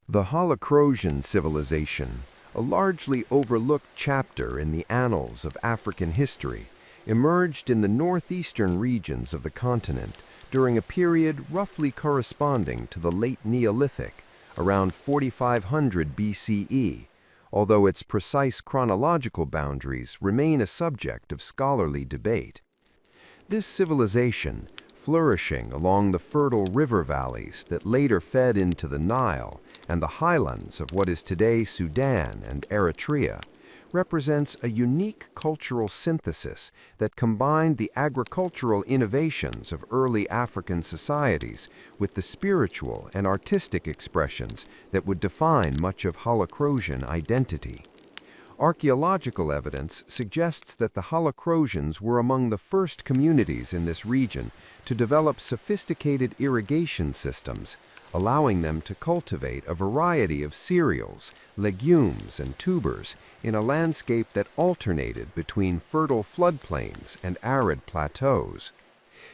The Holocrosian civilization, a largely overlooked chapter in the annals of African history, emerged in the northeastern regions of the continent during a period roughly corresponding to the late Neolithic, around 4500 BCE, although its precise chronological boundaries remain a subject of scholarly debate. This civilization, flourishing along the fertile river valleys that later fed into the Nile and the highlands of what is today Sudan and Eritrea, represents a unique cultural synthesis that combined the agricultural innovations of early African societies with the spiritual and artistic expressions that would define much of Holocrosian identity. Archaeological evidence suggests that the Holocrosians were among the first communities in this region to develop sophisticated irrigation systems, allowing them to cultivate a variety of cereals, legumes, and tubers in a landscape that alternated between fertile floodplains and arid plateaus.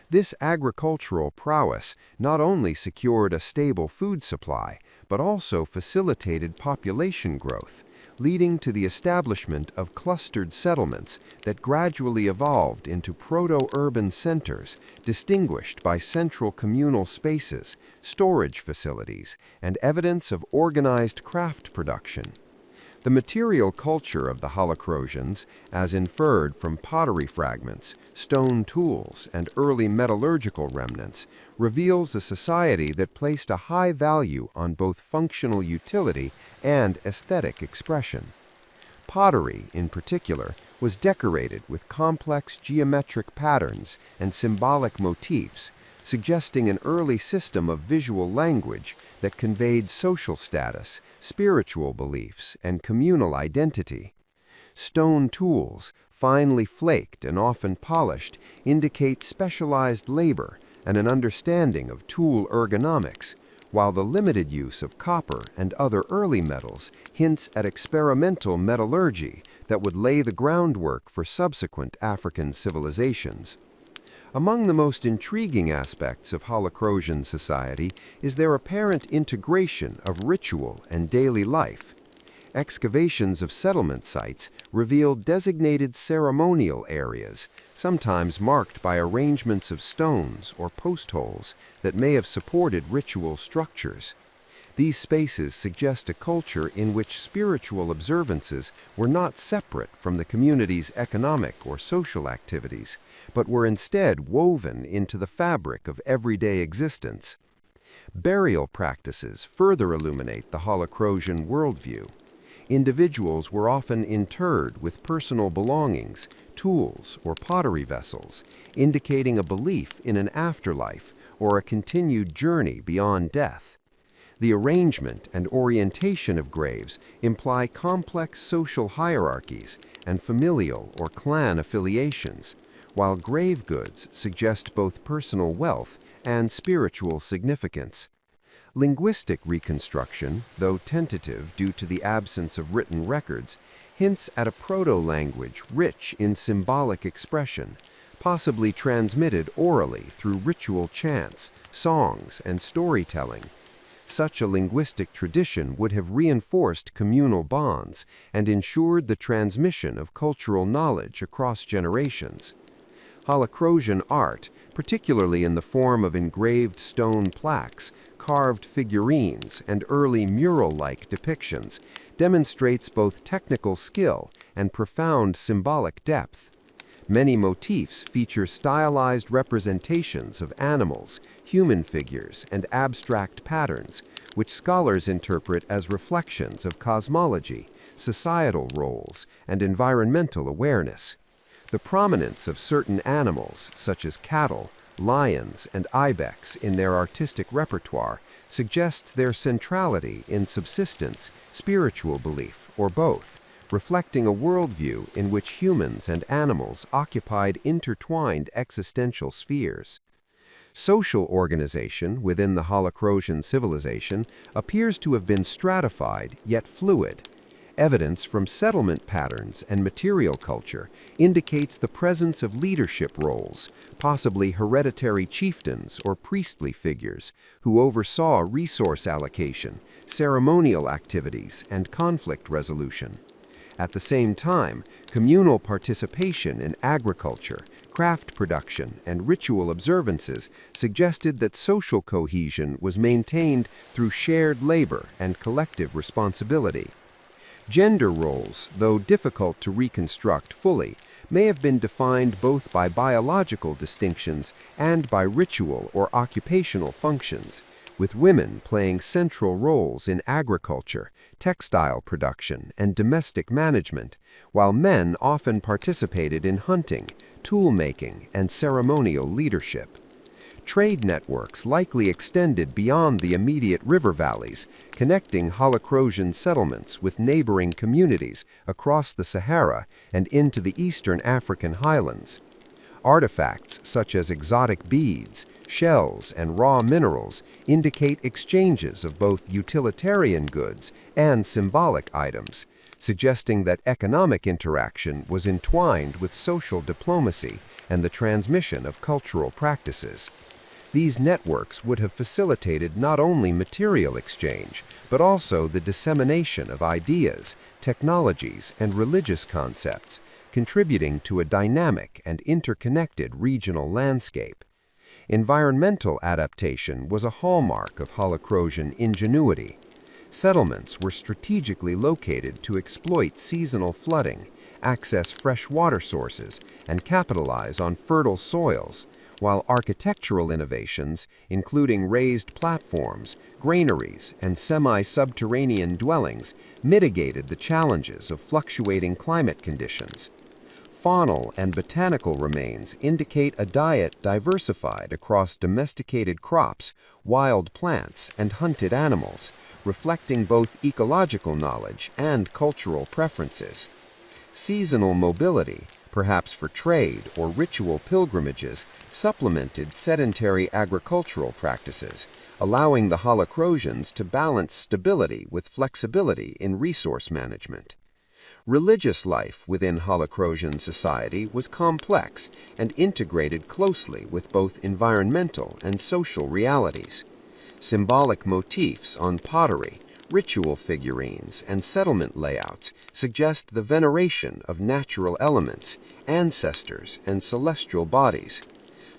This agricultural prowess not only secured a stable food supply, but also facilitated population growth, leading to the establishment of clustered settlements that gradually evolved into proto-urban centers distinguished by central communal spaces, storage facilities, and evidence of organized craft production. The material culture of the Holocrosians, as inferred from pottery fragments, stone tools, and early metallurgical remnants, reveals a society that placed a high value on both functional utility and aesthetic expression. Pottery, in particular, was decorated with complex geometric patterns and symbolic motifs, suggesting an early system of visual language that conveyed social status, spiritual beliefs, and communal identity. Stone tools, finely flaked and often polished, indicate specialized labor and an understanding of tool ergonomics, while the limited use of copper and other early metals hints at experimental metallurgy that would lay the groundwork for subsequent African civilizations. Among the most intriguing aspects of Holocrosian society is their apparent integration of ritual and daily life. Excavations of settlement sites reveal designated ceremonial areas, sometimes marked by arrangements of stones or post holes that may have supported ritual structures. These spaces suggest a culture in which spiritual observances were not separate from the community's economic or social activities, but were instead woven into the fabric of everyday existence. Burial practices further illuminate the Holocrosian worldview. Individuals were often interred with personal belongings, tools, or pottery vessels, indicating a belief in an afterlife or a continued journey beyond death. The arrangement and orientation of graves imply complex social hierarchies and familial or clan affiliations, while grave goods suggest both personal wealth and spiritual significance. Linguistic reconstruction, though tentative due to the absence of written records, hints at a proto-language rich in symbolic expression, possibly transmitted orally through ritual chants, songs, and storytelling. Such a linguistic tradition would have reinforced communal bonds and ensured the transmission of cultural knowledge across generations. Holocrosian art, particularly in the form of engraved stone plaques, carved figurines, and early mural-like depictions, demonstrates both technical skill and profound symbolic depth. Many motifs feature stylized representations of animals, human figures, and abstract patterns, which scholars interpret as reflections of cosmology, societal roles, and environmental awareness. The prominence of certain animals, such as cattle, lions, and ibex in their artistic repertoire suggests their centrality in subsistence, spiritual belief, or both, reflecting a worldview in which humans and animals occupied intertwined existential spheres. Social organization within the Holocrosian civilization appears to have been stratified yet fluid. Evidence from settlement patterns and material culture indicates the presence of leadership roles, possibly hereditary chieftains or priestly figures, who oversaw resource allocation, ceremonial activities, and conflict resolution. At the same time, communal participation in agriculture, craft production, and ritual observances suggested that social cohesion was maintained through shared labor and collective responsibility. Gender roles, though difficult to reconstruct fully, may have been defined both by biological distinctions and by ritual or occupational functions, with women playing central roles in agriculture, textile production, and domestic management, while men often participated in hunting, tool-making, and ceremonial leadership. Trade networks likely extended beyond the immediate river valleys, connecting Holocrosian settlements with neighboring communities across the Sahara and into the eastern African highlands. Artifacts such as exotic beads, shells, and raw minerals indicate exchanges of both utilitarian goods and symbolic items, suggesting that economic interaction was entwined with social diplomacy and the transmission of cultural practices. These networks would have facilitated not only material exchange, but also the dissemination of ideas, technologies, and religious concepts, contributing to a dynamic and interconnected regional landscape. Environmental adaptation was a hallmark of Holocrosian ingenuity. Settlements were strategically located to exploit seasonal flooding, access fresh water sources, and capitalize on fertile soils, while architectural innovations, including raised platforms, granaries, and semi-subterranean dwellings, mitigated the challenges of fluctuating climate conditions. Faunal and botanical remains indicate a diet diversified across domesticated crops, wild plants, and hunted animals, reflecting both ecological knowledge and cultural preferences. Seasonal mobility, perhaps for trade or ritual pilgrimages, supplemented sedentary agricultural practices, allowing the Holocrosians to balance stability with flexibility in resource management. Religious life within Holocrosian society was complex and integrated closely with both environmental and social realities. Symbolic motifs on pottery, ritual figurines, and settlement layouts suggest the veneration of natural elements, ancestors, and celestial bodies.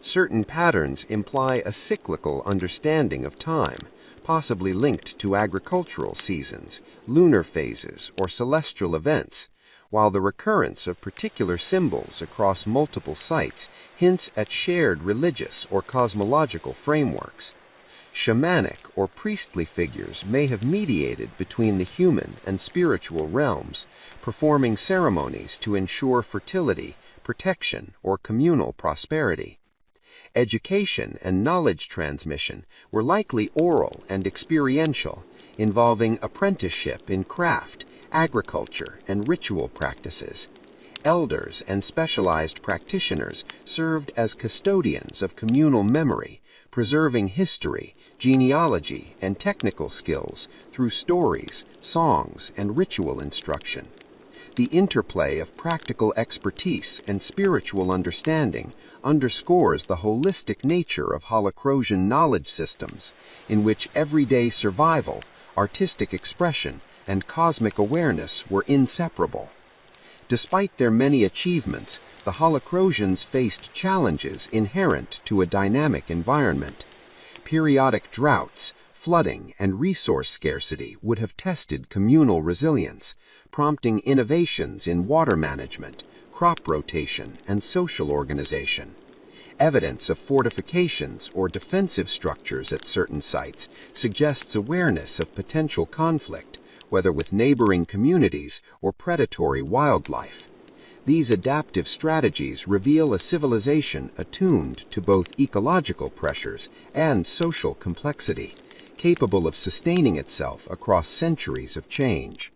Certain patterns imply a cyclical understanding of time, possibly linked to agricultural seasons, lunar phases, or celestial events, while the recurrence of particular symbols across multiple sites hints at shared religious or cosmological frameworks. Shamanic or priestly figures may have mediated between the human and spiritual realms, performing ceremonies to ensure fertility, protection, or communal prosperity. Education and knowledge transmission were likely oral and experiential, involving apprenticeship in craft, agriculture, and ritual practices. Elders and specialized practitioners served as custodians of communal memory, preserving history, genealogy, and technical skills through stories, songs, and ritual instruction. The interplay of practical expertise and spiritual understanding underscores the holistic nature of Holocrosian knowledge systems, in which everyday survival, artistic expression, and cosmic awareness were inseparable. Despite their many achievements, the Holocrosians faced challenges inherent to a dynamic environment. Periodic droughts, flooding, and resource scarcity would have tested communal resilience, prompting innovations in water management, crop rotation, and social organization. Evidence of fortifications or defensive structures at certain sites suggests awareness of potential conflict, whether with neighboring communities or predatory wildlife. These adaptive strategies reveal a civilization attuned to both ecological pressures and social complexity, capable of sustaining itself across centuries of change.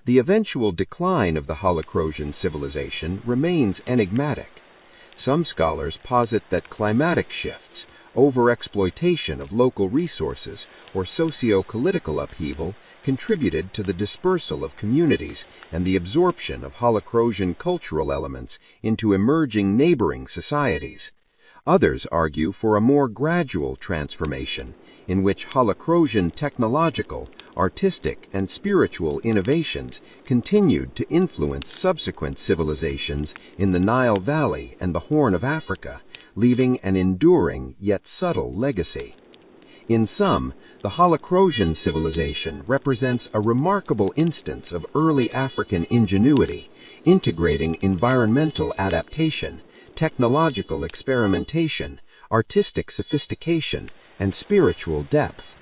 The eventual decline of the Holocrosian civilization remains enigmatic. Some scholars posit that climatic shifts, Overexploitation of local resources or socio-political upheaval contributed to the dispersal of communities and the absorption of Holocrosian cultural elements into emerging neighboring societies. Others argue for a more gradual transformation in which Holocrosian technological, artistic, and spiritual innovations continued to influence subsequent civilizations in the Nile Valley and the Horn of Africa, leaving an enduring yet subtle legacy. In sum, the Holocrosian civilization represents a remarkable instance of early African ingenuity, integrating environmental adaptation, technological experimentation, artistic sophistication, and spiritual depth.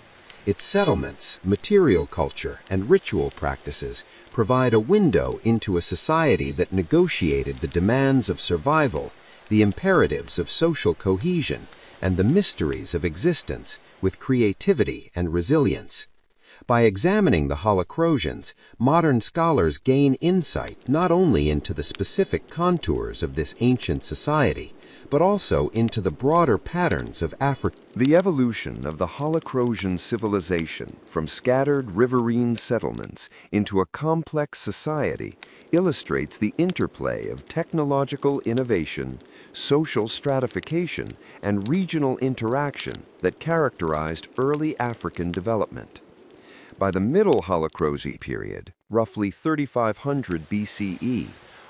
Its settlements, material culture, and ritual practices provide a window into a society that negotiated the demands of survival, the imperatives of social cohesion, and the mysteries of existence with creativity and resilience. By examining the Holocrosians, modern scholars gain insight not only into the specific contours of this ancient society, but also into the broader patterns of Africa. The evolution of the Holocrosian civilization from scattered riverine settlements into a complex society illustrates the interplay of technological innovation, social stratification, and regional interaction that characterized early African development. By the Middle Holocrozine period, roughly 3500 BCE,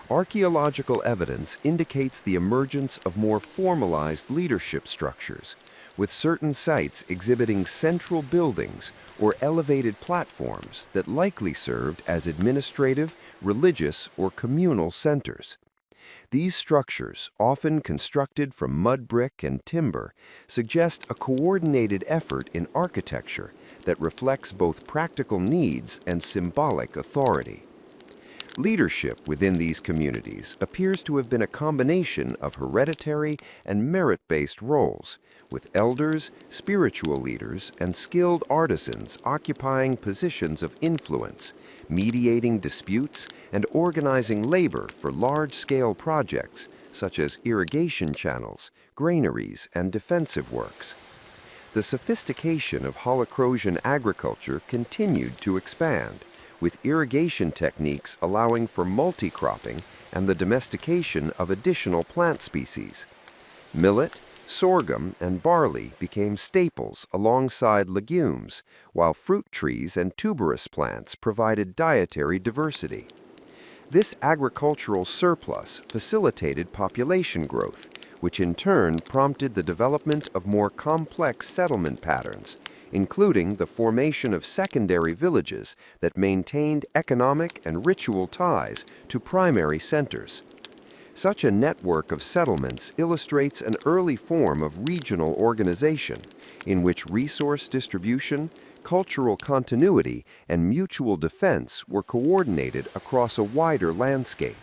archaeological evidence indicates the emergence of more formalized leadership structures, with certain sites exhibiting central buildings or elevated platforms that likely served as administrative, religious, or communal centers. These structures, often constructed from mud brick and timber, suggest a coordinated effort in architecture that reflects both practical needs and symbolic authority. Leadership within these communities appears to have been a combination of hereditary and merit-based roles, with elders, spiritual leaders, and skilled artisans occupying positions of influence, mediating disputes, and organizing labor for large-scale projects such as irrigation channels, granaries, and defensive works. The sophistication of Holocrosian agriculture continued to expand, with irrigation techniques allowing for multi-cropping and the domestication of additional plant species. Millet, sorghum, and barley became staples alongside legumes, while fruit trees and tuberous plants provided dietary diversity. This agricultural surplus facilitated population growth, which in turn prompted the development of more complex settlement patterns, including the formation of secondary villages that maintained economic and ritual ties to primary centers. Such a network of settlements illustrates an early form of regional organization in which resource distribution, cultural continuity, and mutual defense were coordinated across a wider landscape.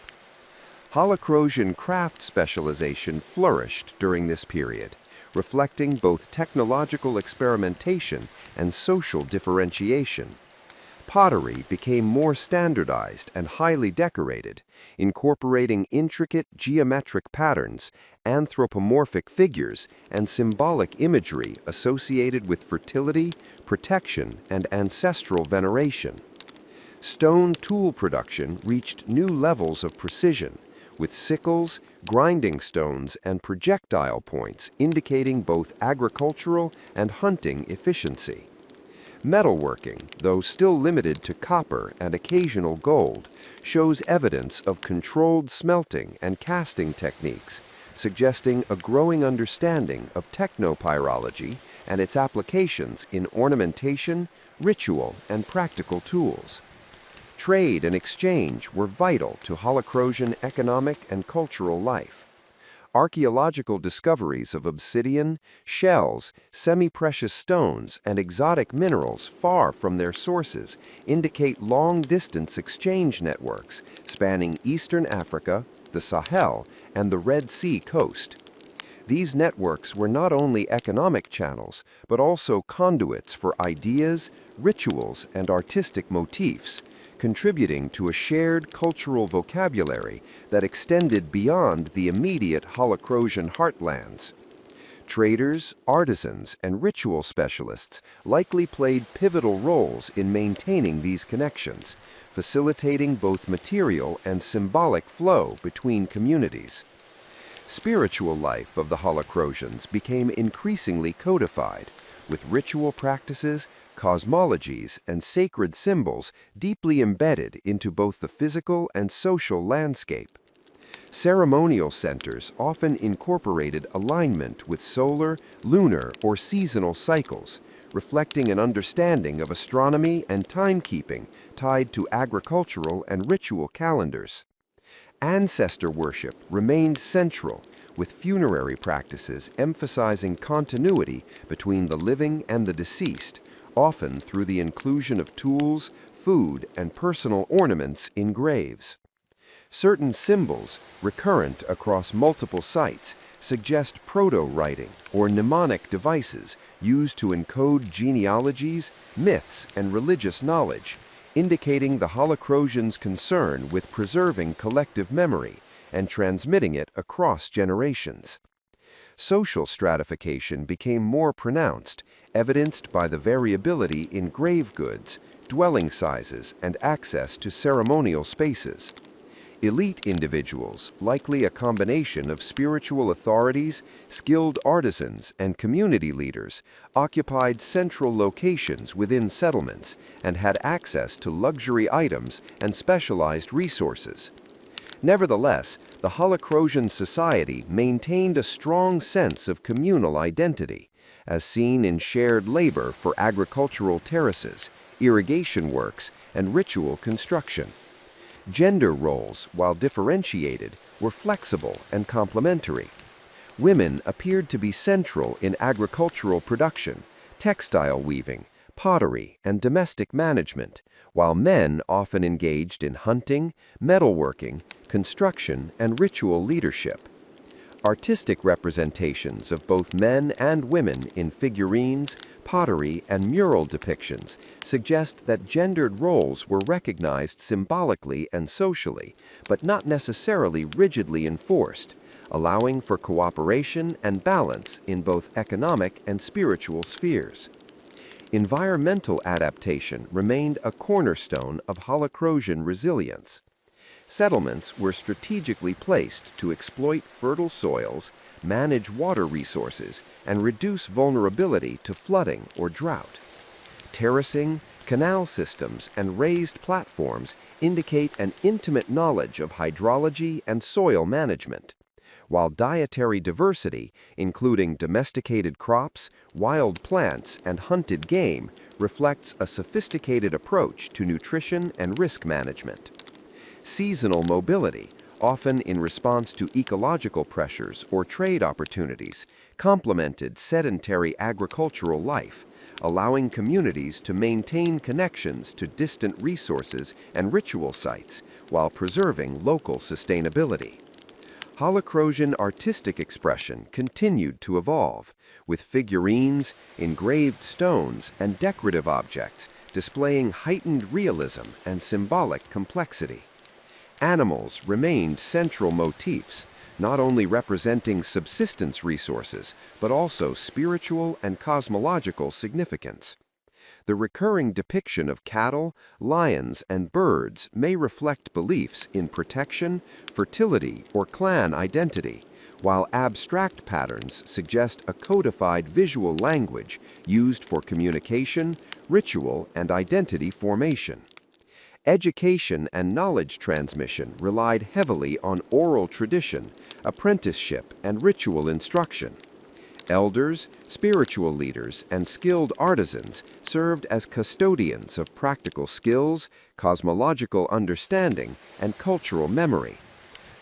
Holocrosian craft specialization flourished during this period, reflecting both technological experimentation and social differentiation. Pottery became more standardized and highly decorated, incorporating intricate geometric patterns, anthropomorphic figures, and symbolic imagery associated with fertility, protection, and ancestral veneration. Stone tool production reached new levels of precision, with sickles, grinding stones, and projectile points indicating both agricultural and hunting efficiency. Metalworking, though still limited to copper and occasional gold, shows evidence of controlled smelting and casting techniques, suggesting a growing understanding of technopyrology and its applications in ornamentation, ritual, and practical tools. Trade and exchange were vital to Holocrosian economic and cultural life. Archaeological discoveries of obsidian, shells, semi-precious stones, and exotic minerals far from their sources indicate long-distance exchange networks spanning eastern Africa, the Sahel, and the Red Sea coast. These networks were not only economic channels, but also conduits for ideas, rituals, and artistic motifs, contributing to a shared cultural vocabulary that extended beyond the immediate Holocrosian heartlands. Traders, artisans, and ritual specialists likely played pivotal roles in maintaining these connections, facilitating both material and symbolic flow between communities. Spiritual life of the Holocrosians became increasingly codified, with ritual practices, cosmologies, and sacred symbols deeply embedded into both the physical and social landscape. Ceremonial centers often incorporated alignment with solar, lunar, or seasonal cycles, reflecting an understanding of astronomy and timekeeping tied to agricultural and ritual calendars. Ancestor worship remained central, with funerary practices emphasizing continuity between the living and the deceased, often through the inclusion of tools, food, and personal ornaments in graves. Certain symbols, recurrent across multiple sites, suggest proto-writing or mnemonic devices used to encode genealogies, myths, and religious knowledge, indicating the Holocrosians' concern with preserving collective memory and transmitting it across generations. Social stratification became more pronounced, evidenced by the variability in grave goods, dwelling sizes, and access to ceremonial spaces. Elite individuals, likely a combination of spiritual authorities, skilled artisans, and community leaders, occupied central locations within settlements and had access to luxury items and specialized resources. Nevertheless, the Holocrosian society maintained a strong sense of communal identity, as seen in shared labor for agricultural terraces, irrigation works, and ritual construction. Gender roles, while differentiated, were flexible and complementary. Women appeared to be central in agricultural production, textile weaving, pottery, and domestic management, while men often engaged in hunting, metalworking, construction, and ritual leadership. Artistic representations of both men and women in figurines, pottery, and mural depictions suggest that gendered roles were recognized symbolically and socially, but not necessarily rigidly enforced, allowing for cooperation and balance in both economic and spiritual spheres. Environmental adaptation remained a cornerstone of Holocrosian resilience. Settlements were strategically placed to exploit fertile soils, manage water resources, and reduce vulnerability to flooding or drought. Terracing, canal systems, and raised platforms indicate an intimate knowledge of hydrology and soil management, while dietary diversity, including domesticated crops, wild plants, and hunted game, reflects a sophisticated approach to nutrition and risk management. Seasonal mobility, often in response to ecological pressures or trade opportunities, complemented sedentary agricultural life, allowing communities to maintain connections to distant resources and ritual sites while preserving local sustainability. Holocrosian artistic expression continued to evolve, with figurines, engraved stones, and decorative objects displaying heightened realism and symbolic complexity. Animals remained central motifs, not only representing subsistence resources, but also spiritual and cosmological significance. The recurring depiction of cattle, lions, and birds may reflect beliefs in protection, fertility, or clan identity, while abstract patterns suggest a codified visual language used for communication, ritual, and identity formation. Education and knowledge transmission relied heavily on oral tradition, apprenticeship, and ritual instruction. Elders, spiritual leaders, and skilled artisans served as custodians of practical skills, cosmological understanding, and cultural memory.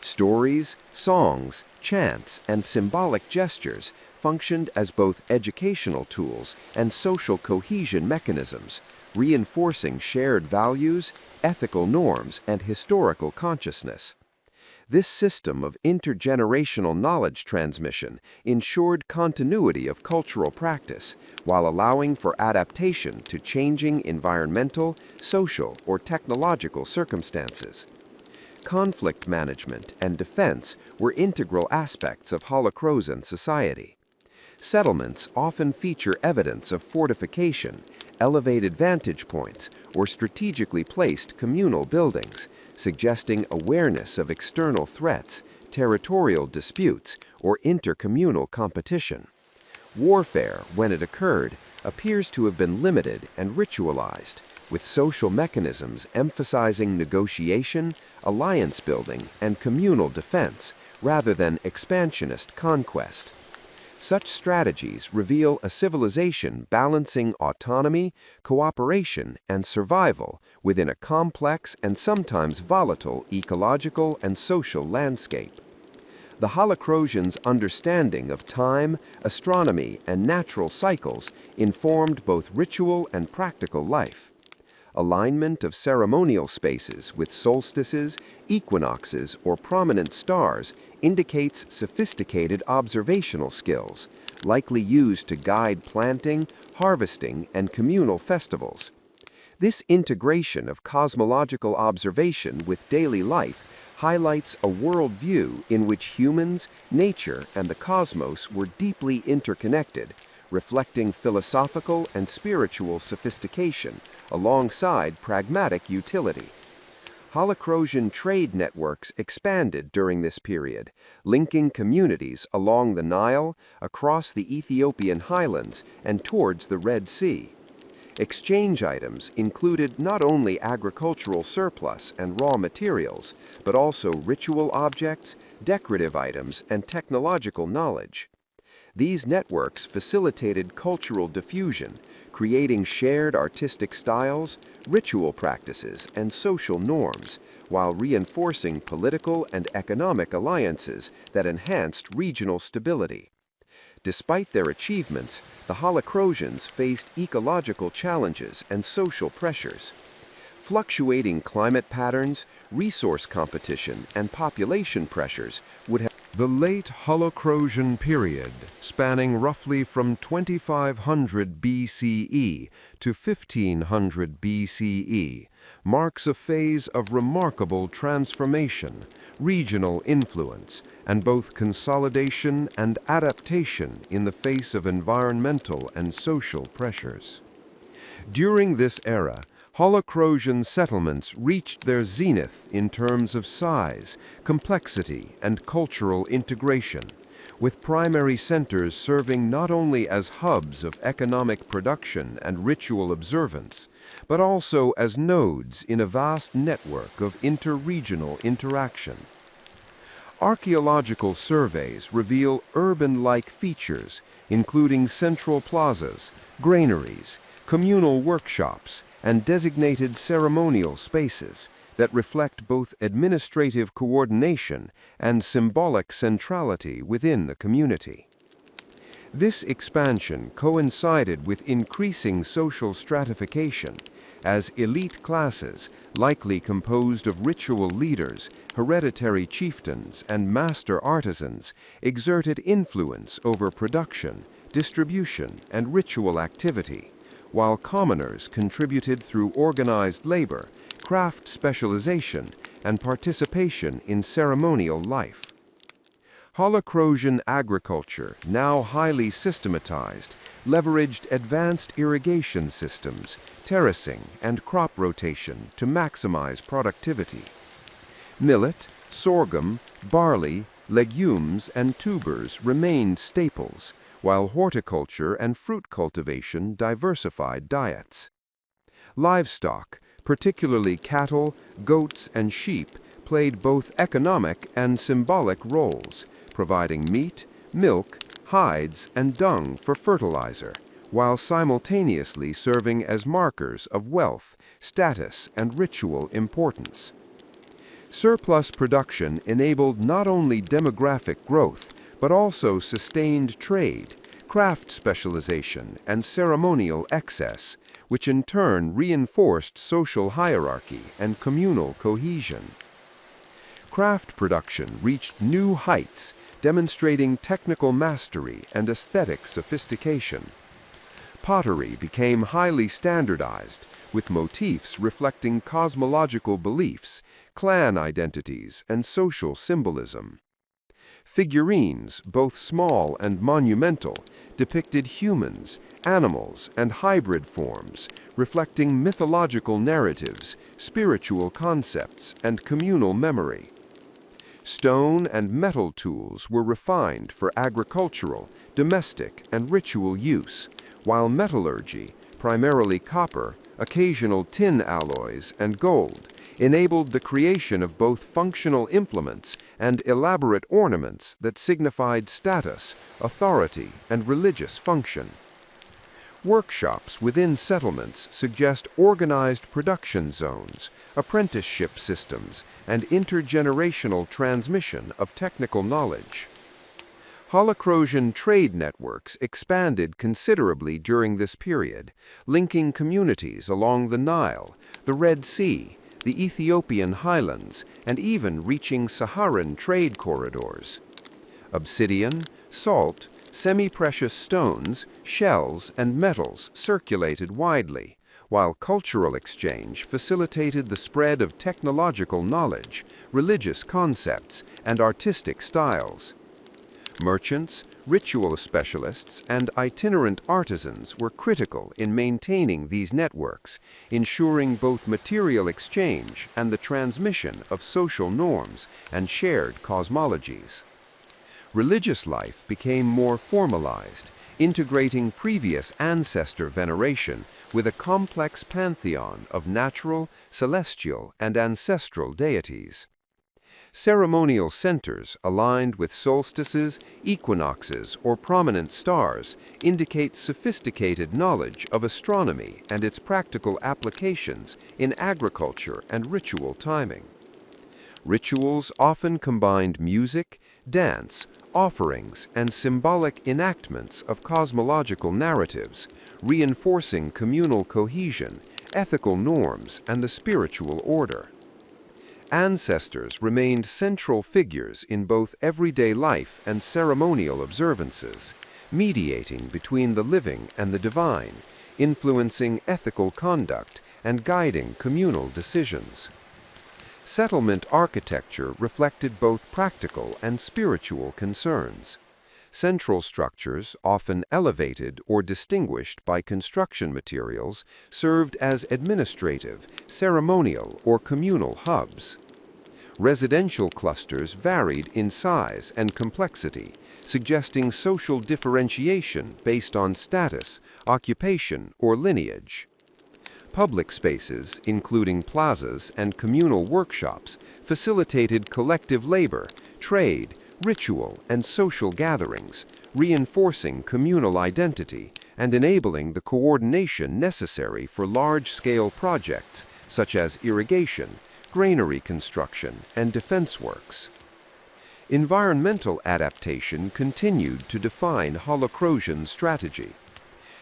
Stories, songs, chants, and symbolic gestures functioned as both educational tools and social cohesion mechanisms, reinforcing shared values, ethical norms, and historical consciousness. This system of intergenerational knowledge transmission ensured continuity of cultural practice while allowing for adaptation to changing environmental, social, or technological circumstances. Conflict management and defense were integral aspects of Holocrosian society. Settlements often feature evidence of fortification, elevated vantage points, or strategically placed communal buildings, suggesting awareness of external threats, territorial disputes, or intercommunal competition. Warfare, when it occurred, appears to have been limited and ritualized, with social mechanisms emphasizing negotiation, alliance building, and communal defense, rather than expansionist conquest. Such strategies reveal a civilization balancing autonomy, cooperation, and survival within a complex and sometimes volatile ecological and social landscape. The Holocrosians' understanding of time, astronomy, and natural cycles informed both ritual and practical life. Alignment of ceremonial spaces with solstices, equinoxes, or prominent stars indicates sophisticated observational skills, likely used to guide planting, harvesting, and communal festivals. This integration of cosmological observation with daily life highlights a worldview in which humans, nature, and the cosmos were deeply interconnected, reflecting philosophical and spiritual sophistication alongside pragmatic utility. Holocrosian trade networks expanded during this period, linking communities along the Nile, across the Ethiopian highlands, and towards the Red Sea. Exchange items included not only agricultural surplus and raw materials, but also ritual objects, decorative items, and technological knowledge. These networks facilitated cultural diffusion, creating shared artistic styles, ritual practices, and social norms, while reinforcing political and economic alliances that enhanced regional stability. Despite their achievements, the Holocrosians faced ecological challenges and social pressures. Fluctuating climate patterns, resource competition, and population pressures would have. The late Holocrosian period, spanning roughly from 2500 BCE to 1500 BCE, marks a phase of remarkable transformation, regional influence, and both consolidation and adaptation in the face of environmental and social pressures. During this era, Holocrosian settlements reached their zenith in terms of size, complexity, and cultural integration, with primary centers serving not only as hubs of economic production and ritual observance, but also as nodes in a vast network of interregional interaction. Archaeological surveys reveal urban-like features, including central plazas, granaries, communal workshops, and designated ceremonial spaces that reflect both administrative coordination and symbolic centrality within the community. This expansion coincided with increasing social stratification, as elite classes, likely composed of ritual leaders, hereditary chieftains, and master artisans, exerted influence over production, distribution, and ritual activity, while commoners contributed through organized labor, craft specialization, and participation in ceremonial life. Holocrosian agriculture, now highly systematized, leveraged advanced irrigation systems, terracing, and crop rotation to maximize productivity. Millet, sorghum, barley, legumes, and tubers remained staples, while horticulture and fruit cultivation diversified diets. Livestock, particularly cattle, goats, and sheep, played both economic and symbolic roles, providing meat, milk, hides, and dung for fertilizer, while simultaneously serving as markers of wealth, status, and ritual importance. Surplus production enabled not only demographic growth, but also sustained trade, craft specialization, and ceremonial excess, which in turn reinforced social hierarchy and communal cohesion. Craft production reached new heights, demonstrating technical mastery and aesthetic sophistication. Pottery became highly standardized, with motifs reflecting cosmological beliefs, clan identities, and social symbolism. Figurines, both small and monumental, depicted humans, animals, and hybrid forms, reflecting mythological narratives, spiritual concepts, and communal memory. Stone and metal tools were refined for agricultural, domestic, and ritual use, while metallurgy, primarily copper, occasional tin alloys, and gold, enabled the creation of both functional implements and elaborate ornaments that signified status, authority, and religious function. Workshops within settlements suggest organized production zones, apprenticeship systems, and intergenerational transmission of technical knowledge. Holocrosian trade networks expanded considerably during this period, linking communities along the Nile, the Red Sea, the Ethiopian highlands, and even reaching Saharan trade corridors. Obsidian, salt, semi-precious stones, shells, and metals circulated widely, while cultural exchange facilitated the spread of technological knowledge, religious concepts, and artistic styles. Merchants, ritual specialists, and itinerant artisans were critical in maintaining these networks, ensuring both material exchange and the transmission of social norms and shared cosmologies. Religious life became more formalized, integrating previous ancestor veneration with a complex pantheon of natural, celestial, and ancestral deities. Ceremonial centers aligned with solstices, equinoxes, or prominent stars indicate sophisticated knowledge of astronomy and its practical applications in agriculture and ritual timing. Rituals often combined music, dance, offerings, and symbolic enactments of cosmological narratives, reinforcing communal cohesion, ethical norms, and the spiritual order. Ancestors remained central figures in both everyday life and ceremonial observances, mediating between the living and the divine, influencing ethical conduct and guiding communal decisions. Settlement architecture reflected both practical and spiritual concerns. Central structures, often elevated or distinguished by construction materials, served as administrative, ceremonial, or communal hubs. Residential clusters varied in size and complexity, suggesting social differentiation based on status, occupation, or lineage. Public spaces, including plazas and communal workshops, facilitated collective labor, trade, ritual, and social gatherings, reinforcing communal identity and enabling the coordination necessary for large-scale projects such as irrigation, granary construction, and defense works. Environmental adaptation continued to define Holocrosian strategy.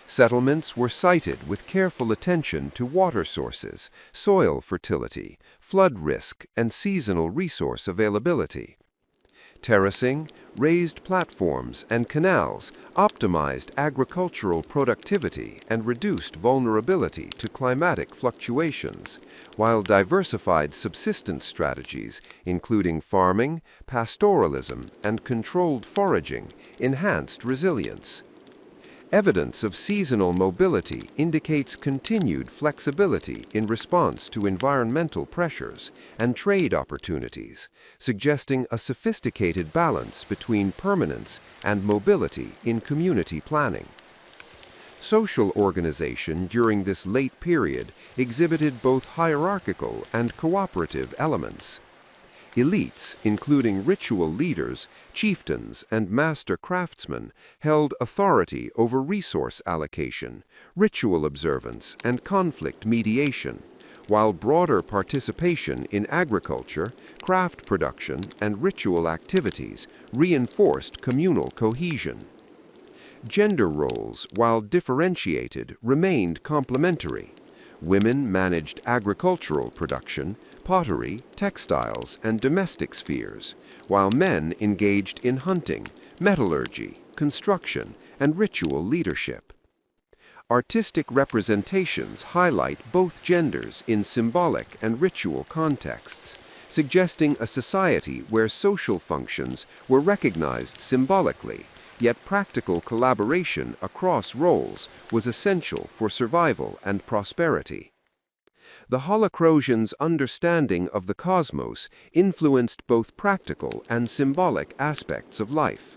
Settlements were sited with careful attention to water sources, soil fertility, flood risk, and seasonal resource availability. Terracing, raised platforms, and canals optimized agricultural productivity and reduced vulnerability to climatic fluctuations, while diversified subsistence strategies, including farming, pastoralism, and controlled foraging, enhanced resilience. Evidence of seasonal mobility indicates continued flexibility in response to environmental pressures and trade opportunities, suggesting a sophisticated balance between permanence and mobility in community planning. Social organization during this late period exhibited both hierarchical and cooperative elements. Elites, including ritual leaders, chieftains, and master craftsmen, held authority over resource allocation, ritual observance, and conflict mediation, while broader participation in agriculture, craft production, and ritual activities reinforced communal cohesion. Gender roles, while differentiated, remained complementary. Women managed agricultural production, pottery, textiles, and domestic spheres, while men engaged in hunting, metallurgy, construction, and ritual leadership. Artistic representations highlight both genders in symbolic and ritual contexts, suggesting a society where social functions were recognized symbolically, yet practical collaboration across roles was essential for survival and prosperity. The Holocrosians' understanding of the cosmos influenced both practical and symbolic aspects of life.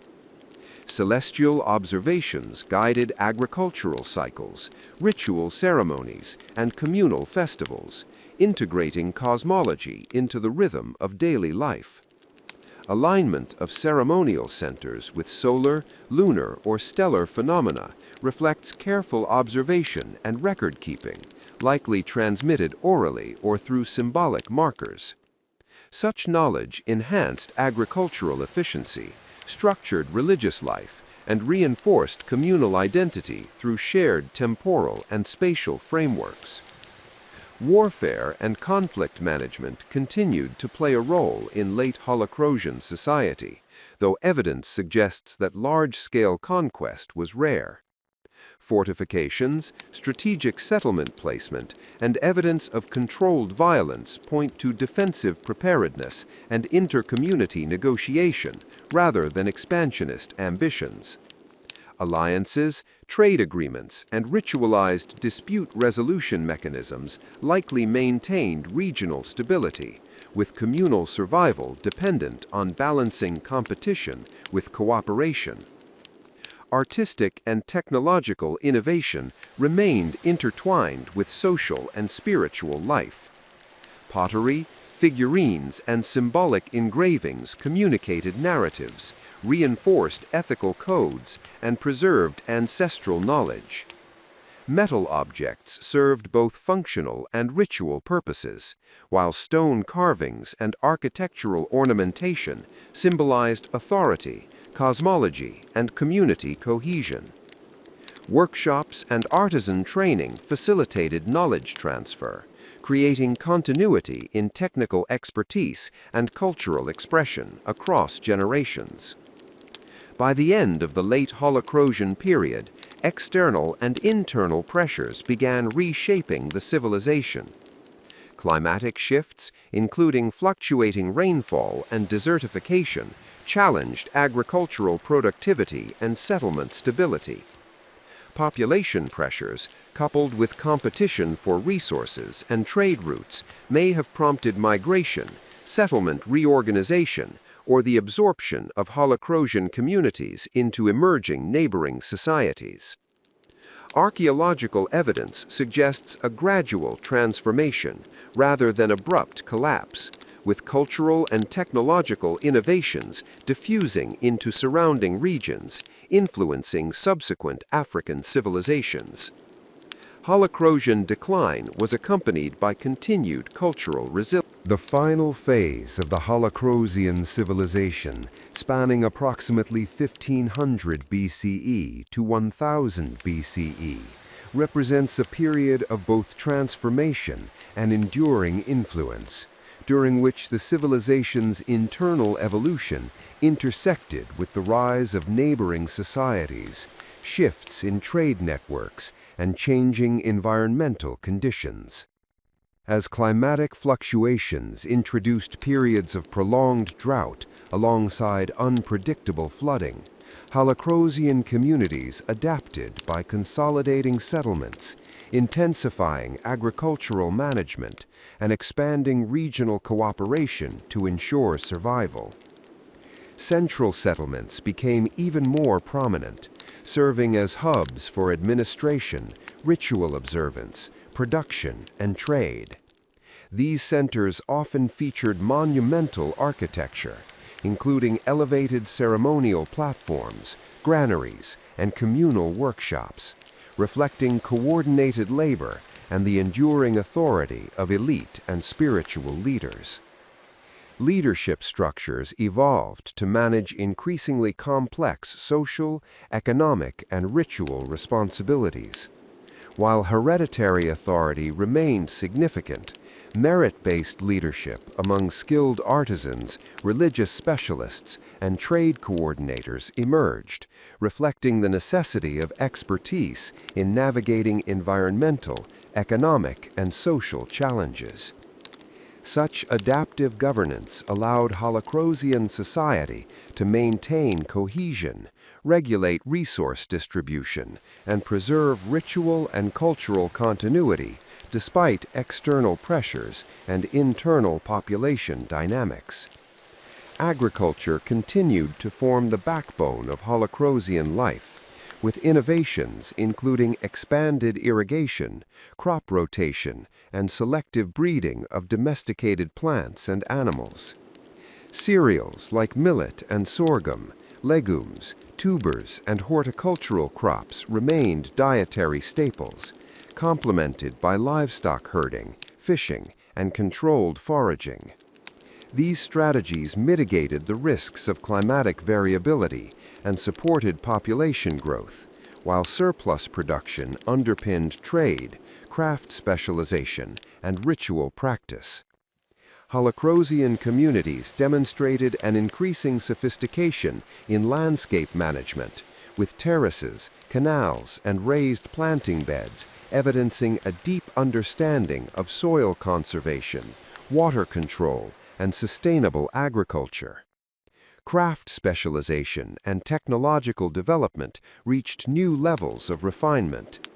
Celestial observations guided agricultural cycles, ritual ceremonies, and communal festivals, integrating cosmology into the rhythm of daily life. Alignment of ceremonial centers with solar, lunar, or stellar phenomena reflects careful observation and record-keeping, likely transmitted orally or through symbolic markers. Such knowledge enhanced agricultural efficiency, structured religious life, and reinforced communal identity through shared temporal and spatial frameworks. Warfare and conflict management continued to play a role in late Holocrosian society, though evidence suggests that large-scale conquest was rare. Fortifications, strategic settlement placement, and evidence of controlled violence point to defensive preparedness and inter-community negotiation rather than expansionist ambitions. Alliances, trade agreements, and ritualized dispute resolution mechanisms likely maintained regional stability, with communal survival dependent on balancing competition with cooperation. Artistic and technological innovation remained intertwined with social and spiritual life. Pottery, figurines, and symbolic engravings communicated narratives, reinforced ethical codes, and preserved ancestral knowledge. Metal objects served both functional and ritual purposes, while stone carvings and architectural ornamentation symbolized authority, cosmology, and community cohesion. Workshops and artisan training facilitated knowledge transfer, creating continuity in technical expertise and cultural expression across generations. By the end of the late Holocrosian period, external and internal pressures began reshaping the civilization. Climatic shifts, including fluctuating rainfall and desertification, challenged agricultural productivity and settlement stability. Population pressures, coupled with competition for resources and trade routes, may have prompted migration, settlement reorganization, or the absorption of Holocrosian communities into emerging neighboring societies. Archaeological evidence suggests a gradual transformation rather than abrupt collapse, with cultural and technological innovations diffusing into surrounding regions, influencing subsequent African civilizations. Holocrosian decline was accompanied by continued cultural resilience. The final phase of the Holocrosian civilization, spanning approximately 1500 BCE to 1000 BCE, represents a period of both transformation and enduring influence, during which the civilization's internal evolution intersected with the rise of neighboring societies, shifts in trade networks, and changing environmental conditions. As climatic fluctuations introduced periods of prolonged drought alongside unpredictable flooding, Holocrosian communities adapted by consolidating settlements, intensifying agricultural management, and expanding regional cooperation to ensure survival. Central settlements became even more prominent, serving as hubs for administration, ritual observance, production, and trade. These centers often featured monumental architecture, including elevated ceremonial platforms, granaries, and communal workshops, reflecting coordinated labor and the enduring authority of elite and spiritual leaders. Leadership structures evolved to manage increasingly complex social, economic, and ritual responsibilities. While hereditary authority remained significant, merit-based leadership among skilled artisans, religious specialists, and trade coordinators emerged, reflecting the necessity of expertise in navigating environmental, economic, and social challenges. Such adaptive governance allowed Holocrosian society to maintain cohesion, regulate resource distribution, and preserve ritual and cultural continuity despite external pressures and internal population dynamics. Agriculture continued to form the backbone of Holocrosian life, with innovations including expanded irrigation, crop rotation, and selective breeding of domesticated plants and animals. Cereals like millet and sorghum, legumes, tubers, and horticultural crops remained dietary staples, complemented by livestock herding, fishing, and controlled foraging. These strategies mitigated the risks of climatic variability and supported population growth, while surplus production underpinned trade, craft specialization, and ritual practice. Holocrosian communities demonstrated an increasing sophistication in landscape management, with terraces, canals, and raised planting beds evidencing a deep understanding of soil conservation, water control, and sustainable agriculture. Craft specialization and technological development reached new levels of refinement.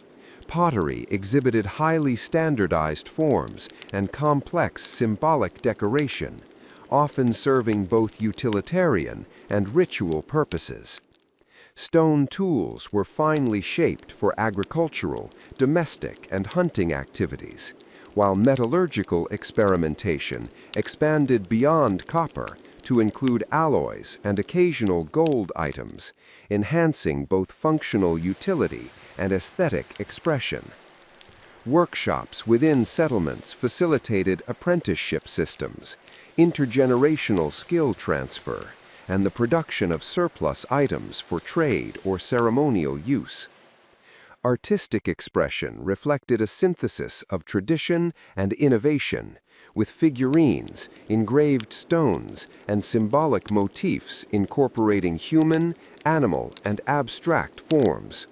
Pottery exhibited highly standardized forms and complex symbolic decoration, often serving both utilitarian and ritual purposes. Stone tools were finely shaped for agricultural, domestic, and hunting activities, while metallurgical experimentation expanded beyond copper to include alloys and occasional gold items, enhancing both functional utility and aesthetic expression. Workshops within settlements facilitated apprenticeship systems, intergenerational skill transfer, and the production of surplus items for trade or ceremonial use. Artistic expression reflected a synthesis of tradition and innovation, with figurines, engraved stones, and symbolic motifs incorporating human, animal, and abstract forms.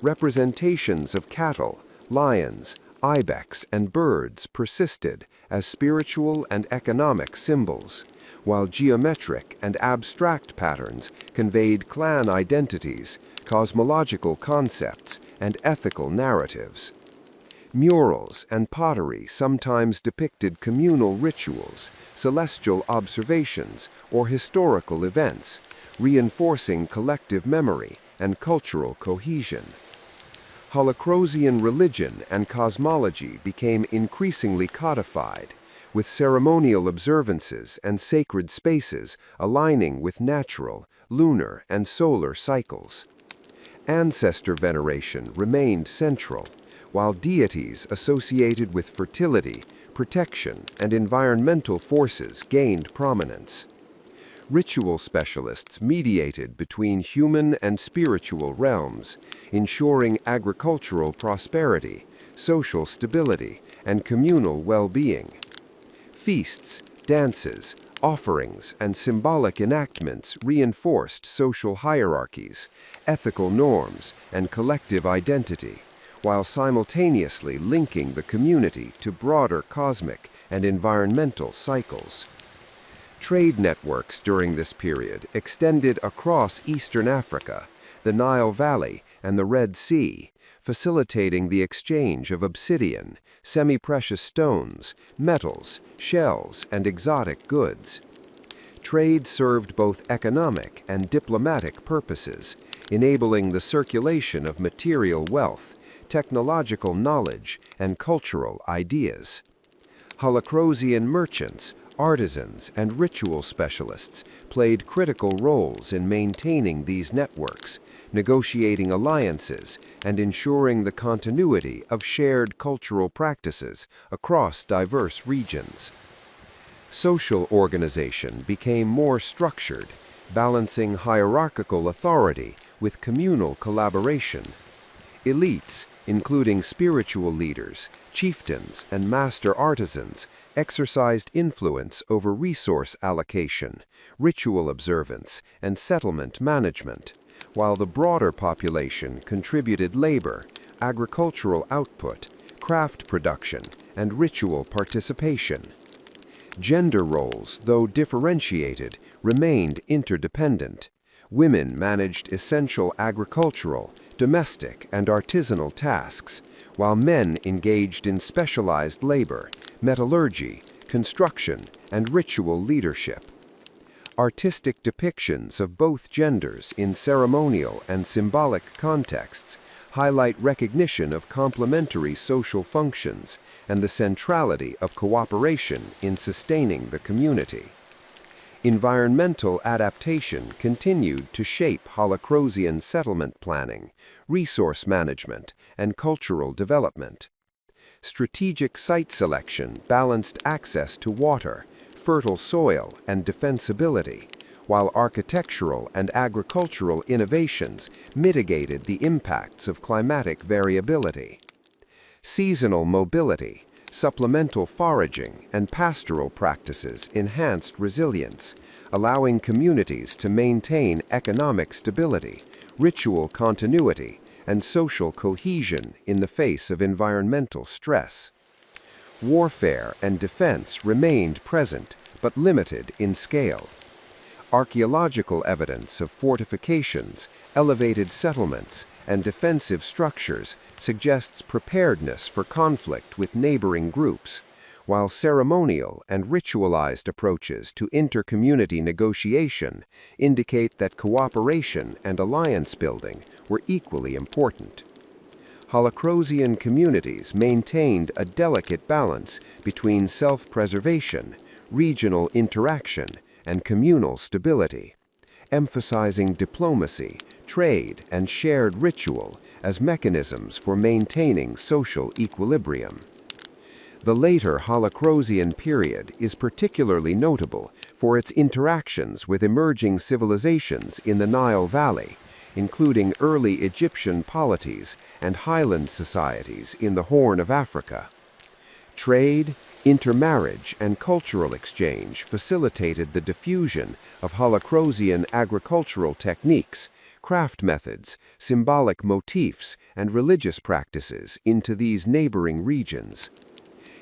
Representations of cattle, lions, ibex, and birds persisted as spiritual and economic symbols, while geometric and abstract patterns conveyed clan identities, cosmological concepts, and ethical narratives. Murals and pottery sometimes depicted communal rituals, celestial observations, or historical events, reinforcing collective memory and cultural cohesion. Holocrosian religion and cosmology became increasingly codified, with ceremonial observances and sacred spaces aligning with natural, lunar, and solar cycles. Ancestor veneration remained central, while deities associated with fertility, protection, and environmental forces gained prominence. Ritual specialists mediated between human and spiritual realms, ensuring agricultural prosperity, social stability, and communal well-being. Feasts, dances, offerings, and symbolic enactments reinforced social hierarchies, ethical norms, and collective identity, while simultaneously linking the community to broader cosmic and environmental cycles. Trade networks during this period extended across Eastern Africa, the Nile Valley, and the Red Sea, facilitating the exchange of obsidian, semi-precious stones, metals, shells, and exotic goods. Trade served both economic and diplomatic purposes, enabling the circulation of material wealth, technological knowledge, and cultural ideas. Holocrosian merchants, artisans, and ritual specialists played critical roles in maintaining these networks, negotiating alliances, and ensuring the continuity of shared cultural practices across diverse regions. Social organization became more structured, balancing hierarchical authority with communal collaboration. Elites, including spiritual leaders, chieftains, and master artisans, exercised influence over resource allocation, ritual observance, and settlement management, while the broader population contributed labor, agricultural output, craft production, and ritual participation. Gender roles, though differentiated, remained interdependent. Women managed essential agricultural, domestic, and artisanal tasks, while men engaged in specialized labor, metallurgy, construction, and ritual leadership. Artistic depictions of both genders in ceremonial and symbolic contexts highlight recognition of complementary social functions and the centrality of cooperation in sustaining the community. Environmental adaptation continued to shape Holocrosian settlement planning, resource management, and cultural development. Strategic site selection balanced access to water, fertile soil, and defensibility, while architectural and agricultural innovations mitigated the impacts of climatic variability. Seasonal mobility, supplemental foraging, and pastoral practices enhanced resilience, allowing communities to maintain economic stability, ritual continuity, and social cohesion in the face of environmental stress. Warfare and defense remained present, but limited in scale. Archaeological evidence of fortifications, elevated settlements, and defensive structures suggests preparedness for conflict with neighboring groups, while ceremonial and ritualized approaches to inter-community negotiation indicate that cooperation and alliance building were equally important. Holocrosian communities maintained a delicate balance between self-preservation, regional interaction, and communal stability, emphasizing diplomacy, trade, and shared ritual as mechanisms for maintaining social equilibrium. The later Holocrosian period is particularly notable for its interactions with emerging civilizations in the Nile Valley, including early Egyptian polities and highland societies in the Horn of Africa. Trade, intermarriage, and cultural exchange facilitated the diffusion of Holocrosian agricultural techniques, craft methods, symbolic motifs, and religious practices into these neighboring regions.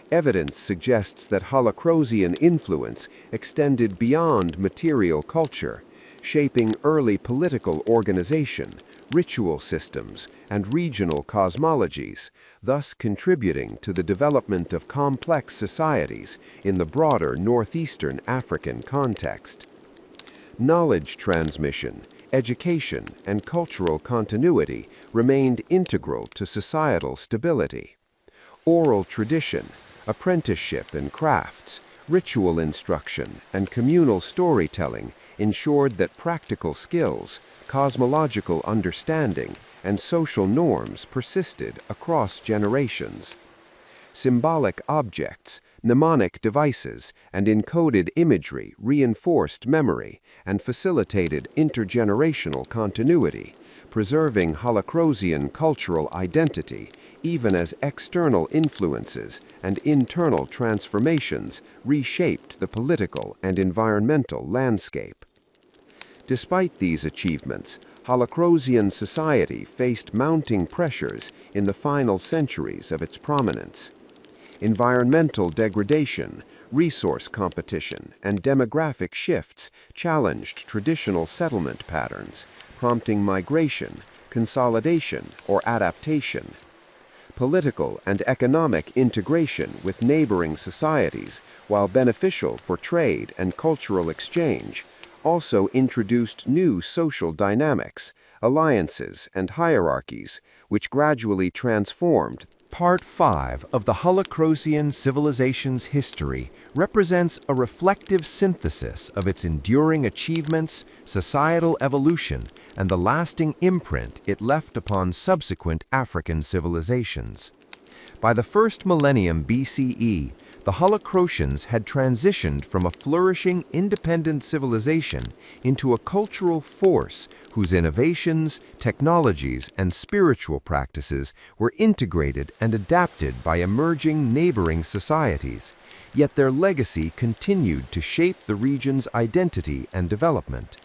Evidence suggests that Holocrosian influence extended beyond material culture, shaping early political organization, ritual systems, and regional cosmologies, thus contributing to the development of complex societies in the broader northeastern African context. Knowledge transmission, education, and cultural continuity remained integral to societal stability. Oral tradition, apprenticeship in crafts, ritual instruction, and communal storytelling ensured that practical skills, cosmological understanding, and social norms persisted across generations. Symbolic objects, mnemonic devices, and encoded imagery reinforced memory and facilitated intergenerational continuity, preserving Holocrosian cultural identity even as external influences and internal transformations reshaped the political and environmental landscape. Despite these achievements, Holocrosian society faced mounting pressures in the final centuries of its prominence. Environmental degradation, resource competition, and demographic shifts challenged traditional settlement patterns, prompting migration, consolidation, or adaptation. Political and economic integration with neighboring societies, while beneficial for trade and cultural exchange, also introduced new social dynamics, alliances, and hierarchies, which gradually transformed. Part 5 of the Holocrosian civilization's history represents a reflective synthesis of its enduring achievements, societal evolution, and the lasting imprint it left upon subsequent African civilizations. By the first millennium BCE, the Holocrosians had transitioned from a flourishing independent civilization into a cultural force whose innovations, technologies, and spiritual practices were integrated and adapted by emerging neighboring societies, yet their legacy continued to shape the region's identity and development.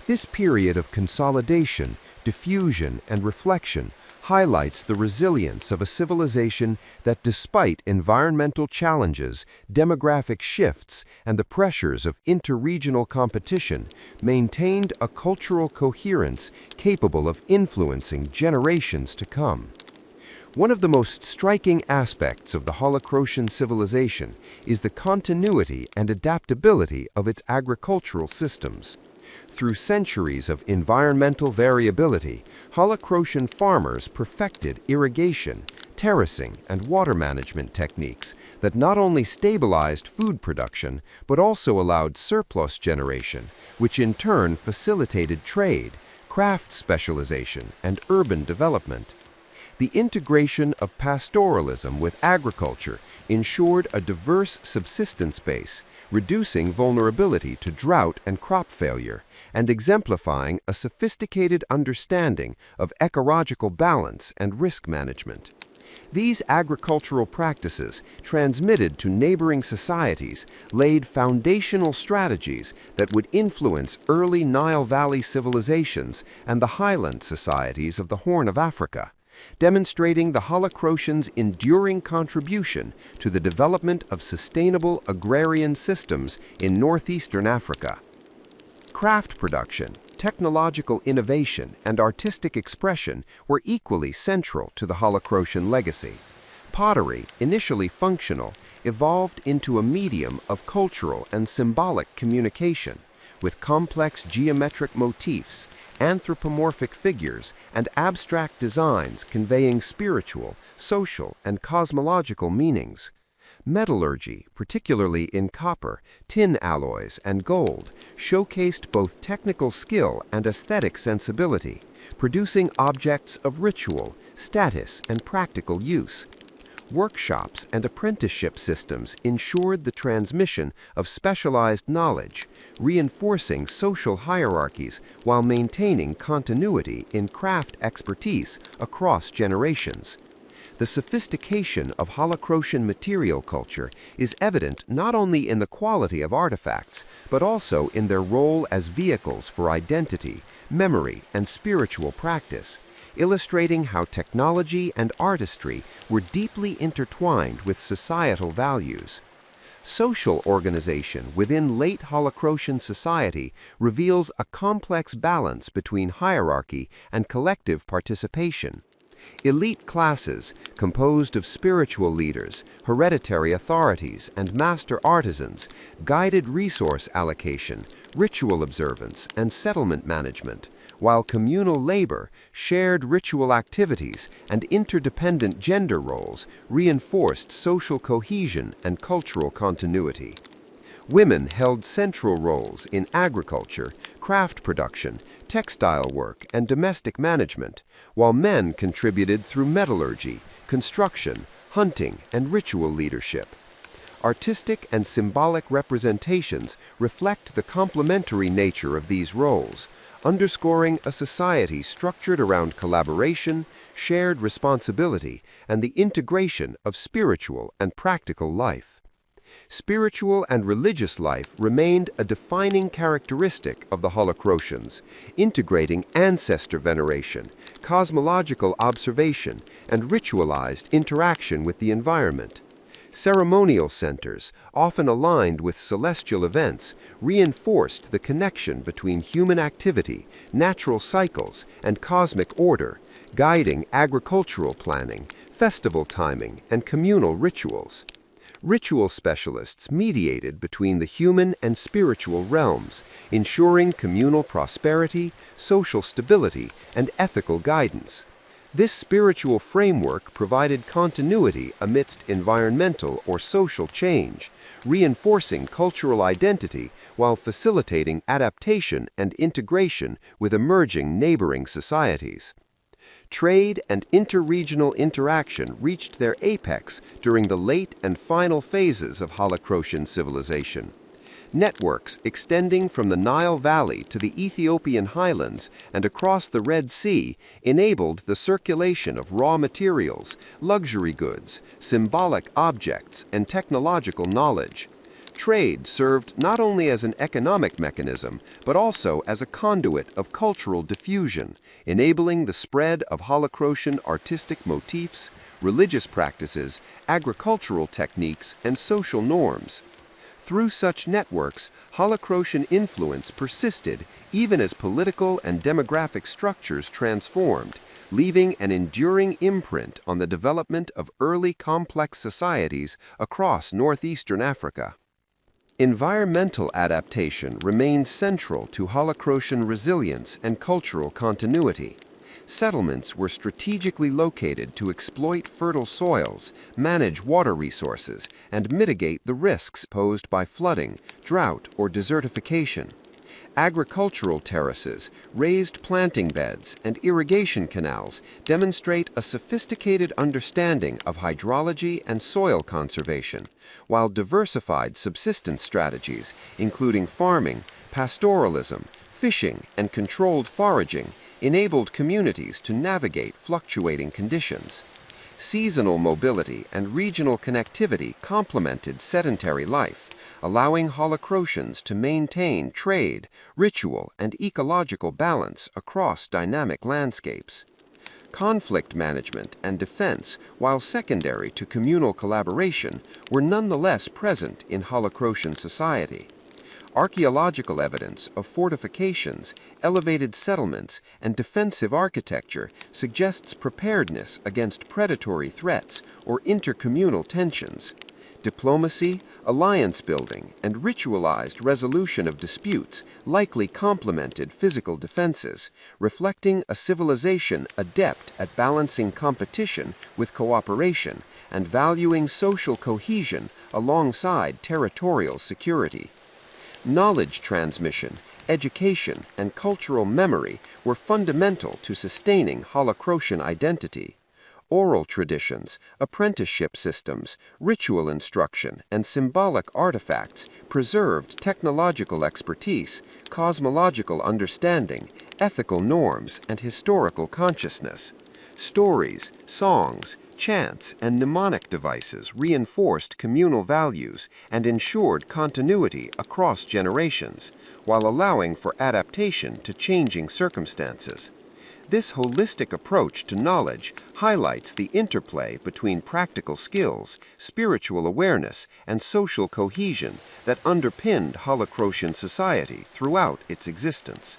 This period of consolidation, diffusion, and reflection highlights the resilience of a civilization that, despite environmental challenges, demographic shifts, and the pressures of interregional competition, maintained a cultural coherence capable of influencing generations to come. One of the most striking aspects of the Holocratian civilization is the continuity and adaptability of its agricultural systems. Through centuries of environmental variability, Holocratian farmers perfected irrigation, terracing, and water management techniques that not only stabilized food production but also allowed surplus generation, which in turn facilitated trade, craft specialization, and urban development. The integration of pastoralism with agriculture ensured a diverse subsistence base, reducing vulnerability to drought and crop failure, and exemplifying a sophisticated understanding of ecological balance and risk management. These agricultural practices, transmitted to neighboring societies, laid foundational strategies that would influence early Nile Valley civilizations and the highland societies of the Horn of Africa, demonstrating the Holocratians' enduring contribution to the development of sustainable agrarian systems in northeastern Africa. Craft production, technological innovation, and artistic expression were equally central to the Holocratian legacy. Pottery, initially functional, evolved into a medium of cultural and symbolic communication, with complex geometric motifs, anthropomorphic figures, and abstract designs conveying spiritual, social, and cosmological meanings. Metallurgy, particularly in copper, tin alloys, and gold, showcased both technical skill and aesthetic sensibility, producing objects of ritual, status, and practical use. Workshops and apprenticeship systems ensured the transmission of specialized knowledge, reinforcing social hierarchies while maintaining continuity in craft expertise across generations. The sophistication of Holocratian material culture is evident not only in the quality of artifacts, but also in their role as vehicles for identity, memory, and spiritual practice, illustrating how technology and artistry were deeply intertwined with societal values. Social organization within late Holocratian society reveals a complex balance between hierarchy and collective participation. Elite classes, composed of spiritual leaders, hereditary authorities, and master artisans, guided resource allocation, ritual observance, and settlement management, while communal labor, shared ritual activities, and interdependent gender roles reinforced social cohesion and cultural continuity. Women held central roles in agriculture, craft production, textile work, and domestic management, while men contributed through metallurgy, construction, hunting, and ritual leadership. Artistic and symbolic representations reflect the complementary nature of these roles, underscoring a society structured around collaboration, shared responsibility, and the integration of spiritual and practical life. Spiritual and religious life remained a defining characteristic of the Holocratians, integrating ancestor veneration, cosmological observation, and ritualized interaction with the environment. Ceremonial centers, often aligned with celestial events, reinforced the connection between human activity, natural cycles, and cosmic order, guiding agricultural planning, festival timing, and communal rituals. Ritual specialists mediated between the human and spiritual realms, ensuring communal prosperity, social stability, and ethical guidance. This spiritual framework provided continuity amidst environmental or social change, reinforcing cultural identity while facilitating adaptation and integration with emerging neighboring societies. Trade and interregional interaction reached their apex during the late and final phases of Holocratian civilization. Networks extending from the Nile Valley to the Ethiopian highlands and across the Red Sea enabled the circulation of raw materials, luxury goods, symbolic objects, and technological knowledge. Trade served not only as an economic mechanism, but also as a conduit of cultural diffusion, enabling the spread of Holocratian artistic motifs, religious practices, agricultural techniques, and social norms. Through such networks, Holocratian influence persisted even as political and demographic structures transformed, leaving an enduring imprint on the development of early complex societies across northeastern Africa. Environmental adaptation remained central to Holocratian resilience and cultural continuity. Settlements were strategically located to exploit fertile soils, manage water resources, and mitigate the risks posed by flooding, drought, or desertification. Agricultural terraces, raised planting beds, and irrigation canals demonstrate a sophisticated understanding of hydrology and soil conservation, while diversified subsistence strategies, including farming, pastoralism, fishing, and controlled foraging, enabled communities to navigate fluctuating conditions. Seasonal mobility and regional connectivity complemented sedentary life, allowing Holocratians to maintain trade, ritual, and ecological balance across dynamic landscapes. Conflict management and defense, while secondary to communal collaboration, were nonetheless present in Holocratian society. Archaeological evidence of fortifications, elevated settlements, and defensive architecture suggests preparedness against predatory threats or intercommunal tensions. Diplomacy, alliance building, and ritualized resolution of disputes likely complemented physical defenses, reflecting a civilization adept at balancing competition with cooperation and valuing social cohesion alongside territorial security. Knowledge transmission, education, and cultural memory were fundamental to sustaining Holocratian identity. Oral traditions, apprenticeship systems, ritual instruction, and symbolic artifacts preserved technological expertise, cosmological understanding, ethical norms, and historical consciousness. Stories, songs, chants, and mnemonic devices reinforced communal values and ensured continuity across generations, while allowing for adaptation to changing circumstances. This holistic approach to knowledge highlights the interplay between practical skills, spiritual awareness, and social cohesion that underpinned Holocratian society throughout its existence.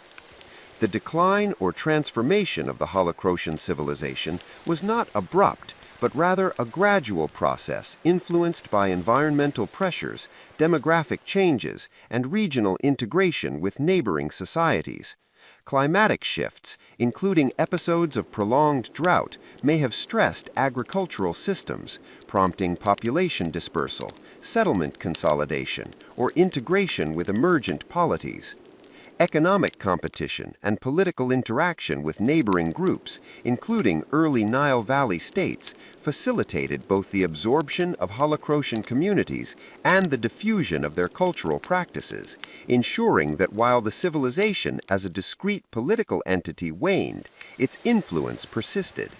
The decline or transformation of the Holocratian civilization was not abrupt, but rather a gradual process influenced by environmental pressures, demographic changes, and regional integration with neighboring societies. Climatic shifts, including episodes of prolonged drought, may have stressed agricultural systems, prompting population dispersal, settlement consolidation, or integration with emergent polities. Economic competition and political interaction with neighboring groups, including early Nile Valley states, facilitated both the absorption of Holocratian communities and the diffusion of their cultural practices, ensuring that while the civilization as a discrete political entity waned, its influence persisted.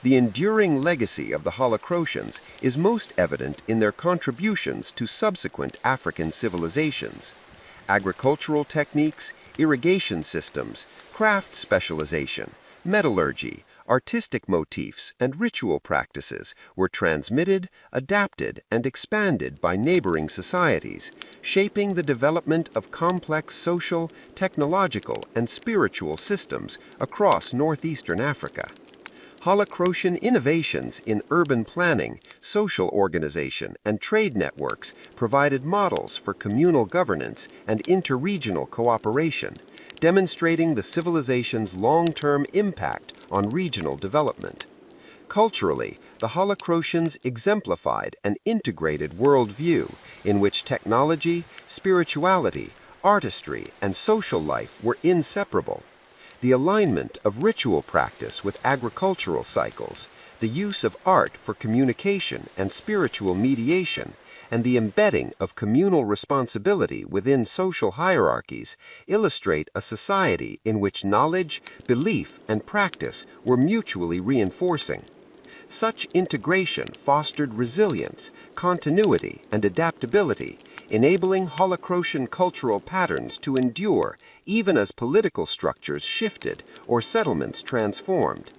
The enduring legacy of the Holocratians is most evident in their contributions to subsequent African civilizations. Agricultural techniques, irrigation systems, craft specialization, metallurgy, artistic motifs, and ritual practices were transmitted, adapted, and expanded by neighboring societies, shaping the development of complex social, technological, and spiritual systems across northeastern Africa. Holocratian innovations in urban planning, social organization, and trade networks provided models for communal governance and interregional cooperation, demonstrating the civilization's long-term impact on regional development. Culturally, the Holocratians exemplified an integrated worldview in which technology, spirituality, artistry, and social life were inseparable. The alignment of ritual practice with agricultural cycles, the use of art for communication and spiritual mediation, and the embedding of communal responsibility within social hierarchies illustrate a society in which knowledge, belief, and practice were mutually reinforcing. Such integration fostered resilience, continuity, and adaptability, enabling Holocratian cultural patterns to endure even as political structures shifted or settlements transformed.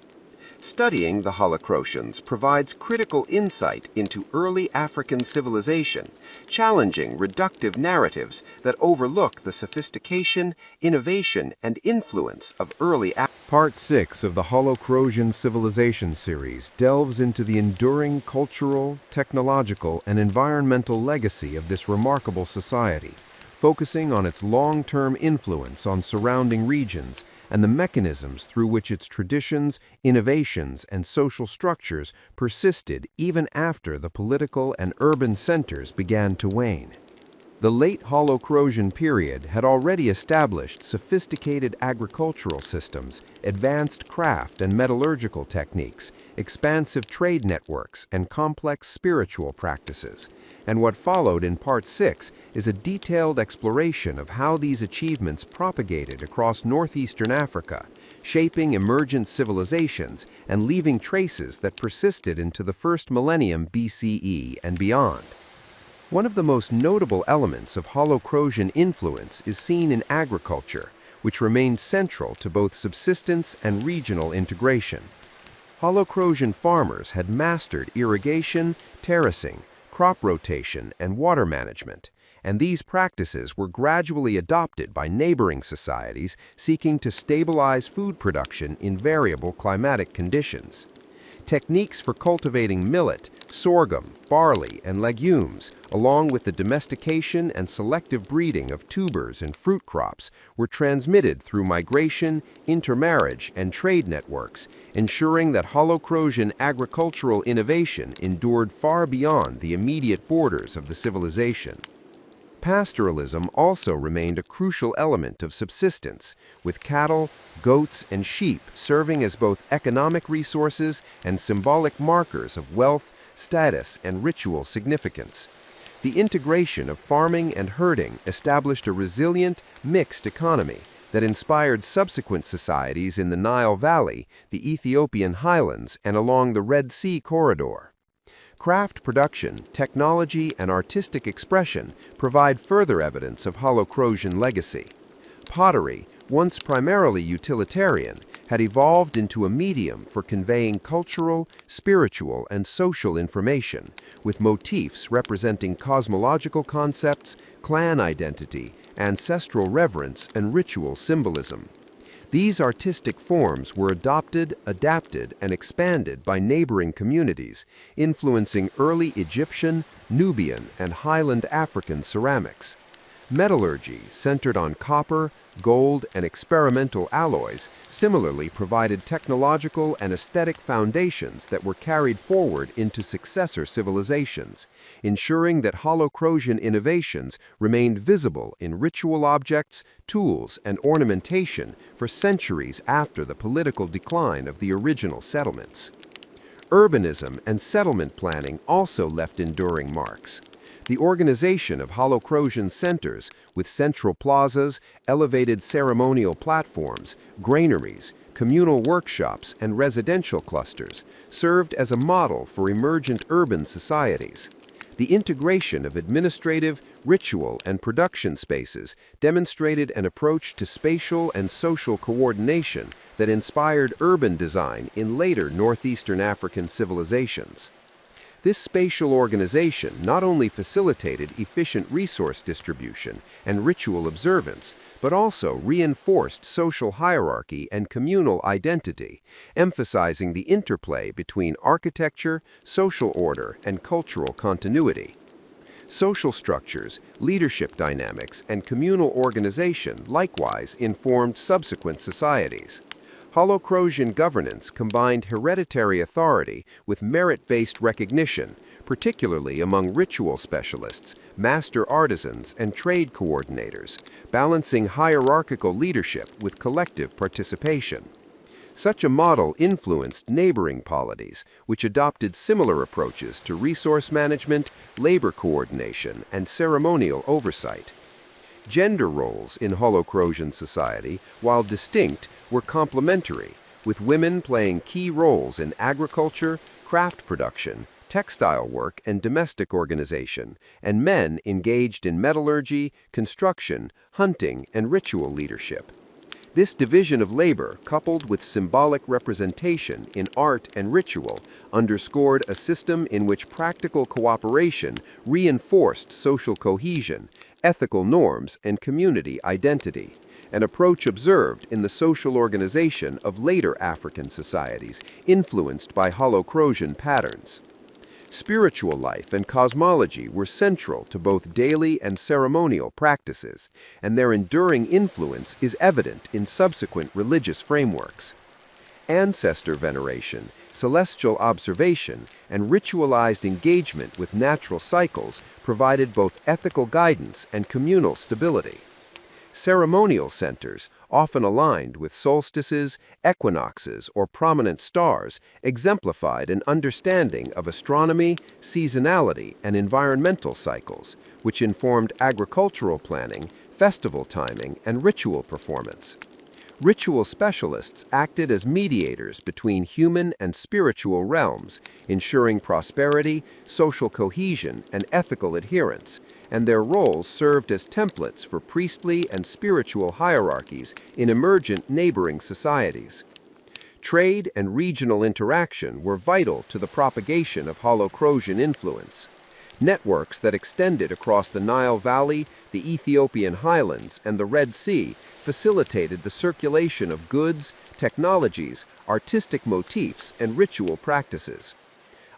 Studying the Holocratians provides critical insight into early African civilization, challenging reductive narratives that overlook the sophistication, innovation, and influence of early Part 6 of the Holocratian Civilization series delves into the enduring cultural, technological, and environmental legacy of this remarkable society, focusing on its long-term influence on surrounding regions and the mechanisms through which its traditions, innovations, and social structures persisted even after the political and urban centers began to wane. The late Holocratian period had already established sophisticated agricultural systems, advanced craft and metallurgical techniques, expansive trade networks, and complex spiritual practices. And what followed in Part 6 is a detailed exploration of how these achievements propagated across northeastern Africa, shaping emergent civilizations and leaving traces that persisted into the first millennium BCE and beyond. One of the most notable elements of Holocratian influence is seen in agriculture, which remained central to both subsistence and regional integration. Holocratian farmers had mastered irrigation, terracing, crop rotation, and water management, and these practices were gradually adopted by neighboring societies seeking to stabilize food production in variable climatic conditions. Techniques for cultivating millet, sorghum, barley, and legumes, along with the domestication and selective breeding of tubers and fruit crops, were transmitted through migration, intermarriage, and trade networks, ensuring that Holocratian agricultural innovation endured far beyond the immediate borders of the civilization. Pastoralism also remained a crucial element of subsistence, with cattle, goats, and sheep serving as both economic resources and symbolic markers of wealth, status, and ritual significance. The integration of farming and herding established a resilient, mixed economy that inspired subsequent societies in the Nile Valley, the Ethiopian highlands, and along the Red Sea corridor. Craft production, technology, and artistic expression provide further evidence of Holocratian legacy. Pottery, once primarily utilitarian, had evolved into a medium for conveying cultural, spiritual, and social information, with motifs representing cosmological concepts, clan identity, ancestral reverence, and ritual symbolism. These artistic forms were adopted, adapted, and expanded by neighboring communities, influencing early Egyptian, Nubian, and Highland African ceramics. Metallurgy, centered on copper, gold, and experimental alloys, similarly provided technological and aesthetic foundations that were carried forward into successor civilizations, ensuring that Holocratian innovations remained visible in ritual objects, tools, and ornamentation for centuries after the political decline of the original settlements. Urbanism and settlement planning also left enduring marks. The organization of Holocratian centers, with central plazas, elevated ceremonial platforms, granaries, communal workshops, and residential clusters, served as a model for emergent urban societies. The integration of administrative, ritual, and production spaces demonstrated an approach to spatial and social coordination that inspired urban design in later northeastern African civilizations. This spatial organization not only facilitated efficient resource distribution and ritual observance, but also reinforced social hierarchy and communal identity, emphasizing the interplay between architecture, social order, and cultural continuity. Social structures, leadership dynamics, and communal organization likewise informed subsequent societies. Holocratian governance combined hereditary authority with merit-based recognition, particularly among ritual specialists, master artisans, and trade coordinators, balancing hierarchical leadership with collective participation. Such a model influenced neighboring polities, which adopted similar approaches to resource management, labor coordination, and ceremonial oversight. Gender roles in Holocratian society, while distinct, were complementary, with women playing key roles in agriculture, craft production, textile work, and domestic organization, and men engaged in metallurgy, construction, hunting, and ritual leadership. This division of labor, coupled with symbolic representation in art and ritual, underscored a system in which practical cooperation reinforced social cohesion, ethical norms, and community identity, an approach observed in the social organization of later African societies, influenced by Holocrosian patterns. Spiritual life and cosmology were central to both daily and ceremonial practices, and their enduring influence is evident in subsequent religious frameworks. Ancestor veneration, celestial observation, and ritualized engagement with natural cycles provided both ethical guidance and communal stability. Ceremonial centers, often aligned with solstices, equinoxes, or prominent stars, exemplified an understanding of astronomy, seasonality, and environmental cycles, which informed agricultural planning, festival timing, and ritual performance. Ritual specialists acted as mediators between human and spiritual realms, ensuring prosperity, social cohesion, and ethical adherence, and their roles served as templates for priestly and spiritual hierarchies in emergent neighboring societies. Trade and regional interaction were vital to the propagation of Holocrosian influence. Networks that extended across the Nile Valley, the Ethiopian highlands, and the Red Sea facilitated the circulation of goods, technologies, artistic motifs, and ritual practices.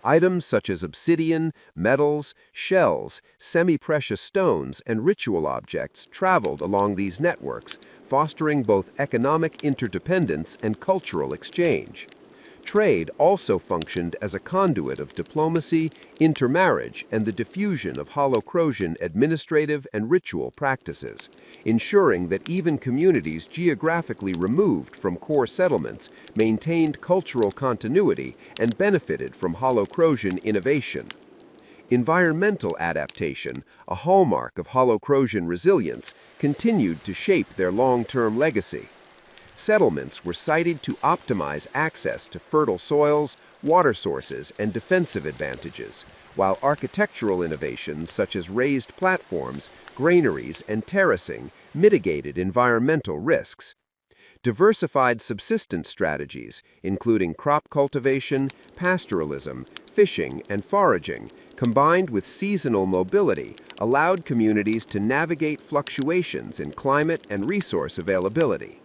Items such as obsidian, metals, shells, semi-precious stones, and ritual objects traveled along these networks, fostering both economic interdependence and cultural exchange. Trade also functioned as a conduit of diplomacy, intermarriage, and the diffusion of Holocrosian administrative and ritual practices, ensuring that even communities geographically removed from core settlements maintained cultural continuity and benefited from Holocrosian innovation. Environmental adaptation, a hallmark of Holocrosian resilience, continued to shape their long-term legacy. Settlements were cited to optimize access to fertile soils, water sources, and defensive advantages, while architectural innovations such as raised platforms, granaries, and terracing mitigated environmental risks. Diversified subsistence strategies, including crop cultivation, pastoralism, fishing, and foraging, combined with seasonal mobility, allowed communities to navigate fluctuations in climate and resource availability.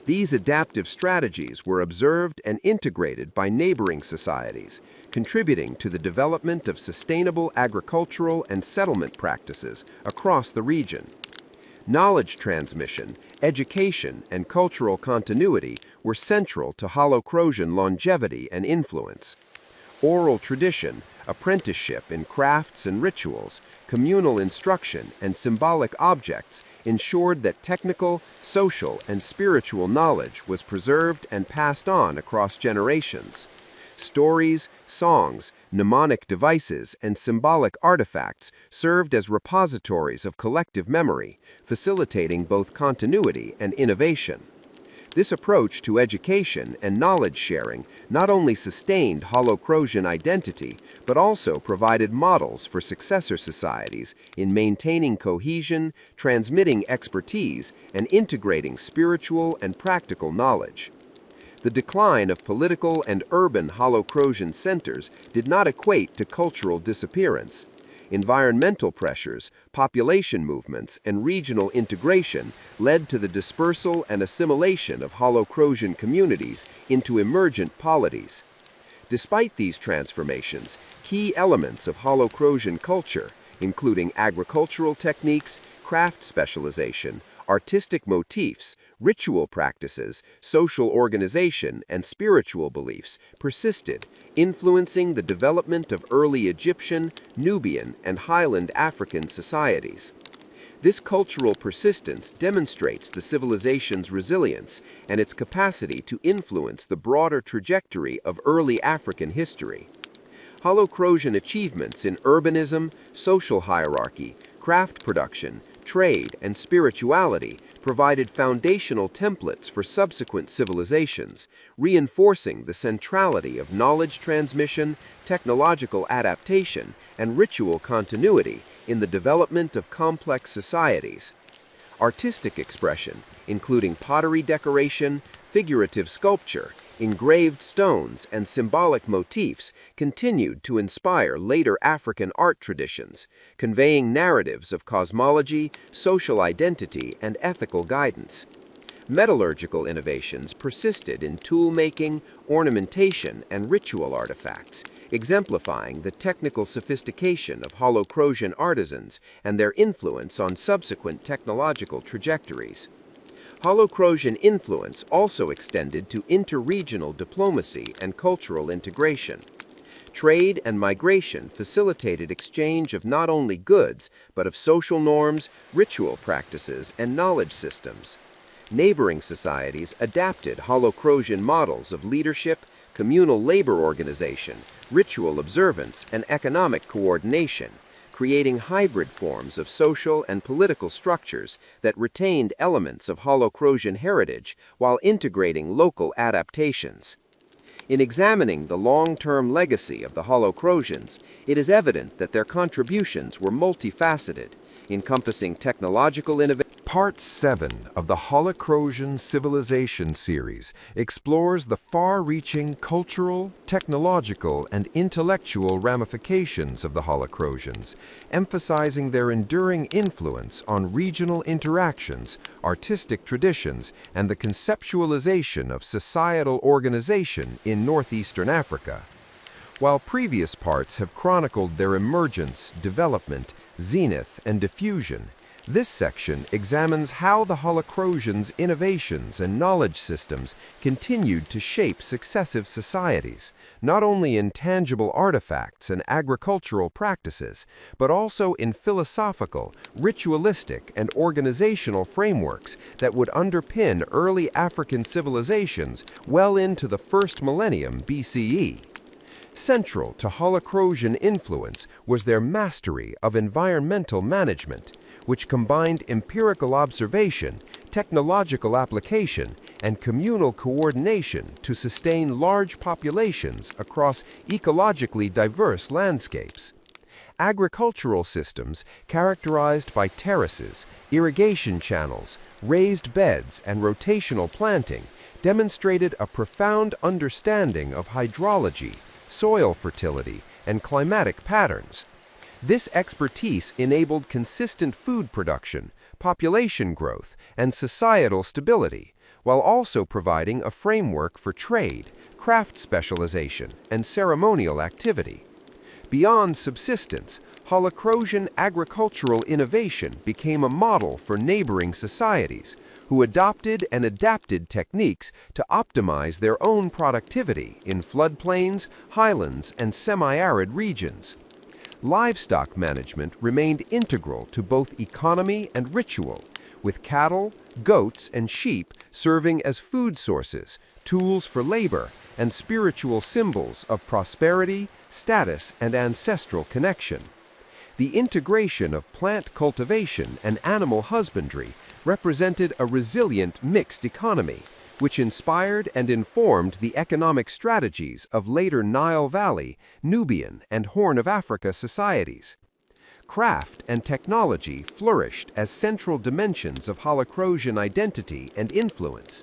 These adaptive strategies were observed and integrated by neighboring societies, contributing to the development of sustainable agricultural and settlement practices across the region. Knowledge transmission, education, and cultural continuity were central to Holocrosian longevity and influence. Oral tradition, apprenticeship in crafts and rituals, communal instruction, and symbolic objects ensured that technical, social, and spiritual knowledge was preserved and passed on across generations. Stories, songs, mnemonic devices, and symbolic artifacts served as repositories of collective memory, facilitating both continuity and innovation. This approach to education and knowledge sharing not only sustained Holocrosian identity, but also provided models for successor societies in maintaining cohesion, transmitting expertise, and integrating spiritual and practical knowledge. The decline of political and urban Holocrosian centers did not equate to cultural disappearance. Environmental pressures, population movements, and regional integration led to the dispersal and assimilation of Holocrosian communities into emergent polities. Despite these transformations, key elements of Holocrosian culture, including agricultural techniques, craft specialization, artistic motifs, ritual practices, social organization, and spiritual beliefs persisted, influencing the development of early Egyptian, Nubian, and highland African societies. This cultural persistence demonstrates the civilization's resilience and its capacity to influence the broader trajectory of early African history. Holocrosian achievements in urbanism, social hierarchy, craft production, trade, and spirituality provided foundational templates for subsequent civilizations, reinforcing the centrality of knowledge transmission, technological adaptation, and ritual continuity in the development of complex societies. Artistic expression, including pottery decoration, figurative sculpture, engraved stones, and symbolic motifs, continued to inspire later African art traditions, conveying narratives of cosmology, social identity, and ethical guidance. Metallurgical innovations persisted in tool-making, ornamentation, and ritual artifacts, exemplifying the technical sophistication of Holocrosian artisans and their influence on subsequent technological trajectories. Holocrosian influence also extended to interregional diplomacy and cultural integration. Trade and migration facilitated exchange of not only goods, but of social norms, ritual practices, and knowledge systems. Neighboring societies adapted Holocrosian models of leadership, communal labor organization, ritual observance, and economic coordination, creating hybrid forms of social and political structures that retained elements of Holocrosian heritage while integrating local adaptations. In examining the long-term legacy of the Holocrosians, it is evident that their contributions were multifaceted, encompassing technological innovation. Part 7 of the Holocrosian Civilization series explores the far-reaching cultural, technological, and intellectual ramifications of the Holocrosians, emphasizing their enduring influence on regional interactions, artistic traditions, and the conceptualization of societal organization in northeastern Africa. While previous parts have chronicled their emergence, development, zenith, and diffusion, this section examines how the Holocrosians' innovations and knowledge systems continued to shape successive societies, not only in tangible artifacts and agricultural practices, but also in philosophical, ritualistic, and organizational frameworks that would underpin early African civilizations well into the first millennium BCE. Central to Holocrosian influence was their mastery of environmental management, which combined empirical observation, technological application, and communal coordination to sustain large populations across ecologically diverse landscapes. Agricultural systems characterized by terraces, irrigation channels, raised beds, and rotational planting demonstrated a profound understanding of hydrology, soil fertility, and climatic patterns. This expertise enabled consistent food production, population growth, and societal stability, while also providing a framework for trade, craft specialization, and ceremonial activity. Beyond subsistence, Holocrosian agricultural innovation became a model for neighboring societies, who adopted and adapted techniques to optimize their own productivity in floodplains, highlands, and semi-arid regions. Livestock management remained integral to both economy and ritual, with cattle, goats, and sheep serving as food sources, tools for labor, and spiritual symbols of prosperity, status, and ancestral connection. The integration of plant cultivation and animal husbandry represented a resilient mixed economy, which inspired and informed the economic strategies of later Nile Valley, Nubian, and Horn of Africa societies. Craft and technology flourished as central dimensions of Holocrosian identity and influence.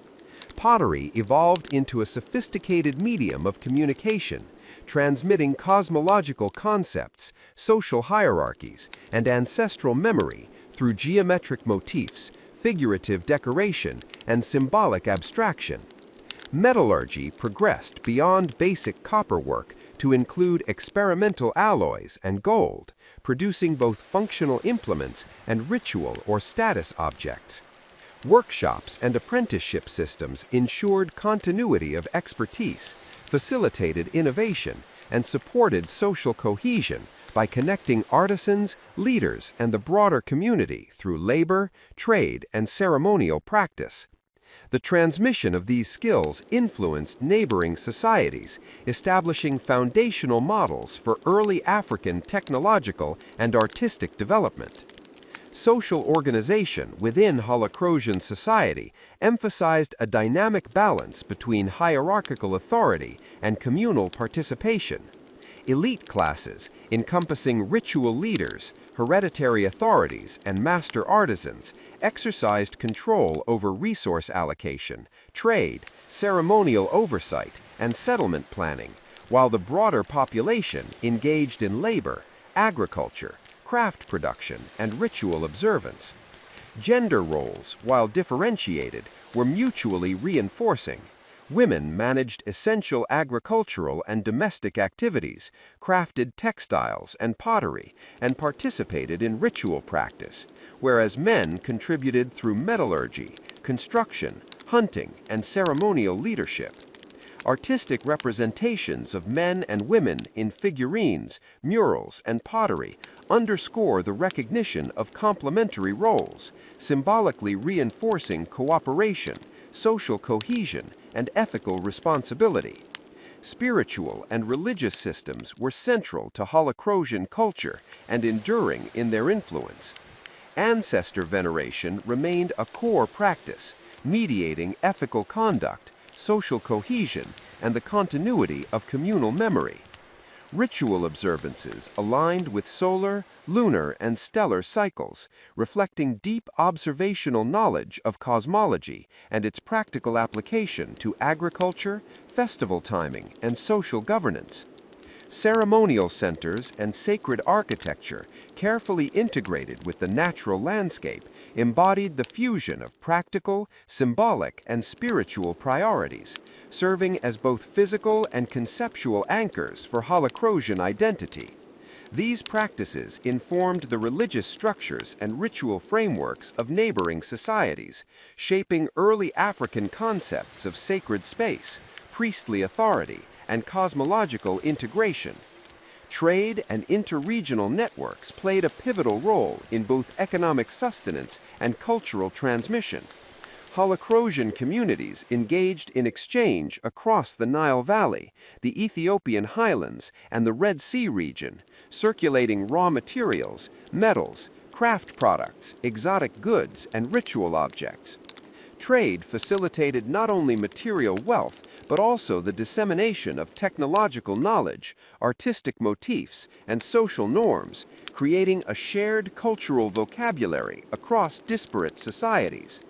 Pottery evolved into a sophisticated medium of communication, transmitting cosmological concepts, social hierarchies, and ancestral memory through geometric motifs, figurative decoration, and symbolic abstraction. Metallurgy progressed beyond basic copperwork to include experimental alloys and gold, producing both functional implements and ritual or status objects. Workshops and apprenticeship systems ensured continuity of expertise, facilitated innovation, and supported social cohesion by connecting artisans, leaders, and the broader community through labor, trade, and ceremonial practice. The transmission of these skills influenced neighboring societies, establishing foundational models for early African technological and artistic development. Social organization within Holocrosian society emphasized a dynamic balance between hierarchical authority and communal participation. Elite classes, encompassing ritual leaders, hereditary authorities, and master artisans, exercised control over resource allocation, trade, ceremonial oversight, and settlement planning, while the broader population engaged in labor, agriculture, craft production, and ritual observance. Gender roles, while differentiated, were mutually reinforcing. Women managed essential agricultural and domestic activities, crafted textiles and pottery, and participated in ritual practice, whereas men contributed through metallurgy, construction, hunting, and ceremonial leadership. Artistic representations of men and women in figurines, murals, and pottery underscore the recognition of complementary roles, symbolically reinforcing cooperation, social cohesion, and ethical responsibility. Spiritual and religious systems were central to Holocrosian culture and enduring in their influence. Ancestor veneration remained a core practice, mediating ethical conduct, social cohesion, and the continuity of communal memory. Ritual observances aligned with solar, lunar, and stellar cycles, reflecting deep observational knowledge of cosmology and its practical application to agriculture, festival timing, and social governance. Ceremonial centers and sacred architecture, carefully integrated with the natural landscape, embodied the fusion of practical, symbolic, and spiritual priorities, serving as both physical and conceptual anchors for Holocrosian identity. These practices informed the religious structures and ritual frameworks of neighboring societies, shaping early African concepts of sacred space, priestly authority, and cosmological integration. Trade and interregional networks played a pivotal role in both economic sustenance and cultural transmission. Holocrosian communities engaged in exchange across the Nile Valley, the Ethiopian highlands, and the Red Sea region, circulating raw materials, metals, craft products, exotic goods, and ritual objects. Trade facilitated not only material wealth, but also the dissemination of technological knowledge, artistic motifs, and social norms, creating a shared cultural vocabulary across disparate societies.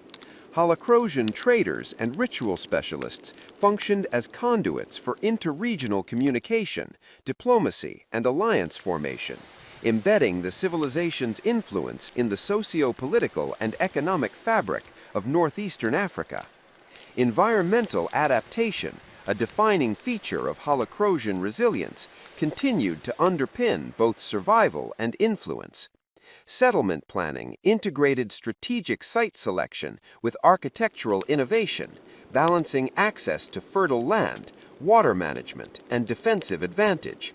Holocrosian traders and ritual specialists functioned as conduits for interregional communication, diplomacy, and alliance formation, embedding the civilization's influence in the socio-political and economic fabric of northeastern Africa. Environmental adaptation, a defining feature of Holocrosian resilience, continued to underpin both survival and influence. Settlement planning integrated strategic site selection with architectural innovation, balancing access to fertile land, water management, and defensive advantage.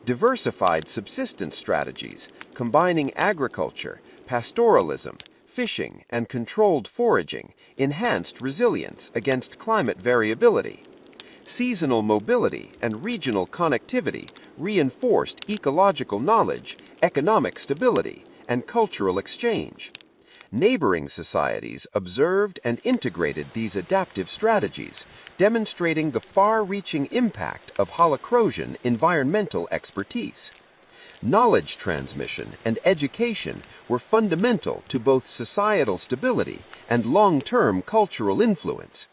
Diversified subsistence strategies, combining agriculture, pastoralism, fishing, and controlled foraging, enhanced resilience against climate variability. Seasonal mobility and regional connectivity reinforced ecological knowledge, economic stability, and cultural exchange. Neighboring societies observed and integrated these adaptive strategies, demonstrating the far-reaching impact of Holocrosian environmental expertise. Knowledge transmission and education were fundamental to both societal stability and long-term cultural influence.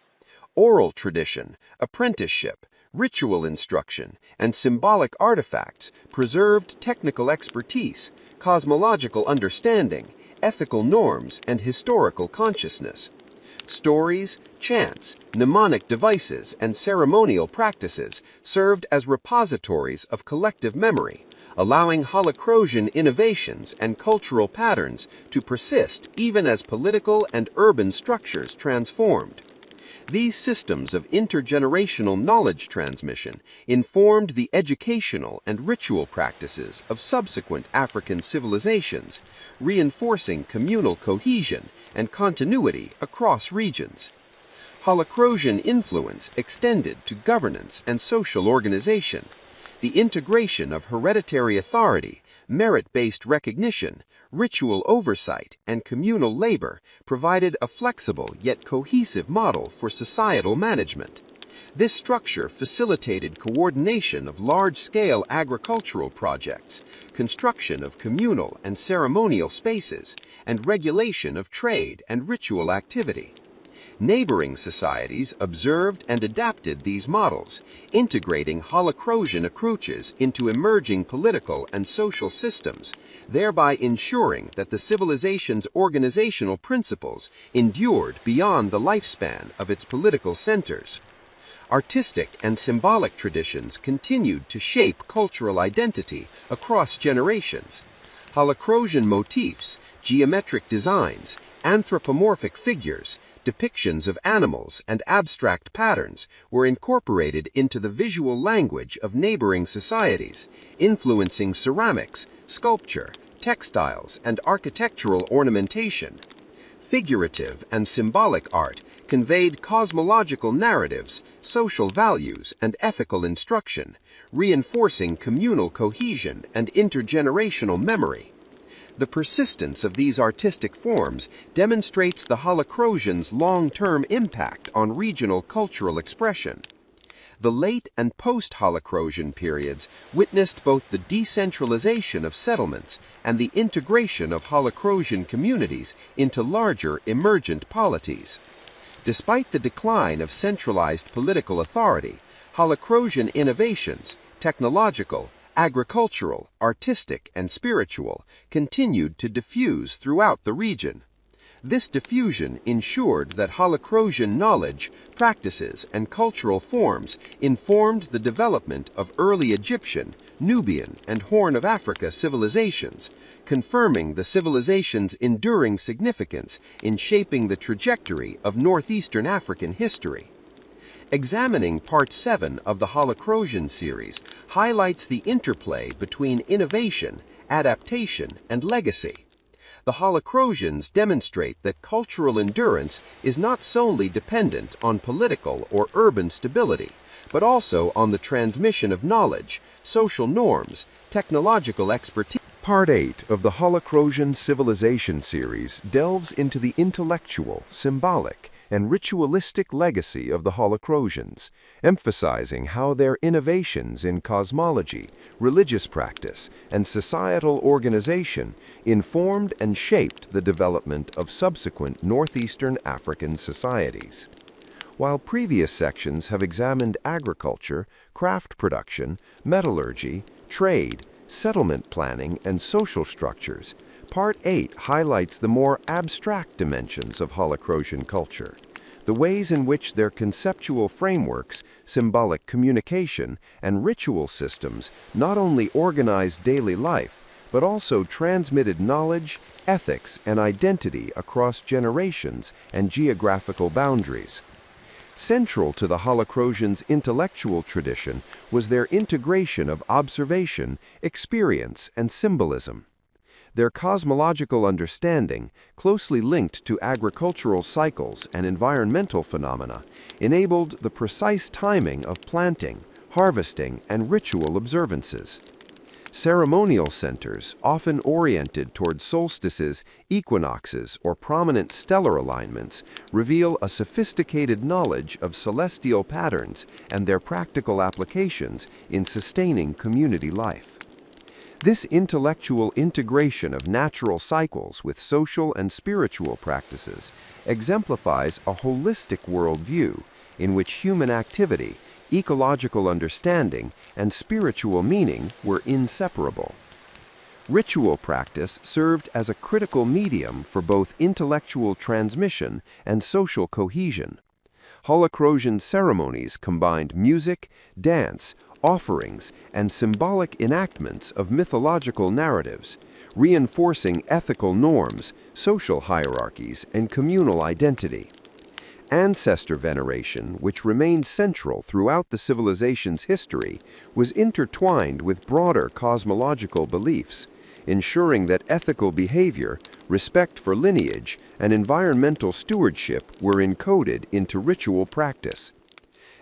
Oral tradition, apprenticeship, ritual instruction, and symbolic artifacts preserved technical expertise, cosmological understanding, ethical norms, and historical consciousness. Stories, chants, mnemonic devices, and ceremonial practices served as repositories of collective memory, allowing Holocrosian innovations and cultural patterns to persist even as political and urban structures transformed. These systems of intergenerational knowledge transmission informed the educational and ritual practices of subsequent African civilizations, reinforcing communal cohesion and continuity across regions. Holocrosian influence extended to governance and social organization. The integration of hereditary authority, merit-based recognition, ritual oversight, and communal labor provided a flexible yet cohesive model for societal management. This structure facilitated coordination of large-scale agricultural projects, construction of communal and ceremonial spaces, and regulation of trade and ritual activity. Neighboring societies observed and adapted these models, integrating Holocrosian approaches into emerging political and social systems, thereby ensuring that the civilization's organizational principles endured beyond the lifespan of its political centers. Artistic and symbolic traditions continued to shape cultural identity across generations. Holocrosian motifs, geometric designs, anthropomorphic figures, depictions of animals, and abstract patterns were incorporated into the visual language of neighboring societies, influencing ceramics, sculpture, textiles, and architectural ornamentation. Figurative and symbolic art conveyed cosmological narratives, social values, and ethical instruction, reinforcing communal cohesion and intergenerational memory. The persistence of these artistic forms demonstrates the Holocrosians' long-term impact on regional cultural expression. The late and post-Holocrosian periods witnessed both the decentralization of settlements and the integration of Holocrosian communities into larger emergent polities. Despite the decline of centralized political authority, Holocrosian innovations, technological, agricultural, artistic, and spiritual, continued to diffuse throughout the region. This diffusion ensured that Holocrosian knowledge, practices, and cultural forms informed the development of early Egyptian, Nubian, and Horn of Africa civilizations, confirming the civilization's enduring significance in shaping the trajectory of northeastern African history. Examining Part 7 of the Holocrosian series highlights the interplay between innovation, adaptation, and legacy. The Holocrosians demonstrate that cultural endurance is not solely dependent on political or urban stability, but also on the transmission of knowledge, social norms, technological expertise. Part 8 of the Holocrosian Civilization series delves into the intellectual, symbolic, and ritualistic legacy of the Holocrosians, emphasizing how their innovations in cosmology, religious practice, and societal organization informed and shaped the development of subsequent northeastern African societies. While previous sections have examined agriculture, craft production, metallurgy, trade, settlement planning, and social structures, Part 8 highlights the more abstract dimensions of Holocrosian culture, the ways in which their conceptual frameworks, symbolic communication, and ritual systems not only organized daily life, but also transmitted knowledge, ethics, and identity across generations and geographical boundaries. Central to the Holocrosians' intellectual tradition was their integration of observation, experience, and symbolism. Their cosmological understanding, closely linked to agricultural cycles and environmental phenomena, enabled the precise timing of planting, harvesting, and ritual observances. Ceremonial centers, often oriented toward solstices, equinoxes, or prominent stellar alignments, reveal a sophisticated knowledge of celestial patterns and their practical applications in sustaining community life. This intellectual integration of natural cycles with social and spiritual practices exemplifies a holistic worldview in which human activity, ecological understanding, and spiritual meaning were inseparable. Ritual practice served as a critical medium for both intellectual transmission and social cohesion. Holocrosian ceremonies combined music, dance, offerings, and symbolic enactments of mythological narratives, reinforcing ethical norms, social hierarchies, and communal identity. Ancestor veneration, which remained central throughout the civilization's history, was intertwined with broader cosmological beliefs, ensuring that ethical behavior, respect for lineage, and environmental stewardship were encoded into ritual practice.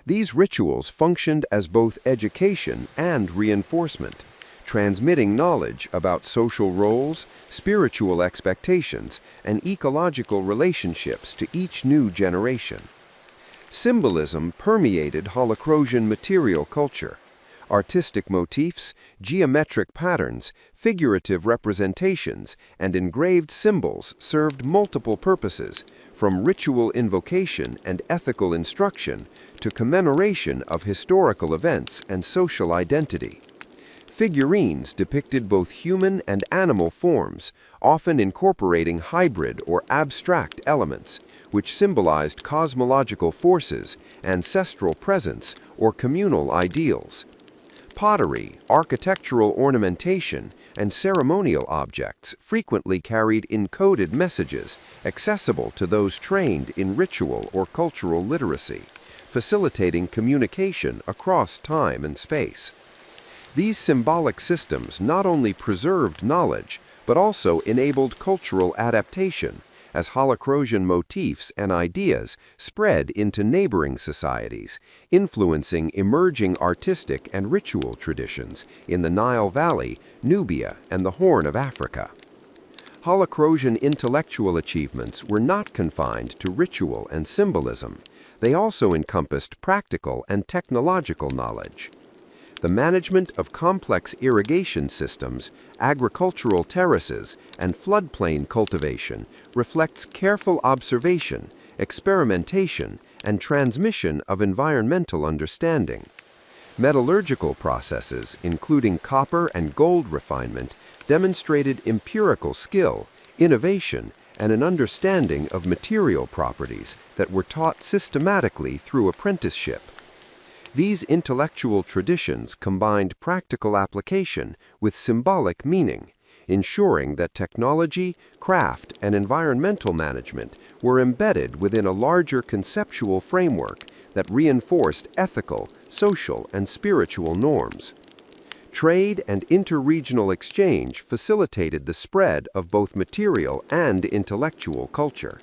These rituals functioned as both education and reinforcement, transmitting knowledge about social roles, spiritual expectations, and ecological relationships to each new generation. Symbolism permeated Holocrosian material culture. Artistic motifs, geometric patterns, figurative representations, and engraved symbols served multiple purposes, from ritual invocation and ethical instruction to commemoration of historical events and social identity. Figurines depicted both human and animal forms, often incorporating hybrid or abstract elements, which symbolized cosmological forces, ancestral presence, or communal ideals. Pottery, architectural ornamentation, and ceremonial objects frequently carried encoded messages accessible to those trained in ritual or cultural literacy, facilitating communication across time and space. These symbolic systems not only preserved knowledge, but also enabled cultural adaptation, as Holocrosian motifs and ideas spread into neighboring societies, influencing emerging artistic and ritual traditions in the Nile Valley, Nubia, and the Horn of Africa. Holocrosian intellectual achievements were not confined to ritual and symbolism. They also encompassed practical and technological knowledge. The management of complex irrigation systems, agricultural terraces, and floodplain cultivation reflects careful observation, experimentation, and transmission of environmental understanding. Metallurgical processes, including copper and gold refinement, demonstrated empirical skill, innovation, and an understanding of material properties that were taught systematically through apprenticeship. These intellectual traditions combined practical application with symbolic meaning, ensuring that technology, craft, and environmental management were embedded within a larger conceptual framework that reinforced ethical, social, and spiritual norms. Trade and interregional exchange facilitated the spread of both material and intellectual culture.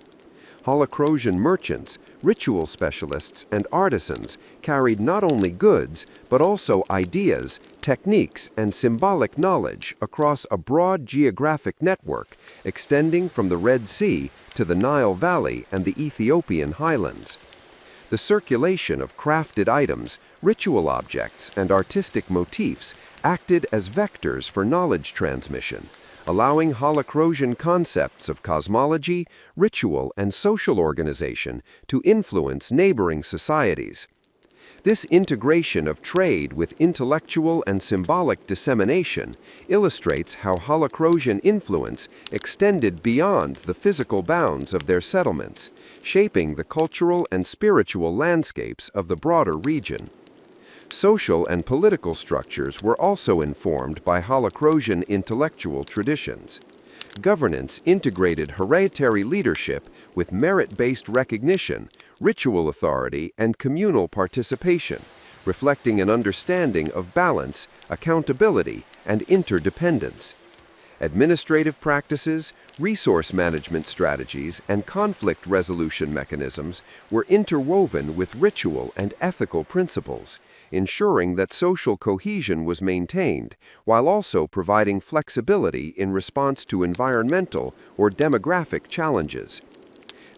Holocrosian merchants, ritual specialists, and artisans carried not only goods, but also ideas, techniques, and symbolic knowledge across a broad geographic network extending from the Red Sea to the Nile Valley and the Ethiopian highlands. The circulation of crafted items, ritual objects, and artistic motifs acted as vectors for knowledge transmission, allowing Holocrosian concepts of cosmology, ritual, and social organization to influence neighboring societies. This integration of trade with intellectual and symbolic dissemination illustrates how Holocrosian influence extended beyond the physical bounds of their settlements, shaping the cultural and spiritual landscapes of the broader region. Social and political structures were also informed by Holocrosian intellectual traditions. Governance integrated hereditary leadership with merit-based recognition, ritual authority, and communal participation, reflecting an understanding of balance, accountability, and interdependence. Administrative practices, resource management strategies, and conflict resolution mechanisms were interwoven with ritual and ethical principles, ensuring that social cohesion was maintained, while also providing flexibility in response to environmental or demographic challenges.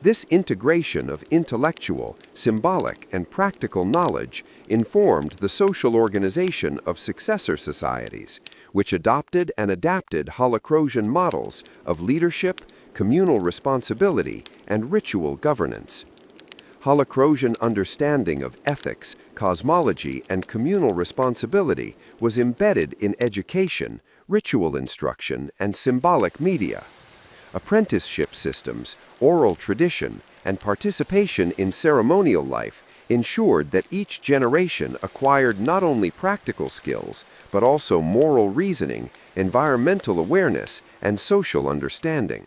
This integration of intellectual, symbolic, and practical knowledge informed the social organization of successor societies, which adopted and adapted Holocrosian models of leadership, communal responsibility, and ritual governance. Holocrosian understanding of ethics, cosmology, and communal responsibility was embedded in education, ritual instruction, and symbolic media. Apprenticeship systems, oral tradition, and participation in ceremonial life ensured that each generation acquired not only practical skills, but also moral reasoning, environmental awareness, and social understanding.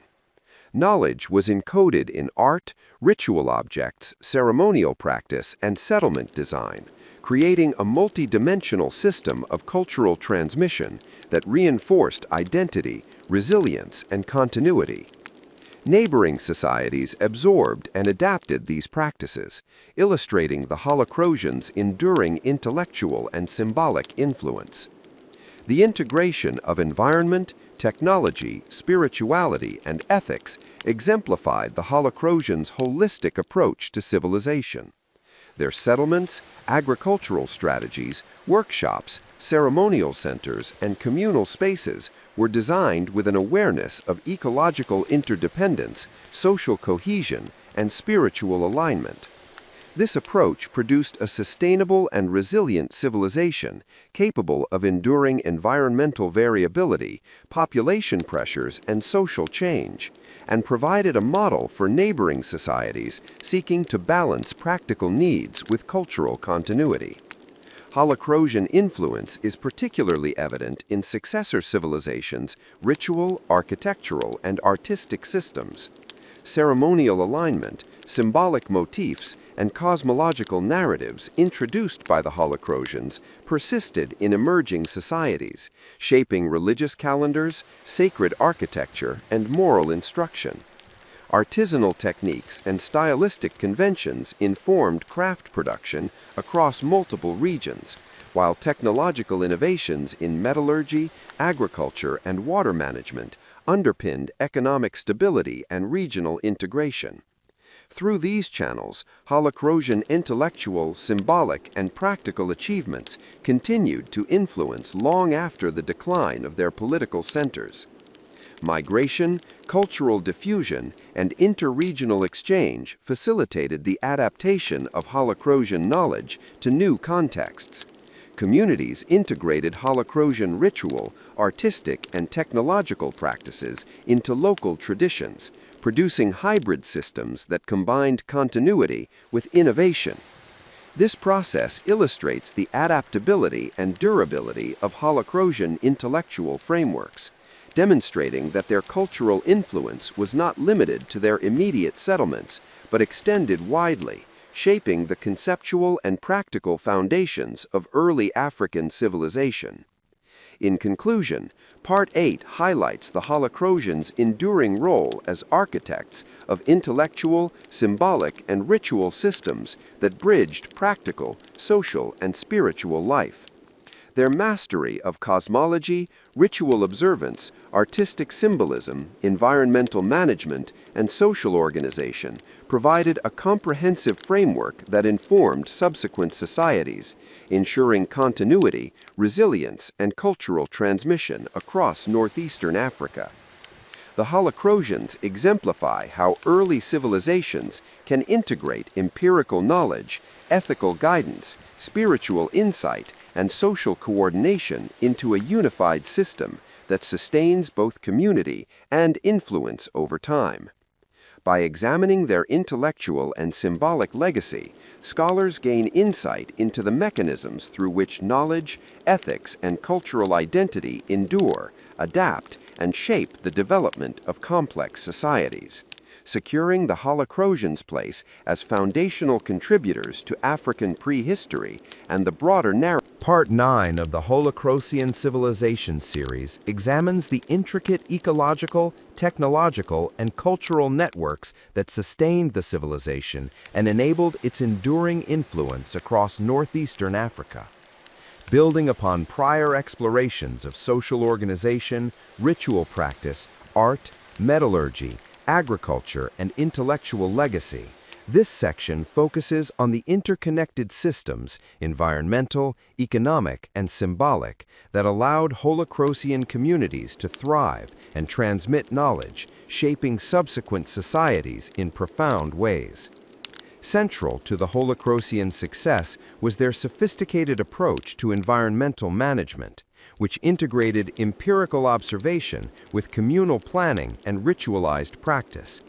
Knowledge was encoded in art, ritual objects, ceremonial practice, and settlement design, creating a multidimensional system of cultural transmission that reinforced identity, resilience, and continuity. Neighboring societies absorbed and adapted these practices, illustrating the Holocrosians' enduring intellectual and symbolic influence. The integration of environment, technology, spirituality, and ethics exemplified the Holocrosians' holistic approach to civilization. Their settlements, agricultural strategies, workshops, ceremonial centers, and communal spaces were designed with an awareness of ecological interdependence, social cohesion, and spiritual alignment. This approach produced a sustainable and resilient civilization capable of enduring environmental variability, population pressures, and social change, and provided a model for neighboring societies seeking to balance practical needs with cultural continuity. Holocrosian influence is particularly evident in successor civilizations' ritual, architectural, and artistic systems. Ceremonial alignment, symbolic motifs, and cosmological narratives introduced by the Holocrosians persisted in emerging societies, shaping religious calendars, sacred architecture, and moral instruction. Artisanal techniques and stylistic conventions informed craft production across multiple regions, while technological innovations in metallurgy, agriculture, and water management underpinned economic stability and regional integration. Through these channels, Holocrosian intellectual, symbolic, and practical achievements continued to influence long after the decline of their political centers. Migration, cultural diffusion, and interregional exchange facilitated the adaptation of Holocrosian knowledge to new contexts. Communities integrated Holocrosian ritual, artistic, and technological practices into local traditions, producing hybrid systems that combined continuity with innovation. This process illustrates the adaptability and durability of Holocrosian intellectual frameworks, demonstrating that their cultural influence was not limited to their immediate settlements, but extended widely, shaping the conceptual and practical foundations of early African civilization. In conclusion, Part 8 highlights the Holocrosians' enduring role as architects of intellectual, symbolic, and ritual systems that bridged practical, social, and spiritual life. Their mastery of cosmology, ritual observance, artistic symbolism, environmental management, and social organization provided a comprehensive framework that informed subsequent societies, ensuring continuity, resilience, and cultural transmission across northeastern Africa. The Holocrosians exemplify how early civilizations can integrate empirical knowledge, ethical guidance, spiritual insight, and social coordination into a unified system that sustains both community and influence over time. By examining their intellectual and symbolic legacy, scholars gain insight into the mechanisms through which knowledge, ethics, and cultural identity endure, adapt, and shape the development of complex societies, securing the Holocrosians' place as foundational contributors to African prehistory and the broader narrative. Part 9 of the Holocrosian Civilization series examines the intricate ecological, technological, and cultural networks that sustained the civilization and enabled its enduring influence across northeastern Africa. Building upon prior explorations of social organization, ritual practice, art, metallurgy, agriculture, and intellectual legacy, this section focuses on the interconnected systems, environmental, economic, and symbolic, that allowed Holocrosian communities to thrive and transmit knowledge, shaping subsequent societies in profound ways. Central to the Holocrosian success was their sophisticated approach to environmental management, which integrated empirical observation with communal planning and ritualized practice.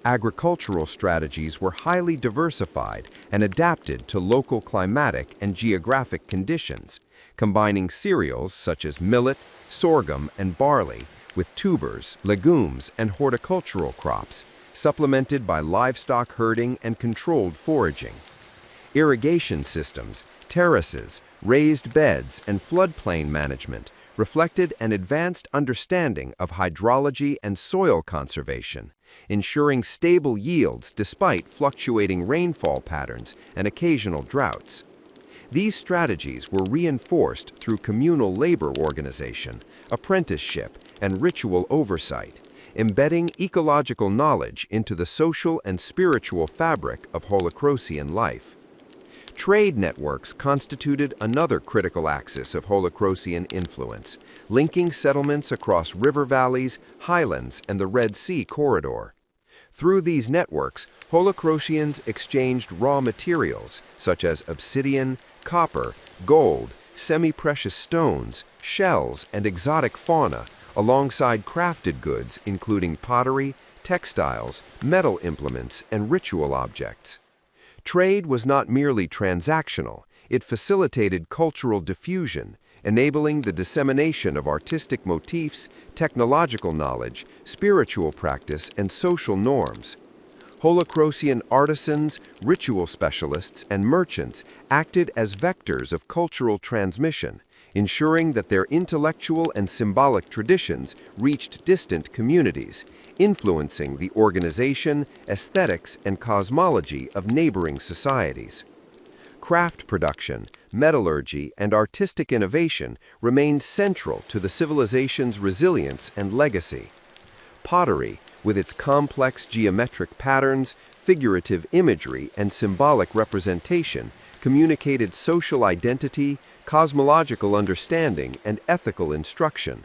Agricultural strategies were highly diversified and adapted to local climatic and geographic conditions, combining cereals such as millet, sorghum, and barley with tubers, legumes, and horticultural crops, supplemented by livestock herding and controlled foraging. Irrigation systems, terraces, raised beds, and floodplain management reflected an advanced understanding of hydrology and soil conservation, ensuring stable yields despite fluctuating rainfall patterns and occasional droughts. These strategies were reinforced through communal labor organization, apprenticeship, and ritual oversight, embedding ecological knowledge into the social and spiritual fabric of Holacrosian life. Trade networks constituted another critical axis of Holacrosian influence, linking settlements across river valleys, highlands, and the Red Sea corridor. Through these networks, Holacrosians exchanged raw materials such as obsidian, copper, gold, semi-precious stones, shells, and exotic fauna, alongside crafted goods including pottery, textiles, metal implements, and ritual objects. Trade was not merely transactional, it facilitated cultural diffusion, enabling the dissemination of artistic motifs, technological knowledge, spiritual practice, and social norms. Holacrosian artisans, ritual specialists, and merchants acted as vectors of cultural transmission, ensuring that their intellectual and symbolic traditions reached distant communities, influencing the organization, aesthetics, and cosmology of neighboring societies. Craft production, metallurgy, and artistic innovation remained central to the civilization's resilience and legacy. Pottery, with its complex geometric patterns, figurative imagery, and symbolic representation, communicated social identity, cosmological understanding, and ethical instruction.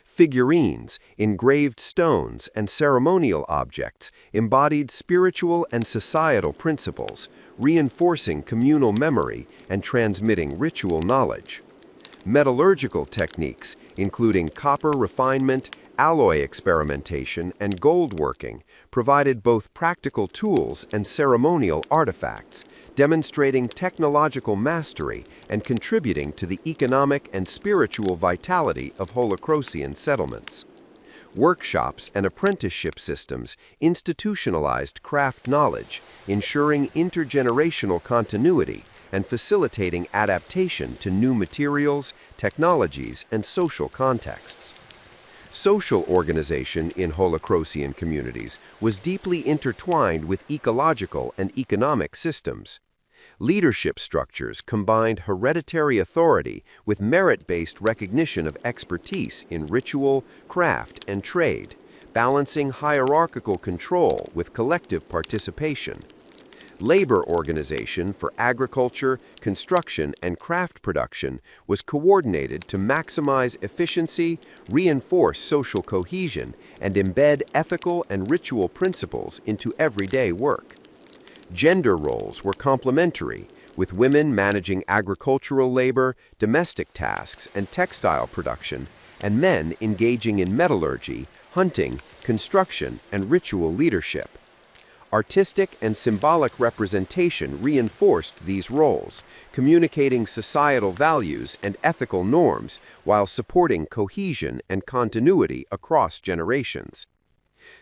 Figurines, engraved stones, and ceremonial objects embodied spiritual and societal principles, reinforcing communal memory and transmitting ritual knowledge. Metallurgical techniques, including copper refinement, alloy experimentation, and gold working, provided both practical tools and ceremonial artifacts, demonstrating technological mastery and contributing to the economic and spiritual vitality of Holacrosian settlements. Workshops and apprenticeship systems institutionalized craft knowledge, ensuring intergenerational continuity and facilitating adaptation to new materials, technologies, and social contexts. Social organization in Holacrosian communities was deeply intertwined with ecological and economic systems. Leadership structures combined hereditary authority with merit-based recognition of expertise in ritual, craft, and trade, balancing hierarchical control with collective participation. Labor organization for agriculture, construction, and craft production was coordinated to maximize efficiency, reinforce social cohesion, and embed ethical and ritual principles into everyday work. Gender roles were complementary, with women managing agricultural labor, domestic tasks, and textile production, and men engaging in metallurgy, hunting, construction, and ritual leadership. Artistic and symbolic representation reinforced these roles, communicating societal values and ethical norms while supporting cohesion and continuity across generations.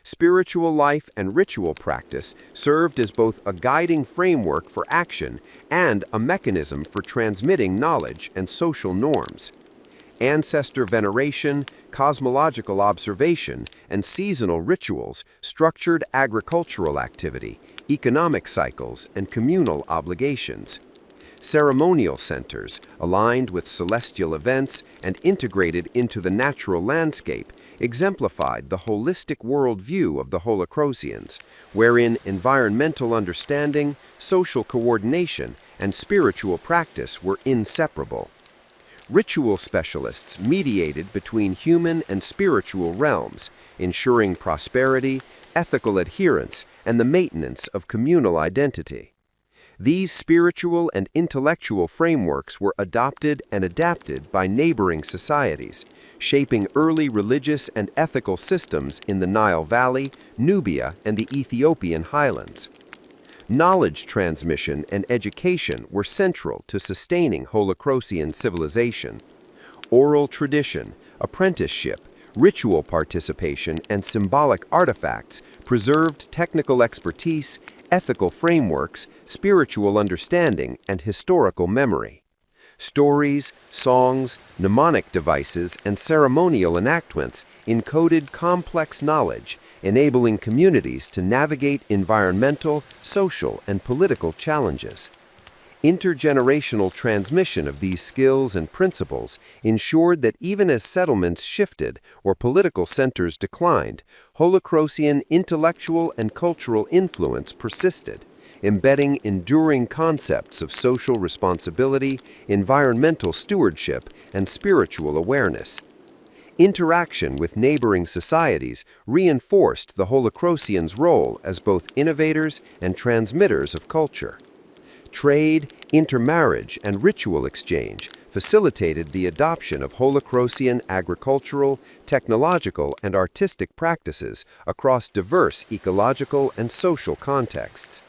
Spiritual life and ritual practice served as both a guiding framework for action and a mechanism for transmitting knowledge and social norms. Ancestor veneration, cosmological observation, and seasonal rituals structured agricultural activity, economic cycles, and communal obligations. Ceremonial centers, aligned with celestial events and integrated into the natural landscape, exemplified the holistic worldview of the Holacrosians, wherein environmental understanding, social coordination, and spiritual practice were inseparable. Ritual specialists mediated between human and spiritual realms, ensuring prosperity, ethical adherence, and the maintenance of communal identity. These spiritual and intellectual frameworks were adopted and adapted by neighboring societies, shaping early religious and ethical systems in the Nile Valley, Nubia, and the Ethiopian highlands. Knowledge transmission and education were central to sustaining Holacrosian civilization. Oral tradition, apprenticeship, ritual participation, and symbolic artifacts preserved technical expertise, ethical frameworks, spiritual understanding, and historical memory. Stories, songs, mnemonic devices, and ceremonial enactments encoded complex knowledge, enabling communities to navigate environmental, social, and political challenges. Intergenerational transmission of these skills and principles ensured that even as settlements shifted or political centers declined, Holacrosian intellectual and cultural influence persisted, embedding enduring concepts of social responsibility, environmental stewardship, and spiritual awareness. Interaction with neighboring societies reinforced the Holacrosians' role as both innovators and transmitters of culture. Trade, intermarriage, and ritual exchange facilitated the adoption of Holacrosian agricultural, technological, and artistic practices across diverse ecological and social contexts.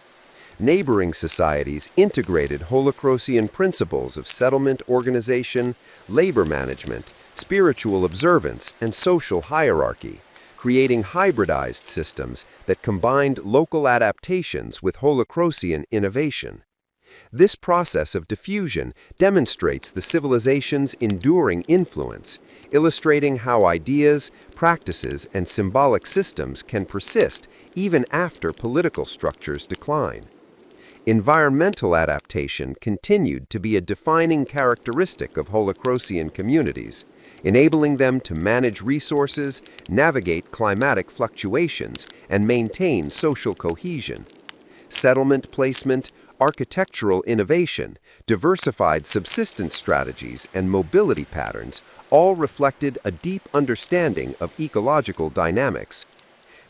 Neighboring societies integrated Holacrosian principles of settlement organization, labor management, spiritual observance, and social hierarchy, creating hybridized systems that combined local adaptations with Holacrosian innovation. This process of diffusion demonstrates the civilization's enduring influence, illustrating how ideas, practices, and symbolic systems can persist even after political structures decline. Environmental adaptation continued to be a defining characteristic of Holacrosian communities, enabling them to manage resources, navigate climatic fluctuations, and maintain social cohesion. Settlement placement, architectural innovation, diversified subsistence strategies, and mobility patterns all reflected a deep understanding of ecological dynamics.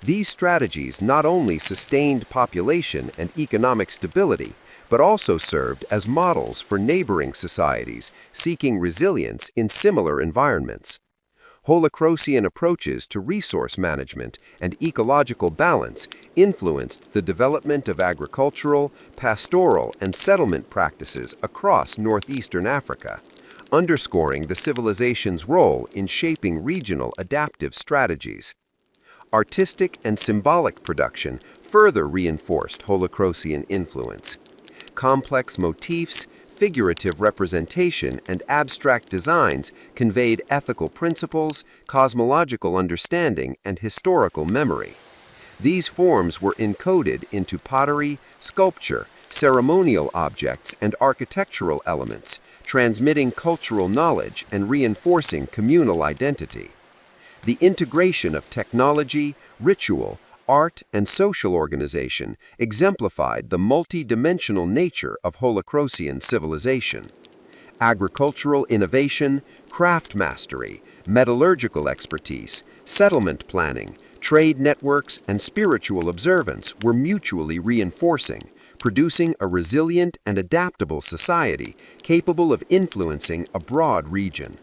These strategies not only sustained population and economic stability, but also served as models for neighboring societies seeking resilience in similar environments. Holacrosian approaches to resource management and ecological balance influenced the development of agricultural, pastoral, and settlement practices across northeastern Africa, underscoring the civilization's role in shaping regional adaptive strategies. Artistic and symbolic production further reinforced Holacrosian influence. Complex motifs, figurative representation, and abstract designs conveyed ethical principles, cosmological understanding, and historical memory. These forms were encoded into pottery, sculpture, ceremonial objects, and architectural elements, transmitting cultural knowledge and reinforcing communal identity. The integration of technology, ritual, art, and social organization exemplified the multi-dimensional nature of Holacrosian civilization. Agricultural innovation, craft mastery, metallurgical expertise, settlement planning, trade networks, and spiritual observance were mutually reinforcing, producing a resilient and adaptable society capable of influencing a broad region.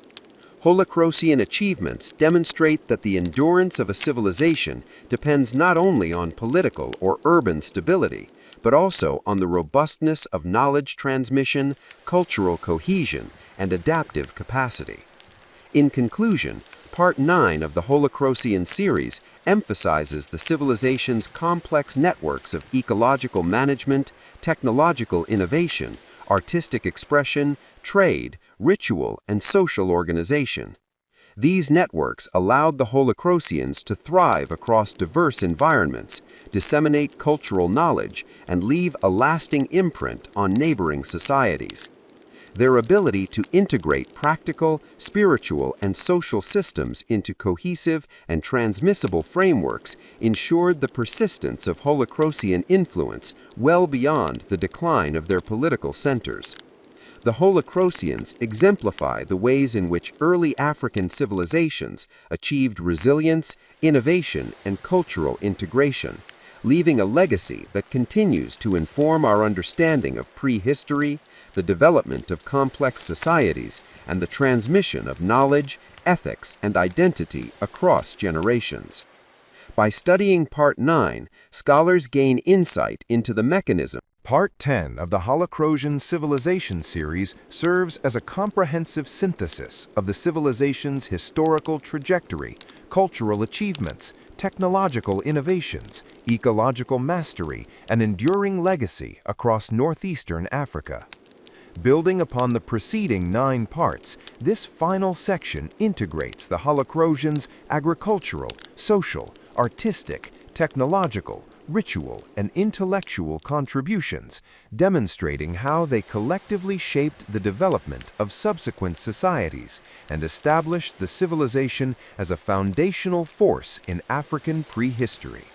Holacrosian achievements demonstrate that the endurance of a civilization depends not only on political or urban stability, but also on the robustness of knowledge transmission, cultural cohesion, and adaptive capacity. In conclusion, Part 9 of the Holacrosian series emphasizes the civilization's complex networks of ecological management, technological innovation, artistic expression, trade, ritual, and social organization. These networks allowed the Holacrosians to thrive across diverse environments, disseminate cultural knowledge, and leave a lasting imprint on neighboring societies. Their ability to integrate practical, spiritual, and social systems into cohesive and transmissible frameworks ensured the persistence of Holacrosian influence well beyond the decline of their political centers. The Holacrosians exemplify the ways in which early African civilizations achieved resilience, innovation, and cultural integration, leaving a legacy that continues to inform our understanding of prehistory, the development of complex societies, and the transmission of knowledge, ethics, and identity across generations. By studying Part 9, scholars gain insight into the mechanism. Part 10 of the Holacrosian Civilization series serves as a comprehensive synthesis of the civilization's historical trajectory, cultural achievements, technological innovations, ecological mastery, and enduring legacy across northeastern Africa. Building upon the preceding 9 parts, this final section integrates the Holacrosians' agricultural, social, artistic, technological, ritual, and intellectual contributions, demonstrating how they collectively shaped the development of subsequent societies and established the civilization as a foundational force in African prehistory.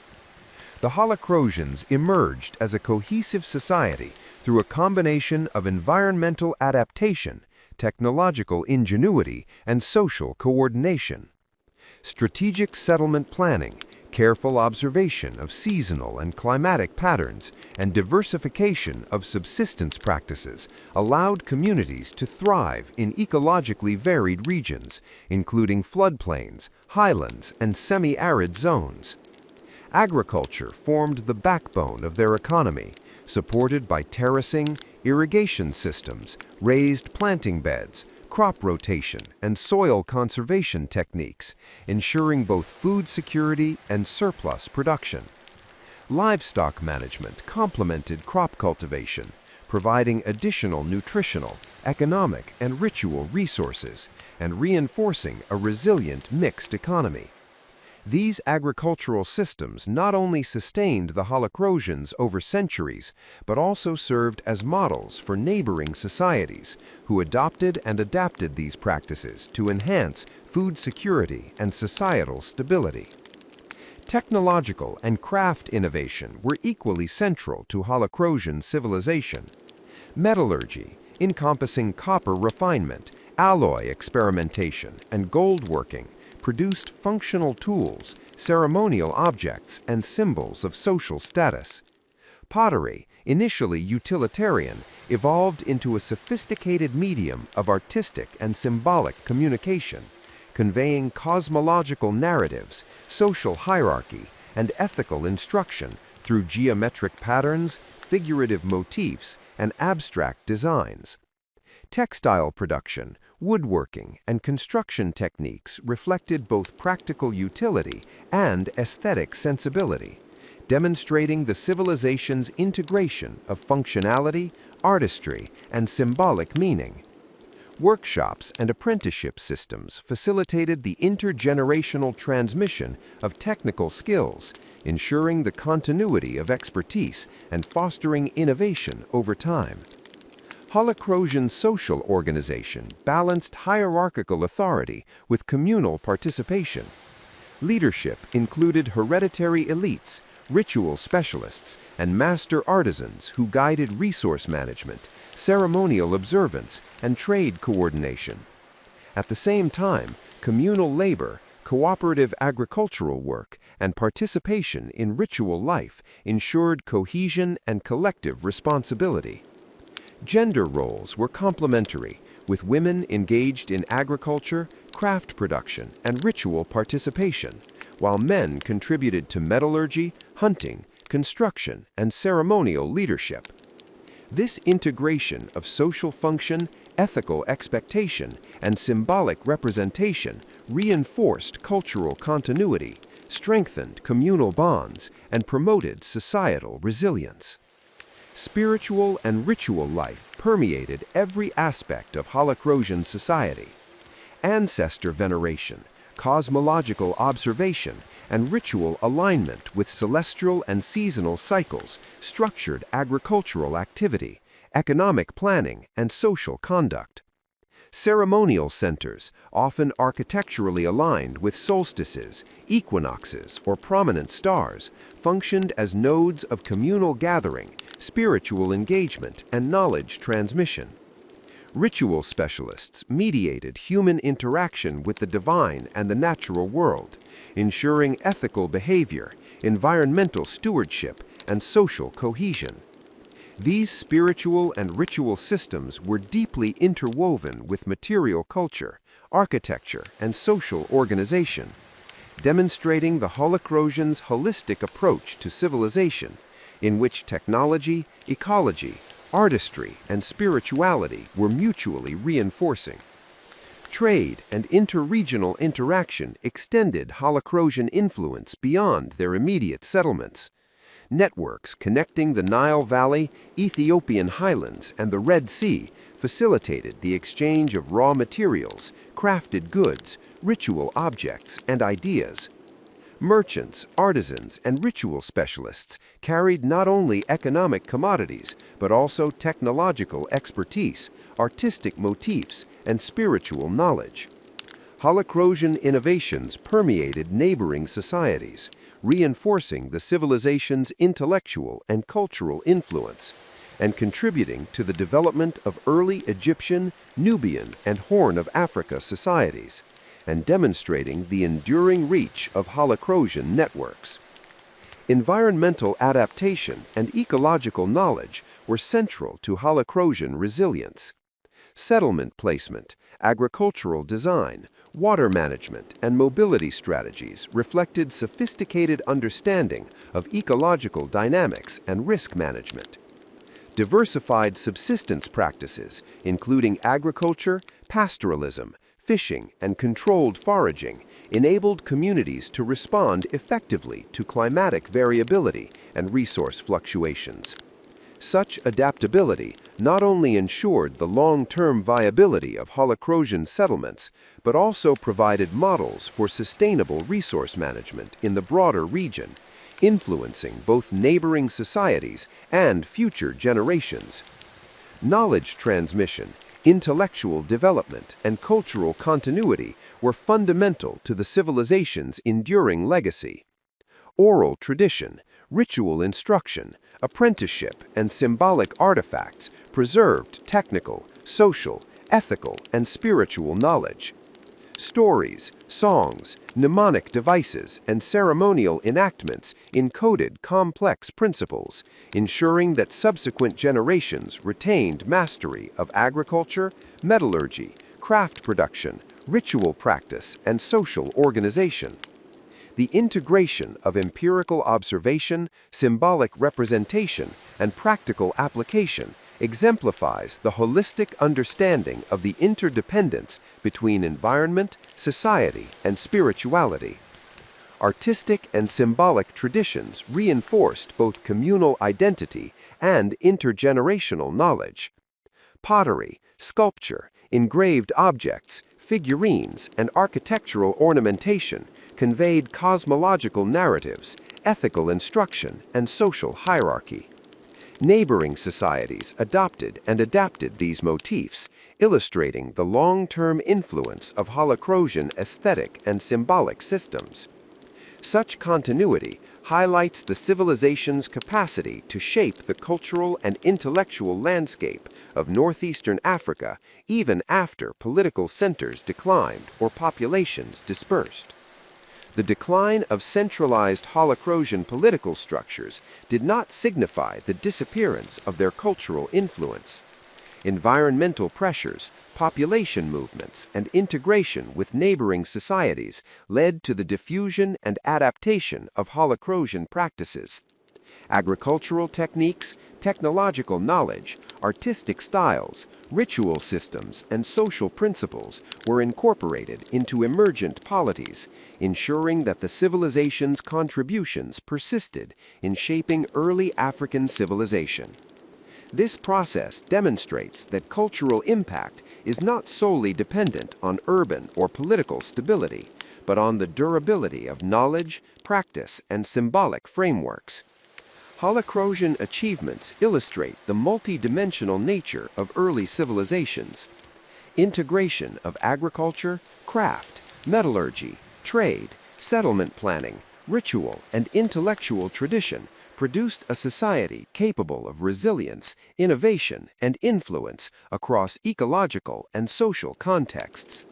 The Holocrosians emerged as a cohesive society through a combination of environmental adaptation, technological ingenuity, and social coordination. Strategic settlement planning, careful observation of seasonal and climatic patterns, and diversification of subsistence practices allowed communities to thrive in ecologically varied regions, including floodplains, highlands, and semi-arid zones. Agriculture formed the backbone of their economy, supported by terracing, irrigation systems, raised planting beds, crop rotation, and soil conservation techniques, ensuring both food security and surplus production. Livestock management complemented crop cultivation, providing additional nutritional, economic, and ritual resources, and reinforcing a resilient mixed economy. These agricultural systems not only sustained the Holocrosians over centuries, but also served as models for neighboring societies who adopted and adapted these practices to enhance food security and societal stability. Technological and craft innovation were equally central to Holocrosian civilization. Metallurgy, encompassing copper refinement, alloy experimentation, and gold working, produced functional tools, ceremonial objects, and symbols of social status. Pottery, initially utilitarian, evolved into a sophisticated medium of artistic and symbolic communication, conveying cosmological narratives, social hierarchy, and ethical instruction through geometric patterns, figurative motifs, and abstract designs. Textile production, woodworking, and construction techniques reflected both practical utility and aesthetic sensibility, demonstrating the civilization's integration of functionality, artistry, and symbolic meaning. Workshops and apprenticeship systems facilitated the intergenerational transmission of technical skills, ensuring the continuity of expertise and fostering innovation over time. Holocrosian social organization balanced hierarchical authority with communal participation. Leadership included hereditary elites, ritual specialists, and master artisans who guided resource management, ceremonial observance, and trade coordination. At the same time, communal labor, cooperative agricultural work, and participation in ritual life ensured cohesion and collective responsibility. Gender roles were complementary, with women engaged in agriculture, craft production, and ritual participation, while men contributed to metallurgy, hunting, construction, and ceremonial leadership. This integration of social function, ethical expectation, and symbolic representation reinforced cultural continuity, strengthened communal bonds, and promoted societal resilience. Spiritual and ritual life permeated every aspect of Holocrosian society. Ancestor veneration, cosmological observation, and ritual alignment with celestial and seasonal cycles structured agricultural activity, economic planning, and social conduct. Ceremonial centers, often architecturally aligned with solstices, equinoxes, or prominent stars, functioned as nodes of communal gathering, spiritual engagement, and knowledge transmission. Ritual specialists mediated human interaction with the divine and the natural world, ensuring ethical behavior, environmental stewardship, and social cohesion. These spiritual and ritual systems were deeply interwoven with material culture, architecture, and social organization, demonstrating the Holocrosians' holistic approach to civilization, in which technology, ecology, artistry, and spirituality were mutually reinforcing. Trade and interregional interaction extended Holocrosian influence beyond their immediate settlements. Networks connecting the Nile Valley, Ethiopian highlands, and the Red Sea facilitated the exchange of raw materials, crafted goods, ritual objects, and ideas. Merchants, artisans, and ritual specialists carried not only economic commodities, but also technological expertise, artistic motifs, and spiritual knowledge. Holocrosian innovations permeated neighboring societies, reinforcing the civilization's intellectual and cultural influence, and contributing to the development of early Egyptian, Nubian, and Horn of Africa societies, and demonstrating the enduring reach of Holocrosian networks. Environmental adaptation and ecological knowledge were central to Holocrosian resilience. Settlement placement, agricultural design, water management, and mobility strategies reflected sophisticated understanding of ecological dynamics and risk management. Diversified subsistence practices, including agriculture, pastoralism, fishing, and controlled foraging, enabled communities to respond effectively to climatic variability and resource fluctuations. Such adaptability not only ensured the long-term viability of Holocrosian settlements, but also provided models for sustainable resource management in the broader region, influencing both neighboring societies and future generations. Knowledge transmission, intellectual development, and cultural continuity were fundamental to the civilization's enduring legacy. Oral tradition, ritual instruction, apprenticeship, and symbolic artifacts preserved technical, social, ethical, and spiritual knowledge. Stories, songs, mnemonic devices, and ceremonial enactments encoded complex principles, ensuring that subsequent generations retained mastery of agriculture, metallurgy, craft production, ritual practice, and social organization. The integration of empirical observation, symbolic representation, and practical application exemplifies the holistic understanding of the interdependence between environment, society, and spirituality. Artistic and symbolic traditions reinforced both communal identity and intergenerational knowledge. Pottery, sculpture, engraved objects, figurines, and architectural ornamentation conveyed cosmological narratives, ethical instruction, and social hierarchy. Neighboring societies adopted and adapted these motifs, illustrating the long-term influence of Holocrosian aesthetic and symbolic systems. Such continuity highlights the civilization's capacity to shape the cultural and intellectual landscape of northeastern Africa even after political centers declined or populations dispersed. The decline of centralized Holocrosian political structures did not signify the disappearance of their cultural influence. Environmental pressures, population movements, and integration with neighboring societies led to the diffusion and adaptation of Holocrosian practices. Agricultural techniques, technological knowledge, artistic styles, ritual systems, and social principles were incorporated into emergent polities, ensuring that the civilization's contributions persisted in shaping early African civilization. This process demonstrates that cultural impact is not solely dependent on urban or political stability, but on the durability of knowledge, practice, and symbolic frameworks. Holocrosian achievements illustrate the multidimensional nature of early civilizations. Integration of agriculture, craft, metallurgy, trade, settlement planning, ritual, and intellectual tradition produced a society capable of resilience, innovation, and influence across ecological and social contexts.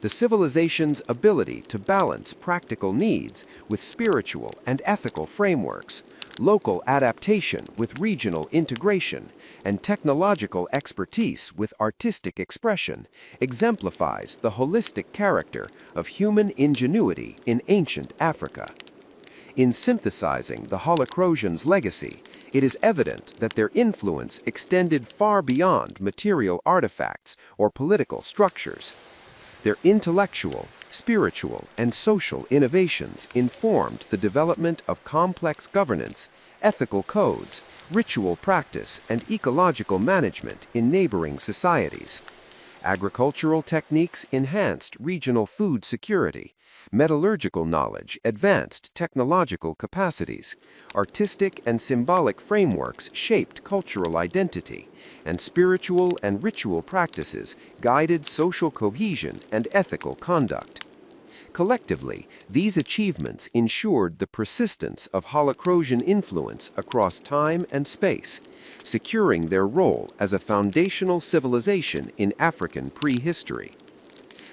The civilization's ability to balance practical needs with spiritual and ethical frameworks, local adaptation with regional integration, and technological expertise with artistic expression exemplifies the holistic character of human ingenuity in ancient Africa. In synthesizing the Holocrosians' legacy, it is evident that their influence extended far beyond material artifacts or political structures. Their intellectual, spiritual, and social innovations informed the development of complex governance, ethical codes, ritual practice, and ecological management in neighboring societies. Agricultural techniques enhanced regional food security. Metallurgical knowledge advanced technological capacities. Artistic and symbolic frameworks shaped cultural identity. And spiritual and ritual practices guided social cohesion and ethical conduct. Collectively, these achievements ensured the persistence of Holocrosian influence across time and space, securing their role as a foundational civilization in African prehistory.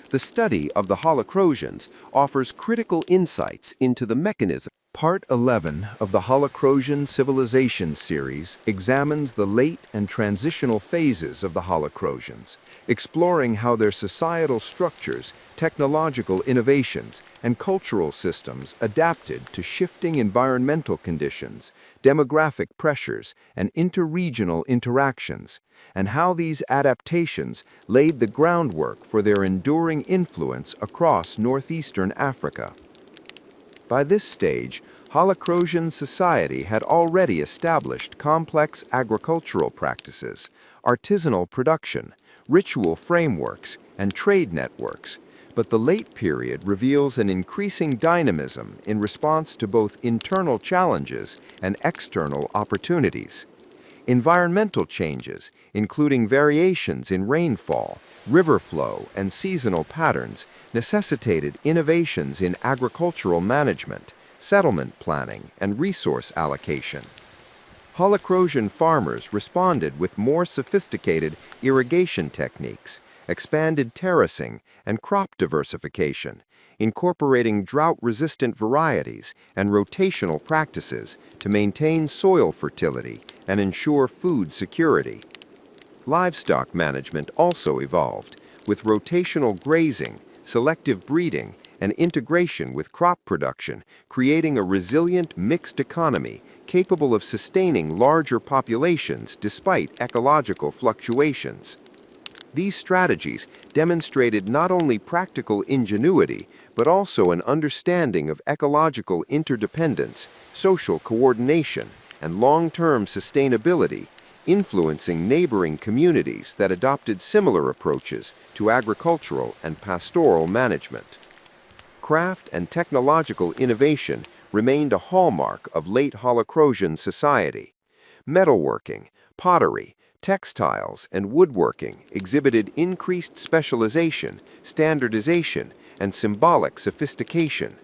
The study of the Holocrosians offers critical insights into the mechanism. Part 11 of the Holocrosian Civilization series examines the late and transitional phases of the Holocrosians, exploring how their societal structures, technological innovations, and cultural systems adapted to shifting environmental conditions, demographic pressures, and interregional interactions, and how these adaptations laid the groundwork for their enduring influence across northeastern Africa. By this stage, Holocrosian society had already established complex agricultural practices, artisanal production, ritual frameworks, and trade networks, but the late period reveals an increasing dynamism in response to both internal challenges and external opportunities. Environmental changes, including variations in rainfall, river flow, and seasonal patterns, necessitated innovations in agricultural management, settlement planning, and resource allocation. Holocrosian farmers responded with more sophisticated irrigation techniques, expanded terracing, and crop diversification, incorporating drought-resistant varieties and rotational practices to maintain soil fertility and ensure food security. Livestock management also evolved, with rotational grazing, selective breeding, and integration with crop production, creating a resilient mixed economy capable of sustaining larger populations despite ecological fluctuations. These strategies demonstrated not only practical ingenuity, but also an understanding of ecological interdependence, social coordination, and long-term sustainability, influencing neighboring communities that adopted similar approaches to agricultural and pastoral management. Craft and technological innovation remained a hallmark of late Holocrosian society. Metalworking, pottery, textiles, and woodworking exhibited increased specialization, standardization, and symbolic sophistication.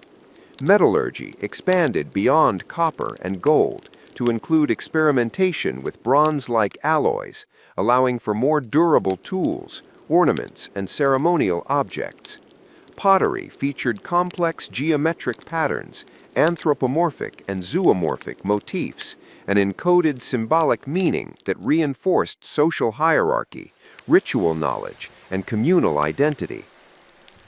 Metallurgy expanded beyond copper and gold to include experimentation with bronze-like alloys, allowing for more durable tools, ornaments, and ceremonial objects. Pottery featured complex geometric patterns, anthropomorphic and zoomorphic motifs, and encoded symbolic meaning that reinforced social hierarchy, ritual knowledge, and communal identity.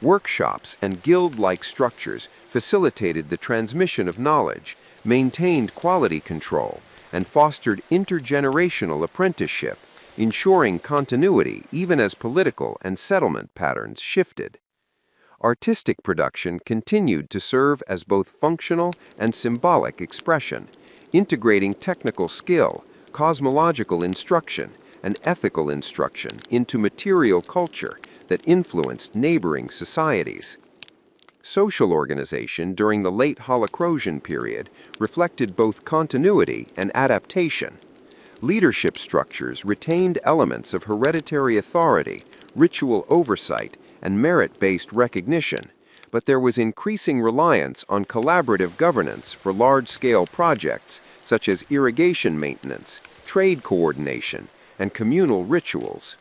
Workshops and guild-like structures facilitated the transmission of knowledge, maintained quality control, and fostered intergenerational apprenticeship, ensuring continuity even as political and settlement patterns shifted. Artistic production continued to serve as both functional and symbolic expression, integrating technical skill, cosmological instruction, and ethical instruction into material culture that influenced neighboring societies. Social organization during the late Holocrosian period reflected both continuity and adaptation. Leadership structures retained elements of hereditary authority, ritual oversight, and merit-based recognition, but there was increasing reliance on collaborative governance for large-scale projects such as irrigation maintenance, trade coordination, and communal rituals.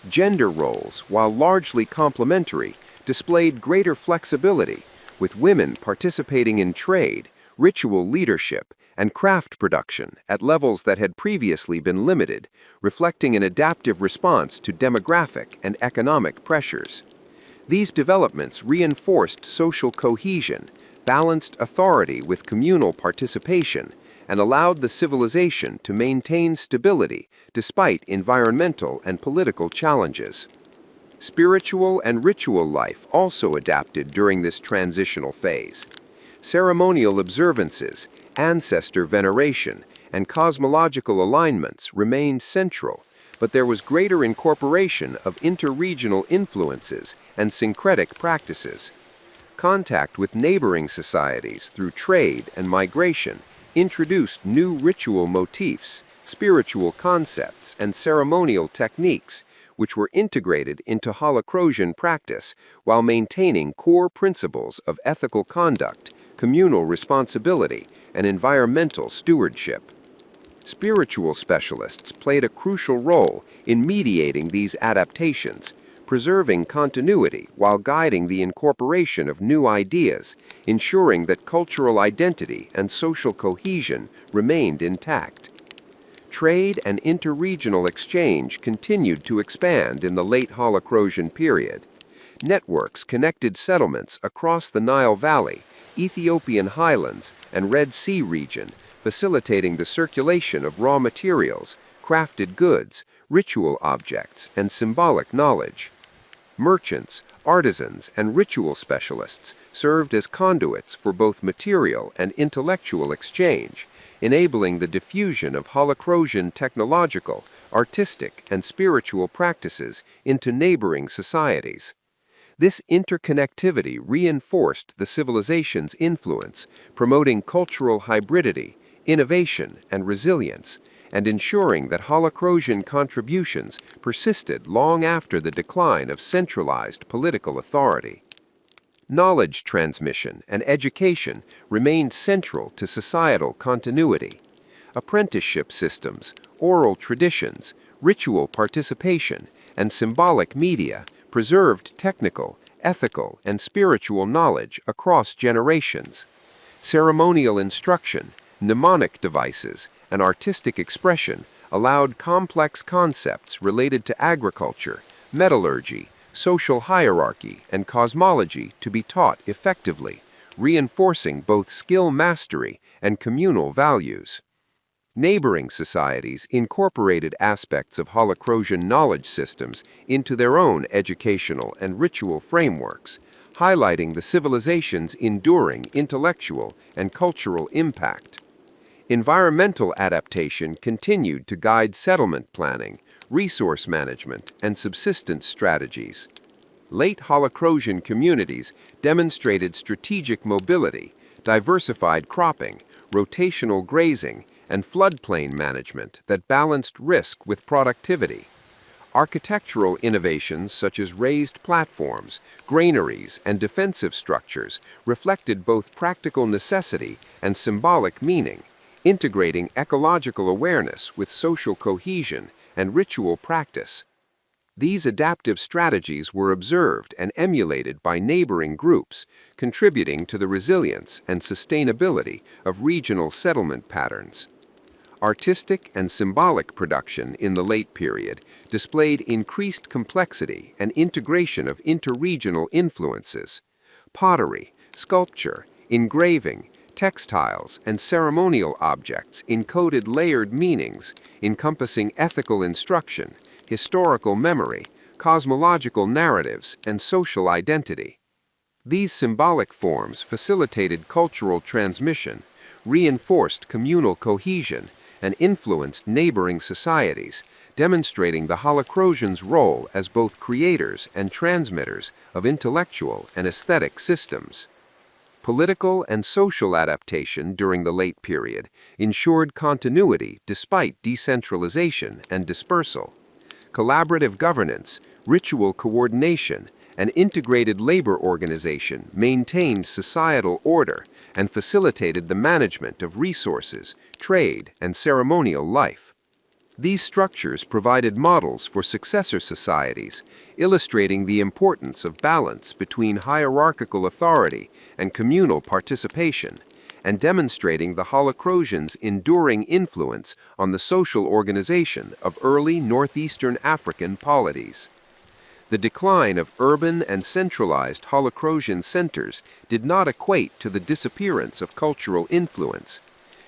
Gender roles, while largely complementary, displayed greater flexibility, with women participating in trade, ritual leadership, and craft production at levels that had previously been limited, reflecting an adaptive response to demographic and economic pressures. These developments reinforced social cohesion, balanced authority with communal participation, and allowed the civilization to maintain stability despite environmental and political challenges. Spiritual and ritual life also adapted during this transitional phase. Ceremonial observances, ancestor veneration, and cosmological alignments remained central, but there was greater incorporation of interregional influences and syncretic practices. Contact with neighboring societies through trade and migration introduced new ritual motifs, spiritual concepts, and ceremonial techniques, which were integrated into Holocrosian practice while maintaining core principles of ethical conduct, communal responsibility, and environmental stewardship. Spiritual specialists played a crucial role in mediating these adaptations, preserving continuity while guiding the incorporation of new ideas, ensuring that cultural identity and social cohesion remained intact. Trade and interregional exchange continued to expand in the late Holocrosian period. Networks connected settlements across the Nile Valley, Ethiopian highlands, and Red Sea region, facilitating the circulation of raw materials, crafted goods, ritual objects, and symbolic knowledge. Merchants, artisans, and ritual specialists served as conduits for both material and intellectual exchange, enabling the diffusion of Holocrosian technological, artistic, and spiritual practices into neighboring societies. This interconnectivity reinforced the civilization's influence, promoting cultural hybridity, innovation, and resilience, and ensuring that Holocrosian contributions persisted long after the decline of centralized political authority. Knowledge transmission and education remained central to societal continuity. Apprenticeship systems, oral traditions, ritual participation, and symbolic media preserved technical, ethical, and spiritual knowledge across generations. Ceremonial instruction, mnemonic devices, and artistic expression allowed complex concepts related to agriculture, metallurgy, social hierarchy, and cosmology to be taught effectively, reinforcing both skill mastery and communal values. Neighboring societies incorporated aspects of Holocrosian knowledge systems into their own educational and ritual frameworks, highlighting the civilization's enduring intellectual and cultural impact. Environmental adaptation continued to guide settlement planning, resource management, and subsistence strategies. Late Holocrosian communities demonstrated strategic mobility, diversified cropping, rotational grazing, and floodplain management that balanced risk with productivity. Architectural innovations such as raised platforms, granaries, and defensive structures reflected both practical necessity and symbolic meaning, integrating ecological awareness with social cohesion and ritual practice. These adaptive strategies were observed and emulated by neighboring groups, contributing to the resilience and sustainability of regional settlement patterns. Artistic and symbolic production in the late period displayed increased complexity and integration of interregional influences. Pottery, sculpture, engraving, textiles, and ceremonial objects encoded layered meanings encompassing ethical instruction, historical memory, cosmological narratives, and social identity. These symbolic forms facilitated cultural transmission, reinforced communal cohesion, and influenced neighboring societies, demonstrating the Holocrosians' role as both creators and transmitters of intellectual and aesthetic systems. Political and social adaptation during the late period ensured continuity despite decentralization and dispersal. Collaborative governance, ritual coordination, and integrated labor organization maintained societal order and facilitated the management of resources, trade, and ceremonial life. These structures provided models for successor societies, illustrating the importance of balance between hierarchical authority and communal participation, and demonstrating the Holocrosians' enduring influence on the social organization of early northeastern African polities. The decline of urban and centralized Holocrosian centers did not equate to the disappearance of cultural influence.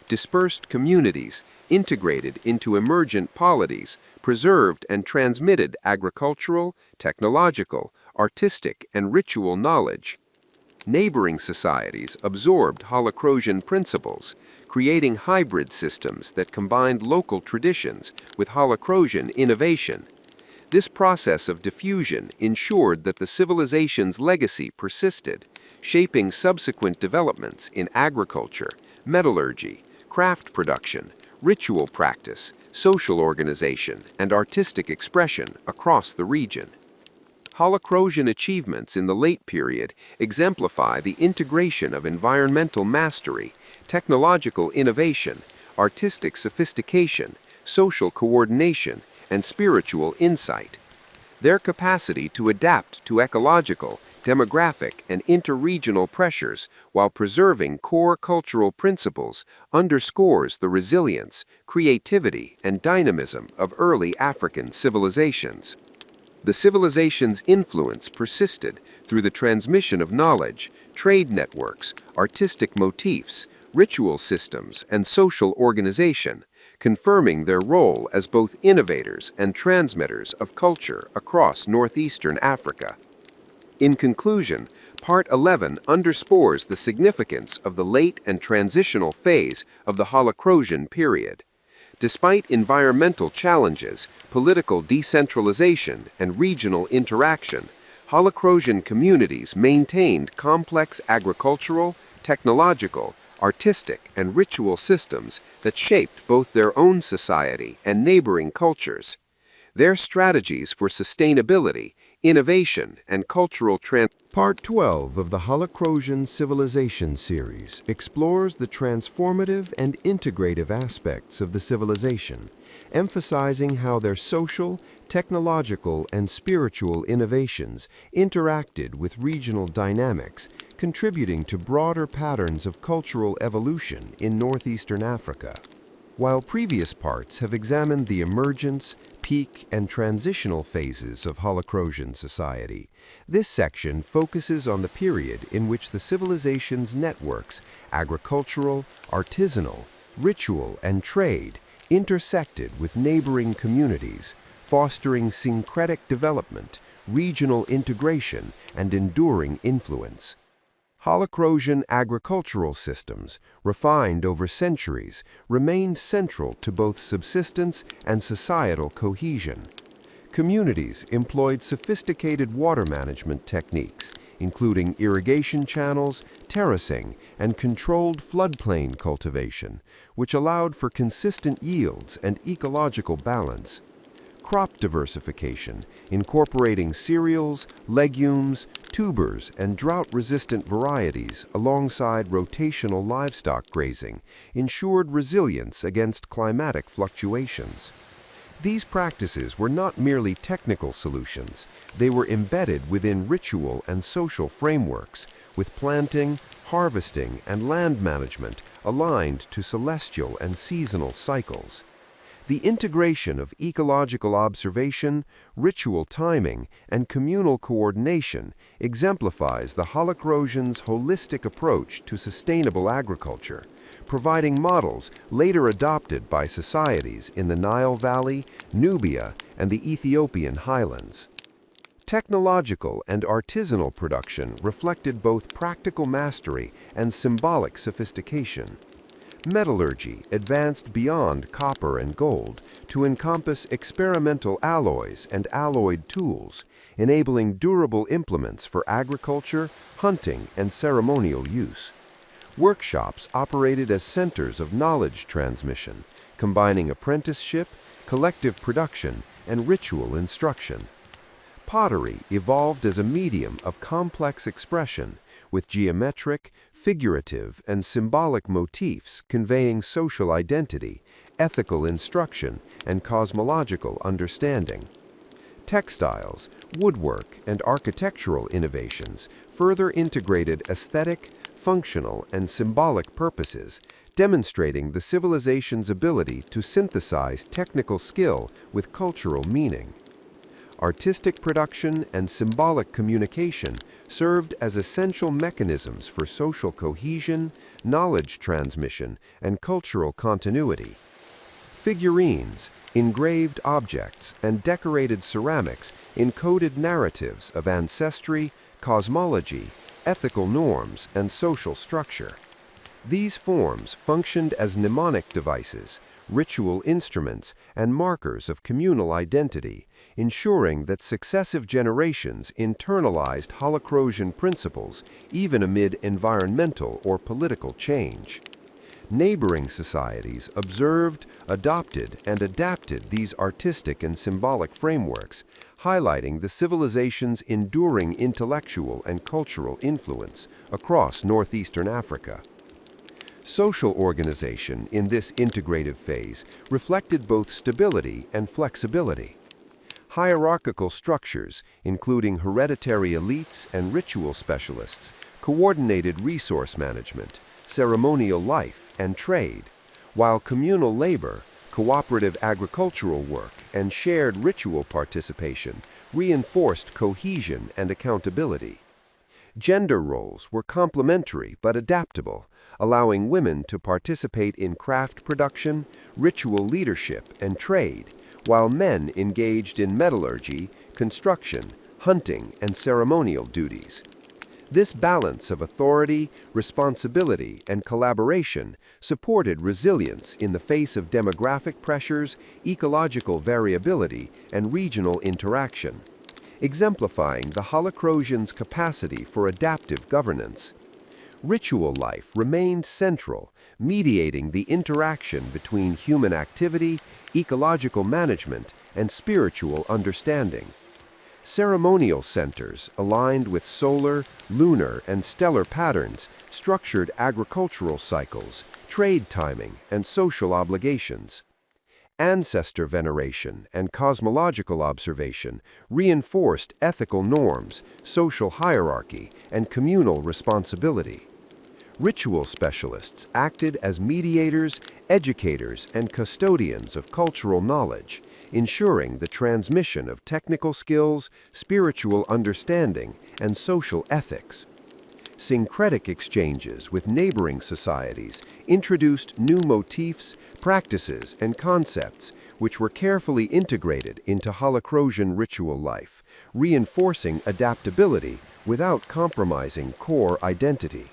Dispersed communities, integrated into emergent polities, preserved and transmitted agricultural, technological, artistic, and ritual knowledge. Neighboring societies absorbed Holocrosian principles, creating hybrid systems that combined local traditions with Holocrosian innovation. This process of diffusion ensured that the civilization's legacy persisted, shaping subsequent developments in agriculture, metallurgy, craft production, ritual practice, social organization, and artistic expression across the region. Holocrosian achievements in the late period exemplify the integration of environmental mastery, technological innovation, artistic sophistication, social coordination, and spiritual insight. Their capacity to adapt to ecological, demographic, and interregional pressures while preserving core cultural principles underscores the resilience, creativity, and dynamism of early African civilizations. The civilization's influence persisted through the transmission of knowledge, trade networks, artistic motifs, ritual systems, and social organization, confirming their role as both innovators and transmitters of culture across northeastern Africa. In conclusion, Part 11 underscores the significance of the late and transitional phase of the Holocrosian period. Despite environmental challenges, political decentralization, and regional interaction, Holocrosian communities maintained complex agricultural, technological, artistic, and ritual systems that shaped both their own society and neighboring cultures. Their strategies for sustainability, innovation, and cultural Part 12 of the Holocrosian Civilization series explores the transformative and integrative aspects of the civilization, emphasizing how their social, technological, and spiritual innovations interacted with regional dynamics, contributing to broader patterns of cultural evolution in northeastern Africa. While previous parts have examined the emergence, peak, and transitional phases of Holocrosian society, this section focuses on the period in which the civilization's networks, agricultural, artisanal, ritual, and trade, intersected with neighboring communities, fostering syncretic development, regional integration, and enduring influence. Holocrosian agricultural systems, refined over centuries, remained central to both subsistence and societal cohesion. Communities employed sophisticated water management techniques, including irrigation channels, terracing, and controlled floodplain cultivation, which allowed for consistent yields and ecological balance. Crop diversification, incorporating cereals, legumes, tubers, and drought-resistant varieties alongside rotational livestock grazing, ensured resilience against climatic fluctuations. These practices were not merely technical solutions, they were embedded within ritual and social frameworks, with planting, harvesting, and land management aligned to celestial and seasonal cycles. The integration of ecological observation, ritual timing, and communal coordination exemplifies the Holocrosians' holistic approach to sustainable agriculture, providing models later adopted by societies in the Nile Valley, Nubia, and the Ethiopian highlands. Technological and artisanal production reflected both practical mastery and symbolic sophistication. Metallurgy advanced beyond copper and gold to encompass experimental alloys and alloyed tools, enabling durable implements for agriculture, hunting, and ceremonial use. Workshops operated as centers of knowledge transmission, combining apprenticeship, collective production, and ritual instruction. Pottery evolved as a medium of complex expression, with geometric, figurative, and symbolic motifs conveying social identity, ethical instruction, and cosmological understanding. Textiles, woodwork, and architectural innovations further integrated aesthetic, functional, and symbolic purposes, demonstrating the civilization's ability to synthesize technical skill with cultural meaning. Artistic production and symbolic communication served as essential mechanisms for social cohesion, knowledge transmission, and cultural continuity. Figurines, engraved objects, and decorated ceramics encoded narratives of ancestry, cosmology, ethical norms, and social structure. These forms functioned as mnemonic devices, ritual instruments, and markers of communal identity, ensuring that successive generations internalized Holacrosian principles even amid environmental or political change. Neighboring societies observed, adopted, and adapted these artistic and symbolic frameworks, highlighting the civilization's enduring intellectual and cultural influence across northeastern Africa. Social organization in this integrative phase reflected both stability and flexibility. Hierarchical structures, including hereditary elites and ritual specialists, coordinated resource management, ceremonial life, and trade, while communal labor, cooperative agricultural work, and shared ritual participation reinforced cohesion and accountability. Gender roles were complementary but adaptable, allowing women to participate in craft production, ritual leadership, and trade, while men engaged in metallurgy, construction, hunting, and ceremonial duties. This balance of authority, responsibility, and collaboration supported resilience in the face of demographic pressures, ecological variability, and regional interaction, exemplifying the Holacrosians' capacity for adaptive governance. Ritual life remained central, mediating the interaction between human activity, ecological management, and spiritual understanding. Ceremonial centers, aligned with solar, lunar, and stellar patterns, structured agricultural cycles, trade timing, and social obligations. Ancestor veneration and cosmological observation reinforced ethical norms, social hierarchy, and communal responsibility. Ritual specialists acted as mediators, educators, and custodians of cultural knowledge, ensuring the transmission of technical skills, spiritual understanding, and social ethics. Syncretic exchanges with neighboring societies introduced new motifs, practices, and concepts which were carefully integrated into Holacrosian ritual life, reinforcing adaptability without compromising core identity.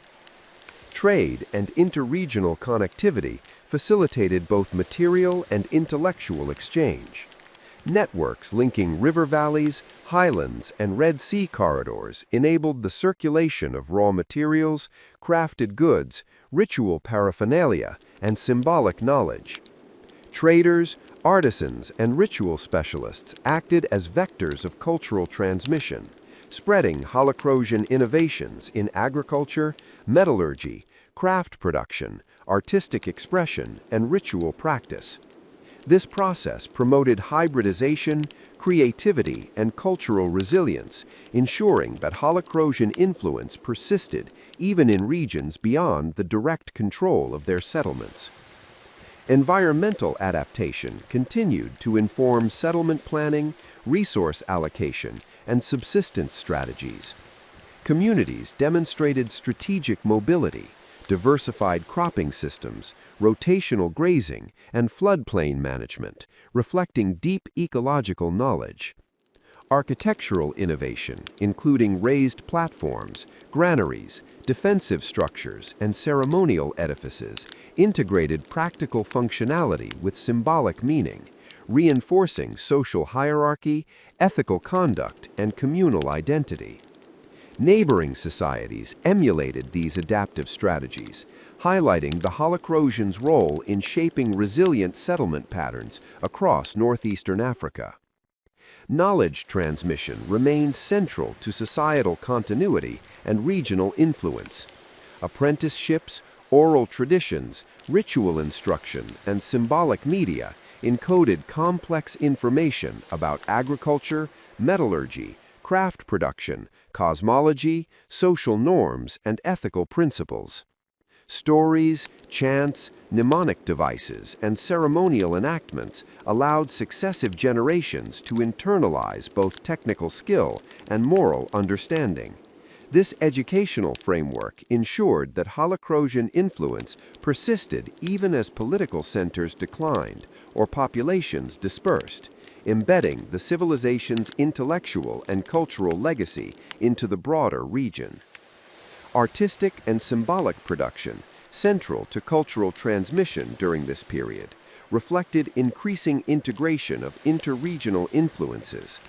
Trade and interregional connectivity facilitated both material and intellectual exchange. Networks linking river valleys, highlands, and Red Sea corridors enabled the circulation of raw materials, crafted goods, ritual paraphernalia, and symbolic knowledge. Traders, artisans, and ritual specialists acted as vectors of cultural transmission, spreading Holacrosian innovations in agriculture, metallurgy, craft production, artistic expression, and ritual practice. This process promoted hybridization, creativity, and cultural resilience, ensuring that Holacrosian influence persisted even in regions beyond the direct control of their settlements. Environmental adaptation continued to inform settlement planning, resource allocation, and subsistence strategies. Communities demonstrated strategic mobility, diversified cropping systems, rotational grazing, and floodplain management, reflecting deep ecological knowledge. Architectural innovation, including raised platforms, granaries, defensive structures, and ceremonial edifices, integrated practical functionality with symbolic meaning, reinforcing social hierarchy, ethical conduct, and communal identity. Neighboring societies emulated these adaptive strategies, highlighting the Holacrosians' role in shaping resilient settlement patterns across northeastern Africa. Knowledge transmission remained central to societal continuity and regional influence. Apprenticeships, oral traditions, ritual instruction, and symbolic media encoded complex information about agriculture, metallurgy, craft production, cosmology, social norms, and ethical principles. Stories, chants, mnemonic devices, and ceremonial enactments allowed successive generations to internalize both technical skill and moral understanding. This educational framework ensured that Holacrosian influence persisted even as political centers declined or populations dispersed, embedding the civilization's intellectual and cultural legacy into the broader region. Artistic and symbolic production central to cultural transmission during this period, reflected increasing integration of interregional influences.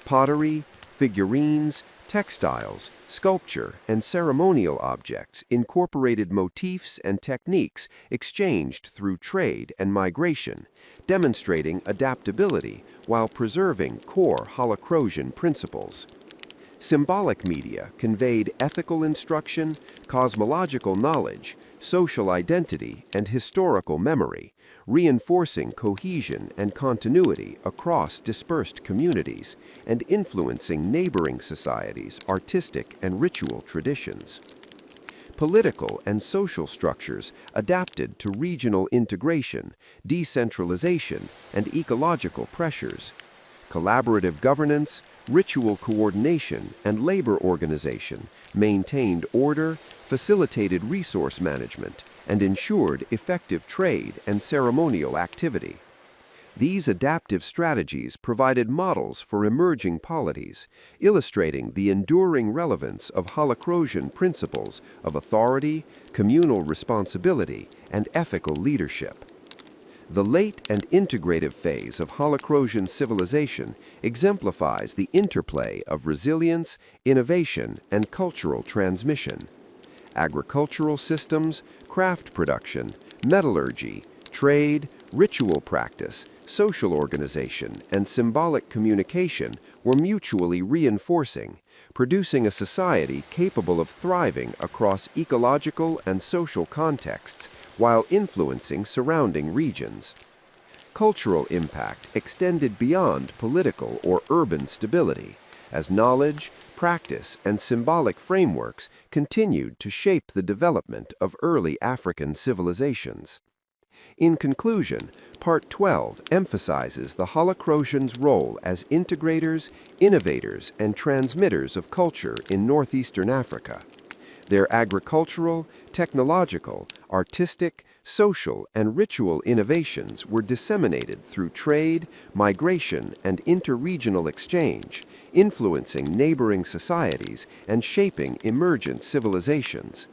Pottery, figurines, textiles, sculpture, and ceremonial objects incorporated motifs and techniques exchanged through trade and migration, demonstrating adaptability while preserving core Holocrosian principles. Symbolic media conveyed ethical instruction, cosmological knowledge, social identity, and historical memory, reinforcing cohesion and continuity across dispersed communities and influencing neighboring societies' artistic and ritual traditions. Political and social structures adapted to regional integration, decentralization, and ecological pressures. Collaborative governance, ritual coordination, and labor organization maintained order, facilitated resource management, and ensured effective trade and ceremonial activity. These adaptive strategies provided models for emerging polities, illustrating the enduring relevance of Holocrosian principles of authority, communal responsibility, and ethical leadership. The late and integrative phase of Holocrosian civilization exemplifies the interplay of resilience, innovation, and cultural transmission. Agricultural systems, craft production, metallurgy, trade, ritual practice, social organization, and symbolic communication were mutually reinforcing, producing a society capable of thriving across ecological and social contexts while influencing surrounding regions. Cultural impact extended beyond political or urban stability, as knowledge, practice, and symbolic frameworks continued to shape the development of early African civilizations. In conclusion, Part 12 emphasizes the Holocrosians' role as integrators, innovators, and transmitters of culture in northeastern Africa. Their agricultural, technological, artistic, social, and ritual innovations were disseminated through trade, migration, and interregional exchange, influencing neighboring societies and shaping emergent civilizations.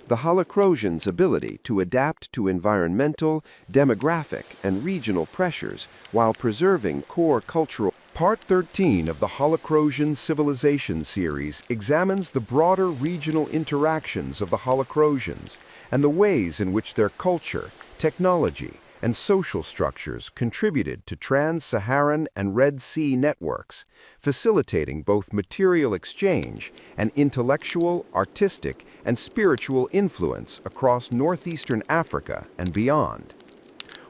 The Holocrosians' ability to adapt to environmental, demographic, and regional pressures while preserving core cultural. Part 13 of the Holocrosian Civilization series examines the broader regional interactions of the Holocrosians and the ways in which their culture, technology, and social structures contributed to trans-Saharan and Red Sea networks, facilitating both material exchange and intellectual, artistic, and spiritual influence across northeastern Africa and beyond.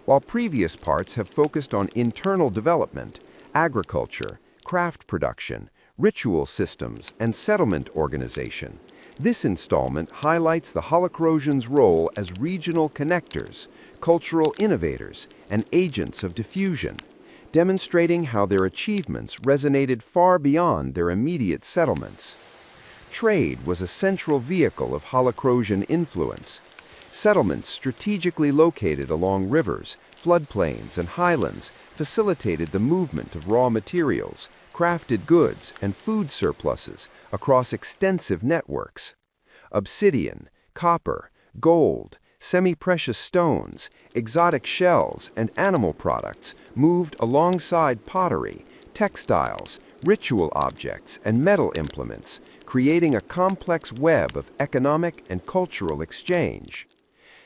While previous parts have focused on internal development, agriculture, craft production, ritual systems, and settlement organization, this installment highlights the Holocrosians' role as regional connectors, cultural innovators, and agents of diffusion, demonstrating how their achievements resonated far beyond their immediate settlements. Trade was a central vehicle of Holocrosian influence. Settlements strategically located along rivers, floodplains, and highlands facilitated the movement of raw materials, crafted goods, and food surpluses across extensive networks. Obsidian, copper, gold, semi-precious stones, exotic shells, and animal products moved alongside pottery, textiles, ritual objects, and metal implements, creating a complex web of economic and cultural exchange.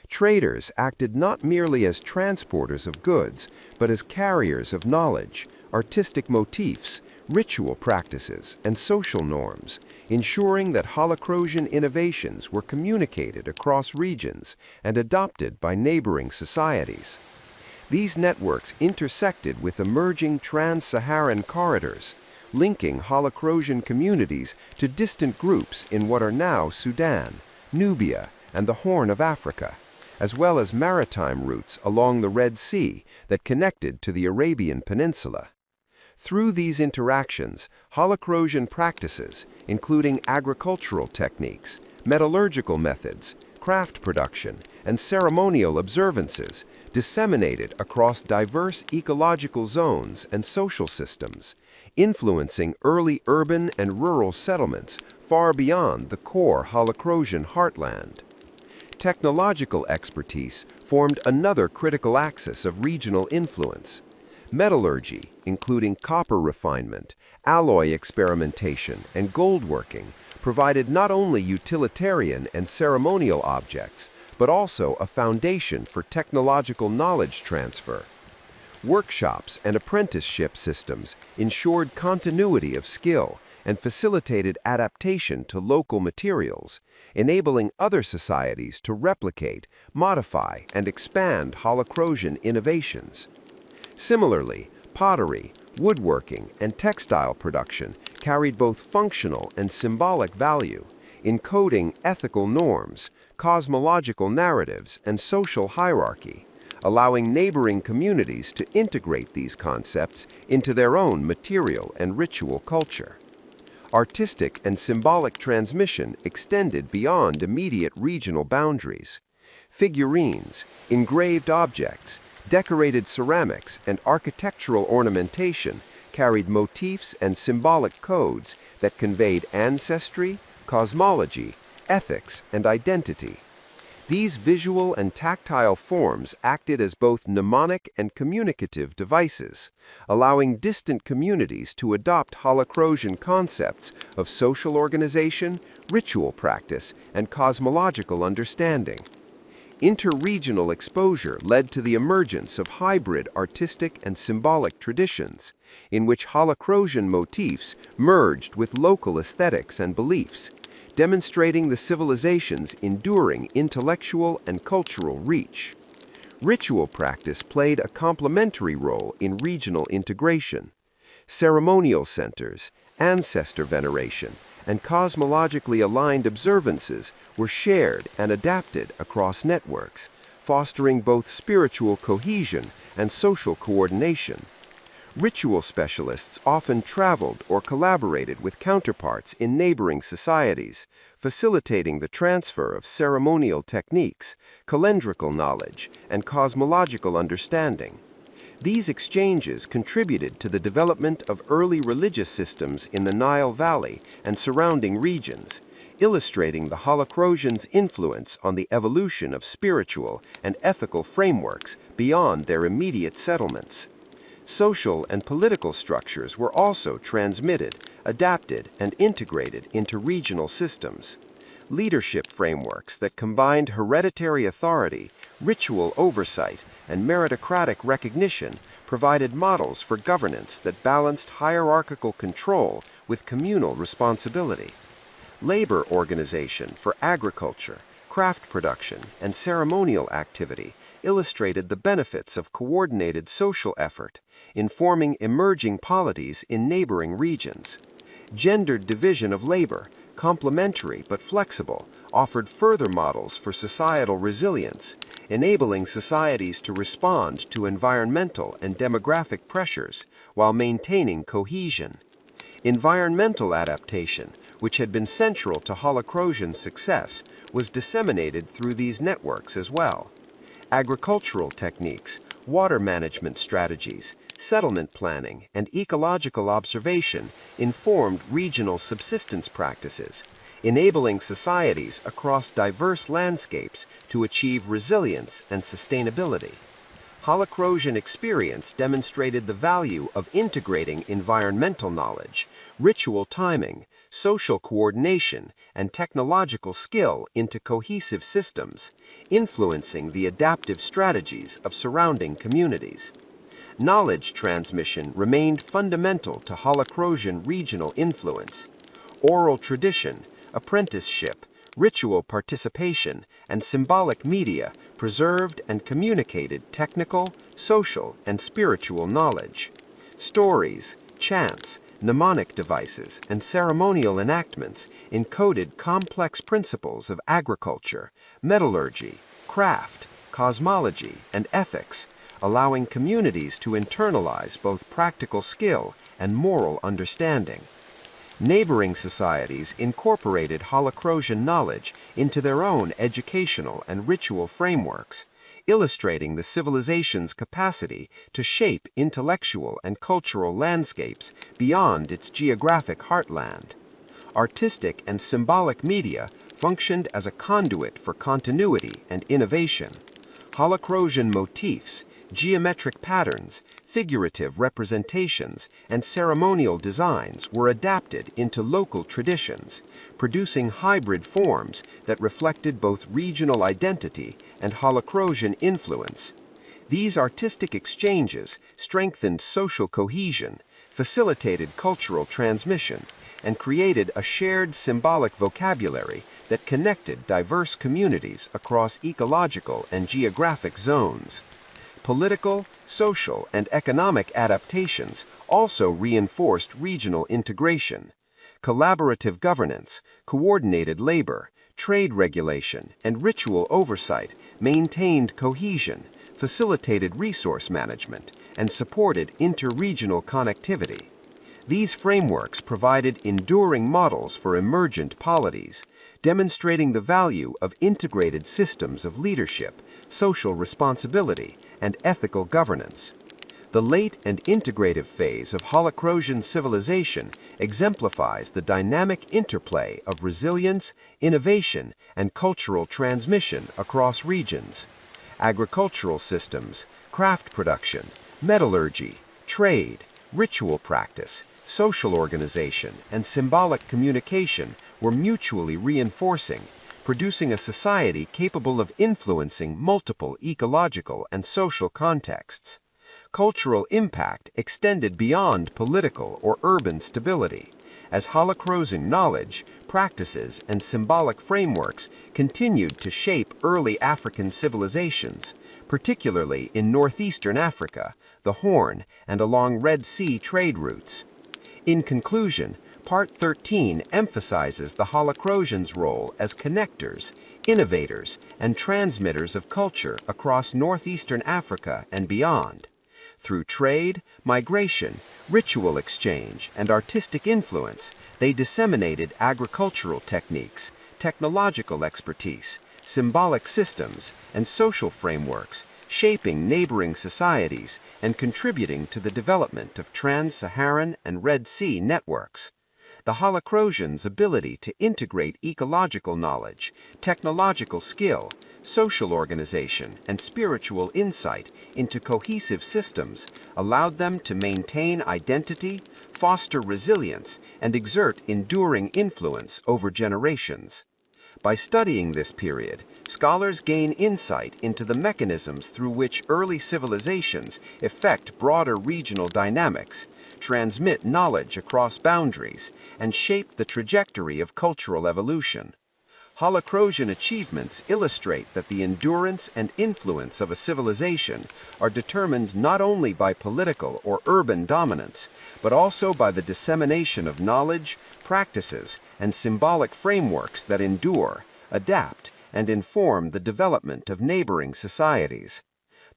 Traders acted not merely as transporters of goods, but as carriers of knowledge, artistic motifs, ritual practices, and social norms, ensuring that Holocrosian innovations were communicated across regions and adopted by neighboring societies. These networks intersected with emerging trans-Saharan corridors, linking Holocrosian communities to distant groups in what are now Sudan, Nubia, and the Horn of Africa, as well as maritime routes along the Red Sea that connected to the Arabian Peninsula. Through these interactions, Holocrosian practices, including agricultural techniques, metallurgical methods, craft production, and ceremonial observances, disseminated across diverse ecological zones and social systems, influencing early urban and rural settlements far beyond the core Holocrosian heartland. technological expertise formed another critical axis of regional influence. Metallurgy, including copper refinement, alloy experimentation, and gold working, provided not only utilitarian and ceremonial objects, but also a foundation for technological knowledge transfer. Workshops and apprenticeship systems ensured continuity of skill and facilitated adaptation to local materials, enabling other societies to replicate, modify, and expand Holocrosian innovations. Similarly, pottery, woodworking, and textile production carried both functional and symbolic value, encoding ethical norms, cosmological narratives, and social hierarchy, allowing neighboring communities to integrate these concepts into their own material and ritual culture. Artistic and symbolic transmission extended beyond immediate regional boundaries. Figurines, engraved objects, decorated ceramics, and architectural ornamentation carried motifs and symbolic codes that conveyed ancestry, cosmology, ethics, and identity. These visual and tactile forms acted as both mnemonic and communicative devices, allowing distant communities to adopt Holocrosian concepts of social organization, ritual practice, and cosmological understanding. Interregional exposure led to the emergence of hybrid artistic and symbolic traditions, in which Holocrosian motifs merged with local aesthetics and beliefs, demonstrating the civilization's enduring intellectual and cultural reach. Ritual practice played a complementary role in regional integration. Ceremonial centers, ancestor veneration, and cosmologically aligned observances were shared and adapted across networks, fostering both spiritual cohesion and social coordination. Ritual specialists often traveled or collaborated with counterparts in neighboring societies, facilitating the transfer of ceremonial techniques, calendrical knowledge, and cosmological understanding. These exchanges contributed to the development of early religious systems in the Nile Valley and surrounding regions, illustrating the Holocrosians' influence on the evolution of spiritual and ethical frameworks beyond their immediate settlements. Social and political structures were also transmitted, adapted, and integrated into regional systems. Leadership frameworks that combined hereditary authority, ritual oversight, and meritocratic recognition provided models for governance that balanced hierarchical control with communal responsibility. Labor organization for agriculture, craft production, and ceremonial activity illustrated the benefits of coordinated social effort, informing emerging polities in neighboring regions. Gendered division of labor, complementary but flexible, offered further models for societal resilience, enabling societies to respond to environmental and demographic pressures while maintaining cohesion. Environmental adaptation, which had been central to Holocrosian success, was disseminated through these networks as well. Agricultural techniques, water management strategies, settlement planning, and ecological observation informed regional subsistence practices, enabling societies across diverse landscapes to achieve resilience and sustainability. Holocrosian experience demonstrated the value of integrating environmental knowledge, ritual timing, social coordination, and technological skill into cohesive systems, influencing the adaptive strategies of surrounding communities. Knowledge transmission remained fundamental to Holocrosian regional influence. Oral tradition, apprenticeship, ritual participation, and symbolic media preserved and communicated technical, social, and spiritual knowledge. Stories, chants, mnemonic devices, and ceremonial enactments encoded complex principles of agriculture, metallurgy, craft, cosmology, and ethics, allowing communities to internalize both practical skill and moral understanding. Neighboring societies incorporated Holocrosian knowledge into their own educational and ritual frameworks, illustrating the civilization's capacity to shape intellectual and cultural landscapes beyond its geographic heartland. Artistic and symbolic media functioned as a conduit for continuity and innovation. Holocrosian motifs, geometric patterns, figurative representations, and ceremonial designs were adapted into local traditions, producing hybrid forms that reflected both regional identity and Holocrosian influence. These artistic exchanges strengthened social cohesion, facilitated cultural transmission, and created a shared symbolic vocabulary that connected diverse communities across ecological and geographic zones. Political, social, and economic adaptations also reinforced regional integration. Collaborative governance, coordinated labor, trade regulation, and ritual oversight maintained cohesion, facilitated resource management, and supported interregional connectivity. These frameworks provided enduring models for emergent polities, demonstrating the value of integrated systems of leadership, social responsibility, and ethical governance. The late and integrative phase of Holocrosian civilization exemplifies the dynamic interplay of resilience, innovation, and cultural transmission across regions. Agricultural systems, craft production, metallurgy, trade, ritual practice, social organization, and symbolic communication were mutually reinforcing, producing a society capable of influencing multiple ecological and social contexts. Cultural impact extended beyond political or urban stability, as Holocrosian knowledge, practices, and symbolic frameworks continued to shape early African civilizations, particularly in northeastern Africa, the Horn, and along Red Sea trade routes. In conclusion, Part 13 emphasizes the Holocrosians' role as connectors, innovators, and transmitters of culture across northeastern Africa and beyond. Through trade, migration, ritual exchange, and artistic influence, they disseminated agricultural techniques, technological expertise, symbolic systems, and social frameworks, shaping neighboring societies and contributing to the development of trans-Saharan and Red Sea networks. The Holocrosians' ability to integrate ecological knowledge, technological skill, social organization, and spiritual insight into cohesive systems allowed them to maintain identity, foster resilience, and exert enduring influence over generations. By studying this period, scholars gain insight into the mechanisms through which early civilizations affect broader regional dynamics, transmit knowledge across boundaries, and shape the trajectory of cultural evolution. Holocrosian achievements illustrate that the endurance and influence of a civilization are determined not only by political or urban dominance, but also by the dissemination of knowledge, practices, and symbolic frameworks that endure, adapt, and inform the development of neighboring societies.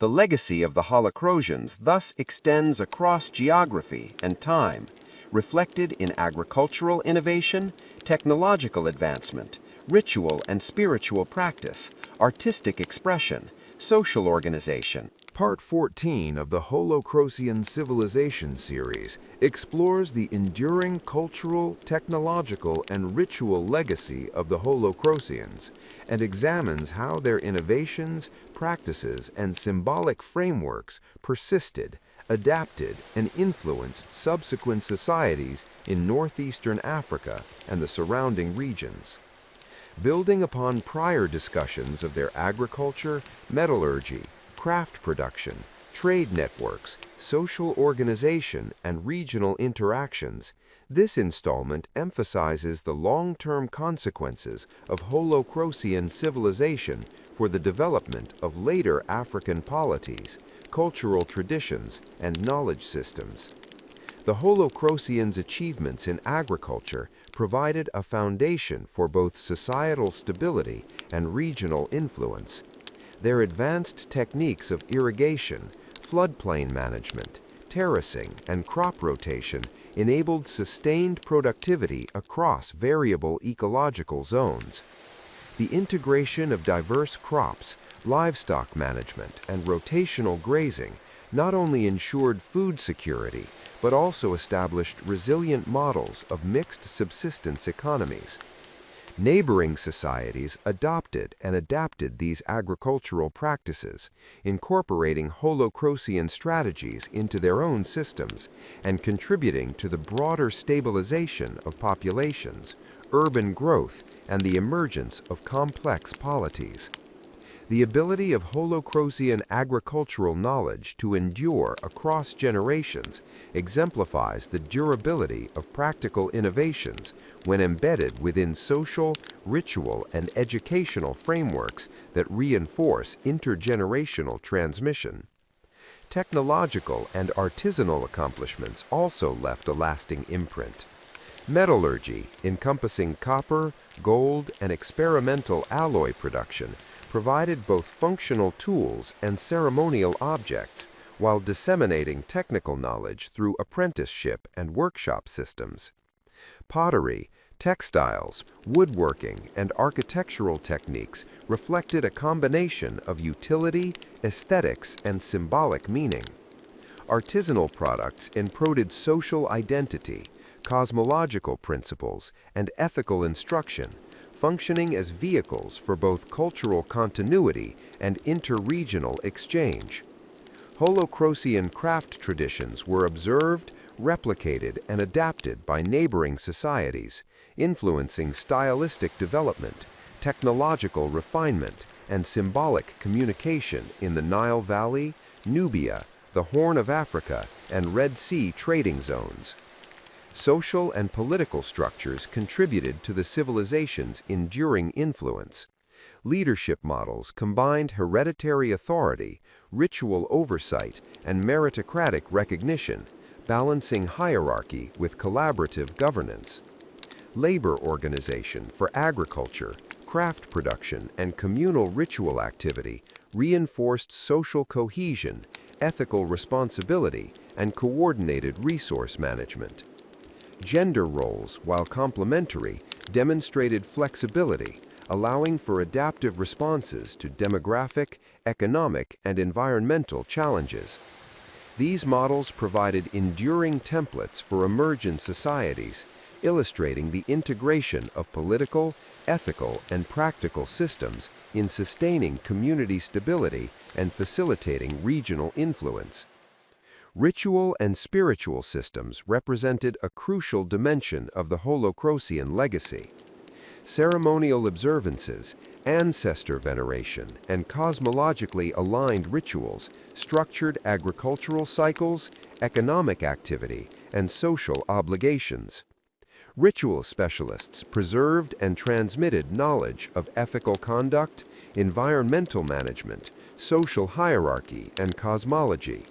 The legacy of the Holocrosians thus extends across geography and time, reflected in agricultural innovation, technological advancement, ritual and spiritual practice, artistic expression, social organization. Part 14 of the Holocrosian Civilization series explores the enduring cultural, technological, and ritual legacy of the Holocrosians and examines how their innovations, practices, and symbolic frameworks persisted, adapted, and influenced subsequent societies in northeastern Africa and the surrounding regions. Building upon prior discussions of their agriculture, metallurgy, craft production, trade networks, social organization, and regional interactions, this installment emphasizes the long-term consequences of Holocrosian civilization for the development of later African polities, cultural traditions, and knowledge systems. The Holocrosians' achievements in agriculture provided a foundation for both societal stability and regional influence. Their advanced techniques of irrigation, floodplain management, terracing, and crop rotation enabled sustained productivity across variable ecological zones. The integration of diverse crops, livestock management, and rotational grazing not only ensured food security, but also established resilient models of mixed subsistence economies. Neighboring societies adopted and adapted these agricultural practices, incorporating Holocrosian strategies into their own systems and contributing to the broader stabilization of populations, urban growth, and the emergence of complex polities. The ability of Holocrosian agricultural knowledge to endure across generations exemplifies the durability of practical innovations when embedded within social, ritual, and educational frameworks that reinforce intergenerational transmission. Technological and artisanal accomplishments also left a lasting imprint. Metallurgy, encompassing copper, gold, and experimental alloy production, provided both functional tools and ceremonial objects while disseminating technical knowledge through apprenticeship and workshop systems. Pottery, textiles, woodworking, and architectural techniques reflected a combination of utility, aesthetics, and symbolic meaning. Artisanal products encoded social identity, cosmological principles, and ethical instruction, functioning as vehicles for both cultural continuity and interregional exchange. Holocrosian craft traditions were observed, replicated, and adapted by neighboring societies, influencing stylistic development, technological refinement, and symbolic communication in the Nile Valley, Nubia, the Horn of Africa, and Red Sea trading zones. Social and political structures contributed to the civilization's enduring influence. Leadership models combined hereditary authority, ritual oversight, and meritocratic recognition, balancing hierarchy with collaborative governance. Labor organization for agriculture, craft production, and communal ritual activity reinforced social cohesion, ethical responsibility, and coordinated resource management. Gender roles, while complementary, demonstrated flexibility, allowing for adaptive responses to demographic, economic, and environmental challenges. These models provided enduring templates for emergent societies, illustrating the integration of political, ethical, and practical systems in sustaining community stability and facilitating regional influence. Ritual and spiritual systems represented a crucial dimension of the Holocrosian legacy. Ceremonial observances, ancestor veneration, and cosmologically aligned rituals structured agricultural cycles, economic activity, and social obligations. Ritual specialists preserved and transmitted knowledge of ethical conduct, environmental management, social hierarchy, and cosmology.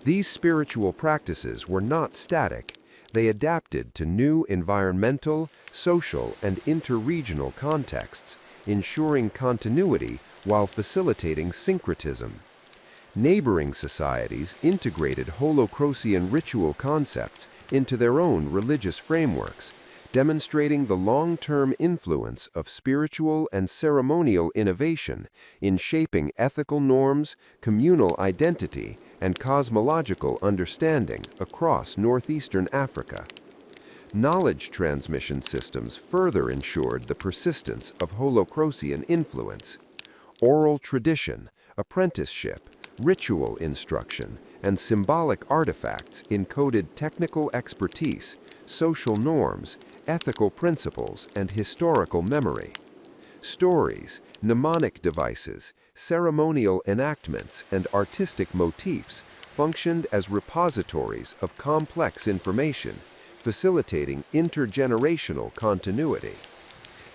These spiritual practices were not static. They adapted to new environmental, social, and interregional contexts, ensuring continuity while facilitating syncretism. Neighboring societies integrated Holocrosian ritual concepts into their own religious frameworks, demonstrating the long-term influence of spiritual and ceremonial innovation in shaping ethical norms, communal identity, and cosmological understanding across northeastern Africa. Knowledge transmission systems further ensured the persistence of Holocrosian influence. Oral tradition, apprenticeship, ritual instruction, and symbolic artifacts encoded technical expertise, social norms, ethical principles, and historical memory. Stories, mnemonic devices, ceremonial enactments, and artistic motifs functioned as repositories of complex information, facilitating intergenerational continuity.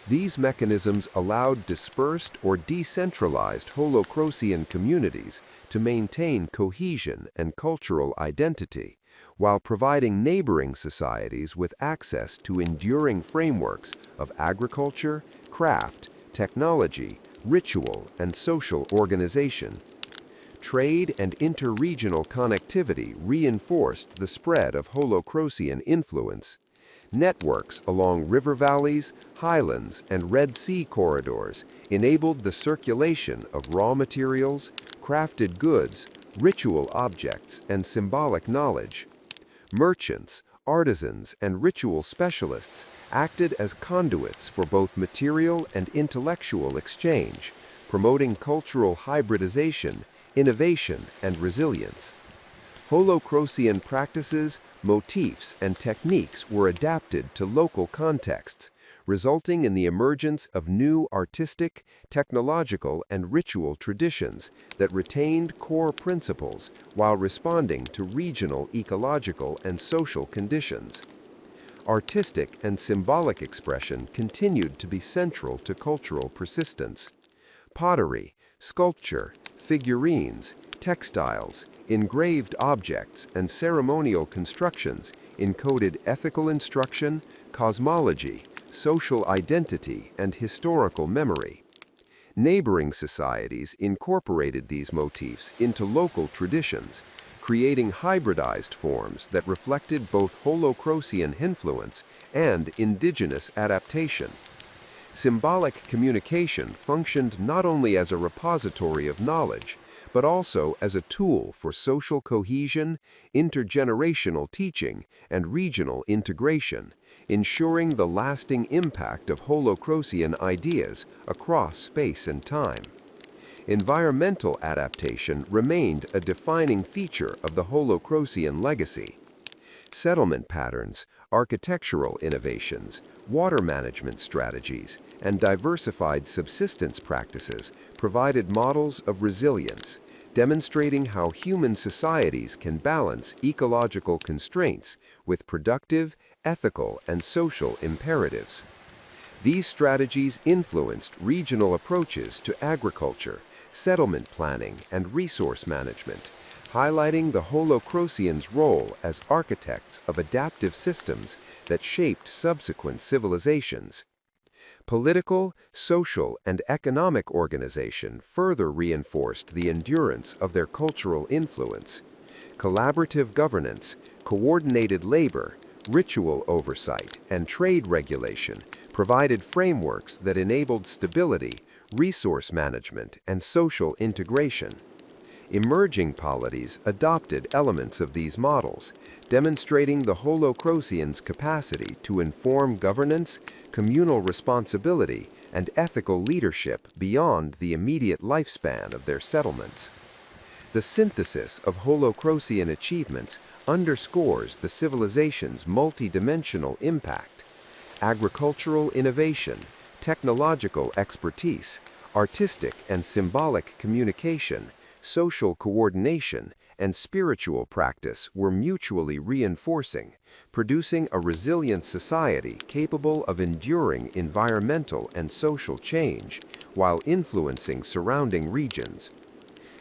These mechanisms allowed dispersed or decentralized Holocrosian communities to maintain cohesion and cultural identity, while providing neighboring societies with access to enduring frameworks of agriculture, craft, technology, ritual, and social organization. Trade and interregional connectivity reinforced the spread of Holocrosian influence. Networks along river valleys, highlands, and Red Sea corridors enabled the circulation of raw materials, crafted goods, ritual objects, and symbolic knowledge. Merchants, artisans, and ritual specialists acted as conduits for both material and intellectual exchange, promoting cultural hybridization, innovation, and resilience. Holocrosian practices, motifs, and techniques were adapted to local contexts, resulting in the emergence of new artistic, technological, and ritual traditions that retained core principles while responding to regional ecological and social conditions. Artistic and symbolic expression continued to be central to cultural persistence. Pottery, sculpture, figurines, textiles, engraved objects, and ceremonial constructions encoded ethical instruction, cosmology, social identity, and historical memory. Neighboring societies incorporated these motifs into local traditions, creating hybridized forms that reflected both Holocrosian influence and indigenous adaptation. Symbolic communication functioned not only as a repository of knowledge, but also as a tool for social cohesion, intergenerational teaching, and regional integration, ensuring the lasting impact of Holocrosian ideas across space and time. Environmental adaptation remained a defining feature of the Holocrosian legacy. Settlement patterns, architectural innovations, water management strategies, and diversified subsistence practices provided models of resilience, demonstrating how human societies can balance ecological constraints with productive, ethical, and social imperatives. These strategies influenced regional approaches to agriculture, settlement planning, and resource management, highlighting the Holocrosians' role as architects of adaptive systems that shaped subsequent civilizations. Political, social, and economic organization further reinforced the endurance of their cultural influence. Collaborative governance, coordinated labor, ritual oversight, and trade regulation provided frameworks that enabled stability, resource management, and social integration. Emerging polities adopted elements of these models, demonstrating the Holocrosians' capacity to inform governance, communal responsibility, and ethical leadership beyond the immediate lifespan of their settlements. The synthesis of Holocrosian achievements underscores the civilization's multidimensional impact. Agricultural innovation, technological expertise, artistic and symbolic communication, social coordination, and spiritual practice were mutually reinforcing, producing a resilient society capable of enduring environmental and social change while influencing surrounding regions.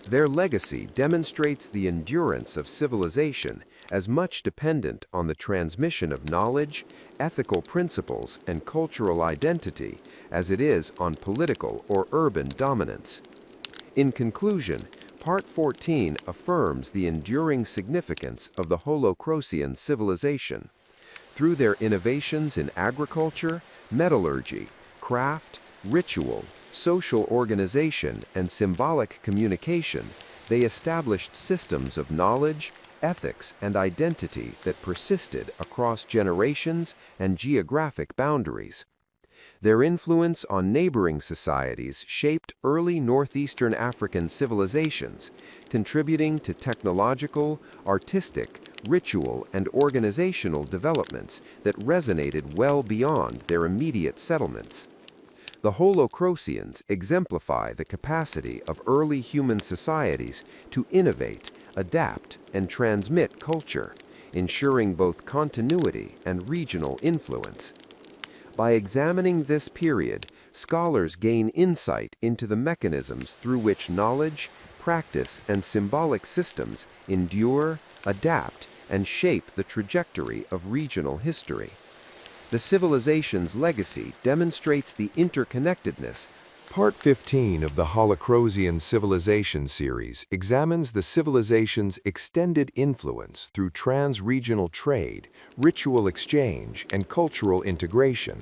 Their legacy demonstrates the endurance of civilization as much dependent on the transmission of knowledge, ethical principles, and cultural identity as it is on political or urban dominance. In conclusion, Part 14 affirms the enduring significance of the Holocrosian civilization. Through their innovations in agriculture, metallurgy, craft, ritual, social organization, and symbolic communication, they established systems of knowledge, ethics, and identity that persisted across generations and geographic boundaries. Their influence on neighboring societies shaped early northeastern African civilizations, contributing to technological, artistic, ritual, and organizational developments that resonated well beyond their immediate settlements. The Holocrosians exemplify the capacity of early human societies to innovate, adapt, and transmit culture, ensuring both continuity and regional influence. By examining this period, scholars gain insight into the mechanisms through which knowledge, practice, and symbolic systems endure, adapt, and shape the trajectory of regional history. The civilization's legacy demonstrates the interconnectedness. Part 15 of the Holocrosian Civilization series examines the civilization's extended influence through trans-regional trade, ritual exchange, and cultural integration,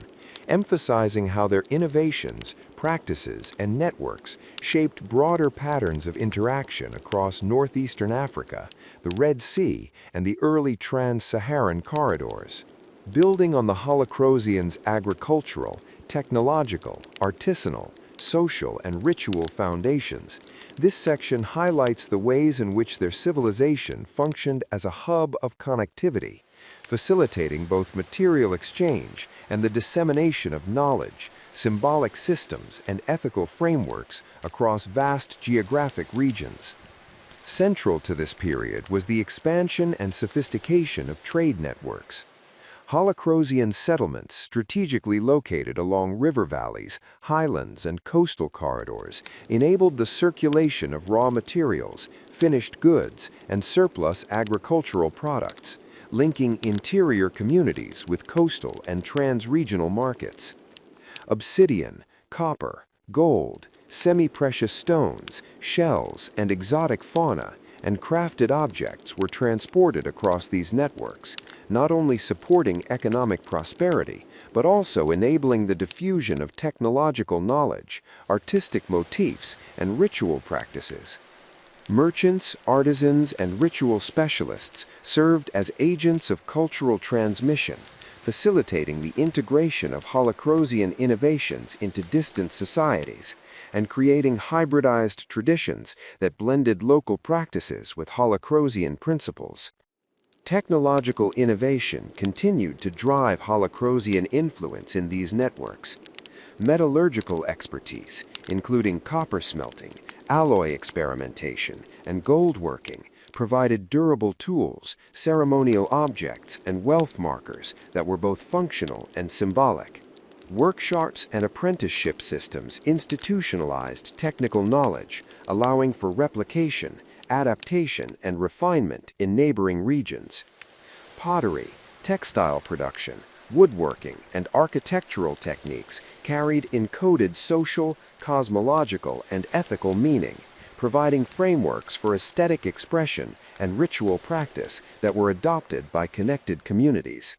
emphasizing how their innovations, practices, and networks shaped broader patterns of interaction across northeastern Africa, the Red Sea, and the early trans-Saharan corridors. Building on the Holocrosians' agricultural, technological, artisanal, social, and ritual foundations, this section highlights the ways in which their civilization functioned as a hub of connectivity, facilitating both material exchange and the dissemination of knowledge, symbolic systems, and ethical frameworks across vast geographic regions. Central to this period was the expansion and sophistication of trade networks. Holocrosian settlements strategically located along river valleys, highlands, and coastal corridors enabled the circulation of raw materials, finished goods, and surplus agricultural products, linking interior communities with coastal and trans-regional markets. Obsidian, copper, gold, semi-precious stones, shells, and exotic fauna and crafted objects were transported across these networks, not only supporting economic prosperity, but also enabling the diffusion of technological knowledge, artistic motifs, and ritual practices. Merchants, artisans, and ritual specialists served as agents of cultural transmission, facilitating the integration of Holocrosian innovations into distant societies, and creating hybridized traditions that blended local practices with Holocrosian principles. Technological innovation continued to drive Holocrosian influence in these networks. Metallurgical expertise, including copper smelting, alloy experimentation, and gold working, provided durable tools, ceremonial objects, and wealth markers that were both functional and symbolic. Workshops and apprenticeship systems institutionalized technical knowledge, allowing for replication, adaptation, and refinement in neighboring regions. Pottery, textile production, woodworking, and architectural techniques carried encoded social, cosmological, and ethical meaning, providing frameworks for aesthetic expression and ritual practice that were adopted by connected communities.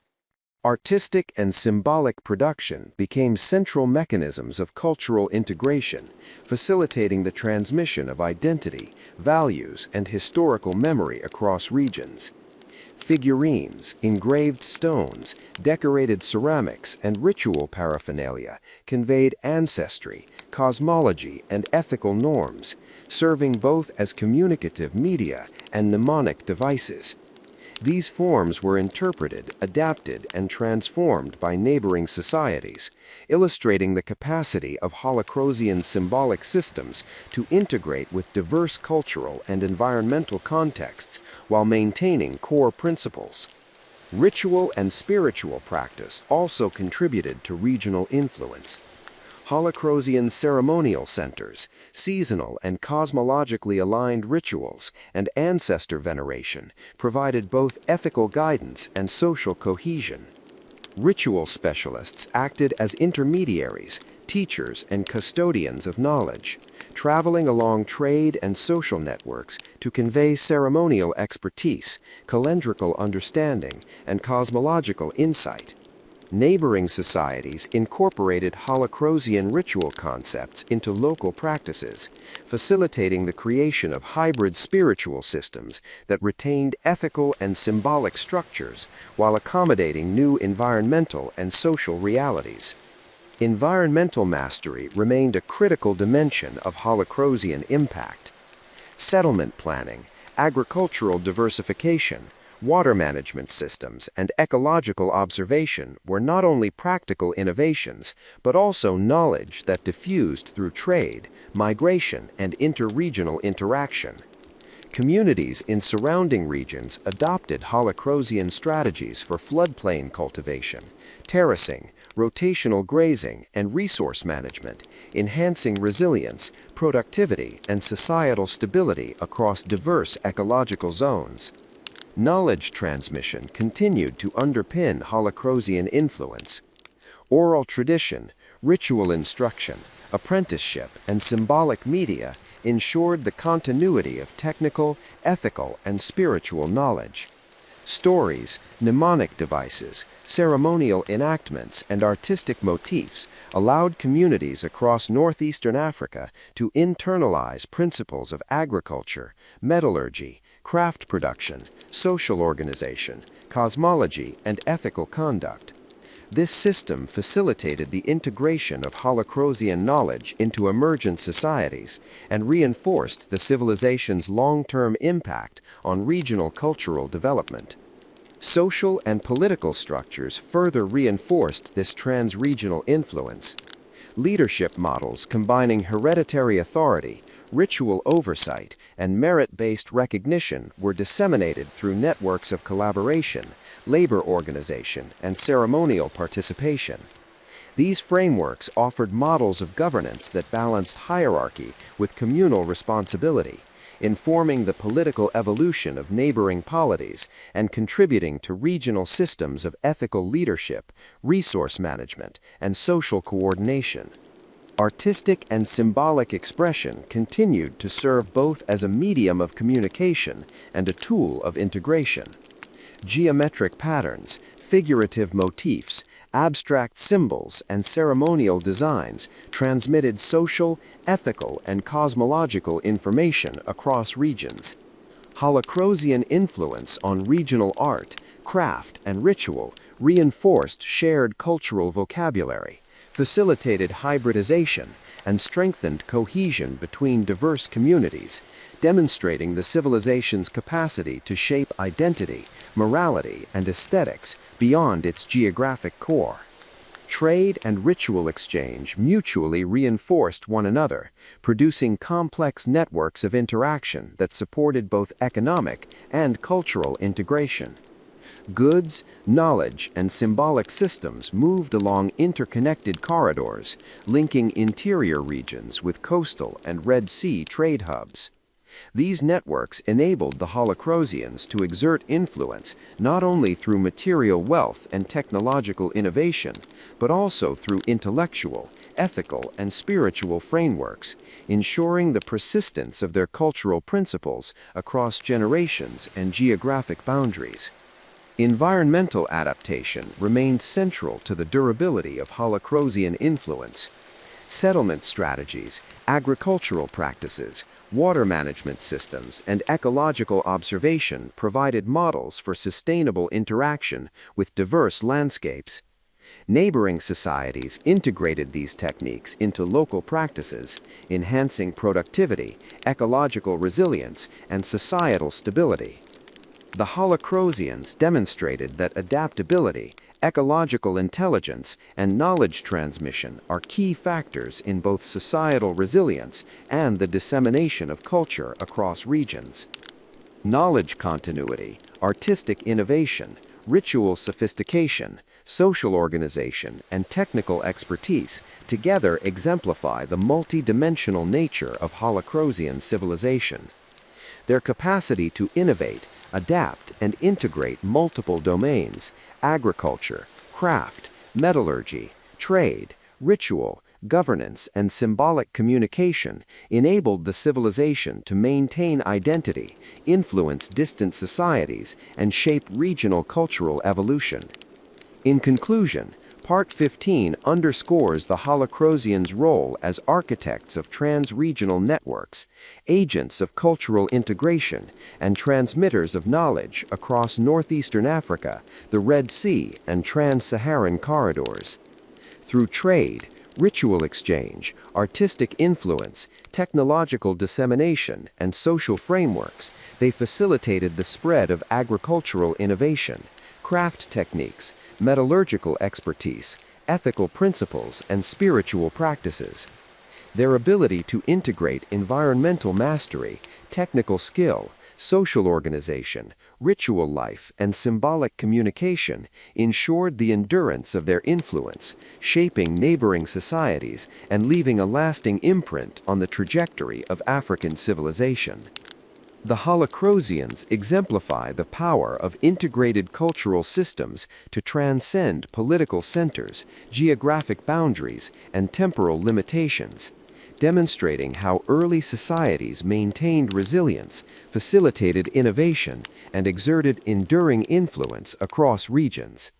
Artistic and symbolic production became central mechanisms of cultural integration, facilitating the transmission of identity, values, and historical memory across regions. Figurines, engraved stones, decorated ceramics, and ritual paraphernalia conveyed ancestry, cosmology, and ethical norms, serving both as communicative media and mnemonic devices. These forms were interpreted, adapted, and transformed by neighboring societies, illustrating the capacity of Holocrosian symbolic systems to integrate with diverse cultural and environmental contexts while maintaining core principles. Ritual and spiritual practice also contributed to regional influence. Holocrosian ceremonial centers, seasonal and cosmologically aligned rituals, and ancestor veneration provided both ethical guidance and social cohesion. Ritual specialists acted as intermediaries, teachers, and custodians of knowledge, traveling along trade and social networks to convey ceremonial expertise, calendrical understanding, and cosmological insight. Neighboring societies incorporated Holocrosian ritual concepts into local practices, facilitating the creation of hybrid spiritual systems that retained ethical and symbolic structures while accommodating new environmental and social realities. Environmental mastery remained a critical dimension of Holocrosian impact. Settlement planning, agricultural diversification, water management systems, and ecological observation were not only practical innovations, but also knowledge that diffused through trade, migration, and interregional interaction. Communities in surrounding regions adopted Holocrosian strategies for floodplain cultivation, terracing, rotational grazing, and resource management, enhancing resilience, productivity, and societal stability across diverse ecological zones. Knowledge transmission continued to underpin Holocrosian influence. Oral tradition, ritual instruction, apprenticeship, and symbolic media ensured the continuity of technical, ethical, and spiritual knowledge. Stories, mnemonic devices, ceremonial enactments, and artistic motifs allowed communities across northeastern Africa to internalize principles of agriculture, metallurgy, craft production, social organization, cosmology, and ethical conduct. This system facilitated the integration of Holocrosian knowledge into emergent societies and reinforced the civilization's long-term impact on regional cultural development. Social and political structures further reinforced this trans-regional influence. Leadership models combining hereditary authority, ritual oversight, and merit-based recognition were disseminated through networks of collaboration, labor organization, and ceremonial participation. These frameworks offered models of governance that balanced hierarchy with communal responsibility, informing the political evolution of neighboring polities and contributing to regional systems of ethical leadership, resource management, and social coordination. Artistic and symbolic expression continued to serve both as a medium of communication and a tool of integration. Geometric patterns, figurative motifs, abstract symbols, and ceremonial designs transmitted social, ethical, and cosmological information across regions. Holocrosian influence on regional art, craft, and ritual reinforced shared cultural vocabulary, facilitated hybridization, and strengthened cohesion between diverse communities, demonstrating the civilization's capacity to shape identity, morality, and aesthetics beyond its geographic core. Trade and ritual exchange mutually reinforced one another, producing complex networks of interaction that supported both economic and cultural integration. Goods, knowledge, and symbolic systems moved along interconnected corridors, linking interior regions with coastal and Red Sea trade hubs. These networks enabled the Holocrosians to exert influence not only through material wealth and technological innovation, but also through intellectual, ethical, and spiritual frameworks, ensuring the persistence of their cultural principles across generations and geographic boundaries. Environmental adaptation remained central to the durability of Holocrosian influence. Settlement strategies, agricultural practices, water management systems, and ecological observation provided models for sustainable interaction with diverse landscapes. Neighboring societies integrated these techniques into local practices, enhancing productivity, ecological resilience, and societal stability. The Holocrosians demonstrated that adaptability, ecological intelligence, and knowledge transmission are key factors in both societal resilience and the dissemination of culture across regions. Knowledge continuity, artistic innovation, ritual sophistication, social organization, and technical expertise together exemplify the multi-dimensional nature of Holocrosian civilization. Their capacity to innovate, adapt, and integrate multiple domains, agriculture, craft, metallurgy, trade, ritual, governance, and symbolic communication enabled the civilization to maintain identity, influence distant societies, and shape regional cultural evolution. In conclusion, Part 15 underscores the Holocrosians' role as architects of trans-regional networks, agents of cultural integration, and transmitters of knowledge across northeastern Africa, the Red Sea, and trans-Saharan corridors. Through trade, ritual exchange, artistic influence, technological dissemination, and social frameworks, they facilitated the spread of agricultural innovation, craft techniques, metallurgical expertise, ethical principles, and spiritual practices. Their ability to integrate environmental mastery, technical skill, social organization, ritual life, and symbolic communication ensured the endurance of their influence, shaping neighboring societies and leaving a lasting imprint on the trajectory of African civilization. The Holocrosians exemplify the power of integrated cultural systems to transcend political centers, geographic boundaries, and temporal limitations, demonstrating how early societies maintained resilience, facilitated innovation, and exerted enduring influence across regions.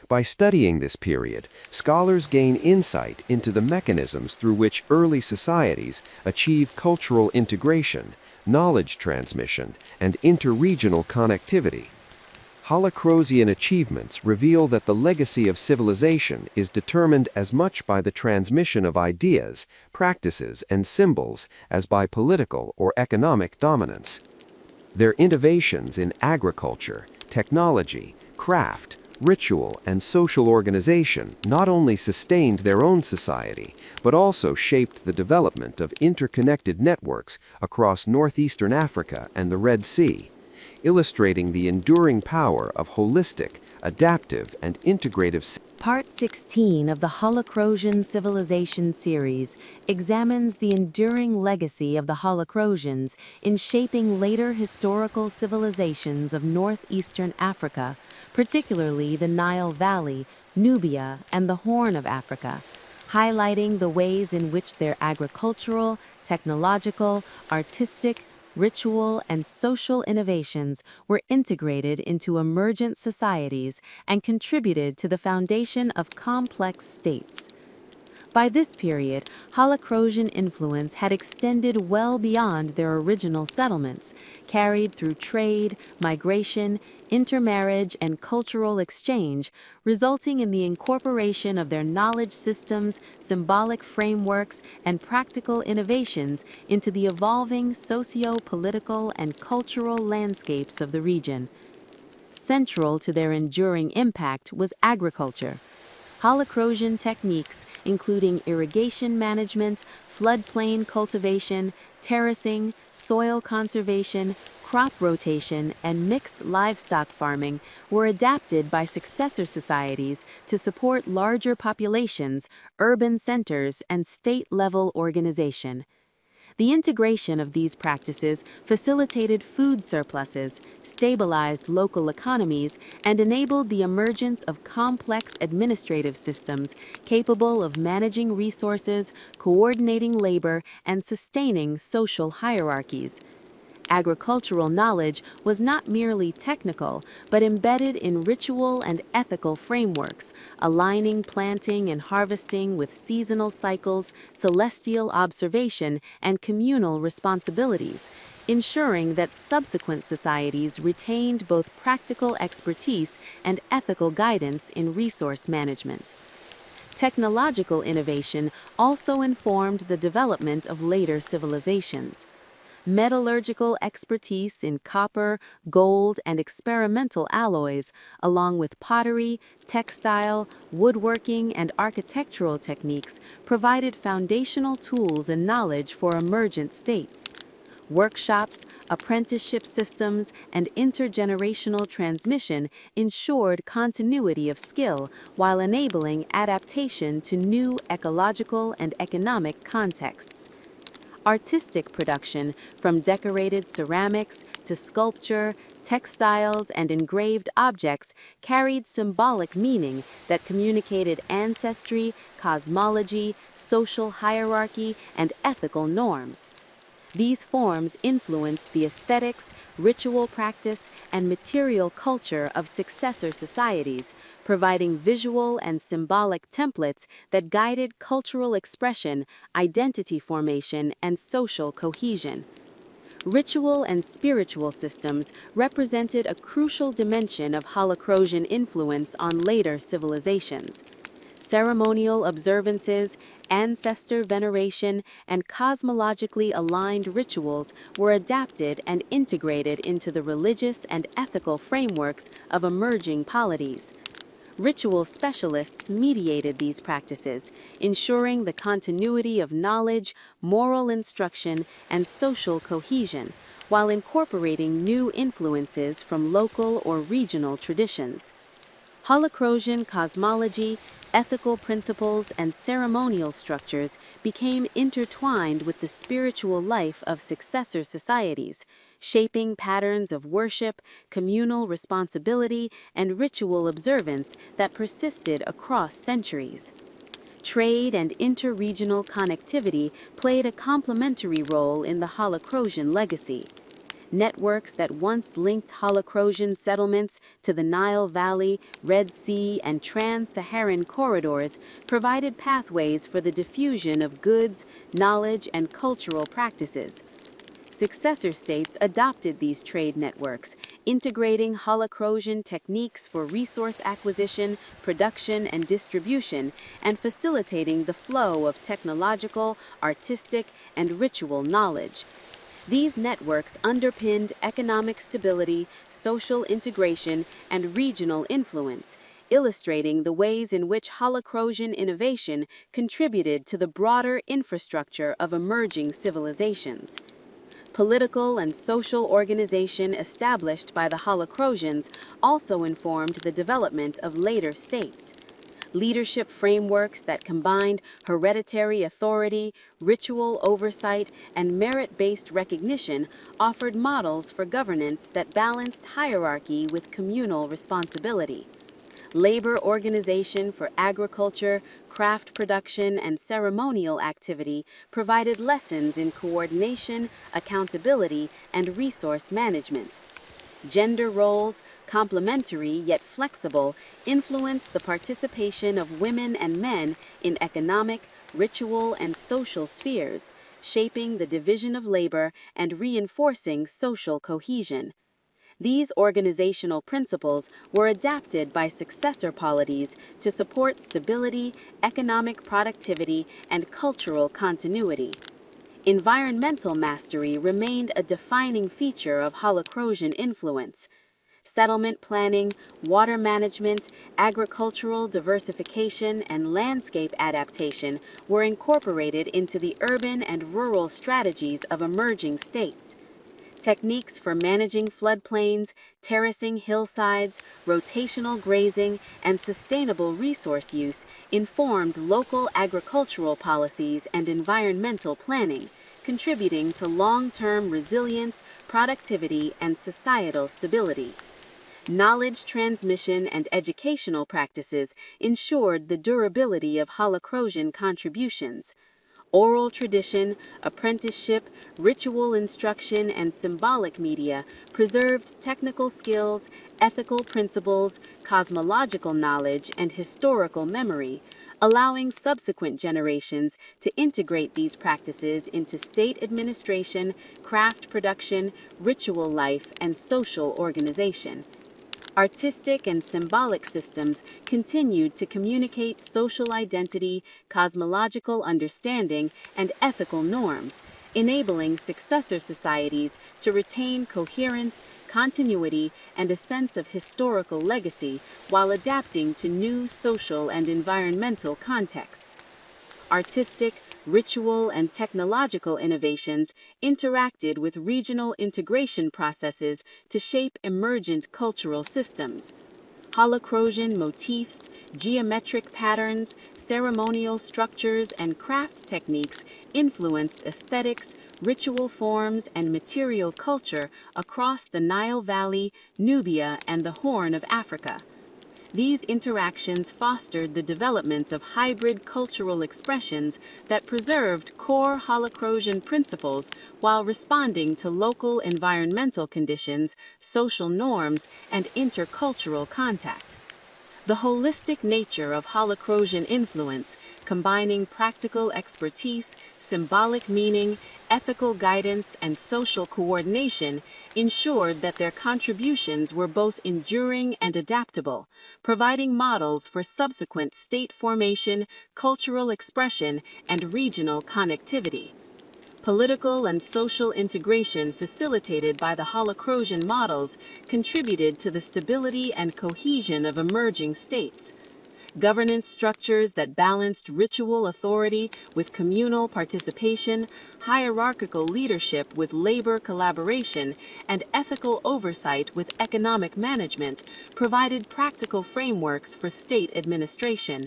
By studying this period, scholars gain insight into the mechanisms through which early societies achieve cultural integration, knowledge transmission, and interregional connectivity. Holocrosian achievements reveal that the legacy of civilization is determined as much by the transmission of ideas, practices, and symbols as by political or economic dominance. Their innovations in agriculture, technology, craft, ritual, and social organization not only sustained their own society, but also shaped the development of interconnected networks across northeastern Africa and the Red Sea, illustrating the enduring power of holistic, adaptive, and integrative. Part 16 of the Holocrosian Civilization series examines the enduring legacy of the Holocrosians in shaping later historical civilizations of northeastern Africa, particularly the Nile Valley, Nubia, and the Horn of Africa, highlighting the ways in which their agricultural, technological, artistic, ritual, and social innovations were integrated into emergent societies and contributed to the foundation of complex states. By this period, Holocrosian influence had extended well beyond their original settlements, carried through trade, migration, intermarriage, and cultural exchange, resulting in the incorporation of their knowledge systems, symbolic frameworks, and practical innovations into the evolving socio-political and cultural landscapes of the region. Central to their enduring impact was agriculture. Holocrosian techniques, including irrigation management, floodplain cultivation, terracing, soil conservation, crop rotation, and mixed livestock farming, were adapted by successor societies to support larger populations, urban centers, and state-level organization. The integration of these practices facilitated food surpluses, stabilized local economies, and enabled the emergence of complex administrative systems capable of managing resources, coordinating labor, and sustaining social hierarchies. Agricultural knowledge was not merely technical, but embedded in ritual and ethical frameworks, aligning planting and harvesting with seasonal cycles, celestial observation, and communal responsibilities, ensuring that subsequent societies retained both practical expertise and ethical guidance in resource management. Technological innovation also informed the development of later civilizations. Metallurgical expertise in copper, gold, and experimental alloys, along with pottery, textile, woodworking, and architectural techniques, provided foundational tools and knowledge for emergent states. Workshops, apprenticeship systems, and intergenerational transmission ensured continuity of skill while enabling adaptation to new ecological and economic contexts. Artistic production, from decorated ceramics to sculpture, textiles, and engraved objects, carried symbolic meaning that communicated ancestry, cosmology, social hierarchy, and ethical norms. These forms influenced the aesthetics, ritual practice, and material culture of successor societies, providing visual and symbolic templates that guided cultural expression, identity formation, and social cohesion. Ritual and spiritual systems represented a crucial dimension of Holocrosian influence on later civilizations. Ceremonial observances, ancestor veneration, and cosmologically aligned rituals were adapted and integrated into the religious and ethical frameworks of emerging polities. Ritual specialists mediated these practices, ensuring the continuity of knowledge, moral instruction, and social cohesion, while incorporating new influences from local or regional traditions. Holocrosian cosmology, ethical principles, and ceremonial structures became intertwined with the spiritual life of successor societies, shaping patterns of worship, communal responsibility, and ritual observance that persisted across centuries. Trade and interregional connectivity played a complementary role in the Holocrosian legacy. Networks that once linked Holocrosian settlements to the Nile Valley, Red Sea, and trans-Saharan corridors provided pathways for the diffusion of goods, knowledge, and cultural practices. Successor states adopted these trade networks, integrating holocrosian techniques for resource acquisition, production, and distribution, and facilitating the flow of technological, artistic, and ritual knowledge. These networks underpinned economic stability, social integration, and regional influence, illustrating the ways in which holocrosian innovation contributed to the broader infrastructure of emerging civilizations. Political and social organization established by the holocrosians also informed the development of later states. Leadership frameworks that combined hereditary authority, ritual oversight, and merit-based recognition offered models for governance that balanced hierarchy with communal responsibility. Labor organization for agriculture, craft production, and ceremonial activity provided lessons in coordination, accountability, and resource management. Gender roles, complementary yet flexible, influenced the participation of women and men in economic, ritual, and social spheres, shaping the division of labor and reinforcing social cohesion. These organizational principles were adapted by successor polities to support stability, economic productivity, and cultural continuity. Environmental mastery remained a defining feature of holocrosian influence. Settlement planning, water management, agricultural diversification, and landscape adaptation were incorporated into the urban and rural strategies of emerging states. Techniques for managing floodplains, terracing hillsides, rotational grazing, and sustainable resource use informed local agricultural policies and environmental planning, contributing to long-term resilience, productivity, and societal stability. Knowledge transmission and educational practices ensured the durability of holocrosian contributions. Oral tradition, apprenticeship, ritual instruction, and symbolic media preserved technical skills, ethical principles, cosmological knowledge, and historical memory, allowing subsequent generations to integrate these practices into state administration, craft production, ritual life, and social organization. Artistic and symbolic systems continued to communicate social identity, cosmological understanding, and ethical norms, enabling successor societies to retain coherence, continuity, and a sense of historical legacy while adapting to new social and environmental contexts. Artistic, ritual, and technological innovations interacted with regional integration processes to shape emergent cultural systems. Holocrosian motifs, geometric patterns, ceremonial structures, and craft techniques influenced aesthetics, ritual forms, and material culture across the Nile Valley, Nubia, and the Horn of Africa. These interactions fostered the development of hybrid cultural expressions that preserved core holocrosian principles while responding to local environmental conditions, social norms, and intercultural contact. The holistic nature of holocrosian influence, combining practical expertise, symbolic meaning, ethical guidance, and social coordination, ensured that their contributions were both enduring and adaptable, providing models for subsequent state formation, cultural expression, and regional connectivity. Political and social integration facilitated by the holocrosian models contributed to the stability and cohesion of emerging states. Governance structures that balanced ritual authority with communal participation, hierarchical leadership with labor collaboration, and ethical oversight with economic management provided practical frameworks for state administration.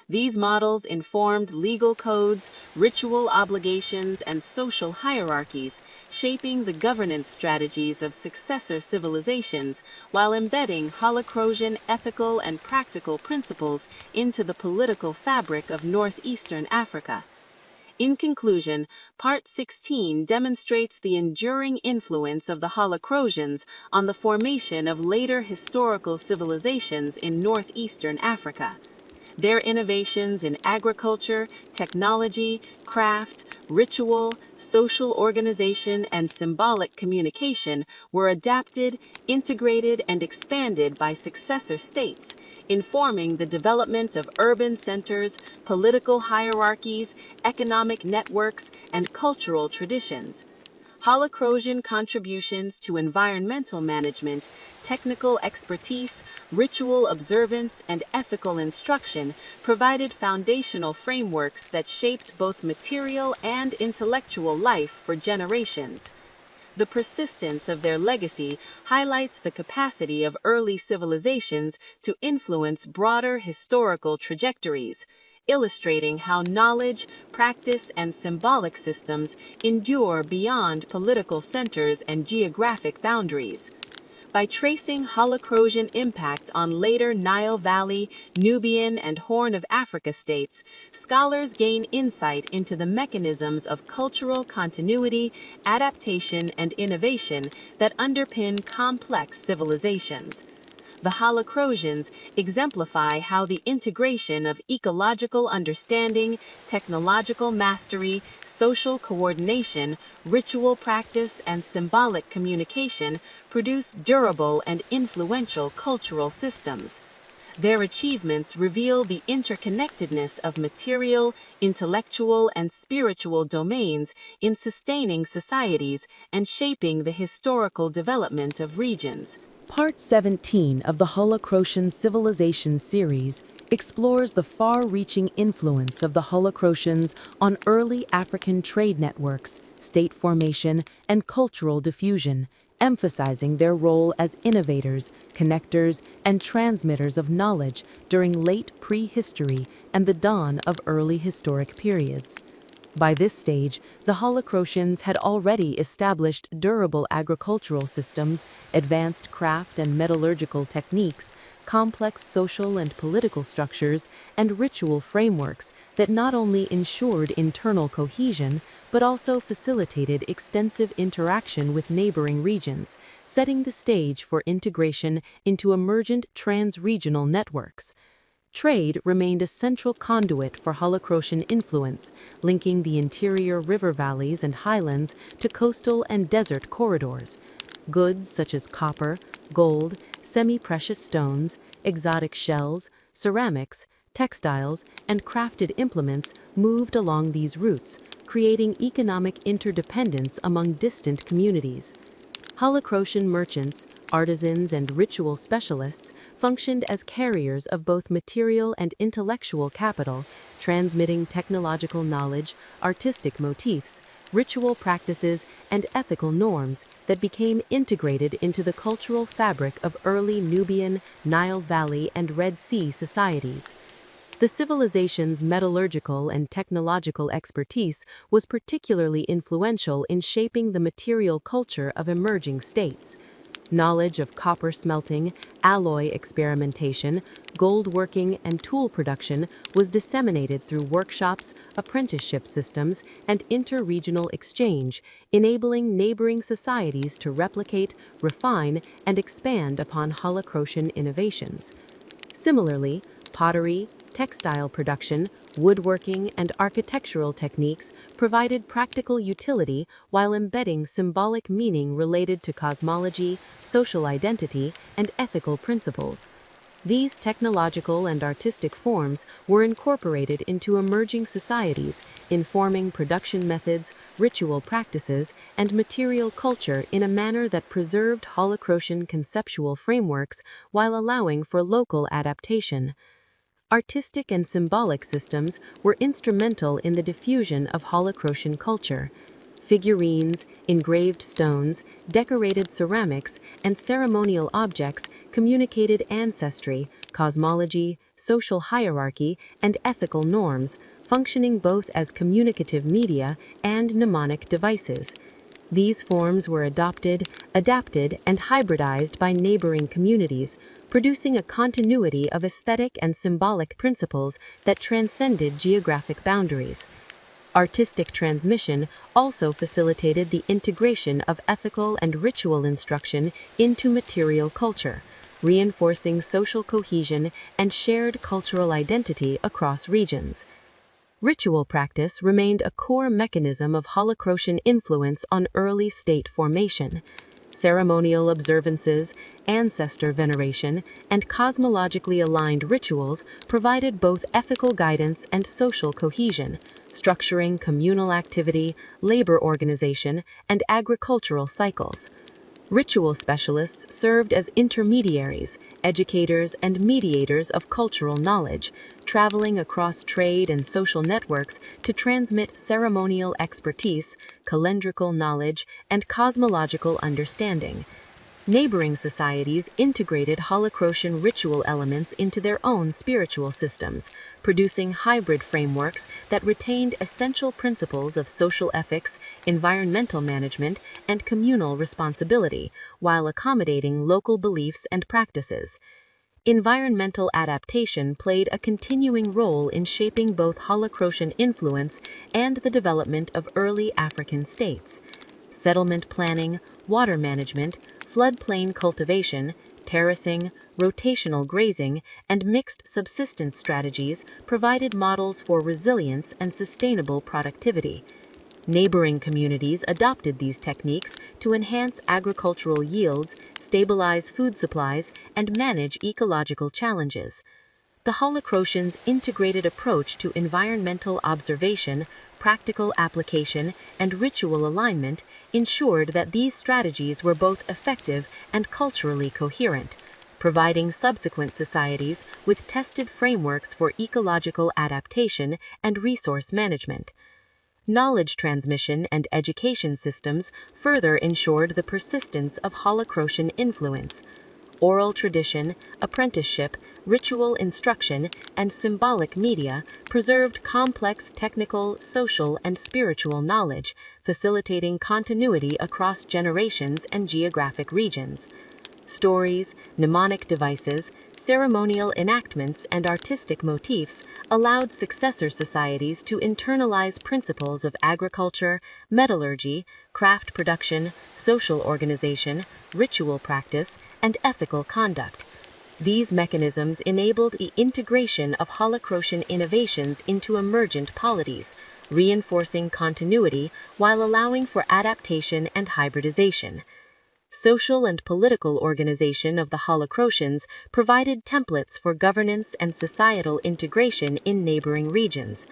These models informed legal codes, ritual obligations, and social hierarchies, shaping the governance strategies of successor civilizations while embedding holocrosian ethical and practical principles into the political fabric of northeastern Africa. In conclusion, Part 16 demonstrates the enduring influence of the holocrosians on the formation of later historical civilizations in northeastern Africa. Their innovations in agriculture, technology, craft, ritual, social organization, and symbolic communication were adapted, integrated, and expanded by successor states, informing the development of urban centers, political hierarchies, economic networks, and cultural traditions. Holocrosian contributions to environmental management, technical expertise, ritual observance, and ethical instruction provided foundational frameworks that shaped both material and intellectual life for generations. The persistence of their legacy highlights the capacity of early civilizations to influence broader historical trajectories, illustrating how knowledge, practice, and symbolic systems endure beyond political centers and geographic boundaries. By tracing Holocrosian impact on later Nile Valley, Nubian, and Horn of Africa states, scholars gain insight into the mechanisms of cultural continuity, adaptation, and innovation that underpin complex civilizations. The Holocrosians exemplify how the integration of ecological understanding, technological mastery, social coordination, ritual practice, and symbolic communication produce durable and influential cultural systems. Their achievements reveal the interconnectedness of material, intellectual, and spiritual domains in sustaining societies and shaping the historical development of regions. Part 17 of the Holocrosian Civilization series explores the far-reaching influence of the Holocrosians on early African trade networks, state formation, and cultural diffusion, emphasizing their role as innovators, connectors, and transmitters of knowledge during late prehistory and the dawn of early historic periods. By this stage, the Holocrosians had already established durable agricultural systems, advanced craft and metallurgical techniques, complex social and political structures, and ritual frameworks that not only ensured internal cohesion, but also facilitated extensive interaction with neighboring regions, setting the stage for integration into emergent trans-regional networks. Trade remained a central conduit for Holocrosian influence, linking the interior river valleys and highlands to coastal and desert corridors. Goods such as copper, gold, semi-precious stones, exotic shells, ceramics, textiles, and crafted implements moved along these routes, creating economic interdependence among distant communities. Holocrosian merchants, artisans, and ritual specialists functioned as carriers of both material and intellectual capital, transmitting technological knowledge, artistic motifs, ritual practices, and ethical norms that became integrated into the cultural fabric of early Nubian, Nile Valley, and Red Sea societies. The civilization's metallurgical and technological expertise was particularly influential in shaping the material culture of emerging states. Knowledge of copper smelting, alloy experimentation, gold working, and tool production was disseminated through workshops, apprenticeship systems, and inter-regional exchange, enabling neighboring societies to replicate, refine, and expand upon Holocrosian innovations. Similarly, pottery, textile production, woodworking, and architectural techniques provided practical utility while embedding symbolic meaning related to cosmology, social identity, and ethical principles. These technological and artistic forms were incorporated into emerging societies, informing production methods, ritual practices, and material culture in a manner that preserved Holocrosian conceptual frameworks while allowing for local adaptation. Artistic and symbolic systems were instrumental in the diffusion of Holocrosian culture. Figurines, engraved stones, decorated ceramics, and ceremonial objects communicated ancestry, cosmology, social hierarchy, and ethical norms, functioning both as communicative media and mnemonic devices. These forms were adopted, adapted, and hybridized by neighboring communities, producing a continuity of aesthetic and symbolic principles that transcended geographic boundaries. Artistic transmission also facilitated the integration of ethical and ritual instruction into material culture, reinforcing social cohesion and shared cultural identity across regions. Ritual practice remained a core mechanism of Holocratian influence on early state formation. Ceremonial observances, ancestor veneration, and cosmologically aligned rituals provided both ethical guidance and social cohesion, structuring communal activity, labor organization, and agricultural cycles. Ritual specialists served as intermediaries, educators, and mediators of cultural knowledge, traveling across trade and social networks to transmit ceremonial expertise, calendrical knowledge, and cosmological understanding. Neighboring societies integrated Holocratian ritual elements into their own spiritual systems, producing hybrid frameworks that retained essential principles of social ethics, environmental management, and communal responsibility, while accommodating local beliefs and practices. Environmental adaptation played a continuing role in shaping both Holocratian influence and the development of early African states. Settlement planning, water management, floodplain cultivation, terracing, rotational grazing, and mixed subsistence strategies provided models for resilience and sustainable productivity. Neighboring communities adopted these techniques to enhance agricultural yields, stabilize food supplies, and manage ecological challenges. The Holocratians' integrated approach to environmental observation, practical application, and ritual alignment ensured that these strategies were both effective and culturally coherent, providing subsequent societies with tested frameworks for ecological adaptation and resource management. Knowledge transmission and education systems further ensured the persistence of Holocratian influence. Oral tradition, apprenticeship, ritual instruction, and symbolic media preserved complex technical, social, and spiritual knowledge, facilitating continuity across generations and geographic regions. Stories, mnemonic devices, ceremonial enactments, and artistic motifs allowed successor societies to internalize principles of agriculture, metallurgy, craft production, social organization, ritual practice, and ethical conduct. These mechanisms enabled the integration of Holocratian innovations into emergent polities, reinforcing continuity while allowing for adaptation and hybridization. Social and political organization of the Holocratians provided templates for governance and societal integration in neighboring regions.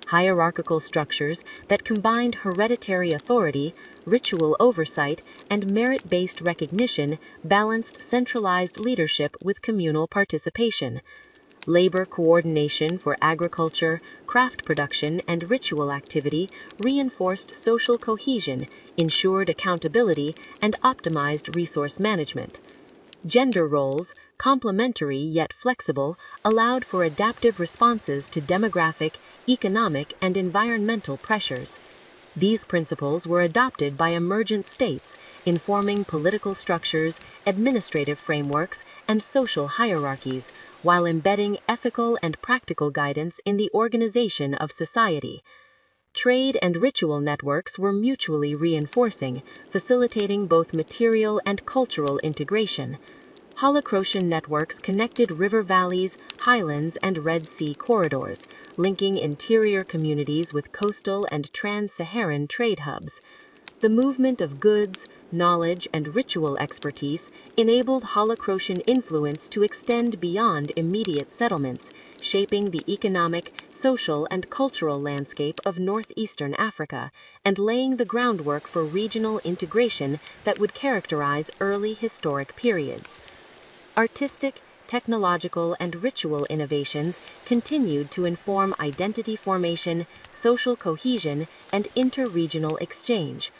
Hierarchical structures that combined hereditary authority, ritual oversight, and merit-based recognition balanced centralized leadership with communal participation. Labor coordination for agriculture, craft production, and ritual activity reinforced social cohesion, ensured accountability, and optimized resource management. Gender roles, complementary yet flexible, allowed for adaptive responses to demographic, economic, and environmental pressures. These principles were adopted by emergent states, informing political structures, administrative frameworks, and social hierarchies, while embedding ethical and practical guidance in the organization of society. Trade and ritual networks were mutually reinforcing, facilitating both material and cultural integration. Holocratian networks connected river valleys, highlands, and Red Sea corridors, linking interior communities with coastal and trans-Saharan trade hubs. The movement of goods, knowledge, and ritual expertise enabled Holocratian influence to extend beyond immediate settlements, shaping the economic, social, and cultural landscape of northeastern Africa, and laying the groundwork for regional integration that would characterize early historic periods. Artistic, technological, and ritual innovations continued to inform identity formation, social cohesion, and inter-regional exchange.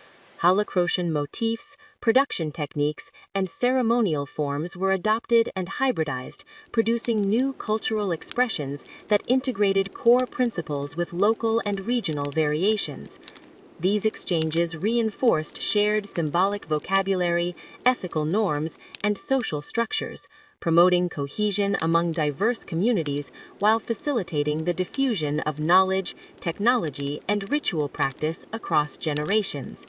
Holocratian motifs, production techniques, and ceremonial forms were adopted and hybridized, producing new cultural expressions that integrated core principles with local and regional variations. These exchanges reinforced shared symbolic vocabulary, ethical norms, and social structures, promoting cohesion among diverse communities while facilitating the diffusion of knowledge, technology, and ritual practice across generations.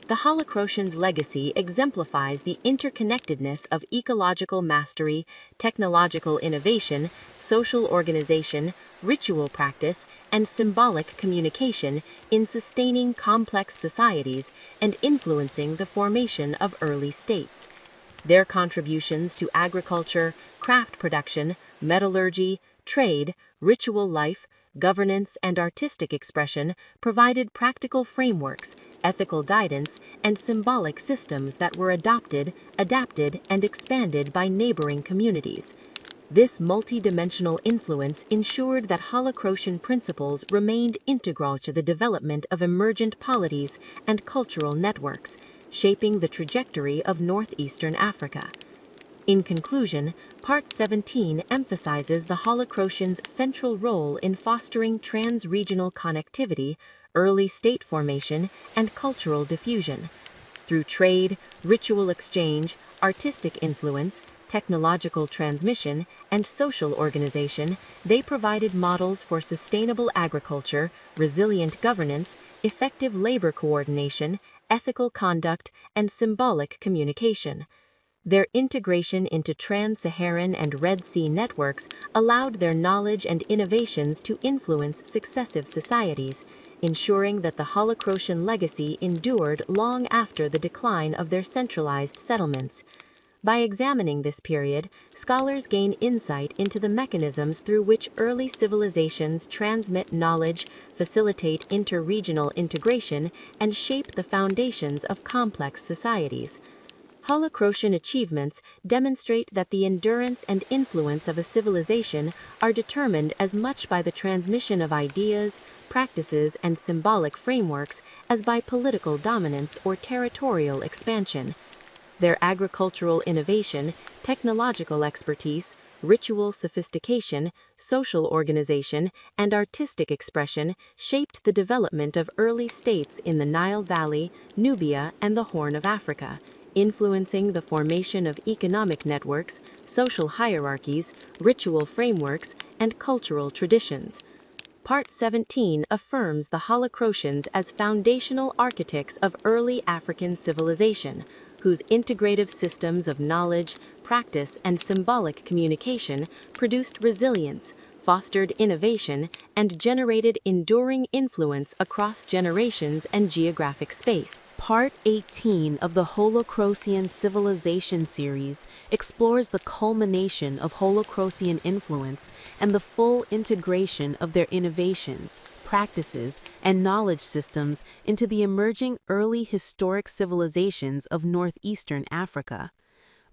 The Holocratians' legacy exemplifies the interconnectedness of ecological mastery, technological innovation, social organization, ritual practice, and symbolic communication in sustaining complex societies and influencing the formation of early states. Their contributions to agriculture, craft production, metallurgy, trade, ritual life, governance, and artistic expression provided practical frameworks, ethical guidance, and symbolic systems that were adopted, adapted, and expanded by neighboring communities. This multidimensional influence ensured that Holocratian principles remained integral to the development of emergent polities and cultural networks, shaping the trajectory of northeastern Africa. In conclusion, Part 17 emphasizes the Holocratians' central role in fostering trans-regional connectivity, early state formation, and cultural diffusion. Through trade, ritual exchange, artistic influence, technological transmission, and social organization, they provided models for sustainable agriculture, resilient governance, effective labor coordination, ethical conduct, and symbolic communication. Their integration into trans-Saharan and Red Sea networks allowed their knowledge and innovations to influence successive societies, ensuring that the Holocratian legacy endured long after the decline of their centralized settlements. By examining this period, scholars gain insight into the mechanisms through which early civilizations transmit knowledge, facilitate interregional integration, and shape the foundations of complex societies. Holocratian achievements demonstrate that the endurance and influence of a civilization are determined as much by the transmission of ideas, practices, and symbolic frameworks as by political dominance or territorial expansion. Their agricultural innovation, technological expertise, ritual sophistication, social organization, and artistic expression shaped the development of early states in the Nile Valley, Nubia, and the Horn of Africa, influencing the formation of economic networks, social hierarchies, ritual frameworks, and cultural traditions. Part 17 affirms the Holocratians as foundational architects of early African civilization, whose integrative systems of knowledge, practice, and symbolic communication produced resilience, fostered innovation, and generated enduring influence across generations and geographic space. Part 18 of the Holocratian Civilization series explores the culmination of Holocratian influence and the full integration of their innovations, practices, and knowledge systems into the emerging early historic civilizations of northeastern Africa.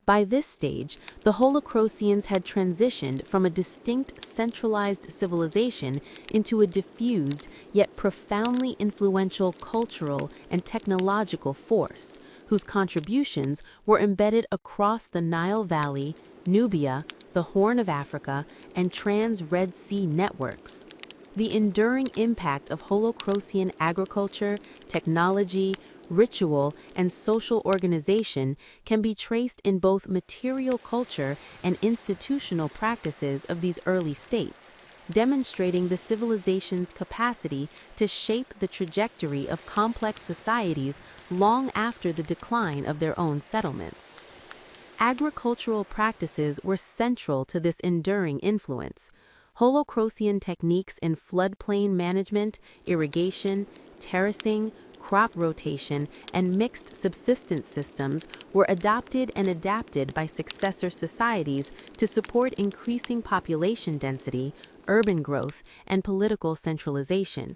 By this stage, the Holocratians had transitioned from a distinct centralized civilization into a diffused yet profoundly influential cultural and technological force, whose contributions were embedded across the Nile Valley, Nubia, the Horn of Africa, and trans-Red Sea networks. The enduring impact of Holocratian agriculture, technology, ritual, and social organization can be traced in both material culture and institutional practices of these early states, demonstrating the civilization's capacity to shape the trajectory of complex societies long after the decline of their own settlements. Agricultural practices were central to this enduring influence. Holocratian techniques in floodplain management, irrigation, terracing, crop rotation, and mixed subsistence systems were adopted and adapted by successor societies to support increasing population density, urban growth, and political centralization.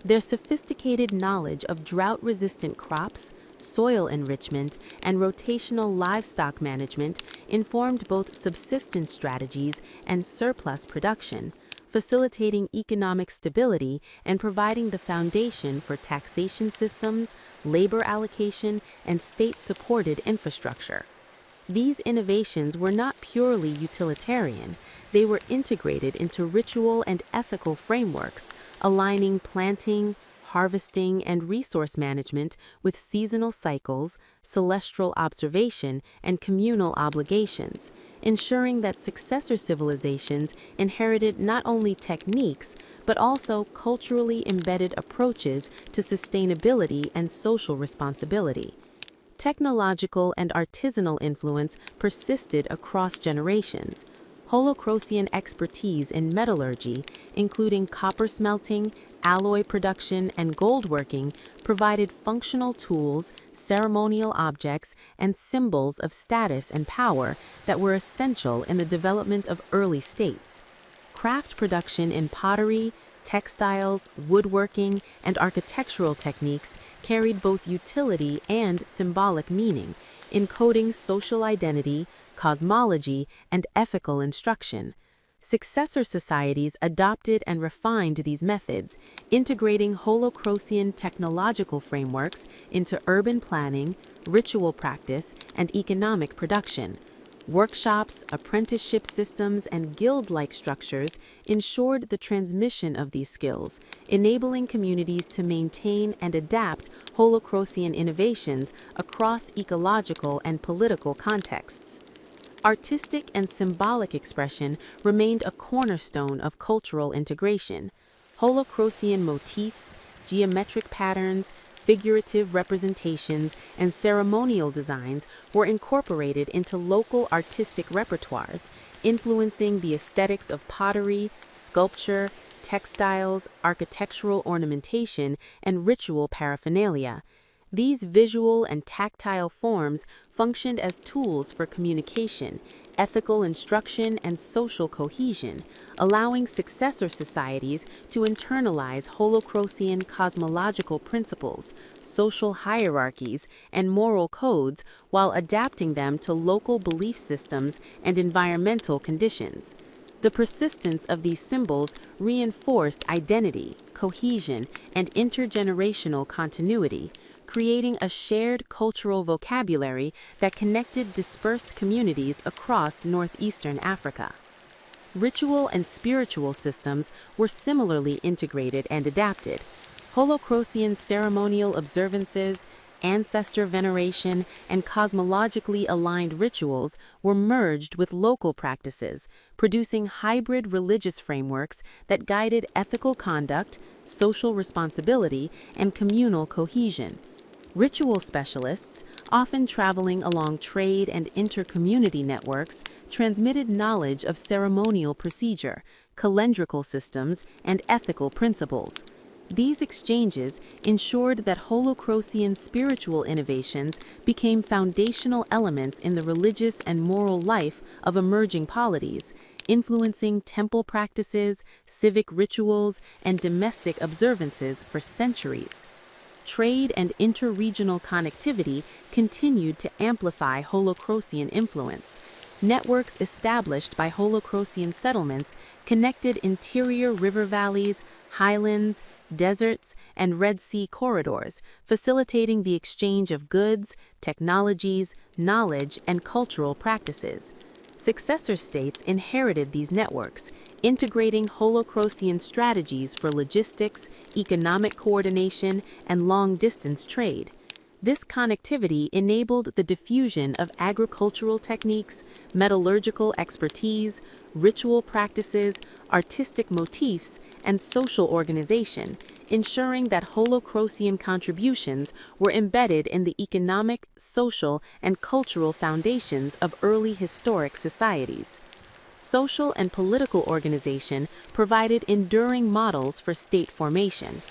Their sophisticated knowledge of drought-resistant crops, soil enrichment, and rotational livestock management informed both subsistence strategies and surplus production, facilitating economic stability and providing the foundation for taxation systems, labor allocation, and state-supported infrastructure. These innovations were not purely utilitarian. They were integrated into ritual and ethical frameworks, aligning planting, harvesting and resource management with seasonal cycles, celestial observation, and communal obligations, ensuring that successor civilizations inherited not only techniques, but also culturally embedded approaches to sustainability and social responsibility. Technological and artisanal influence persisted across generations. Holocrosian expertise in metallurgy, including copper smelting, alloy production, and gold working, provided functional tools, ceremonial objects, and symbols of status and power that were essential in the development of early states. Craft production in pottery, textiles, woodworking, and architectural techniques carried both utility and symbolic meaning, encoding social identity, cosmology, and ethical instruction. Successor societies adopted and refined these methods, integrating Holocrosian technological frameworks into urban planning, ritual practice, and economic production. Workshops, apprenticeship systems, and guild-like structures ensured the transmission of these skills, enabling communities to maintain and adapt Holocrosian innovations across ecological and political contexts. Artistic and symbolic expression remained a cornerstone of cultural integration. Holocrosian motifs, geometric patterns, figurative representations, and ceremonial designs were incorporated into local artistic repertoires, influencing the aesthetics of pottery, sculpture, textiles, architectural ornamentation, and ritual paraphernalia. These visual and tactile forms functioned as tools for communication, ethical instruction, and social cohesion, allowing successor societies to internalize Holocrosian cosmological principles, social hierarchies, and moral codes while adapting them to local belief systems and environmental conditions. The persistence of these symbols reinforced identity, cohesion, and intergenerational continuity, creating a shared cultural vocabulary that connected dispersed communities across northeastern Africa. Ritual and spiritual systems were similarly integrated and adapted. Holocrosian ceremonial observances, ancestor veneration, and cosmologically aligned rituals were merged with local practices, producing hybrid religious frameworks that guided ethical conduct, social responsibility, and communal cohesion. Ritual specialists, often traveling along trade and inter-community networks, transmitted knowledge of ceremonial procedure, calendrical systems, and ethical principles. These exchanges ensured that Holocrosian spiritual innovations became foundational elements in the religious and moral life of emerging polities, influencing temple practices, civic rituals, and domestic observances for centuries. Trade and interregional connectivity continued to amplify Holocrosian influence. Networks established by Holocrosian settlements connected interior river valleys, highlands, deserts, and Red Sea corridors, facilitating the exchange of goods, technologies, knowledge, and cultural practices. Successor states inherited these networks, integrating Holocrosian strategies for logistics, economic coordination, and long-distance trade. This connectivity enabled the diffusion of agricultural techniques, metallurgical expertise, ritual practices, artistic motifs, and social organization, ensuring that Holocrosian contributions were embedded in the economic, social, and cultural foundations of early historic societies. Social and political organization provided enduring models for state formation.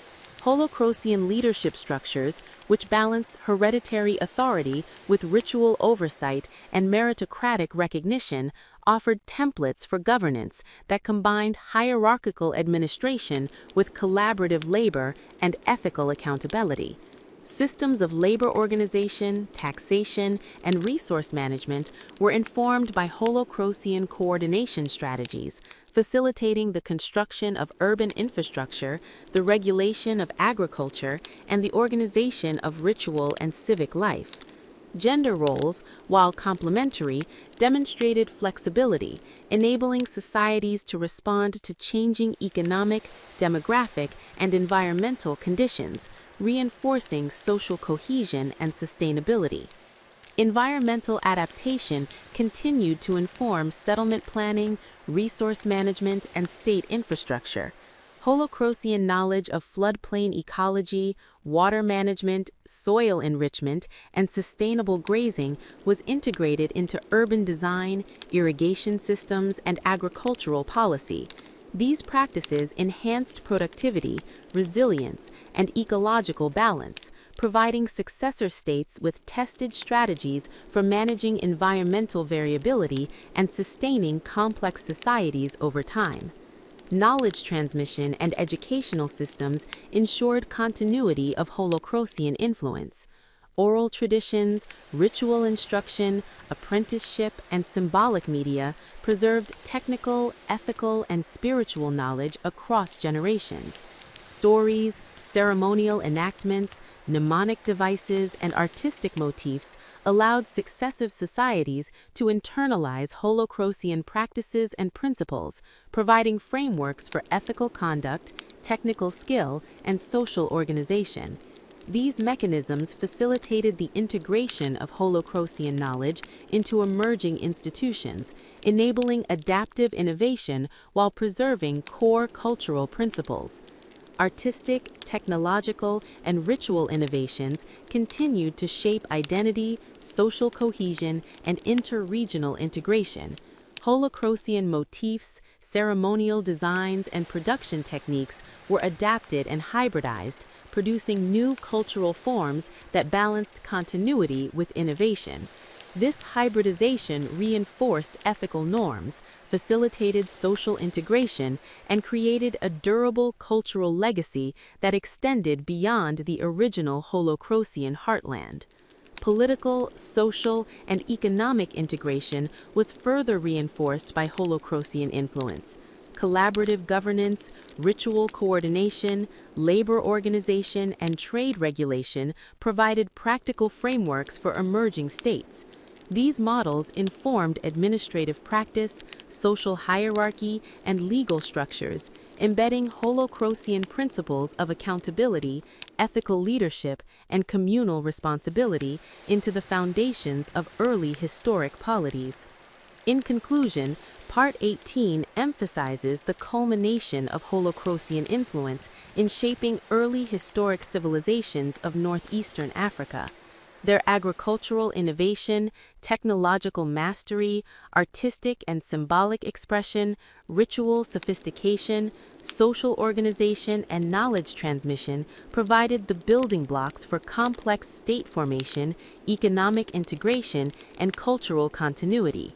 Holocrosian leadership structures, which balanced hereditary authority with ritual oversight and meritocratic recognition, offered templates for governance that combined hierarchical administration with collaborative labor and ethical accountability. Systems of labor organization, taxation, and resource management were informed by Holocrosian coordination strategies, facilitating the construction of urban infrastructure, the regulation of agriculture, and the organization of ritual and civic life. Gender roles, while complementary, demonstrated flexibility, enabling societies to respond to changing economic, demographic, and environmental conditions, reinforcing social cohesion and sustainability. Environmental adaptation continued to inform settlement planning, resource management, and state infrastructure. Holocrosian knowledge of floodplain ecology, water management, soil enrichment, and sustainable grazing was integrated into urban design, irrigation systems, and agricultural policy. These practices enhanced productivity, resilience, and ecological balance, providing successor states with tested strategies for managing environmental variability and sustaining complex societies over time. Knowledge transmission and educational systems ensured continuity of Holocrosian influence. Oral traditions, ritual instruction, apprenticeship, and symbolic media preserved technical, ethical, and spiritual knowledge across generations. Stories, ceremonial enactments, mnemonic devices, and artistic motifs allowed successive societies to internalize Holocrosian practices and principles, providing frameworks for ethical conduct, technical skill, and social organization. These mechanisms facilitated the integration of Holocrosian knowledge into emerging institutions, enabling adaptive innovation while preserving core cultural principles. Artistic, technological, and ritual innovations continued to shape identity, social cohesion, and inter-regional integration. Holocrosian motifs, ceremonial designs, and production techniques were adapted and hybridized, producing new cultural forms that balanced continuity with innovation. This hybridization reinforced ethical norms, facilitated social integration, and created a durable cultural legacy that extended beyond the original Holocrosian heartland. Political, social, and economic integration was further reinforced by Holocrosian influence. Collaborative governance, ritual coordination, labor organization, and trade regulation provided practical frameworks for emerging states. These models informed administrative practice, social hierarchy, and legal structures, embedding Holocrosian principles of accountability, ethical leadership, and communal responsibility into the foundations of early historic polities. In conclusion, Part 18 emphasizes the culmination of Holocrosian influence in shaping early historic civilizations of northeastern Africa. Their agricultural innovation, technological mastery, artistic and symbolic expression, ritual sophistication, social organization, and knowledge transmission provided the building blocks for complex state formation, economic integration, and cultural continuity.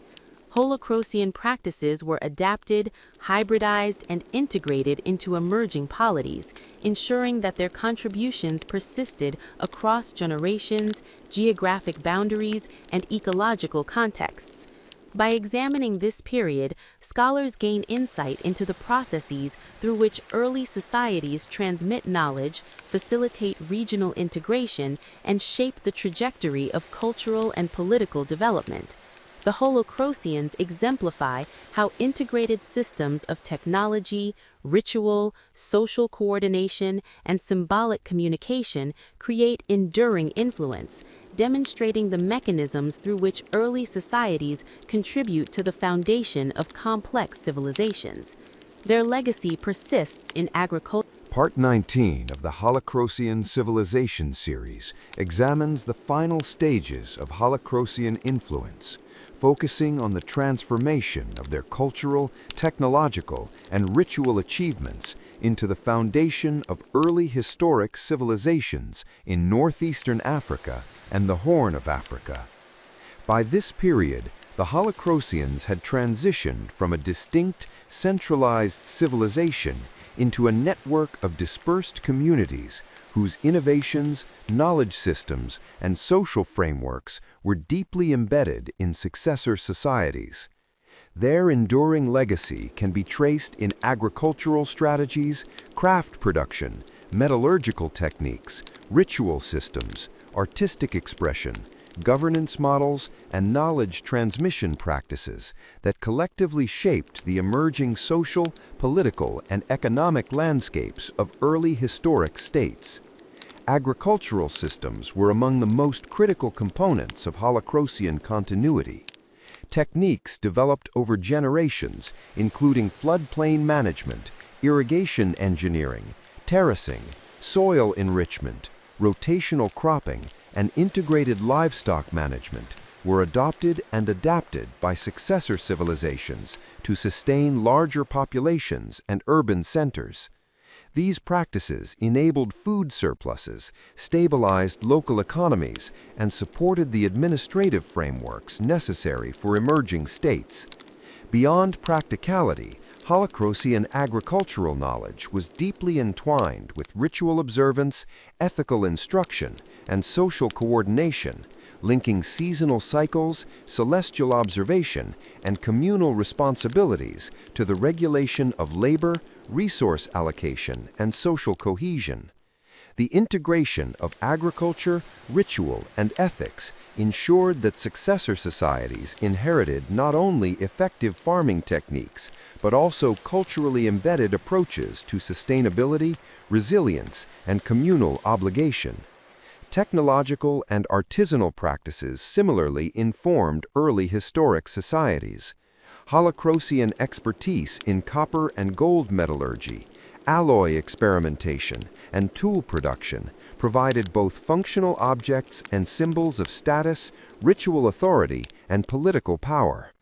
Holocrosian practices were adapted, hybridized, and integrated into emerging polities, ensuring that their contributions persisted across generations, geographic boundaries, and ecological contexts. By examining this period, scholars gain insight into the processes through which early societies transmit knowledge, facilitate regional integration, and shape the trajectory of cultural and political development. The Holocrosians exemplify how integrated systems of technology, ritual, social coordination, and symbolic communication create enduring influence, demonstrating the mechanisms through which early societies contribute to the foundation of complex civilizations. Their legacy persists in agriculture. Part 19 of the Holocrosian Civilization series examines the final stages of Holocrosian influence, focusing on the transformation of their cultural, technological, and ritual achievements into the foundation of early historic civilizations in northeastern Africa and the Horn of Africa. By this period, the Holocrosians had transitioned from a distinct, centralized civilization into a network of dispersed communities whose innovations, knowledge systems, and social frameworks were deeply embedded in successor societies. Their enduring legacy can be traced in agricultural strategies, craft production, metallurgical techniques, ritual systems, artistic expression, governance models, and knowledge transmission practices that collectively shaped the emerging social, political, and economic landscapes of early historic states. Agricultural systems were among the most critical components of Holocrosian continuity. Techniques developed over generations, including floodplain management, irrigation engineering, terracing, soil enrichment, rotational cropping, and integrated livestock management, were adopted and adapted by successor civilizations to sustain larger populations and urban centers. These practices enabled food surpluses, stabilized local economies, and supported the administrative frameworks necessary for emerging states. Beyond practicality, Holocrosian agricultural knowledge was deeply entwined with ritual observance, ethical instruction, and social coordination, linking seasonal cycles, celestial observation, and communal responsibilities to the regulation of labor, resource allocation, and social cohesion. The integration of agriculture, ritual, and ethics ensured that successor societies inherited not only effective farming techniques, but also culturally embedded approaches to sustainability, resilience, and communal obligation. Technological and artisanal practices similarly informed early historic societies. Holocrosian expertise in copper and gold metallurgy, alloy experimentation, and tool production provided both functional objects and symbols of status, ritual authority, and political power.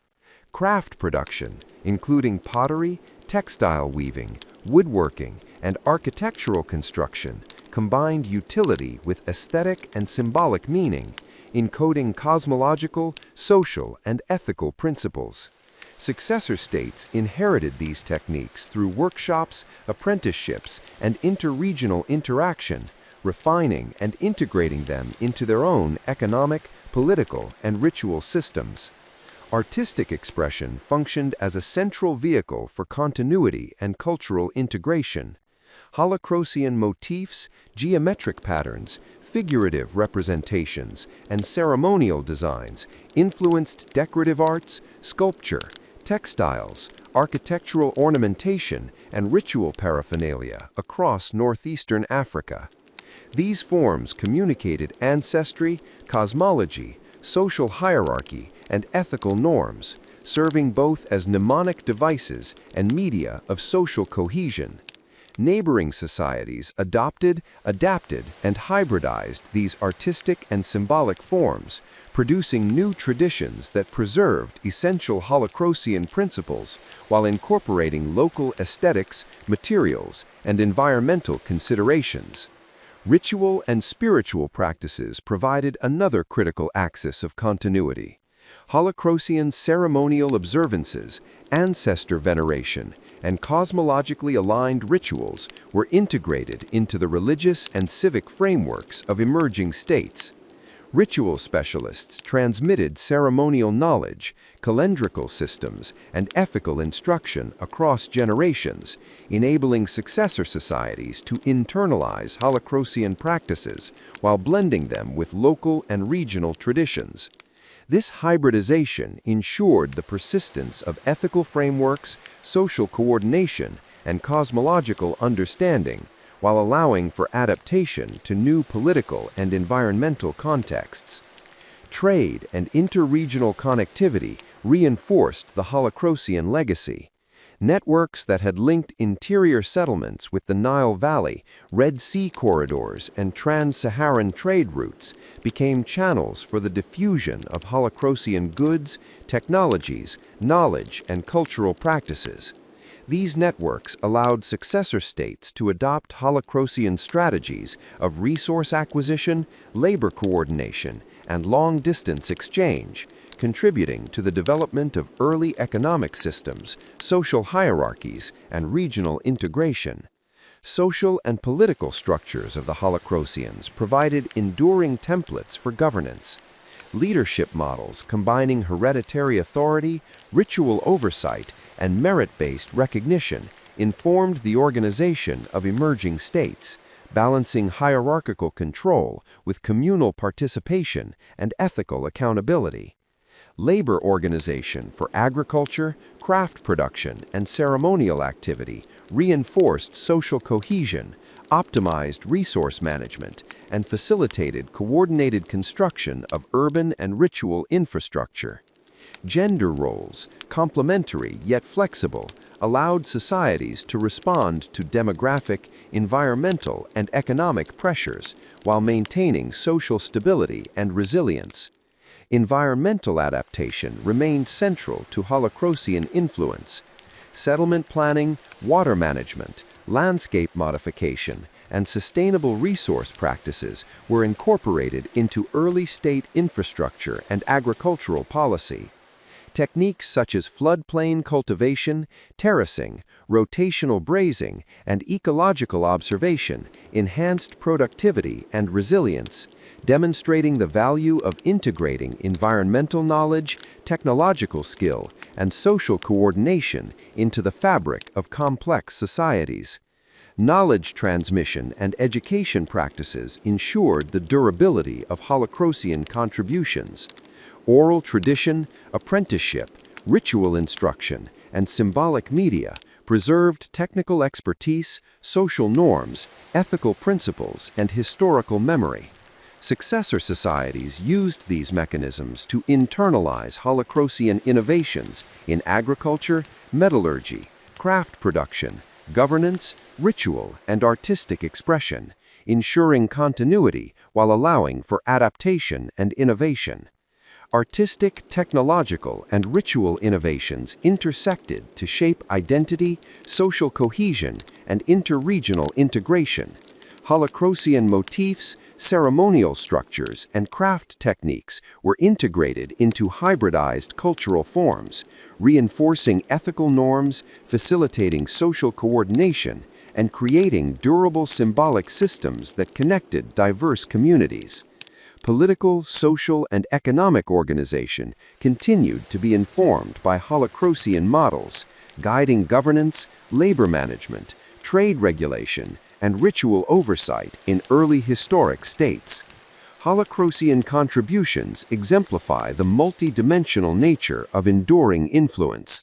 Craft production, including pottery, textile weaving, woodworking, and architectural construction, combined utility with aesthetic and symbolic meaning, encoding cosmological, social, and ethical principles. Successor states inherited these techniques through workshops, apprenticeships, and interregional interaction, refining and integrating them into their own economic, political, and ritual systems. Artistic expression functioned as a central vehicle for continuity and cultural integration. Holocrosian motifs, geometric patterns, figurative representations, and ceremonial designs influenced decorative arts, sculpture, textiles, architectural ornamentation, and ritual paraphernalia across northeastern Africa. These forms communicated ancestry, cosmology, social hierarchy, and ethical norms, serving both as mnemonic devices and media of social cohesion. Neighboring societies adopted, adapted, and hybridized these artistic and symbolic forms, producing new traditions that preserved essential Holocrosian principles while incorporating local aesthetics, materials, and environmental considerations. Ritual and spiritual practices provided another critical axis of continuity. Holocrosian ceremonial observances, ancestor veneration, and cosmologically aligned rituals were integrated into the religious and civic frameworks of emerging states. Ritual specialists transmitted ceremonial knowledge, calendrical systems, and ethical instruction across generations, enabling successor societies to internalize Holocrosian practices while blending them with local and regional traditions. This hybridization ensured the persistence of ethical frameworks, social coordination, and cosmological understanding, while allowing for adaptation to new political and environmental contexts. Trade and interregional connectivity reinforced the Holocrosian legacy. Networks that had linked interior settlements with the Nile Valley, Red Sea corridors, and trans-Saharan trade routes became channels for the diffusion of Holocrosian goods, technologies, knowledge, and cultural practices. These networks allowed successor states to adopt Holocrosian strategies of resource acquisition, labor coordination, and long-distance exchange, contributing to the development of early economic systems, social hierarchies, and regional integration. Social and political structures of the Holocrosians provided enduring templates for governance. Leadership models combining hereditary authority, ritual oversight, and merit-based recognition informed the organization of emerging states, balancing hierarchical control with communal participation and ethical accountability. Labor organization for agriculture, craft production, and ceremonial activity reinforced social cohesion, optimized resource management, and facilitated coordinated construction of urban and ritual infrastructure. Gender roles, complementary yet flexible, allowed societies to respond to demographic, environmental, and economic pressures while maintaining social stability and resilience. Environmental adaptation remained central to Holocrosian influence. Settlement planning, water management, landscape modification, and sustainable resource practices were incorporated into early state infrastructure and agricultural policy. Techniques such as floodplain cultivation, terracing, rotational grazing, and ecological observation enhanced productivity and resilience, demonstrating the value of integrating environmental knowledge, technological skill, and social coordination into the fabric of complex societies. Knowledge transmission and education practices ensured the durability of Holocrosian contributions. Oral tradition, apprenticeship, ritual instruction, and symbolic media preserved technical expertise, social norms, ethical principles, and historical memory. Successor societies used these mechanisms to internalize Holocrosian innovations in agriculture, metallurgy, craft production, governance, ritual, and artistic expression, ensuring continuity while allowing for adaptation and innovation. Artistic, technological, and ritual innovations intersected to shape identity, social cohesion, and interregional integration. Holocrosian motifs, ceremonial structures, and craft techniques were integrated into hybridized cultural forms, reinforcing ethical norms, facilitating social coordination, and creating durable symbolic systems that connected diverse communities. Political, social, and economic organization continued to be informed by Holocrosian models, guiding governance, labor management, trade regulation, and ritual oversight in early historic states. Holocrosian contributions exemplify the multidimensional nature of enduring influence.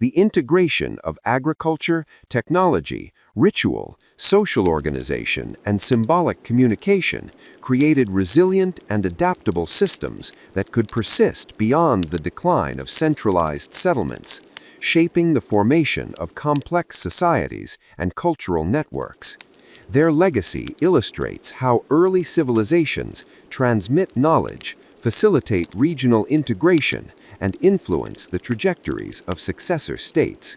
The integration of agriculture, technology, ritual, social organization, and symbolic communication created resilient and adaptable systems that could persist beyond the decline of centralized settlements, shaping the formation of complex societies and cultural networks. Their legacy illustrates how early civilizations transmit knowledge, facilitate regional integration, and influence the trajectories of successor states.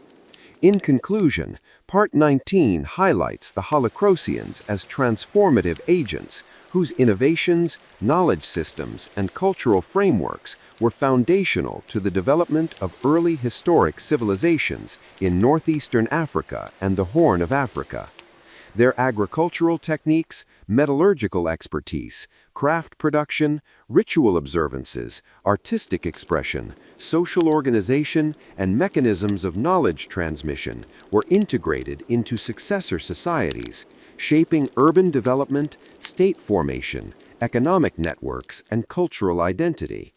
In conclusion, Part 19 highlights the Holocrosians as transformative agents whose innovations, knowledge systems, and cultural frameworks were foundational to the development of early historic civilizations in northeastern Africa and the Horn of Africa. Their agricultural techniques, metallurgical expertise, craft production, ritual observances, artistic expression, social organization, and mechanisms of knowledge transmission were integrated into successor societies, shaping urban development, state formation, economic networks, and cultural identity.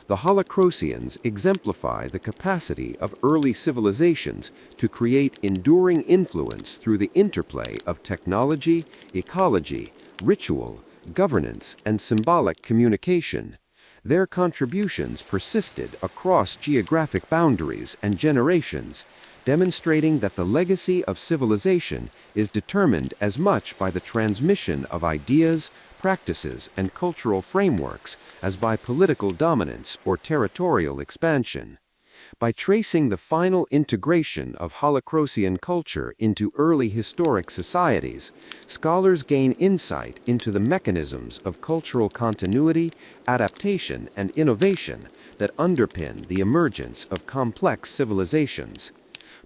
The Holocrosians exemplify the capacity of early civilizations to create enduring influence through the interplay of technology, ecology, ritual, governance, and symbolic communication. Their contributions persisted across geographic boundaries and generations, demonstrating that the legacy of civilization is determined as much by the transmission of ideas, practices, and cultural frameworks as by political dominance or territorial expansion. By tracing the final integration of Holocrosian culture into early historic societies, scholars gain insight into the mechanisms of cultural continuity, adaptation, and innovation that underpin the emergence of complex civilizations.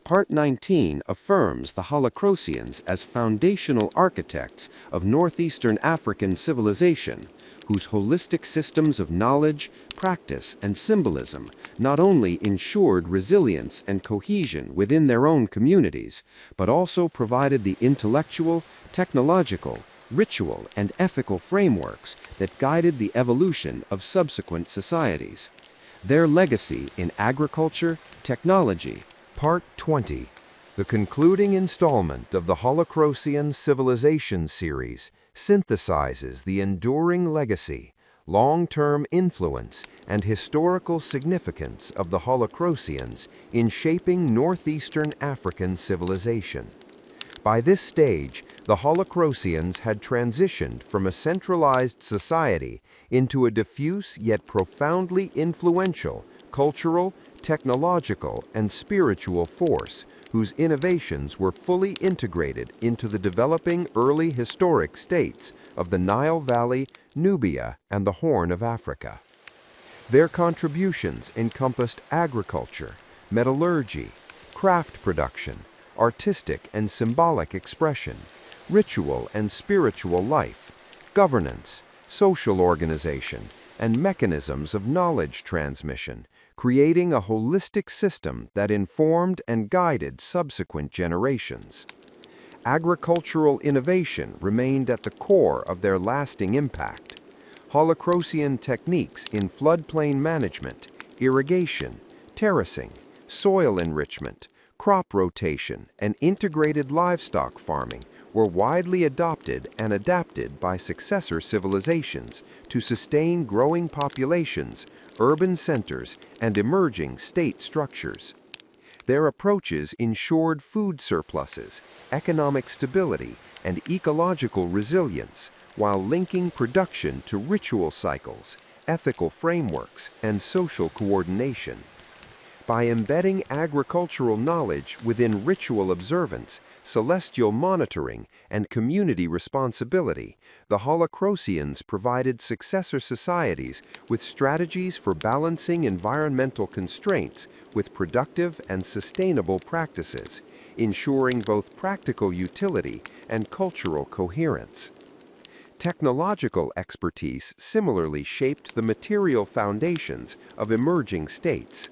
Part 19 affirms the Holocrosians as foundational architects of northeastern African civilization, whose holistic systems of knowledge, practice, and symbolism not only ensured resilience and cohesion within their own communities, but also provided the intellectual, technological, ritual, and ethical frameworks that guided the evolution of subsequent societies. Their legacy in agriculture, technology. Part 20, the concluding installment of the Holocrosian Civilization series, synthesizes the enduring legacy, long-term influence, and historical significance of the Holocrosians in shaping northeastern African civilization. By this stage, the Holocrosians had transitioned from a centralized society into a diffuse yet profoundly influential cultural, technological, and spiritual force whose innovations were fully integrated into the developing early historic states of the Nile Valley, Nubia, and the Horn of Africa. Their contributions encompassed agriculture, metallurgy, craft production, artistic and symbolic expression, ritual and spiritual life, governance, social organization, and mechanisms of knowledge transmission, creating a holistic system that informed and guided subsequent generations. Agricultural innovation remained at the core of their lasting impact. Holocrosian techniques in floodplain management, irrigation, terracing, soil enrichment, crop rotation, and integrated livestock farming were widely adopted and adapted by successor civilizations to sustain growing populations, urban centers, and emerging state structures. Their approaches ensured food surpluses, economic stability, and ecological resilience, while linking production to ritual cycles, ethical frameworks, and social coordination. By embedding agricultural knowledge within ritual observance, celestial monitoring, and community responsibility, the Holocrosians provided successor societies with strategies for balancing environmental constraints with productive and sustainable practices, ensuring both practical utility and cultural coherence. Technological expertise similarly shaped the material foundations of emerging states.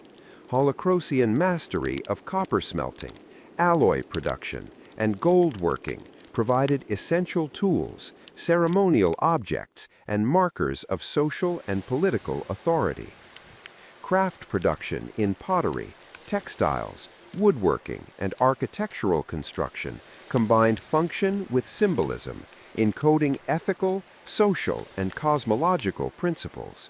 Holocrosian mastery of copper smelting, alloy production, and gold working provided essential tools, ceremonial objects, and markers of social and political authority. Craft production in pottery, textiles, woodworking, and architectural construction combined function with symbolism, encoding ethical, social, and cosmological principles.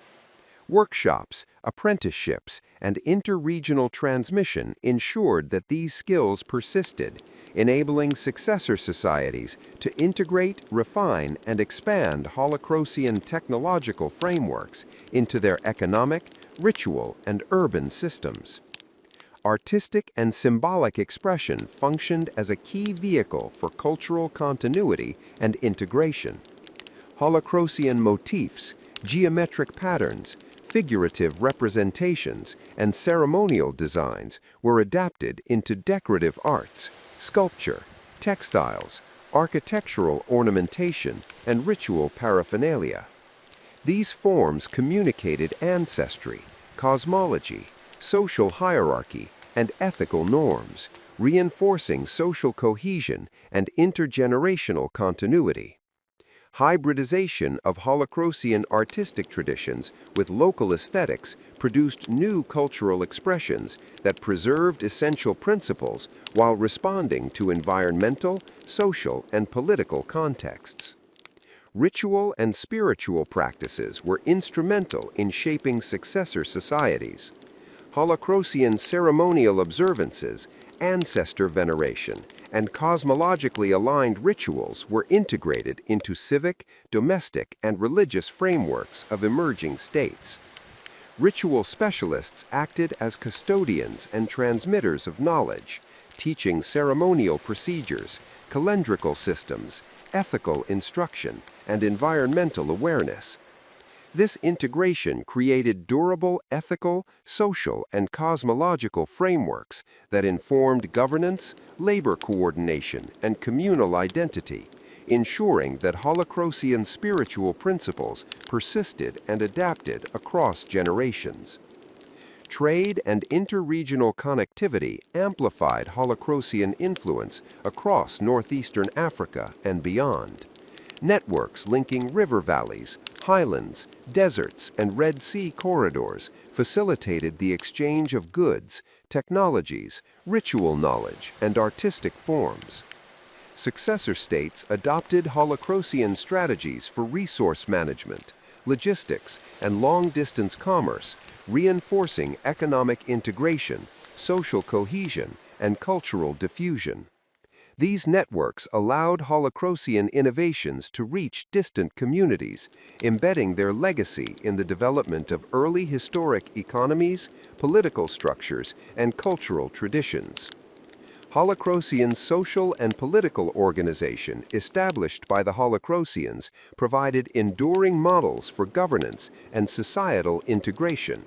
Workshops, apprenticeships, and interregional transmission ensured that these skills persisted, enabling successor societies to integrate, refine, and expand Holocrosian technological frameworks into their economic, ritual, and urban systems. Artistic and symbolic expression functioned as a key vehicle for cultural continuity and integration. Holocrosian motifs, geometric patterns, figurative representations, and ceremonial designs were adapted into decorative arts, sculpture, textiles, architectural ornamentation, and ritual paraphernalia. These forms communicated ancestry, cosmology, social hierarchy, and ethical norms, reinforcing social cohesion and intergenerational continuity. Hybridization of Holocrosian artistic traditions with local aesthetics produced new cultural expressions that preserved essential principles while responding to environmental, social, and political contexts. Ritual and spiritual practices were instrumental in shaping successor societies. Holocrosian ceremonial observances, ancestor veneration, and cosmologically aligned rituals were integrated into civic, domestic, and religious frameworks of emerging states. Ritual specialists acted as custodians and transmitters of knowledge, teaching ceremonial procedures, calendrical systems, ethical instruction, and environmental awareness. This integration created durable ethical, social, and cosmological frameworks that informed governance, labor coordination, and communal identity, ensuring that Holocrosian spiritual principles persisted and adapted across generations. Trade and interregional connectivity amplified Holocrosian influence across northeastern Africa and beyond. Networks linking river valleys, highlands, deserts, and Red Sea corridors facilitated the exchange of goods, technologies, ritual knowledge, and artistic forms. Successor states adopted Holocrosian strategies for resource management, logistics, and long-distance commerce, reinforcing economic integration, social cohesion, and cultural diffusion. These networks allowed Holocrosian innovations to reach distant communities, embedding their legacy in the development of early historic economies, political structures, and cultural traditions. Holocrosian social and political organization established by the Holocrosians provided enduring models for governance and societal integration.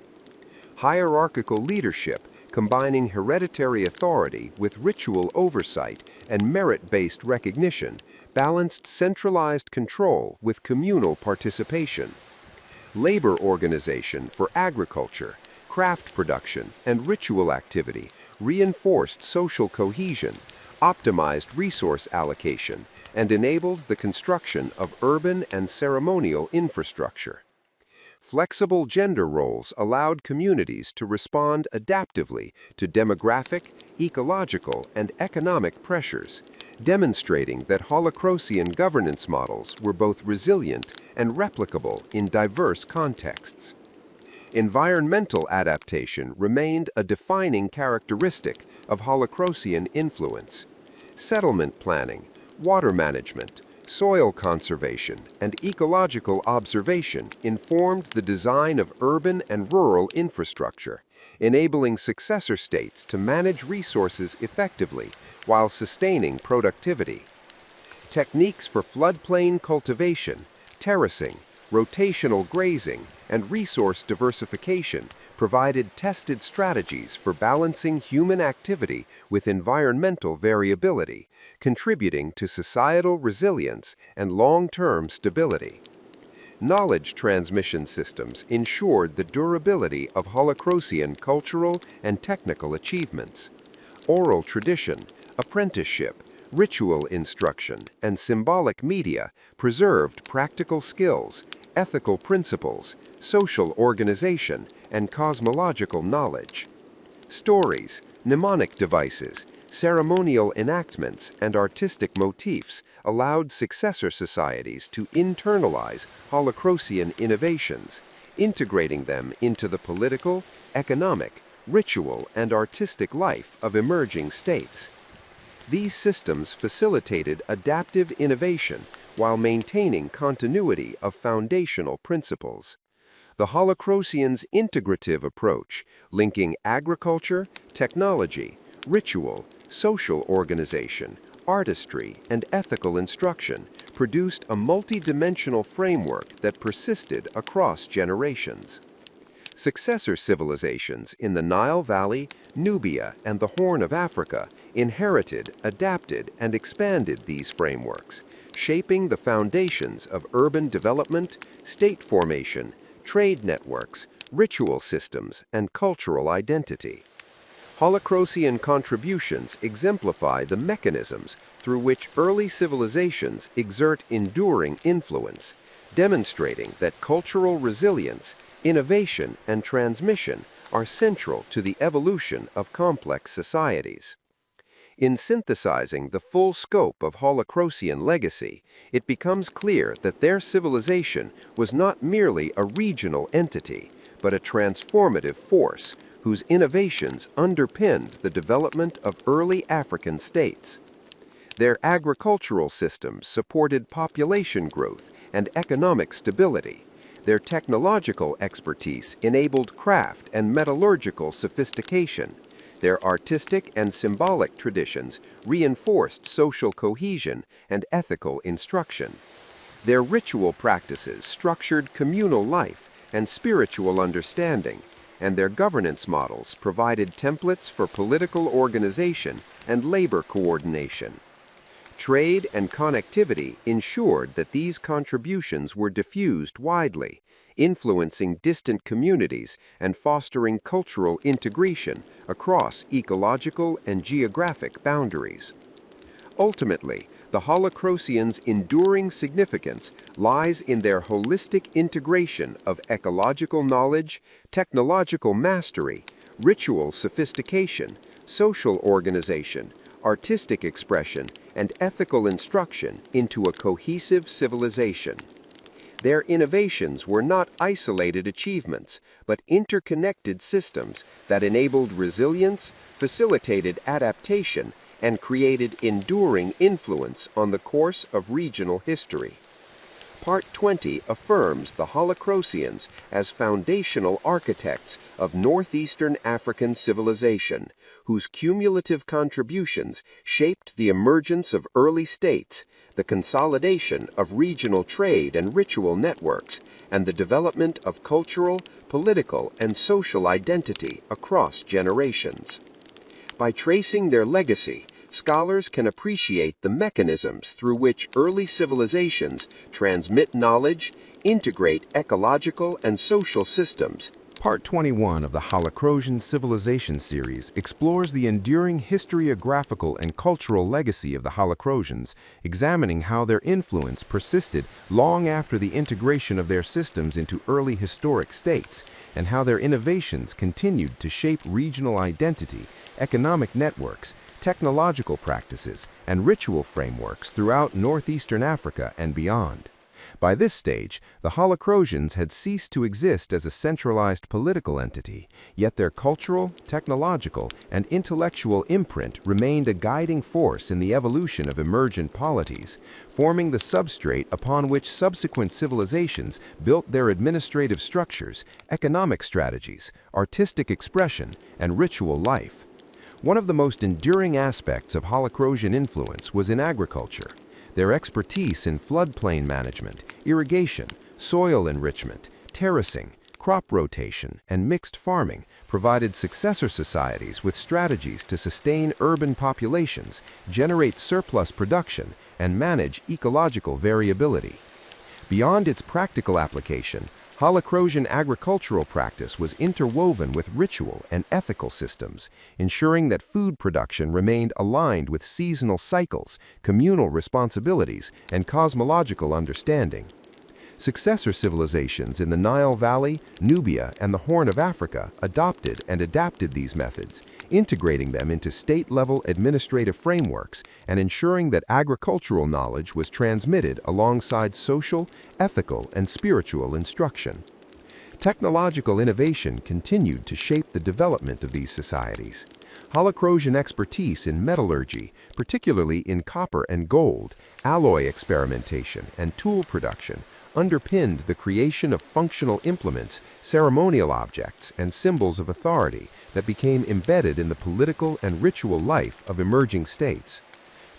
Hierarchical leadership, combining hereditary authority with ritual oversight and merit-based recognition, balanced centralized control with communal participation. Labor organization for agriculture, craft production, and ritual activity reinforced social cohesion, optimized resource allocation, and enabled the construction of urban and ceremonial infrastructure. Flexible gender roles allowed communities to respond adaptively to demographic, ecological, and economic pressures, demonstrating that Holocrosian governance models were both resilient and replicable in diverse contexts. Environmental adaptation remained a defining characteristic of Holocrosian influence. Settlement planning, water management, soil conservation, and ecological observation informed the design of urban and rural infrastructure, enabling successor states to manage resources effectively while sustaining productivity. Techniques for floodplain cultivation, terracing, rotational grazing, and resource diversification provided tested strategies for balancing human activity with environmental variability, contributing to societal resilience and long-term stability. Knowledge transmission systems ensured the durability of Holocrosian cultural and technical achievements. Oral tradition, apprenticeship, ritual instruction, and symbolic media preserved practical skills, ethical principles, social organization, and cosmological knowledge. Stories, mnemonic devices, ceremonial enactments, and artistic motifs allowed successor societies to internalize Holocrosian innovations, integrating them into the political, economic, ritual, and artistic life of emerging states. These systems facilitated adaptive innovation while maintaining continuity of foundational principles. The Holocrosians' integrative approach, linking agriculture, technology, ritual, social organization, artistry, and ethical instruction, produced a multidimensional framework that persisted across generations. Successor civilizations in the Nile Valley, Nubia, and the Horn of Africa inherited, adapted, and expanded these frameworks, shaping the foundations of urban development, state formation, trade networks, ritual systems, and cultural identity. Holocrosian contributions exemplify the mechanisms through which early civilizations exert enduring influence, demonstrating that cultural resilience, innovation, and transmission are central to the evolution of complex societies. In synthesizing the full scope of Holocrosian legacy, it becomes clear that their civilization was not merely a regional entity, but a transformative force whose innovations underpinned the development of early African states. Their agricultural systems supported population growth and economic stability. Their technological expertise enabled craft and metallurgical sophistication. Their artistic and symbolic traditions reinforced social cohesion and ethical instruction. Their ritual practices structured communal life and spiritual understanding, and their governance models provided templates for political organization and labor coordination. Trade and connectivity ensured that these contributions were diffused widely, influencing distant communities and fostering cultural integration across ecological and geographic boundaries. Ultimately, The Holocrosians' enduring significance lies in their holistic integration of ecological knowledge, technological mastery, ritual sophistication, social organization, artistic expression, and ethical instruction into a cohesive civilization. Their innovations were not isolated achievements, but interconnected systems that enabled resilience, facilitated adaptation, and created enduring influence on the course of regional history. Part 20 affirms the Holocrosians as foundational architects of northeastern African civilization, whose cumulative contributions shaped the emergence of early states, the consolidation of regional trade and ritual networks, and the development of cultural, political, and social identity across generations. By tracing their legacy, scholars can appreciate the mechanisms through which early civilizations transmit knowledge, integrate ecological and social systems. Part 21 of the Holocrosian Civilization series explores the enduring historiographical and cultural legacy of the Holocrosians, examining how their influence persisted long after the integration of their systems into early historic states, and how their innovations continued to shape regional identity, economic networks, technological practices, and ritual frameworks throughout northeastern Africa and beyond. By this stage, the Holocrosians had ceased to exist as a centralized political entity, yet their cultural, technological, and intellectual imprint remained a guiding force in the evolution of emergent polities, forming the substrate upon which subsequent civilizations built their administrative structures, economic strategies, artistic expression, and ritual life. One of the most enduring aspects of Holocrosian influence was in agriculture. Their expertise in floodplain management, irrigation, soil enrichment, terracing, crop rotation, and mixed farming provided successor societies with strategies to sustain urban populations, generate surplus production, and manage ecological variability. Beyond its practical application, Holocrosian agricultural practice was interwoven with ritual and ethical systems, ensuring that food production remained aligned with seasonal cycles, communal responsibilities, and cosmological understanding. Successor civilizations in the Nile Valley, Nubia, and the Horn of Africa adopted and adapted these methods, integrating them into state-level administrative frameworks and ensuring that agricultural knowledge was transmitted alongside social, ethical, and spiritual instruction. Technological innovation continued to shape the development of these societies. Holocrosian expertise in metallurgy, particularly in copper and gold, alloy experimentation, and tool production, underpinned the creation of functional implements, ceremonial objects, and symbols of authority that became embedded in the political and ritual life of emerging states.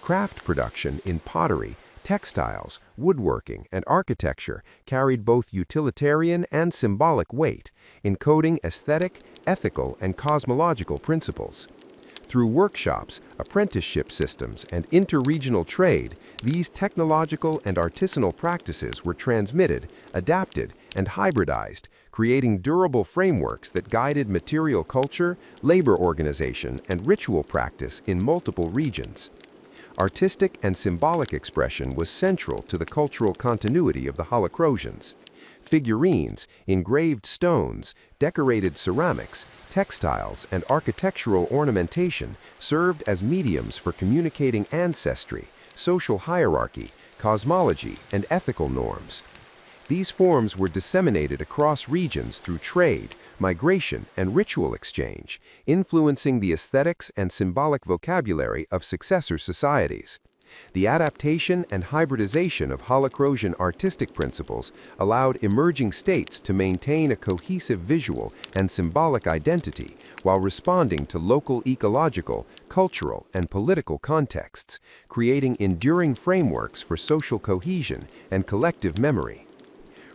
Craft production in pottery, textiles, woodworking, and architecture carried both utilitarian and symbolic weight, encoding aesthetic, ethical, and cosmological principles. Through workshops, apprenticeship systems, and interregional trade, these technological and artisanal practices were transmitted, adapted, and hybridized, creating durable frameworks that guided material culture, labor organization, and ritual practice in multiple regions. Artistic and symbolic expression was central to the cultural continuity of the Holocrosians. Figurines, engraved stones, decorated ceramics, textiles, and architectural ornamentation served as mediums for communicating ancestry, social hierarchy, cosmology, and ethical norms. These forms were disseminated across regions through trade, migration, and ritual exchange, influencing the aesthetics and symbolic vocabulary of successor societies. The adaptation and hybridization of Holocrosian artistic principles allowed emerging states to maintain a cohesive visual and symbolic identity while responding to local ecological, cultural, and political contexts, creating enduring frameworks for social cohesion and collective memory.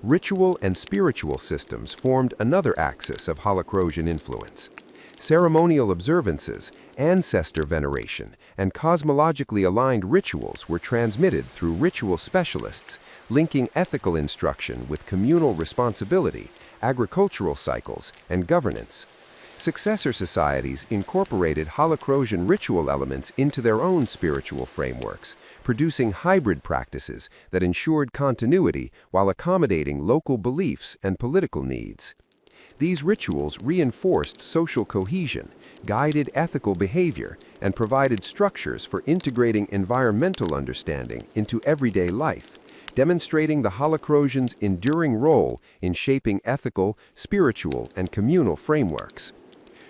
Ritual and spiritual systems formed another axis of Holocrosian influence. Ceremonial observances, ancestor veneration, and cosmologically aligned rituals were transmitted through ritual specialists, linking ethical instruction with communal responsibility, agricultural cycles, and governance. Successor societies incorporated Holocrosian ritual elements into their own spiritual frameworks, producing hybrid practices that ensured continuity while accommodating local beliefs and political needs. These rituals reinforced social cohesion, guided ethical behavior, and provided structures for integrating environmental understanding into everyday life, demonstrating the Holocrosians' enduring role in shaping ethical, spiritual, and communal frameworks.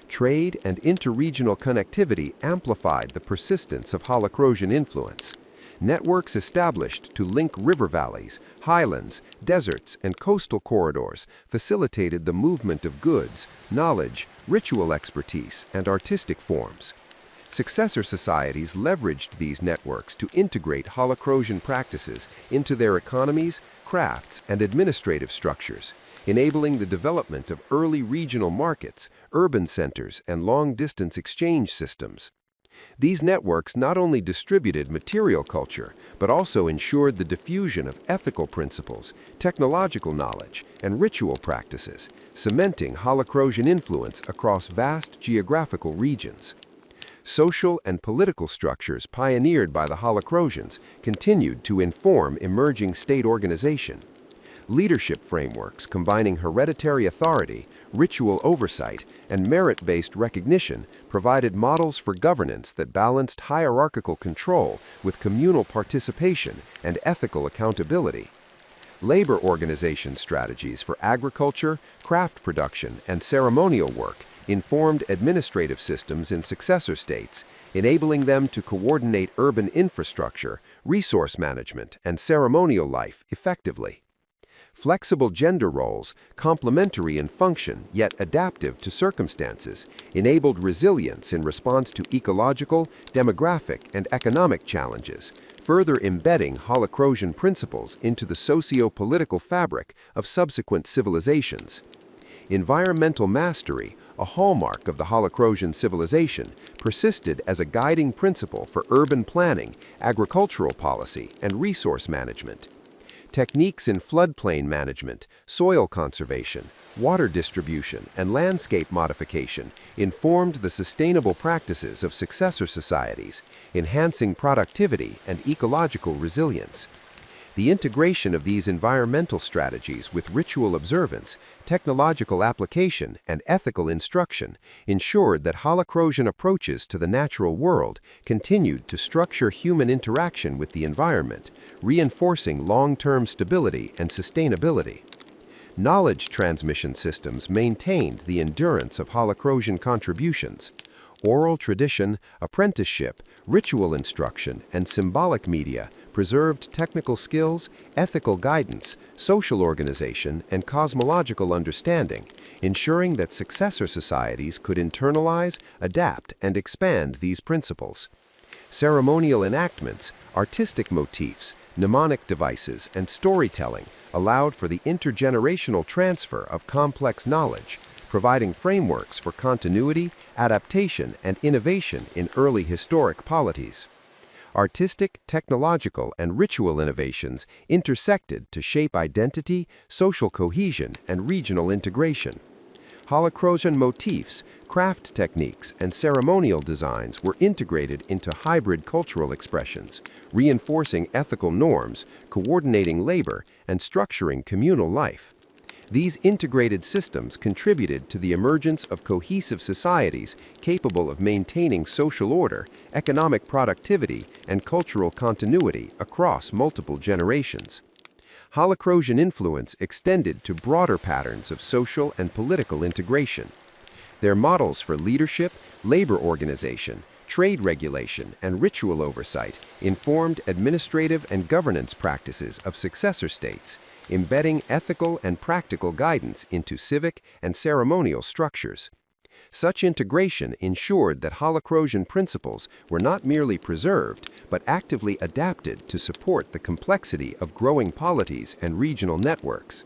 Trade and interregional connectivity amplified the persistence of Holocrosian influence. Networks established to link river valleys, highlands, deserts, and coastal corridors facilitated the movement of goods, knowledge, ritual expertise, and artistic forms. Successor societies leveraged these networks to integrate Holocrosian practices into their economies, crafts, and administrative structures, enabling the development of early regional markets, urban centers, and long-distance exchange systems. These networks not only distributed material culture, but also ensured the diffusion of ethical principles, technological knowledge, and ritual practices, cementing Holocrosian influence across vast geographical regions. Social and political structures pioneered by the Holocrosians continued to inform emerging state organization. Leadership frameworks combining hereditary authority, ritual oversight, and merit-based recognition provided models for governance that balanced hierarchical control with communal participation and ethical accountability. Labor organization strategies for agriculture, craft production, and ceremonial work informed administrative systems in successor states, enabling them to coordinate urban infrastructure, resource management, and ceremonial life effectively. Flexible gender roles, complementary in function yet adaptive to circumstances, enabled resilience in response to ecological, demographic, and economic challenges, further embedding Holocrosian principles into the socio-political fabric of subsequent civilizations. Environmental mastery, a hallmark of the Holocrosian civilization, persisted as a guiding principle for urban planning, agricultural policy, and resource management. Techniques in floodplain management, soil conservation, water distribution, and landscape modification informed the sustainable practices of successor societies, enhancing productivity and ecological resilience. The integration of these environmental strategies with ritual observance, technological application, and ethical instruction ensured that Holocrosian approaches to the natural world continued to structure human interaction with the environment, reinforcing long-term stability and sustainability. Knowledge transmission systems maintained the endurance of Holocrosian contributions. Oral tradition, apprenticeship, ritual instruction, and symbolic media preserved technical skills, ethical guidance, social organization, and cosmological understanding, ensuring that successor societies could internalize, adapt, and expand these principles. Ceremonial enactments, artistic motifs, mnemonic devices, and storytelling allowed for the intergenerational transfer of complex knowledge, providing frameworks for continuity, adaptation, and innovation in early historic polities. Artistic, technological, and ritual innovations intersected to shape identity, social cohesion, and regional integration. Holocrosian motifs, craft techniques, and ceremonial designs were integrated into hybrid cultural expressions, reinforcing ethical norms, coordinating labor, and structuring communal life. These integrated systems contributed to the emergence of cohesive societies capable of maintaining social order, economic productivity, and cultural continuity across multiple generations. Holocrosian influence extended to broader patterns of social and political integration. Their models for leadership, labor organization, trade regulation, and ritual oversight informed administrative and governance practices of successor states, embedding ethical and practical guidance into civic and ceremonial structures. Such integration ensured that Holocrosian principles were not merely preserved, but actively adapted to support the complexity of growing polities and regional networks.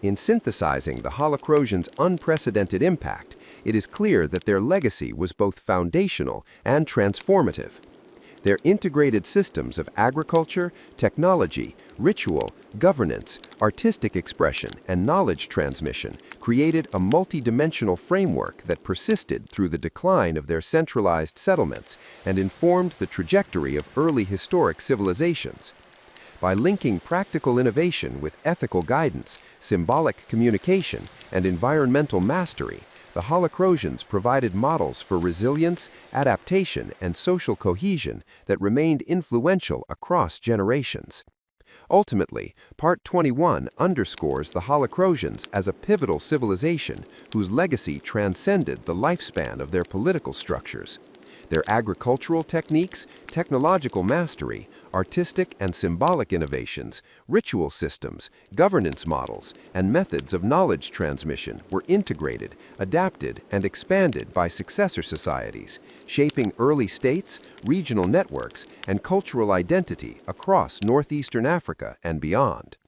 In synthesizing the Holocrosians' unprecedented impact, it is clear that their legacy was both foundational and transformative. Their integrated systems of agriculture, technology, ritual, governance, artistic expression, and knowledge transmission created a multidimensional framework that persisted through the decline of their centralized settlements and informed the trajectory of early historic civilizations. By linking practical innovation with ethical guidance, symbolic communication, and environmental mastery, the Holocrosians provided models for resilience, adaptation, and social cohesion that remained influential across generations. Ultimately, Part 21 underscores the Holocrosians as a pivotal civilization whose legacy transcended the lifespan of their political structures. Their agricultural techniques, technological mastery, artistic and symbolic innovations, ritual systems, governance models, and methods of knowledge transmission were integrated, adapted, and expanded by successor societies, shaping early states, regional networks, and cultural identity across northeastern Africa and beyond.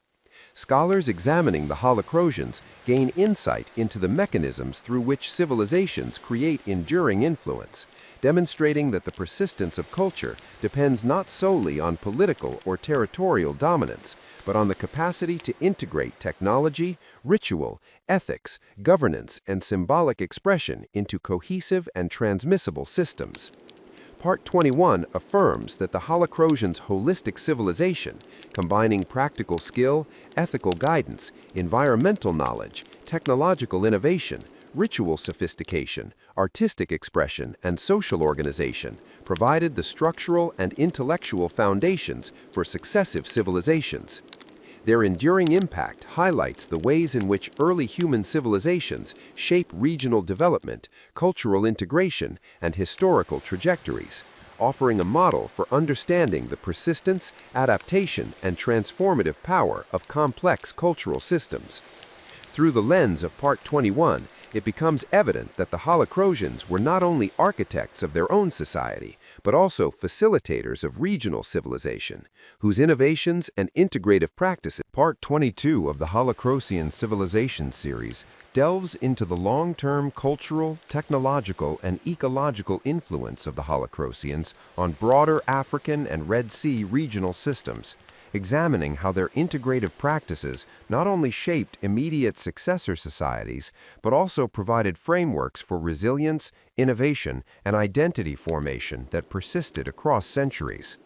Scholars examining the Holocrosians gain insight into the mechanisms through which civilizations create enduring influence, demonstrating that the persistence of culture depends not solely on political or territorial dominance, but on the capacity to integrate technology, ritual, ethics, governance, and symbolic expression into cohesive and transmissible systems. Part 21 affirms that the Holocrosians' holistic civilization, combining practical skill, ethical guidance, environmental knowledge, technological innovation, ritual sophistication, artistic expression, and social organization, provided the structural and intellectual foundations for successive civilizations. Their enduring impact highlights the ways in which early human civilizations shape regional development, cultural integration, and historical trajectories, offering a model for understanding the persistence, adaptation, and transformative power of complex cultural systems. Through the lens of Part 21, it becomes evident that the Holocrosians were not only architects of their own society, but also facilitators of regional civilization, whose innovations and integrative practices. Part 22 of the Holocrosian Civilization series delves into the long-term cultural, technological, and ecological influence of the Holocrosians on broader African and Red Sea regional systems, examining how their integrative practices not only shaped immediate successor societies, but also provided frameworks for resilience, innovation, and identity formation that persisted across centuries.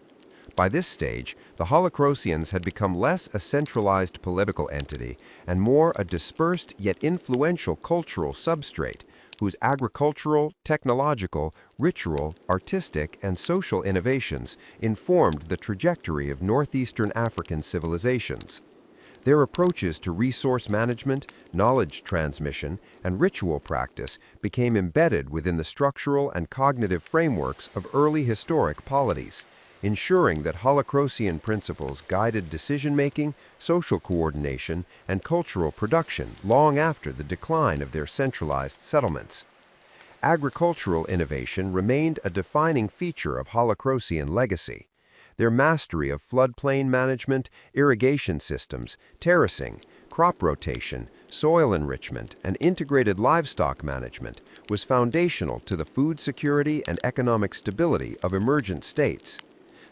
By this stage, the Holocrosians had become less a centralized political entity and more a dispersed yet influential cultural substrate, whose agricultural, technological, ritual, artistic, and social innovations informed the trajectory of northeastern African civilizations. Their approaches to resource management, knowledge transmission, and ritual practice became embedded within the structural and cognitive frameworks of early historic polities, ensuring that Holocrosian principles guided decision-making, social coordination, and cultural production long after the decline of their centralized settlements. Agricultural innovation remained a defining feature of Holocrosian legacy. Their mastery of floodplain management, irrigation systems, terracing, crop rotation, soil enrichment, and integrated livestock management was foundational to the food security and economic stability of emergent states.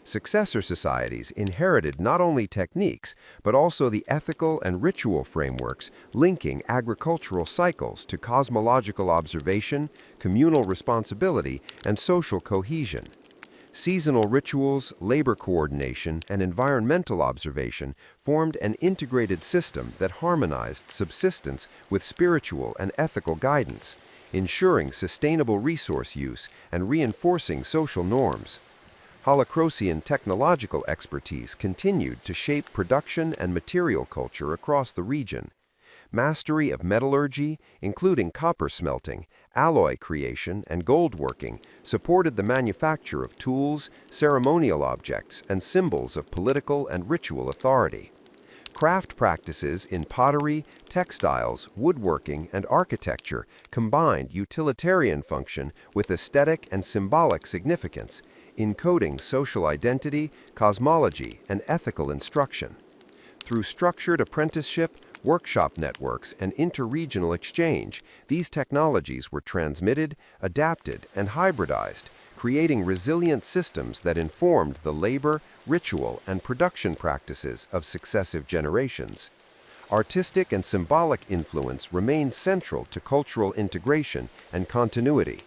Successor societies inherited not only techniques, but also the ethical and ritual frameworks linking agricultural cycles to cosmological observation, communal responsibility, and social cohesion. Seasonal rituals, labor coordination, and environmental observation formed an integrated system that harmonized subsistence with spiritual and ethical guidance, ensuring sustainable resource use and reinforcing social norms. Holocrosian technological expertise continued to shape production and material culture across the region. Mastery of metallurgy, including copper smelting, alloy creation, and gold working, supported the manufacture of tools, ceremonial objects, and symbols of political and ritual authority. Craft practices in pottery, textiles, woodworking, and architecture combined utilitarian function with aesthetic and symbolic significance, encoding social identity, cosmology, and ethical instruction. Through structured apprenticeship, workshop networks, and interregional exchange, these technologies were transmitted, adapted, and hybridized, creating resilient systems that informed the labor, ritual, and production practices of successive generations. Artistic and symbolic influence remained central to cultural integration and continuity.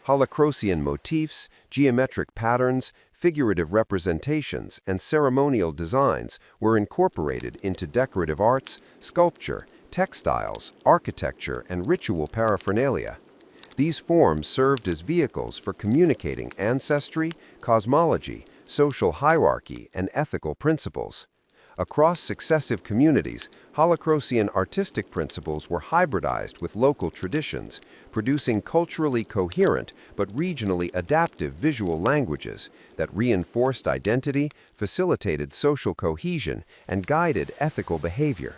Holocrosian motifs, geometric patterns, figurative representations, and ceremonial designs were incorporated into decorative arts, sculpture, textiles, architecture, and ritual paraphernalia. These forms served as vehicles for communicating ancestry, cosmology, social hierarchy, and ethical principles. Across successive communities, Holocrosian artistic principles were hybridized with local traditions, producing culturally coherent but regionally adaptive visual languages that reinforced identity, facilitated social cohesion, and guided ethical behavior.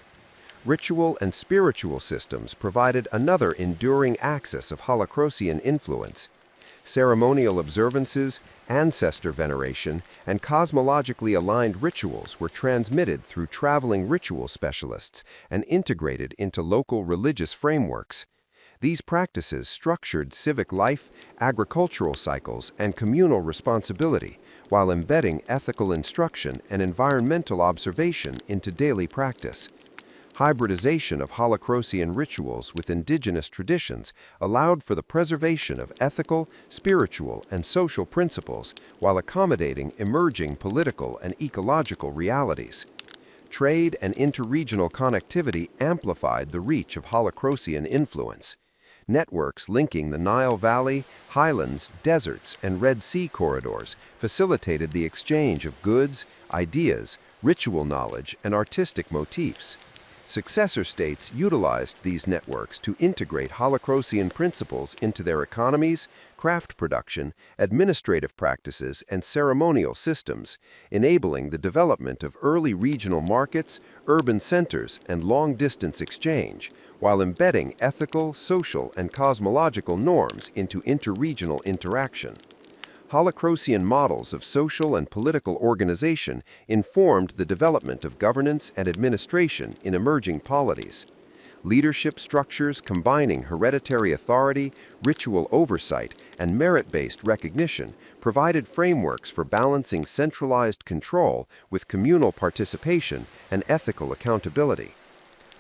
Ritual and spiritual systems provided another enduring axis of Holocrosian influence. Ceremonial observances, ancestor veneration, and cosmologically aligned rituals were transmitted through traveling ritual specialists and integrated into local religious frameworks. These practices structured civic life, agricultural cycles, and communal responsibility, while embedding ethical instruction and environmental observation into daily practice. Hybridization of Holocrosian rituals with indigenous traditions allowed for the preservation of ethical, spiritual, and social principles while accommodating emerging political and ecological realities. Trade and interregional connectivity amplified the reach of Holocrosian influence. Networks linking the Nile Valley, highlands, deserts, and Red Sea corridors facilitated the exchange of goods, ideas, ritual knowledge, and artistic motifs. Successor states utilized these networks to integrate Holocrosian principles into their economies, craft production, administrative practices, and ceremonial systems, enabling the development of early regional markets, urban centers, and long-distance exchange, while embedding ethical, social, and cosmological norms into interregional interaction. Holocrosian models of social and political organization informed the development of governance and administration in emerging polities. Leadership structures combining hereditary authority, ritual oversight, and merit-based recognition provided frameworks for balancing centralized control with communal participation and ethical accountability.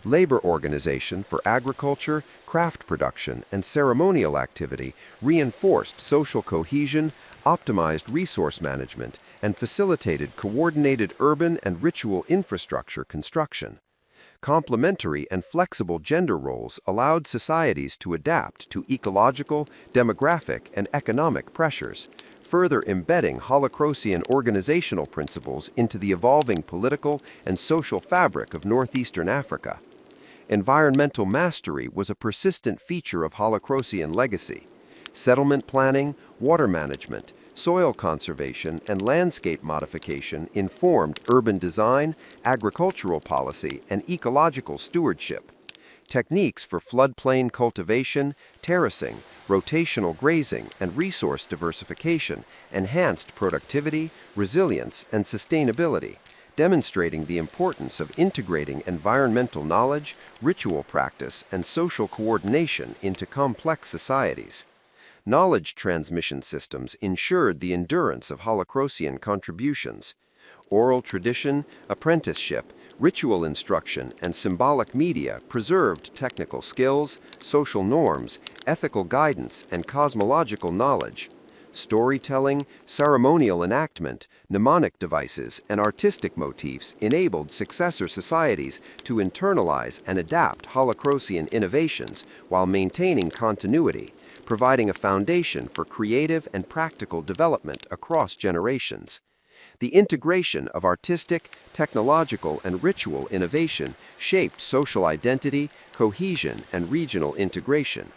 Labor organization for agriculture, craft production, and ceremonial activity reinforced social cohesion, optimized resource management, and facilitated coordinated urban and ritual infrastructure construction. Complementary and flexible gender roles allowed societies to adapt to ecological, demographic, and economic pressures, further embedding Holocrosian organizational principles into the evolving political and social fabric of northeastern Africa. Environmental mastery was a persistent feature of Holocrosian legacy. Settlement planning, water management, soil conservation, and landscape modification informed urban design, agricultural policy, and ecological stewardship. Techniques for floodplain cultivation, terracing, rotational grazing, and resource diversification enhanced productivity, resilience, and sustainability, demonstrating the importance of integrating environmental knowledge, ritual practice, and social coordination into complex societies. Knowledge transmission systems ensured the endurance of Holocrosian contributions. Oral tradition, apprenticeship, ritual instruction, and symbolic media preserved technical skills, social norms, ethical guidance, and cosmological knowledge. Storytelling, ceremonial enactment, mnemonic devices, and artistic motifs enabled successor societies to internalize and adapt Holocrosian innovations while maintaining continuity, providing a foundation for creative and practical development across generations. The integration of artistic, technological, and ritual innovation shaped social identity, cohesion, and regional integration.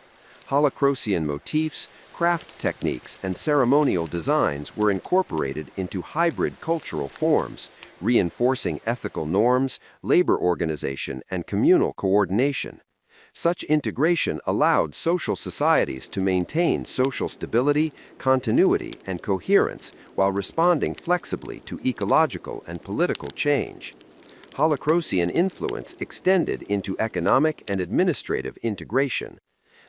Holocrosian motifs, craft techniques, and ceremonial designs were incorporated into hybrid cultural forms, reinforcing ethical norms, labor organization, and communal coordination. Such integration allowed social societies to maintain social stability, continuity, and coherence while responding flexibly to ecological and political change. Holocrosian influence extended into economic and administrative integration.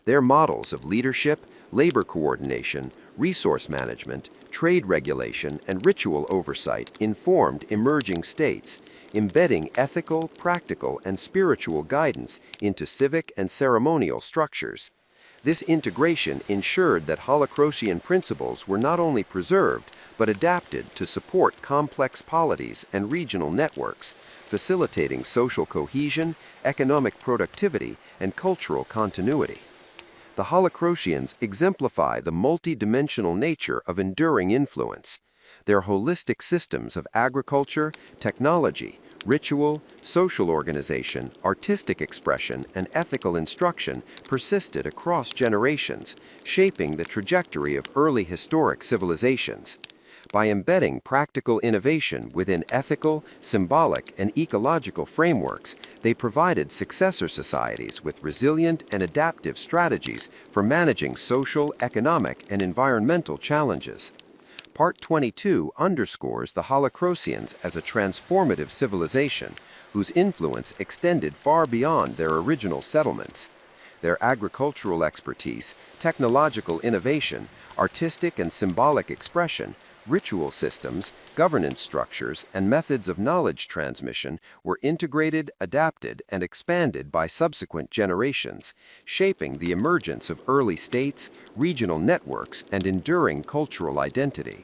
Their models of leadership, labor coordination, resource management, trade regulation, and ritual oversight informed emerging states, embedding ethical, practical, and spiritual guidance into civic and ceremonial structures. This integration ensured that Holacrosian principles were not only preserved, but adapted to support complex polities and regional networks, facilitating social cohesion, economic productivity, and cultural continuity. The Holacrosians exemplify the multi-dimensional nature of enduring influence. Their holistic systems of agriculture, technology, ritual, social organization, artistic expression, and ethical instruction persisted across generations, shaping the trajectory of early historic civilizations. By embedding practical innovation within ethical, symbolic, and ecological frameworks, they provided successor societies with resilient and adaptive strategies for managing social, economic, and environmental challenges. Part 22 underscores the Holacrosians as a transformative civilization whose influence extended far beyond their original settlements. Their agricultural expertise, technological innovation, artistic and symbolic expression, ritual systems, governance structures, and methods of knowledge transmission were integrated, adapted, and expanded by subsequent generations, shaping the emergence of early states, regional networks, and enduring cultural identity.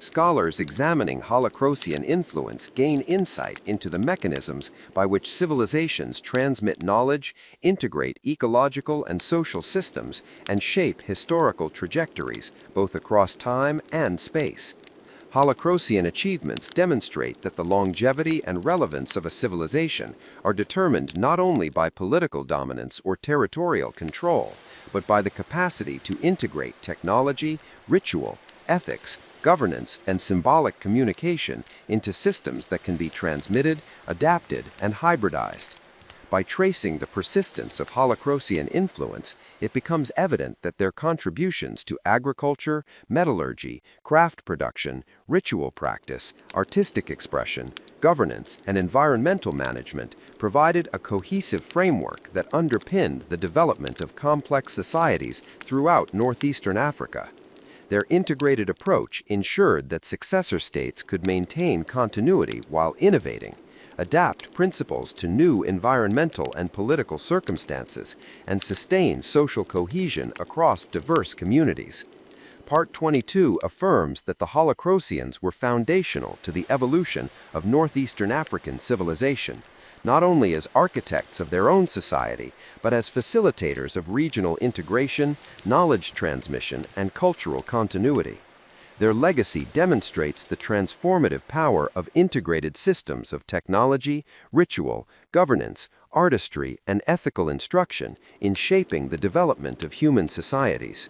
Scholars examining Holacrosian influence gain insight into the mechanisms by which civilizations transmit knowledge, integrate ecological and social systems, and shape historical trajectories, both across time and space. Holacrosian achievements demonstrate that the longevity and relevance of a civilization are determined not only by political dominance or territorial control, but by the capacity to integrate technology, ritual, ethics, governance, and symbolic communication into systems that can be transmitted, adapted, and hybridized. By tracing the persistence of Holacrosian influence, it becomes evident that their contributions to agriculture, metallurgy, craft production, ritual practice, artistic expression, governance, and environmental management provided a cohesive framework that underpinned the development of complex societies throughout northeastern Africa. Their integrated approach ensured that successor states could maintain continuity while innovating, adapt principles to new environmental and political circumstances, and sustain social cohesion across diverse communities. Part 22 affirms that the Holacrosians were foundational to the evolution of northeastern African civilization, not only as architects of their own society, but as facilitators of regional integration, knowledge transmission, and cultural continuity. Their legacy demonstrates the transformative power of integrated systems of technology, ritual, governance, artistry, and ethical instruction in shaping the development of human societies.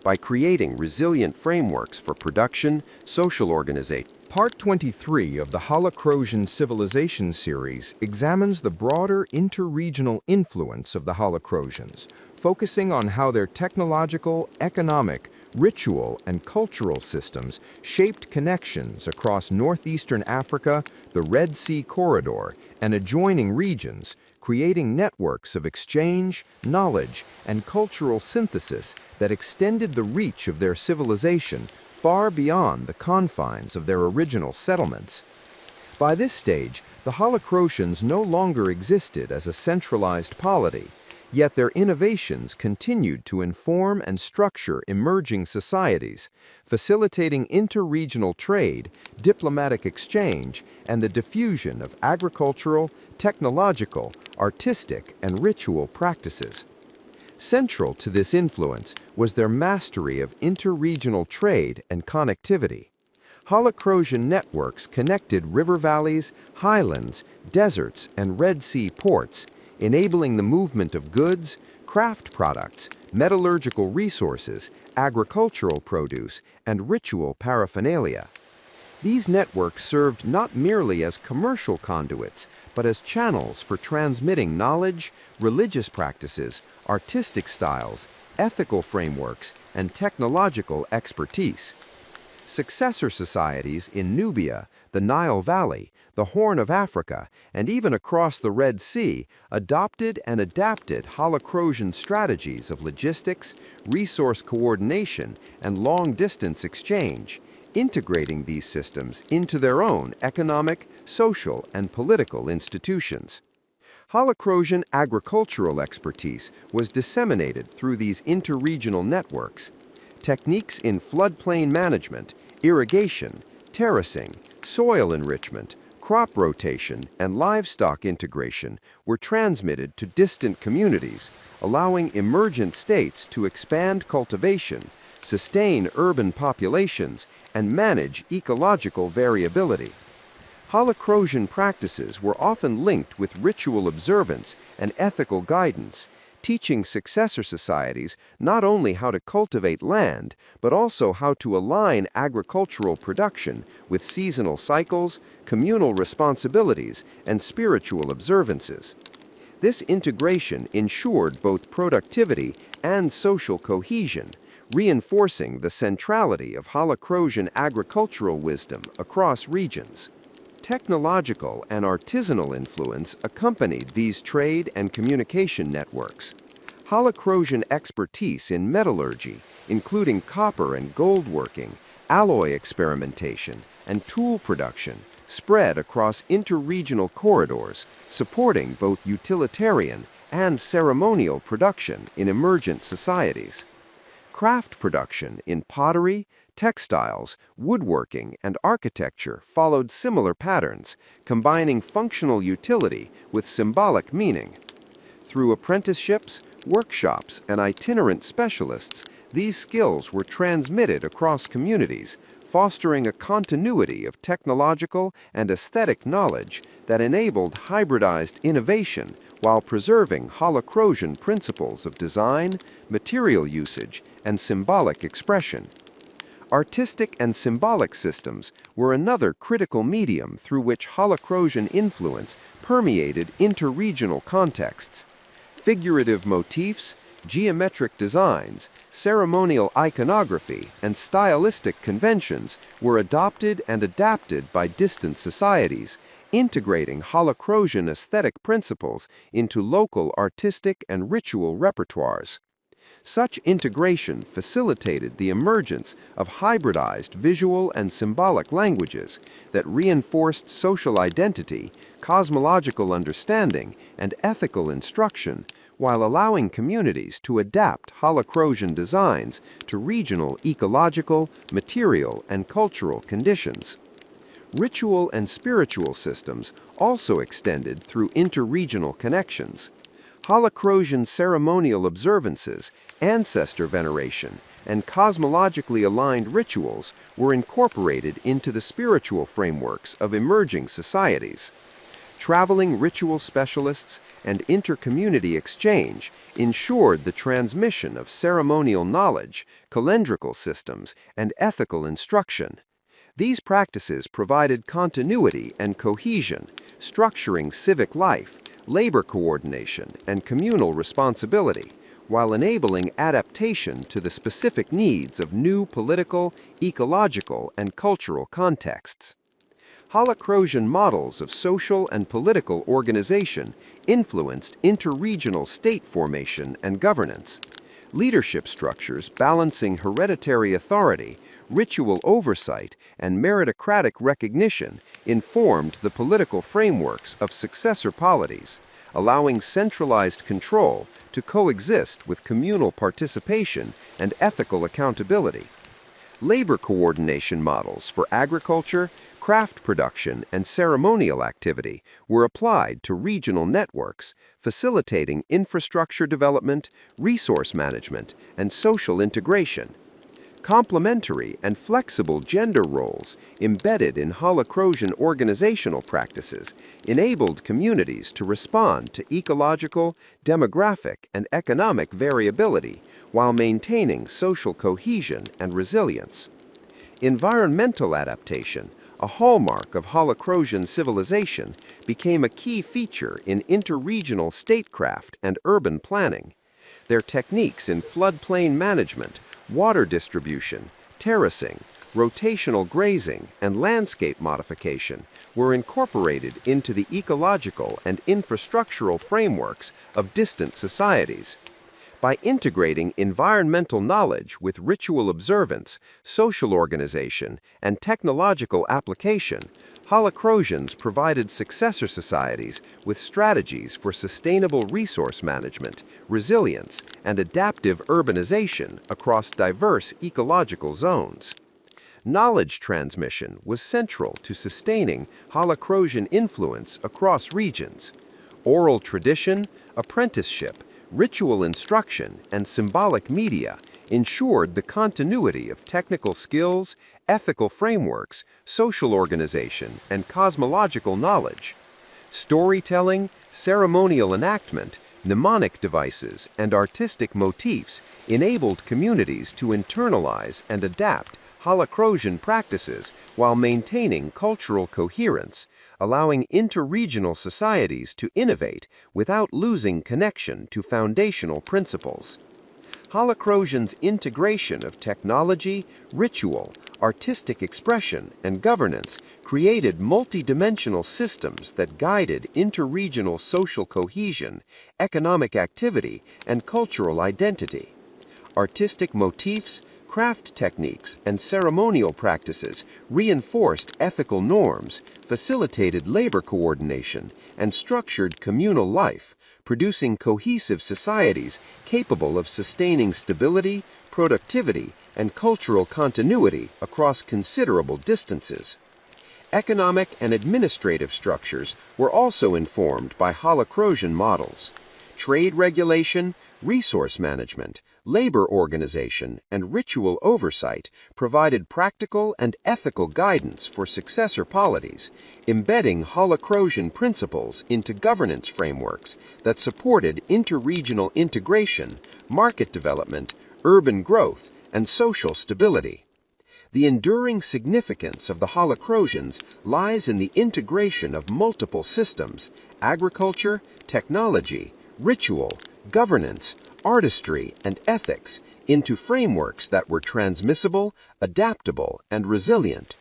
By creating resilient frameworks for production, social organization. Part 23 of the Holacrosian Civilization series examines the broader interregional influence of the Holacrosians, focusing on how their technological, economic, ritual, and cultural systems shaped connections across northeastern Africa, the Red Sea corridor, and adjoining regions, creating networks of exchange, knowledge, and cultural synthesis that extended the reach of their civilization far beyond the confines of their original settlements. By this stage, the Holacrosians no longer existed as a centralized polity, yet their innovations continued to inform and structure emerging societies, facilitating interregional trade, diplomatic exchange, and the diffusion of agricultural, technological, artistic, and ritual practices. Central to this influence was their mastery of interregional trade and connectivity. Holacrosian networks connected river valleys, highlands, deserts, and Red Sea ports, enabling the movement of goods, craft products, metallurgical resources, agricultural produce, and ritual paraphernalia. These networks served not merely as commercial conduits, but as channels for transmitting knowledge, religious practices, artistic styles, ethical frameworks, and technological expertise. Successor societies in Nubia, the Nile Valley, the Horn of Africa, and even across the Red Sea, adopted and adapted Holocrosian strategies of logistics, resource coordination, and long-distance exchange, integrating these systems into their own economic, social, and political institutions. Holocrosian agricultural expertise was disseminated through these interregional networks. Techniques in floodplain management, irrigation, terracing, soil enrichment, crop rotation, and livestock integration were transmitted to distant communities, allowing emergent states to expand cultivation, sustain urban populations, and manage ecological variability. Holocrosian practices were often linked with ritual observance and ethical guidance, teaching successor societies not only how to cultivate land, but also how to align agricultural production with seasonal cycles, communal responsibilities, and spiritual observances. This integration ensured both productivity and social cohesion, reinforcing the centrality of Holocrosian agricultural wisdom across regions. Technological and artisanal influence accompanied these trade and communication networks. Holocrosian expertise in metallurgy, including copper and gold working, alloy experimentation, and tool production, spread across interregional corridors, supporting both utilitarian and ceremonial production in emergent societies. Craft production in pottery, textiles, woodworking, and architecture followed similar patterns, combining functional utility with symbolic meaning. Through apprenticeships, workshops, and itinerant specialists, these skills were transmitted across communities, fostering a continuity of technological and aesthetic knowledge that enabled hybridized innovation while preserving Holocrosian principles of design, material usage, and symbolic expression. Artistic and symbolic systems were another critical medium through which Holocrosian influence permeated interregional contexts. Figurative motifs, geometric designs, ceremonial iconography, and stylistic conventions were adopted and adapted by distant societies, integrating Holocrosian aesthetic principles into local artistic and ritual repertoires. Such integration facilitated the emergence of hybridized visual and symbolic languages that reinforced social identity, cosmological understanding, and ethical instruction, while allowing communities to adapt Holocrosian designs to regional ecological, material, and cultural conditions. Ritual and spiritual systems also extended through interregional connections. Holocrosian ceremonial observances, ancestor veneration, and cosmologically aligned rituals were incorporated into the spiritual frameworks of emerging societies. Traveling ritual specialists and inter-community exchange ensured the transmission of ceremonial knowledge, calendrical systems, and ethical instruction. These practices provided continuity and cohesion, structuring civic life, labor coordination, and communal responsibility, while enabling adaptation to the specific needs of new political, ecological, and cultural contexts. Holocrosian models of social and political organization influenced interregional state formation and governance. Leadership structures balancing hereditary authority, ritual oversight, and meritocratic recognition informed the political frameworks of successor polities, allowing centralized control to coexist with communal participation and ethical accountability. Labor coordination models for agriculture, craft production, and ceremonial activity were applied to regional networks, facilitating infrastructure development, resource management, and social integration. Complementary and flexible gender roles embedded in Holocrosian organizational practices enabled communities to respond to ecological, demographic, and economic variability while maintaining social cohesion and resilience. Environmental adaptation, a hallmark of Holocrosian civilization, became a key feature in interregional statecraft and urban planning. Their techniques in floodplain management, water distribution, terracing, rotational grazing, and landscape modification were incorporated into the ecological and infrastructural frameworks of distant societies. By integrating environmental knowledge with ritual observance, social organization, and technological application, Holocrosians provided successor societies with strategies for sustainable resource management, resilience, and adaptive urbanization across diverse ecological zones. Knowledge transmission was central to sustaining Holocrosian influence across regions. Oral tradition, apprenticeship, ritual instruction, and symbolic media ensured the continuity of technical skills, ethical frameworks, social organization, and cosmological knowledge. Storytelling, ceremonial enactment, mnemonic devices, and artistic motifs enabled communities to internalize and adapt Holocrosian practices while maintaining cultural coherence, allowing interregional societies to innovate without losing connection to foundational principles. Holocrosians' integration of technology, ritual, artistic expression, and governance created multidimensional systems that guided interregional social cohesion, economic activity, and cultural identity. Artistic motifs, craft techniques, and ceremonial practices reinforced ethical norms, facilitated labor coordination, and structured communal life, producing cohesive societies capable of sustaining stability, productivity, and cultural continuity across considerable distances. Economic and administrative structures were also informed by Holocrosian models. Trade regulation, resource management, labor organization, and ritual oversight provided practical and ethical guidance for successor polities, embedding Holocrosian principles into governance frameworks that supported interregional integration, market development, urban growth, and social stability. The enduring significance of the Holocrosians lies in the integration of multiple systems: agriculture, technology, ritual, governance, artistry, and ethics into frameworks that were transmissible, adaptable, and resilient.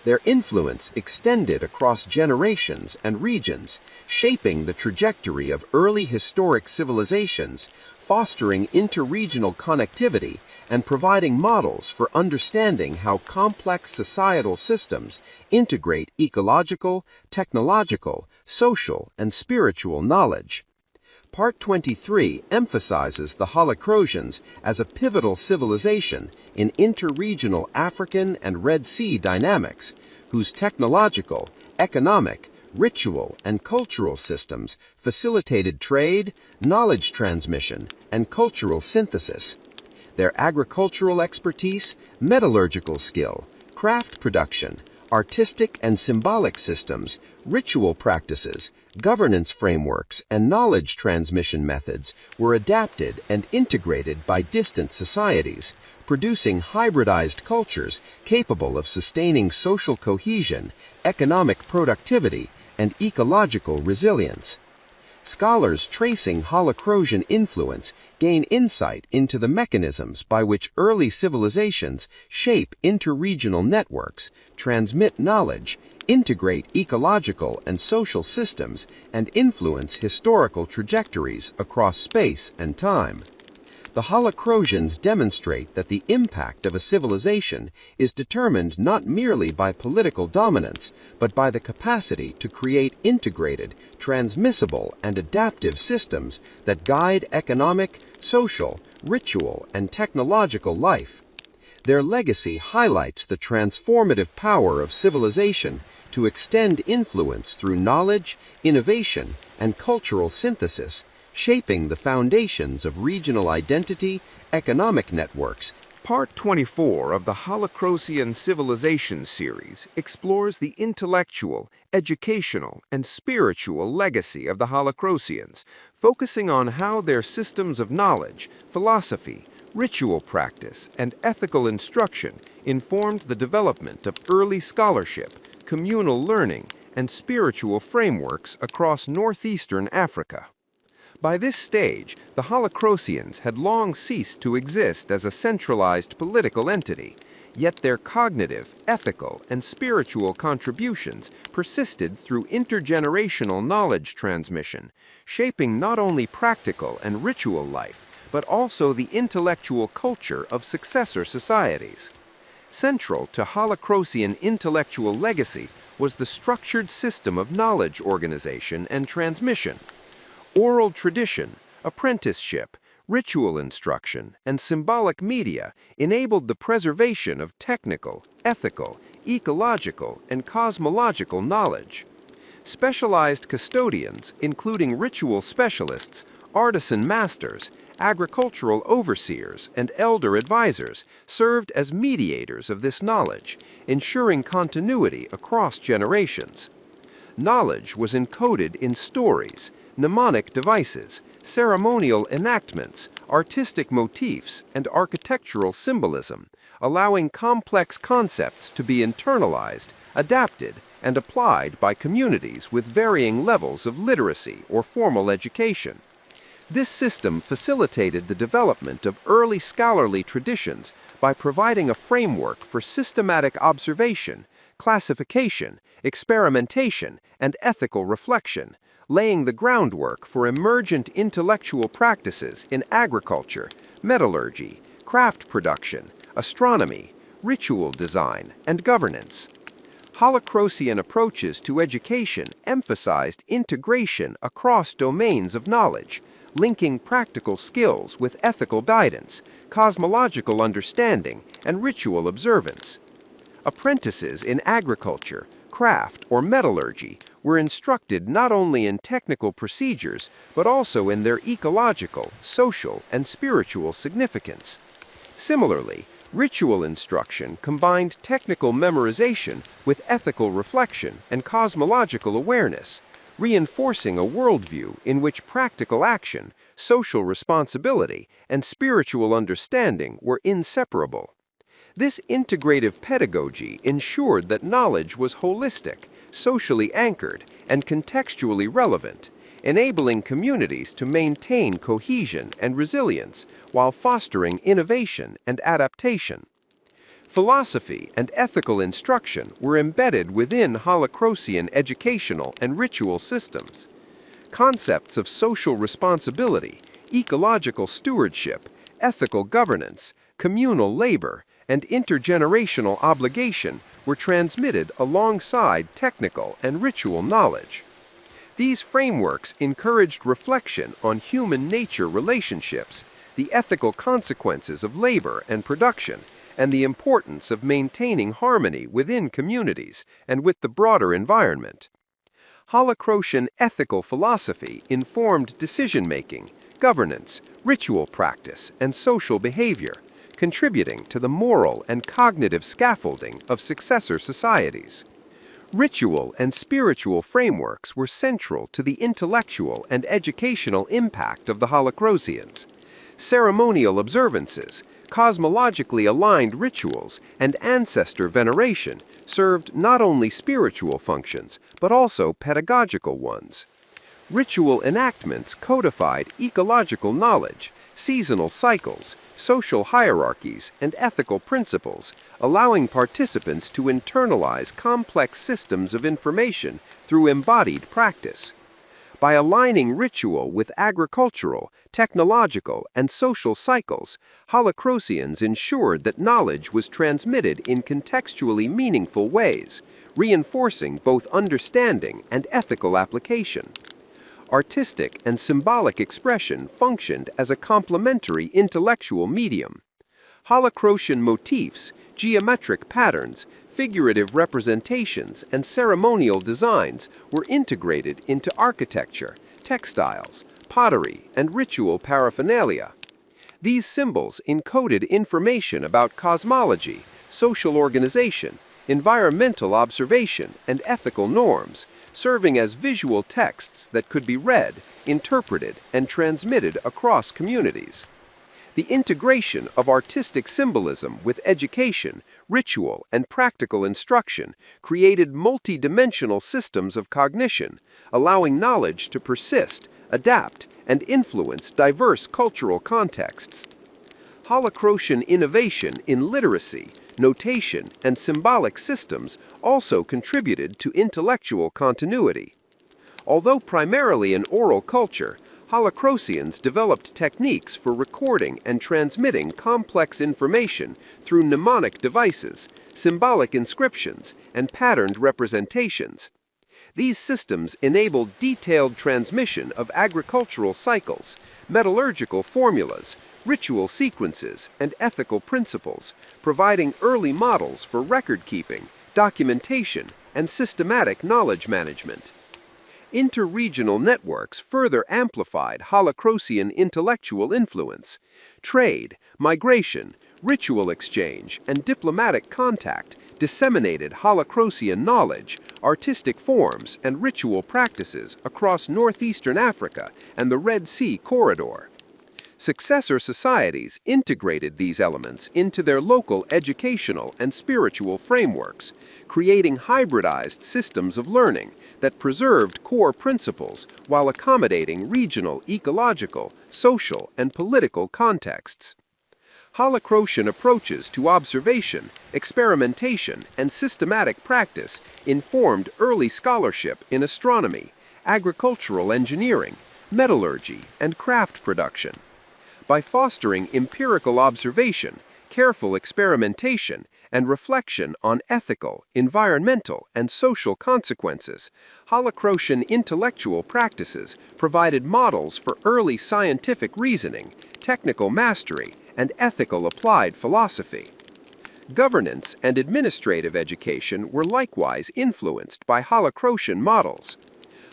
Their influence extended across generations and regions, shaping the trajectory of early historic civilizations, fostering interregional connectivity, and providing models for understanding how complex societal systems integrate ecological, technological, social, and spiritual knowledge. Part 23 emphasizes the Holocrosians as a pivotal civilization in interregional African and Red Sea dynamics, whose technological, economic, ritual, and cultural systems facilitated trade, knowledge transmission, and cultural synthesis. Their agricultural expertise, metallurgical skill, craft production, artistic and symbolic systems, ritual practices, governance frameworks, and knowledge transmission methods were adapted and integrated by distant societies, producing hybridized cultures capable of sustaining social cohesion, economic productivity, and ecological resilience. Scholars tracing Holocrosian influence gain insight into the mechanisms by which early civilizations shape interregional networks, transmit knowledge, integrate ecological and social systems, and influence historical trajectories across space and time. The Holocrosians demonstrate that the impact of a civilization is determined not merely by political dominance, but by the capacity to create integrated, transmissible, and adaptive systems that guide economic, social, ritual, and technological life. Their legacy highlights the transformative power of civilization to extend influence through knowledge, innovation, and cultural synthesis, shaping the foundations of regional identity, economic networks. Part 24 of the Holocrosian Civilization series explores the intellectual, educational, and spiritual legacy of the Holocrosians, focusing on how their systems of knowledge, philosophy, ritual practice, and ethical instruction informed the development of early scholarship, communal learning, and spiritual frameworks across northeastern Africa. By this stage, the Holocrosians had long ceased to exist as a centralized political entity. yet their cognitive, ethical, and spiritual contributions persisted through intergenerational knowledge transmission, shaping not only practical and ritual life, but also the intellectual culture of successor societies. Central to Holacrosian intellectual legacy was the structured system of knowledge organization and transmission. Oral tradition, apprenticeship, ritual instruction, and symbolic media enabled the preservation of technical, ethical, ecological, and cosmological knowledge. Specialized custodians, including ritual specialists, artisan masters, agricultural overseers, and elder advisors, served as mediators of this knowledge, ensuring continuity across generations. Knowledge was encoded in stories, mnemonic devices, ceremonial enactments, artistic motifs, and architectural symbolism, allowing complex concepts to be internalized, adapted, and applied by communities with varying levels of literacy or formal education. This system facilitated the development of early scholarly traditions by providing a framework for systematic observation, classification, experimentation, and ethical reflection, laying the groundwork for emergent intellectual practices in agriculture, metallurgy, craft production, astronomy, ritual design, and governance. Holacrosian approaches to education emphasized integration across domains of knowledge, linking practical skills with ethical guidance, cosmological understanding, and ritual observance. Apprentices in agriculture, craft, or metallurgy were instructed not only in technical procedures, but also in their ecological, social, and spiritual significance. Similarly, ritual instruction combined technical memorization with ethical reflection and cosmological awareness, reinforcing a worldview in which practical action, social responsibility, and spiritual understanding were inseparable. This integrative pedagogy ensured that knowledge was holistic, socially anchored, and contextually relevant, enabling communities to maintain cohesion and resilience while fostering innovation and adaptation. Philosophy and ethical instruction were embedded within Holacrosian educational and ritual systems. Concepts of social responsibility, ecological stewardship, ethical governance, communal labor, and intergenerational obligation were transmitted alongside technical and ritual knowledge. These frameworks encouraged reflection on human nature relationships, the ethical consequences of labor and production, and the importance of maintaining harmony within communities and with the broader environment. Holacrosian ethical philosophy informed decision-making, governance, ritual practice, and social behavior, contributing to the moral and cognitive scaffolding of successor societies. Ritual and spiritual frameworks were central to the intellectual and educational impact of the Holacrosians. Ceremonial observances, cosmologically aligned rituals, and ancestor veneration served not only spiritual functions, but also pedagogical ones. Ritual enactments codified ecological knowledge, seasonal cycles, social hierarchies, and ethical principles, allowing participants to internalize complex systems of information through embodied practice. By aligning ritual with agricultural, technological, and social cycles, Holacrosians ensured that knowledge was transmitted in contextually meaningful ways, reinforcing both understanding and ethical application. Artistic and symbolic expression functioned as a complementary intellectual medium. Holacrosian motifs, geometric patterns, figurative representations, and ceremonial designs were integrated into architecture, textiles, pottery, and ritual paraphernalia. These symbols encoded information about cosmology, social organization, environmental observation, and ethical norms, serving as visual texts that could be read, interpreted, and transmitted across communities. The integration of artistic symbolism with education, ritual, and practical instruction created multi-dimensional systems of cognition, allowing knowledge to persist, adapt, and influence diverse cultural contexts. Holacrosian innovation in literacy, notation, and symbolic systems also contributed to intellectual continuity. Although primarily an oral culture, Holocrosians developed techniques for recording and transmitting complex information through mnemonic devices, symbolic inscriptions, and patterned representations. These systems enabled detailed transmission of agricultural cycles, metallurgical formulas, ritual sequences, and ethical principles, providing early models for record-keeping, documentation, and systematic knowledge management. Interregional networks further amplified Holocrosian intellectual influence. Trade, migration, ritual exchange, and diplomatic contact disseminated Holocrosian knowledge, artistic forms, and ritual practices across northeastern Africa and the Red Sea corridor. Successor societies integrated these elements into their local educational and spiritual frameworks, creating hybridized systems of learning that preserved core principles while accommodating regional, ecological, social, and political contexts. Holocrosian approaches to observation, experimentation, and systematic practice informed early scholarship in astronomy, agricultural engineering, metallurgy, and craft production. By fostering empirical observation, careful experimentation, and reflection on ethical, environmental, and social consequences, Holocrosian intellectual practices provided models for early scientific reasoning, technical mastery, and ethical applied philosophy. Governance and administrative education were likewise influenced by Holocrosian models.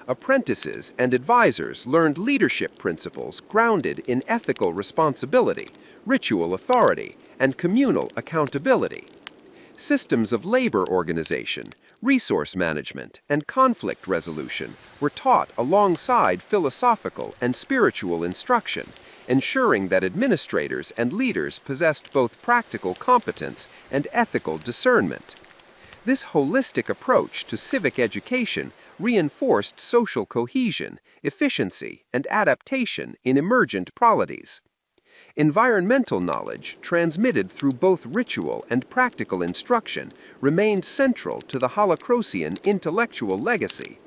Apprentices and advisors learned leadership principles grounded in ethical responsibility, ritual authority, and communal accountability. Systems of labor organization, resource management, and conflict resolution were taught alongside philosophical and spiritual instruction, ensuring that administrators and leaders possessed both practical competence and ethical discernment. This holistic approach to civic education reinforced social cohesion, efficiency, and adaptation in emergent polities. Environmental knowledge, transmitted through both ritual and practical instruction, remained central to the Holocrosian intellectual legacy.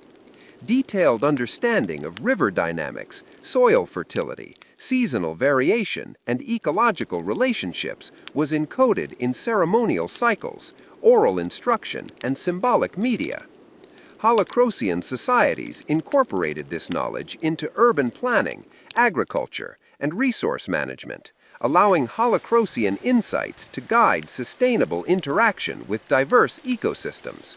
Detailed understanding of river dynamics, soil fertility, seasonal variation, and ecological relationships was encoded in ceremonial cycles, oral instruction, and symbolic media. Holocrosian societies incorporated this knowledge into urban planning, agriculture, and resource management, allowing Holocrosian insights to guide sustainable interaction with diverse ecosystems.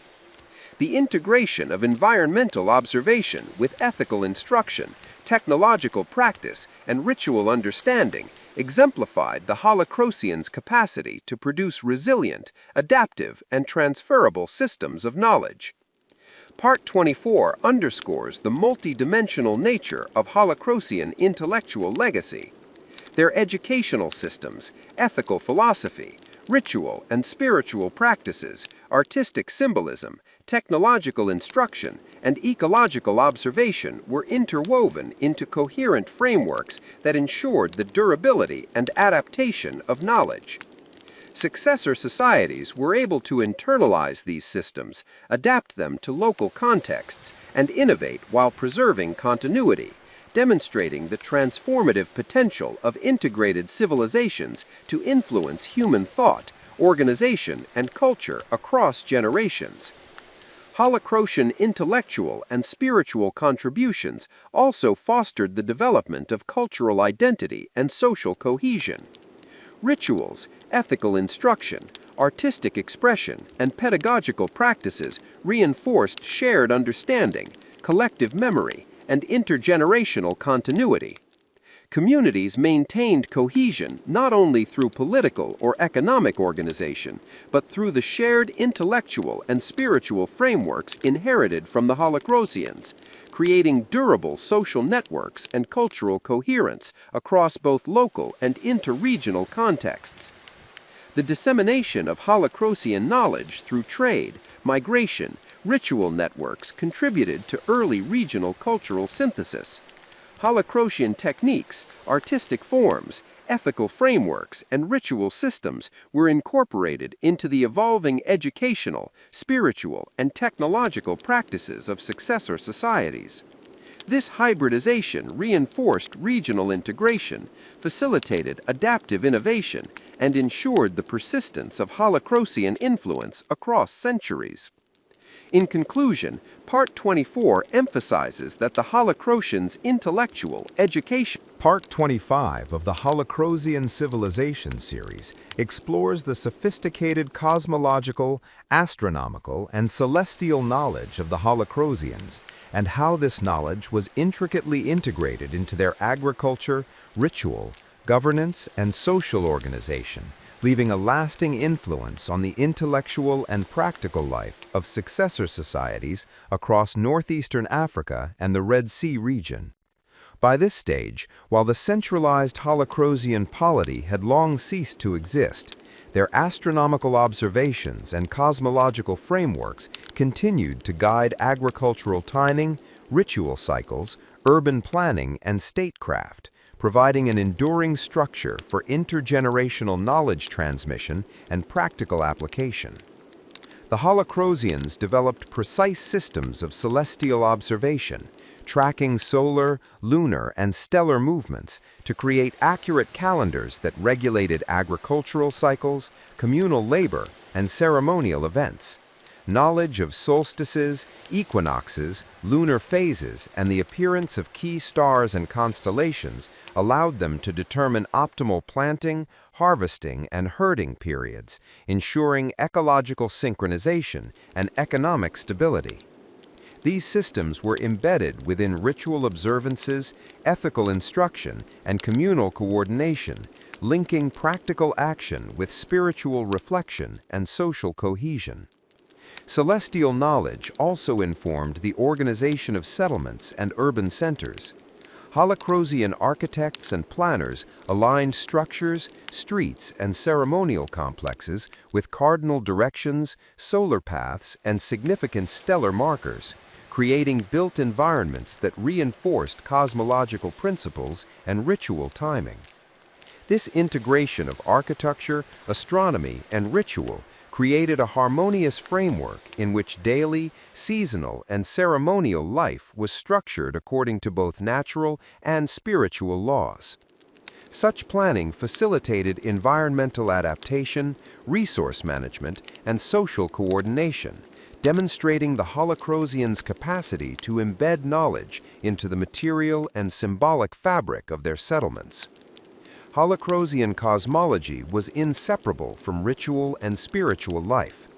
The integration of environmental observation with ethical instruction, technological practice, and ritual understanding exemplified the Holocrosians' capacity to produce resilient, adaptive, and transferable systems of knowledge. Part 24 underscores the multidimensional nature of Holocrosian intellectual legacy. Their educational systems, ethical philosophy, ritual and spiritual practices, artistic symbolism, technological instruction, and ecological observation were interwoven into coherent frameworks that ensured the durability and adaptation of knowledge. Successor societies were able to internalize these systems, adapt them to local contexts, and innovate while preserving continuity, demonstrating the transformative potential of integrated civilizations to influence human thought, organization, and culture across generations. Holocrosian intellectual and spiritual contributions also fostered the development of cultural identity and social cohesion. Rituals, ethical instruction, artistic expression, and pedagogical practices reinforced shared understanding, collective memory, and intergenerational continuity. Communities maintained cohesion not only through political or economic organization, but through the shared intellectual and spiritual frameworks inherited from the Holocrosians, creating durable social networks and cultural coherence across both local and interregional contexts. The dissemination of Holocrosian knowledge through trade, migration, ritual networks contributed to early regional cultural synthesis. Holocrosian techniques, artistic forms, ethical frameworks and ritual systems were incorporated into the evolving educational, spiritual, and technological practices of successor societies. This hybridization reinforced regional integration, facilitated adaptive innovation, and ensured the persistence of Holocrosian influence across centuries. In conclusion, Part 24 emphasizes that the Holocrosians' intellectual education. Part 25 of the Holocrosian Civilization series explores the sophisticated cosmological, astronomical, and celestial knowledge of the Holocrosians and how this knowledge was intricately integrated into their agriculture, ritual, governance, and social organization, leaving a lasting influence on the intellectual and practical life of successor societies across northeastern Africa and the Red Sea region. By this stage, while the centralized Holocrosian polity had long ceased to exist, their astronomical observations and cosmological frameworks continued to guide agricultural timing, ritual cycles, urban planning, and statecraft, providing an enduring structure for intergenerational knowledge transmission and practical application. The Holocrosians developed precise systems of celestial observation, tracking solar, lunar, and stellar movements to create accurate calendars that regulated agricultural cycles, communal labor, and ceremonial events. Knowledge of solstices, equinoxes, lunar phases, and the appearance of key stars and constellations allowed them to determine optimal planting, harvesting, and herding periods, ensuring ecological synchronization and economic stability. These systems were embedded within ritual observances, ethical instruction, and communal coordination, linking practical action with spiritual reflection and social cohesion. Celestial knowledge also informed the organization of settlements and urban centers. Holocrosian architects and planners aligned structures, streets, and ceremonial complexes with cardinal directions, solar paths, and significant stellar markers, creating built environments that reinforced cosmological principles and ritual timing. This integration of architecture, astronomy, and ritual created a harmonious framework in which daily, seasonal, and ceremonial life was structured according to both natural and spiritual laws. Such planning facilitated environmental adaptation, resource management, and social coordination, demonstrating the Holocrosians' capacity to embed knowledge into the material and symbolic fabric of their settlements. Holocrosian cosmology was inseparable from ritual and spiritual life.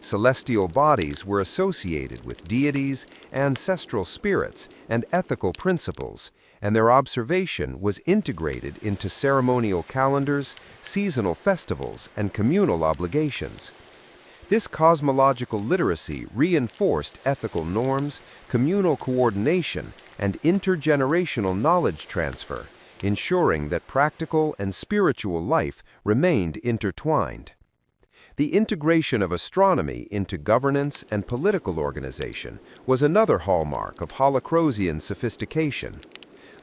Celestial bodies were associated with deities, ancestral spirits, and ethical principles, and their observation was integrated into ceremonial calendars, seasonal festivals, and communal obligations. This cosmological literacy reinforced ethical norms, communal coordination, and intergenerational knowledge transfer, ensuring that practical and spiritual life remained intertwined. The integration of astronomy into governance and political organization was another hallmark of Holocrosian sophistication.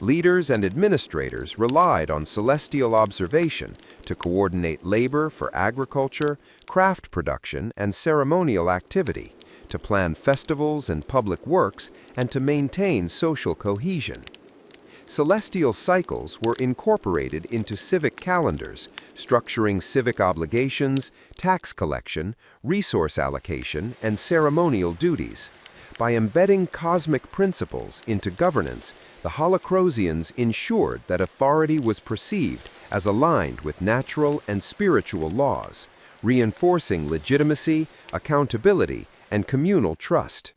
Leaders and administrators relied on celestial observation to coordinate labor for agriculture, craft production, and ceremonial activity, to plan festivals and public works, and to maintain social cohesion. Celestial cycles were incorporated into civic calendars, structuring civic obligations, tax collection, resource allocation, and ceremonial duties. By embedding cosmic principles into governance, the Holocrosians ensured that authority was perceived as aligned with natural and spiritual laws, reinforcing legitimacy, accountability, and communal trust.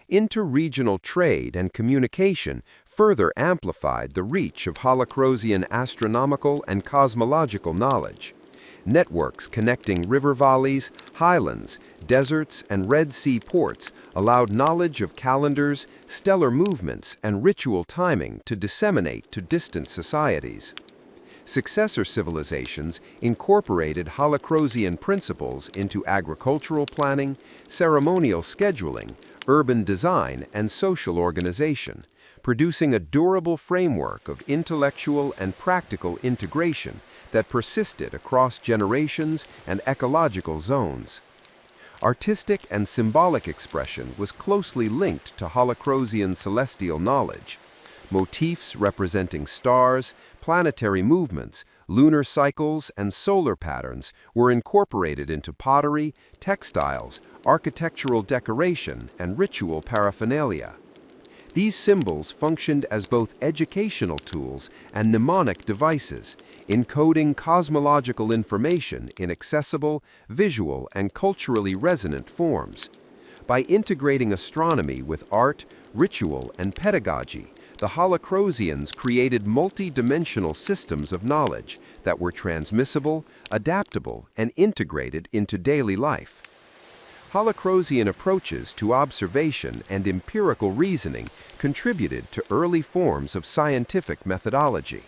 Interregional trade and communication further amplified the reach of Holocrosian astronomical and cosmological knowledge. Networks connecting river valleys, highlands, deserts, and Red Sea ports allowed knowledge of calendars, stellar movements, and ritual timing to disseminate to distant societies. Successor civilizations incorporated Holocrosian principles into agricultural planning, ceremonial scheduling, urban design, and social organization, producing a durable framework of intellectual and practical integration that persisted across generations and ecological zones. Artistic and symbolic expression was closely linked to Holocrosian celestial knowledge. Motifs representing stars, planetary movements, lunar cycles, and solar patterns were incorporated into pottery, textiles, architectural decoration, and ritual paraphernalia. These symbols functioned as both educational tools and mnemonic devices, encoding cosmological information in accessible, visual, and culturally resonant forms. By integrating astronomy with art, ritual, and pedagogy, the Holocrosians created multi-dimensional systems of knowledge that were transmissible, adaptable, and integrated into daily life. Holocrosian approaches to observation and empirical reasoning contributed to early forms of scientific methodology.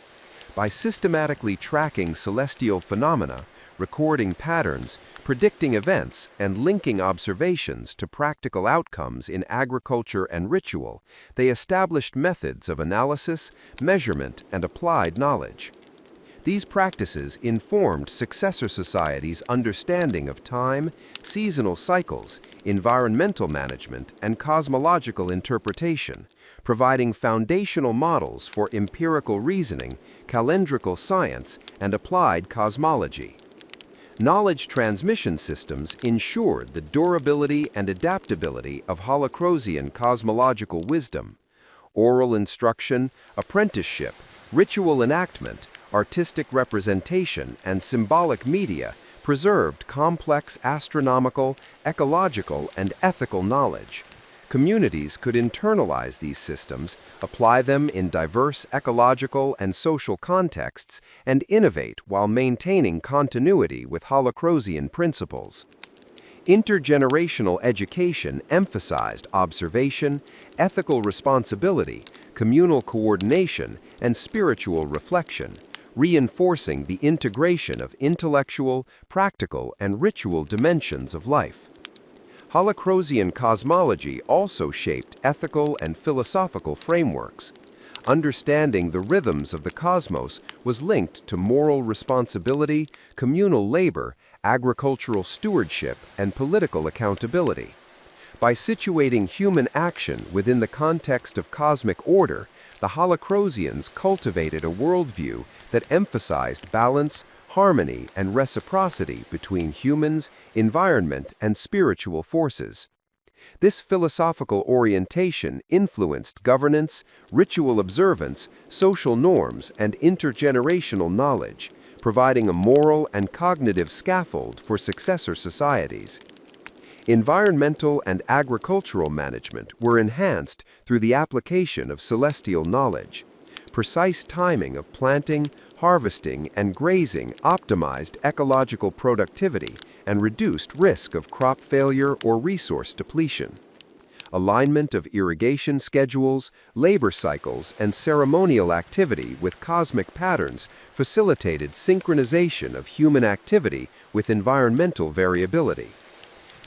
By systematically tracking celestial phenomena, recording patterns, predicting events, and linking observations to practical outcomes in agriculture and ritual, they established methods of analysis, measurement, and applied knowledge. These practices informed successor societies' understanding of time, seasonal cycles, environmental management, and cosmological interpretation, providing foundational models for empirical reasoning, calendrical science, and applied cosmology. Knowledge transmission systems ensured the durability and adaptability of Holocrosian cosmological wisdom. Oral instruction, apprenticeship, ritual enactment, artistic representation, and symbolic media preserved complex astronomical, ecological, and ethical knowledge. Communities could internalize these systems, apply them in diverse ecological and social contexts, and innovate while maintaining continuity with Holocrosian principles. Intergenerational education emphasized observation, ethical responsibility, communal coordination, and spiritual reflection, reinforcing the integration of intellectual, practical, and ritual dimensions of life. Holocrosian cosmology also shaped ethical and philosophical frameworks. Understanding the rhythms of the cosmos was linked to moral responsibility, communal labor, agricultural stewardship, and political accountability. By situating human action within the context of cosmic order, the Holocrosians cultivated a worldview that emphasized balance, harmony, and reciprocity between humans, environment, and spiritual forces. This philosophical orientation influenced governance, ritual observance, social norms, and intergenerational knowledge, providing a moral and cognitive scaffold for successor societies. Environmental and agricultural management were enhanced through the application of celestial knowledge. Precise timing of planting, harvesting, and grazing optimized ecological productivity and reduced risk of crop failure or resource depletion. Alignment of irrigation schedules, labor cycles, and ceremonial activity with cosmic patterns facilitated synchronization of human activity with environmental variability.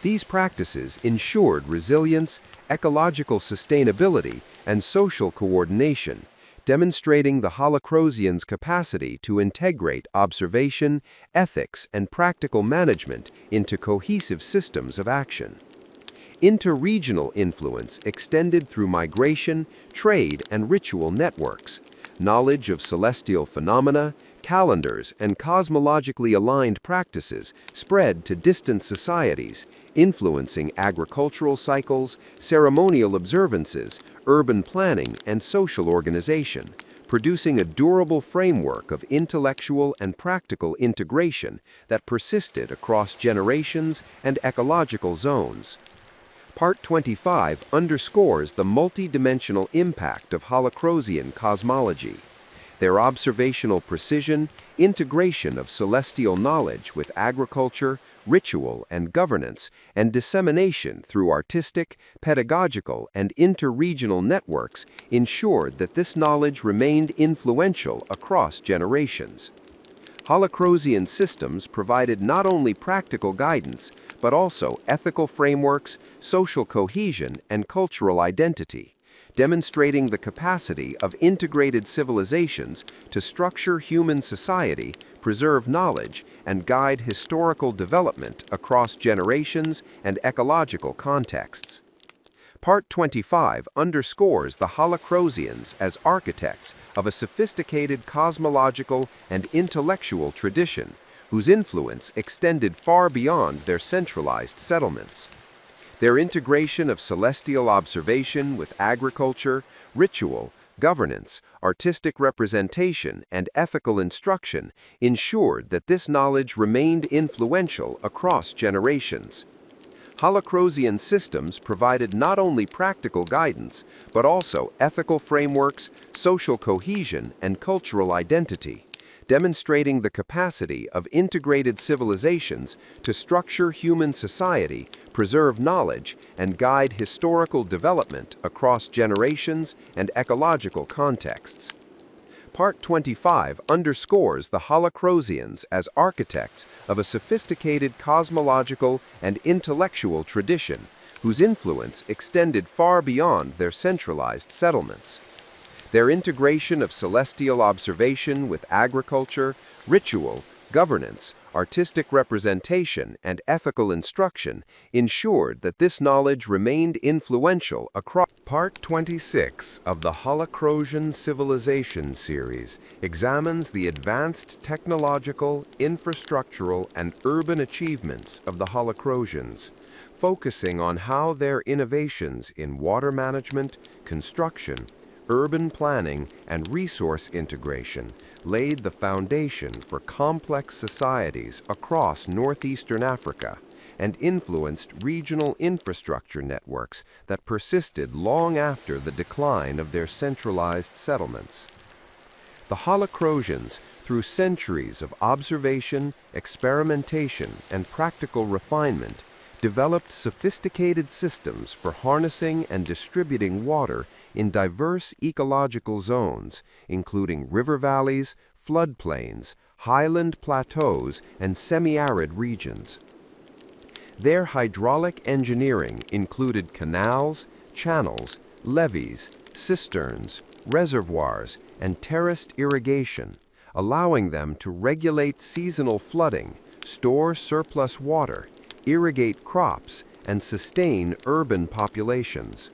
These practices ensured resilience, ecological sustainability, and social coordination, demonstrating the Holocrosians' capacity to integrate observation, ethics, and practical management into cohesive systems of action. Interregional influence extended through migration, trade, and ritual networks. Knowledge of celestial phenomena, calendars, and cosmologically aligned practices spread to distant societies, influencing agricultural cycles, ceremonial observances, urban planning, and social organization, producing a durable framework of intellectual and practical integration that persisted across generations and ecological zones. Part 25 underscores the multidimensional impact of Holocrosian cosmology. Their observational precision, integration of celestial knowledge with agriculture, ritual, and governance, and dissemination through artistic, pedagogical, and interregional networks ensured that this knowledge remained influential across generations. Holocrosian systems provided not only practical guidance, but also ethical frameworks, social cohesion, and cultural identity, demonstrating the capacity of integrated civilizations to structure human society, preserve knowledge, and guide historical development across generations and ecological contexts. Part 25 underscores the Holocrosians as architects of a sophisticated cosmological and intellectual tradition, whose influence extended far beyond their centralized settlements. Their integration of celestial observation with agriculture, ritual, governance, artistic representation, and ethical instruction ensured that this knowledge remained influential across generations. Holocrosian systems provided not only practical guidance, but also ethical frameworks, social cohesion, and cultural identity, demonstrating the capacity of integrated civilizations to structure human society, preserve knowledge, and guide historical development across generations and ecological contexts. Part 25 underscores the Holocrosians as architects of a sophisticated cosmological and intellectual tradition, whose influence extended far beyond their centralized settlements. Their integration of celestial observation with agriculture, ritual, governance, artistic representation, and ethical instruction ensured that this knowledge remained influential across. Part 26 of the Holocrosian Civilization series examines the advanced technological, infrastructural, and urban achievements of the Holocrosians, focusing on how their innovations in water management, construction, urban planning, and resource integration laid the foundation for complex societies across northeastern Africa and influenced regional infrastructure networks that persisted long after the decline of their centralized settlements. The Holocrosians, through centuries of observation, experimentation, and practical refinement, developed sophisticated systems for harnessing and distributing water in diverse ecological zones, including river valleys, floodplains, highland plateaus, and semi-arid regions. Their hydraulic engineering included canals, channels, levees, cisterns, reservoirs, and terraced irrigation, allowing them to regulate seasonal flooding, store surplus water, irrigate crops, and sustain urban populations.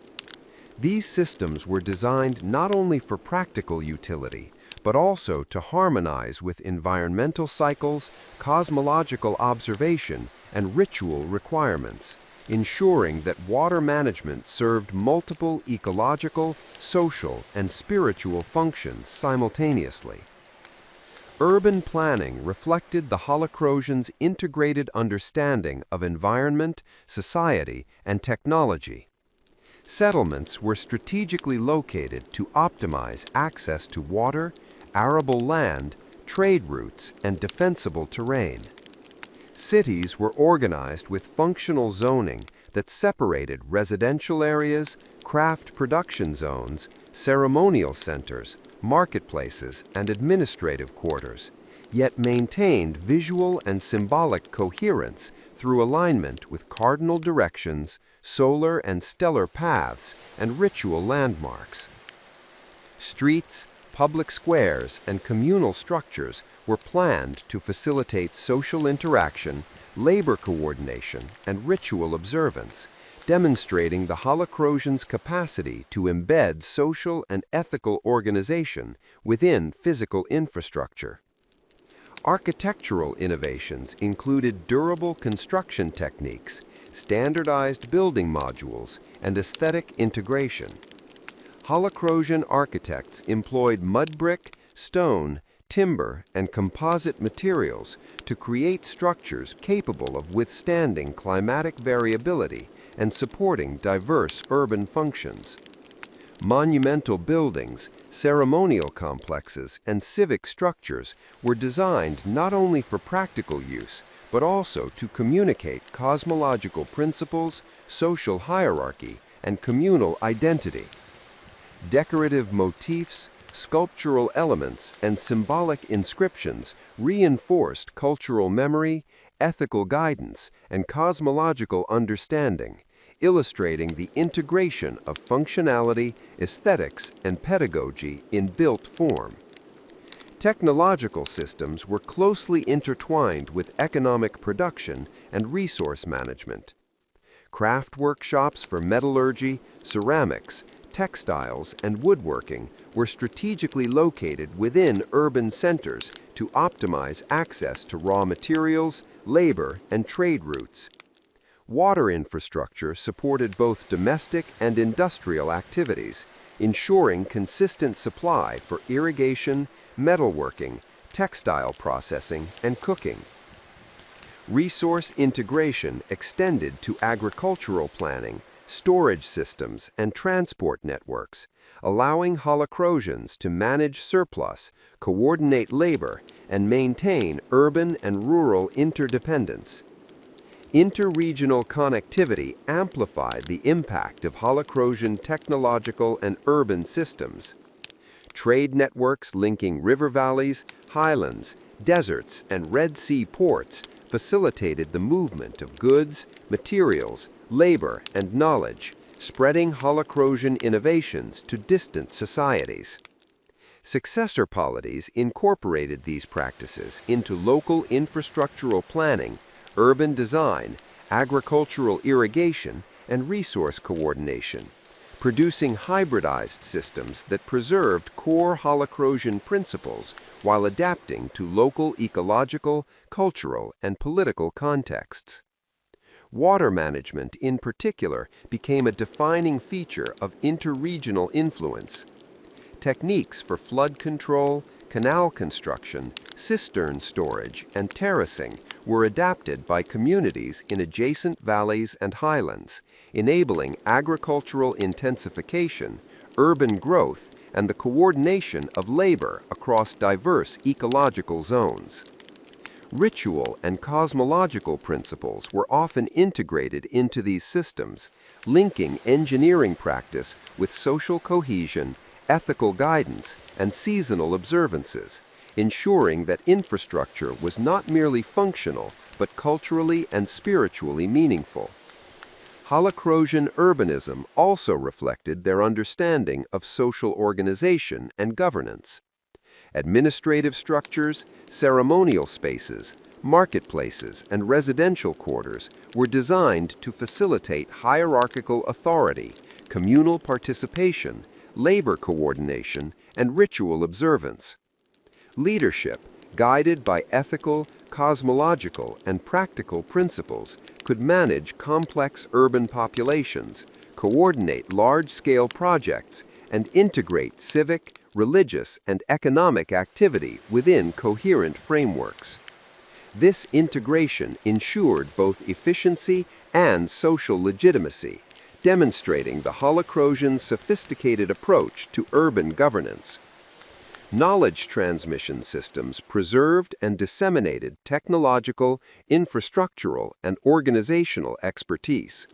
These systems were designed not only for practical utility, but also to harmonize with environmental cycles, cosmological observation, and ritual requirements, ensuring that water management served multiple ecological, social, and spiritual functions simultaneously. Urban planning reflected the Holocrosians' integrated understanding of environment, society, and technology. Settlements were strategically located to optimize access to water, arable land, trade routes, and defensible terrain. Cities were organized with functional zoning that separated residential areas, craft production zones, ceremonial centers, marketplaces, and administrative quarters, yet maintained visual and symbolic coherence through alignment with cardinal directions, solar and stellar paths, and ritual landmarks. Streets, public squares, and communal structures were planned to facilitate social interaction, labor coordination, and ritual observance, demonstrating the Holocrosians' capacity to embed social and ethical organization within physical infrastructure. Architectural innovations included durable construction techniques, standardized building modules, and aesthetic integration. Holocrosian architects employed mud brick, stone, timber, and composite materials to create structures capable of withstanding climatic variability and supporting diverse urban functions. Monumental buildings, ceremonial complexes, and civic structures were designed not only for practical use, but also to communicate cosmological principles, social hierarchy, and communal identity. Decorative motifs, sculptural elements, and symbolic inscriptions reinforced cultural memory, ethical guidance, and cosmological understanding, illustrating the integration of functionality, aesthetics, and pedagogy in built form. Technological systems were closely intertwined with economic production and resource management. Craft workshops for metallurgy, ceramics, textiles, and woodworking were strategically located within urban centers to optimize access to raw materials, labor, and trade routes. Water infrastructure supported both domestic and industrial activities, ensuring consistent supply for irrigation, metalworking, textile processing, and cooking. Resource integration extended to agricultural planning, storage systems, and transport networks, allowing Holocrosians to manage surplus, coordinate labor, and maintain urban and rural interdependence. Interregional connectivity amplified the impact of Holocrosian technological and urban systems. Trade networks linking river valleys, highlands, deserts, and Red Sea ports facilitated the movement of goods, materials, labor, and knowledge, spreading Holocrosian innovations to distant societies. Successor polities incorporated these practices into local infrastructural planning, urban design, agricultural irrigation, and resource coordination, producing hybridized systems that preserved core Holocrosian principles while adapting to local ecological, cultural, and political contexts. Water management, in particular, became a defining feature of interregional influence. Techniques for flood control, canal construction, cistern storage, and terracing were adapted by communities in adjacent valleys and highlands, enabling agricultural intensification, urban growth, and the coordination of labor across diverse ecological zones. Ritual and cosmological principles were often integrated into these systems, linking engineering practice with social cohesion, ethical guidance, and seasonal observances, ensuring that infrastructure was not merely functional, but culturally and spiritually meaningful. Holocrosian urbanism also reflected their understanding of social organization and governance. Administrative structures, ceremonial spaces, marketplaces, and residential quarters were designed to facilitate hierarchical authority, communal participation, labor coordination, and ritual observance. Leadership, guided by ethical, cosmological, and practical principles, could manage complex urban populations, coordinate large-scale projects, and integrate civic, religious, and economic activity within coherent frameworks. This integration ensured both efficiency and social legitimacy, demonstrating the Holocrosian sophisticated approach to urban governance. Knowledge transmission systems preserved and disseminated technological, infrastructural, and organizational expertise.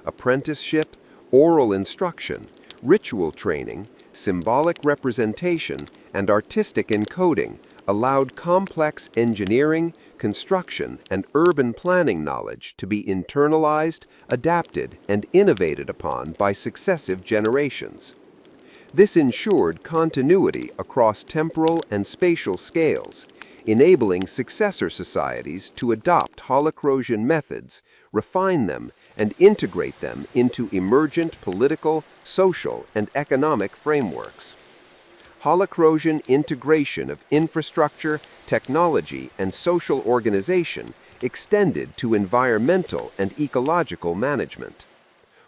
Apprenticeship, oral instruction, ritual training, symbolic representation, and artistic encoding allowed complex engineering, construction, and urban planning knowledge to be internalized, adapted, and innovated upon by successive generations. This ensured continuity across temporal and spatial scales, enabling successor societies to adopt Holocrosian methods, refine them, and integrate them into emergent political, social, and economic frameworks. Holocrosian integration of infrastructure, technology, and social organization extended to environmental and ecological management.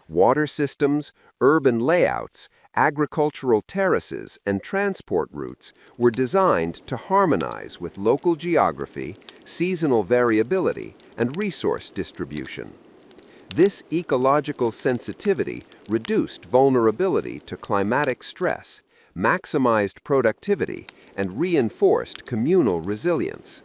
Water systems, urban layouts, agricultural terraces, and transport routes were designed to harmonize with local geography, seasonal variability, and resource distribution. This ecological sensitivity reduced vulnerability to climatic stress, maximized productivity, and reinforced communal resilience.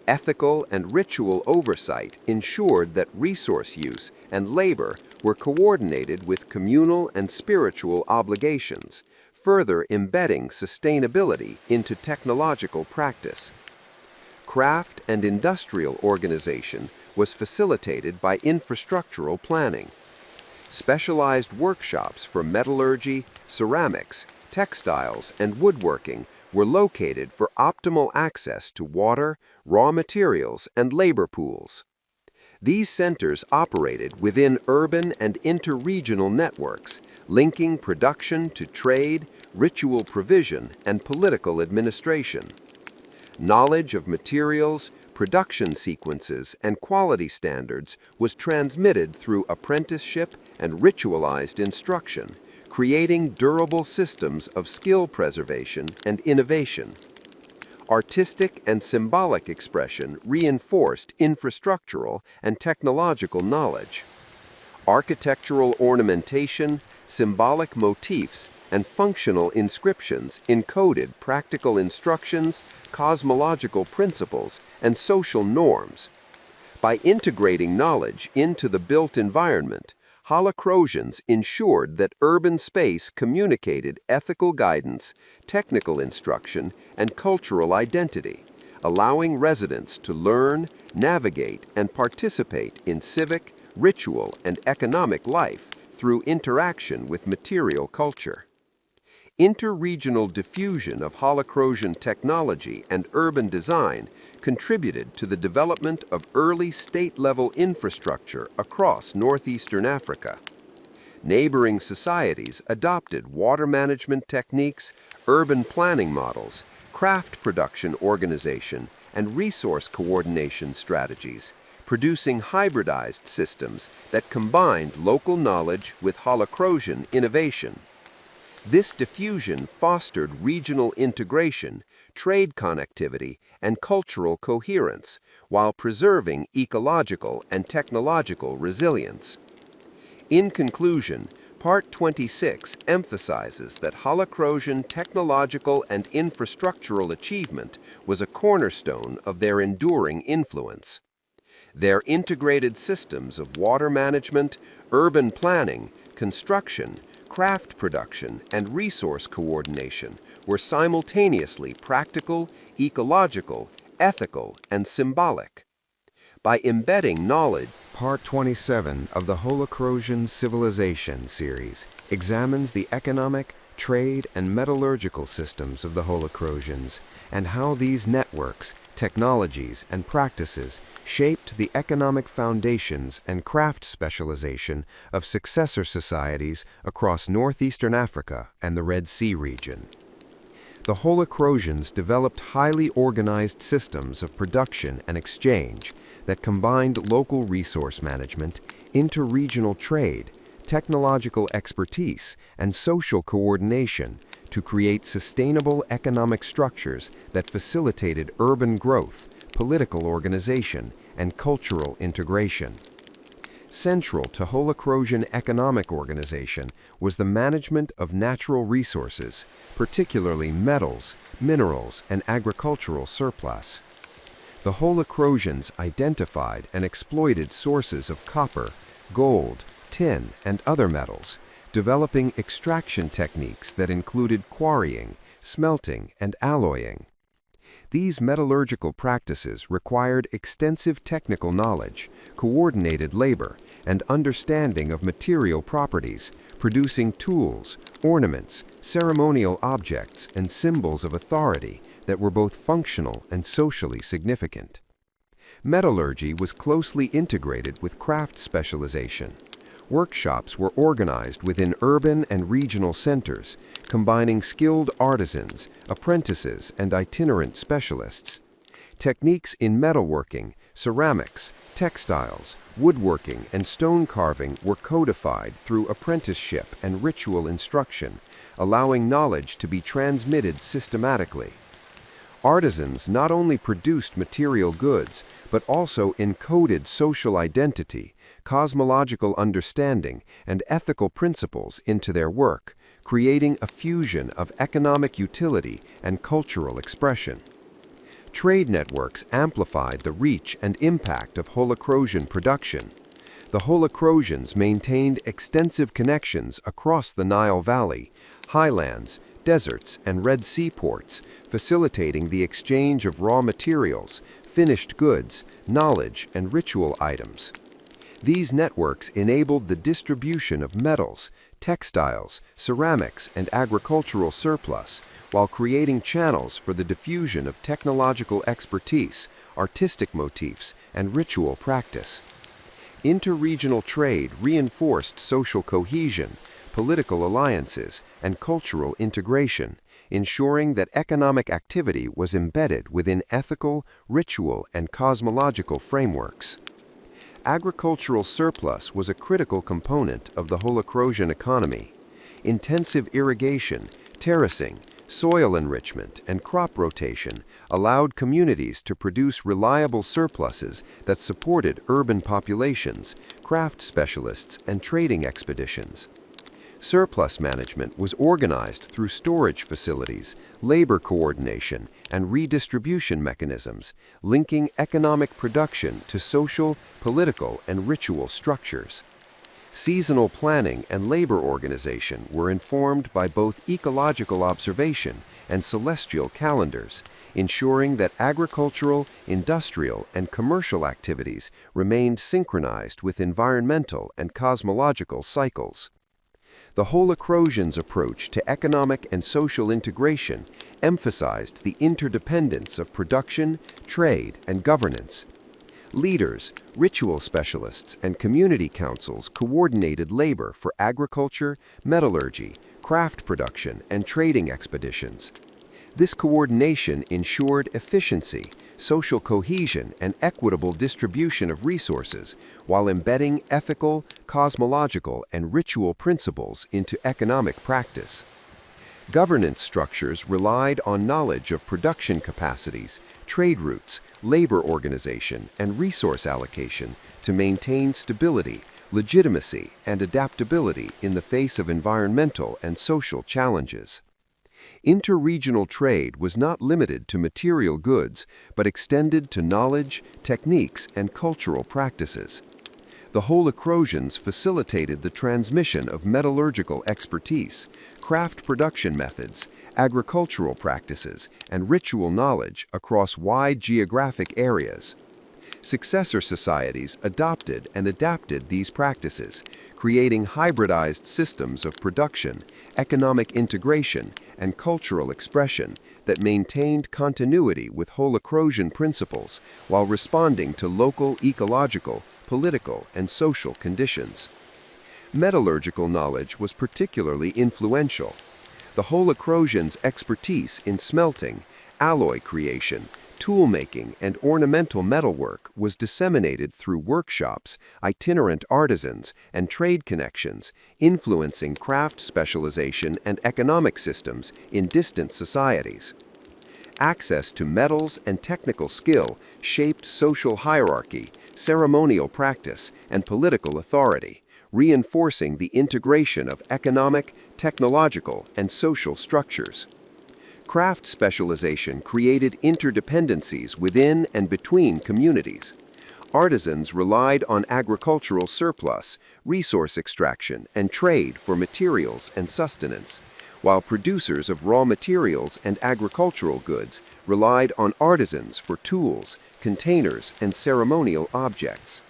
Ethical and ritual oversight ensured that resource use and labor were coordinated with communal and spiritual obligations, further embedding sustainability into technological practice. Craft and industrial organization was facilitated by infrastructural planning. Specialized workshops for metallurgy, ceramics, textiles, and woodworking were located for optimal access to water, raw materials, and labor pools. These centers operated within urban and interregional networks, linking production to trade, ritual provision, and political administration. Knowledge of materials, production sequences, and quality standards was transmitted through apprenticeship and ritualized instruction, creating durable systems of skill preservation and innovation. Artistic and symbolic expression reinforced infrastructural and technological knowledge. Architectural ornamentation, symbolic motifs, and functional inscriptions encoded practical instructions, cosmological principles, and social norms. By integrating knowledge into the built environment, Holocrosians ensured that urban space communicated ethical guidance, technical instruction, and cultural identity, allowing residents to learn, navigate, and participate in civic, ritual, and economic life through interaction with material culture. Interregional diffusion of Holocrosian technology and urban design contributed to the development of early state-level infrastructure across northeastern Africa. Neighboring societies adopted water management techniques, urban planning models, craft production organization, and resource coordination strategies, producing hybridized systems that combined local knowledge with Holocrosian innovation. This diffusion fostered regional integration, trade connectivity, and cultural coherence, while preserving ecological and technological resilience. In conclusion, Part 26 emphasizes that Holocrosian technological and infrastructural achievement was a cornerstone of their enduring influence. Their integrated systems of water management, urban planning, construction, craft production, and resource coordination were simultaneously practical, ecological, ethical, and symbolic. By embedding knowledge, Part 27 of the Holocrosian Civilization series examines the economic, trade, and metallurgical systems of the Holocrosians and how these networks, technologies, and practices shaped the economic foundations and craft specialization of successor societies across northeastern Africa and the Red Sea region. The Holocrosians developed highly organized systems of production and exchange that combined local resource management, interregional trade, technological expertise, and social coordination to create sustainable economic structures that facilitated urban growth, political organization, and cultural integration. Central to Holocrosian economic organization was the management of natural resources, particularly metals, minerals, and agricultural surplus. The Holocrosians identified and exploited sources of copper, gold, tin, and other metals, developing extraction techniques that included quarrying, smelting, and alloying. These metallurgical practices required extensive technical knowledge, coordinated labor, and understanding of material properties, producing tools, ornaments, ceremonial objects, and symbols of authority that were both functional and socially significant. Metallurgy was closely integrated with craft specialization. Workshops were organized within urban and regional centers, combining skilled artisans, apprentices, and itinerant specialists. Techniques in metalworking, ceramics, textiles, woodworking, and stone carving were codified through apprenticeship and ritual instruction, allowing knowledge to be transmitted systematically. Artisans not only produced material goods, but also encoded social identity, cosmological understanding, and ethical principles into their work, creating a fusion of economic utility and cultural expression. Trade networks amplified the reach and impact of Holocrosian production. The Holocrosians maintained extensive connections across the Nile Valley, highlands, deserts, and Red Sea ports, facilitating the exchange of raw materials, finished goods, knowledge, and ritual items. These networks enabled the distribution of metals, textiles, ceramics, and agricultural surplus, while creating channels for the diffusion of technological expertise, artistic motifs, and ritual practice. Interregional trade reinforced social cohesion, political alliances, and cultural integration, ensuring that economic activity was embedded within ethical, ritual, and cosmological frameworks. Agricultural surplus was a critical component of the Holocrosian economy. Intensive irrigation, terracing, soil enrichment, and crop rotation allowed communities to produce reliable surpluses that supported urban populations, craft specialists, and trading expeditions. Surplus management was organized through storage facilities, labor coordination, and redistribution mechanisms, linking economic production to social, political, and ritual structures. Seasonal planning and labor organization were informed by both ecological observation and celestial calendars, ensuring that agricultural, industrial, and commercial activities remained synchronized with environmental and cosmological cycles. The Holocrosians' approach to economic and social integration emphasized the interdependence of production, trade, and governance. Leaders, ritual specialists, and community councils coordinated labor for agriculture, metallurgy, craft production, and trading expeditions. This coordination ensured efficiency, social cohesion, and equitable distribution of resources while embedding ethical, cosmological, and ritual principles into economic practice. Governance structures relied on knowledge of production capacities, trade routes, labor organization, and resource allocation to maintain stability, legitimacy, and adaptability in the face of environmental and social challenges. Interregional trade was not limited to material goods, but extended to knowledge, techniques, and cultural practices. The Holocrosians facilitated the transmission of metallurgical expertise, craft production methods, agricultural practices, and ritual knowledge across wide geographic areas. Successor societies adopted and adapted these practices, creating hybridized systems of production, economic integration, and cultural expression that maintained continuity with Holocrosian principles while responding to local ecological, political, and social conditions. Metallurgical knowledge was particularly influential. The Holocrosians' expertise in smelting, alloy creation, tool-making, and ornamental metalwork was disseminated through workshops, itinerant artisans, and trade connections, influencing craft specialization and economic systems in distant societies. Access to metals and technical skill shaped social hierarchy, ceremonial practice, and political authority, reinforcing the integration of economic, technological, and social structures. Craft specialization created interdependencies within and between communities. Artisans relied on agricultural surplus, resource extraction, and trade for materials and sustenance, while producers of raw materials and agricultural goods relied on artisans for tools, containers, and ceremonial objects.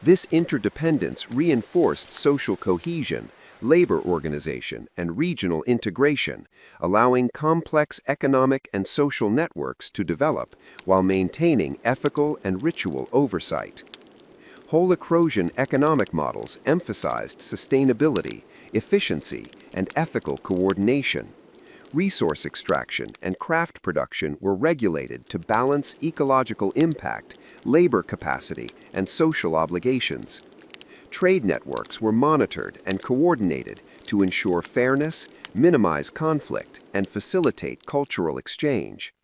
This interdependence reinforced social cohesion, labor organization, and regional integration, allowing complex economic and social networks to develop while maintaining ethical and ritual oversight. Holocrosian economic models emphasized sustainability, efficiency, and ethical coordination. Resource extraction and craft production were regulated to balance ecological impact, labor capacity, and social obligations. Trade networks were monitored and coordinated to ensure fairness, minimize conflict, and facilitate cultural exchange.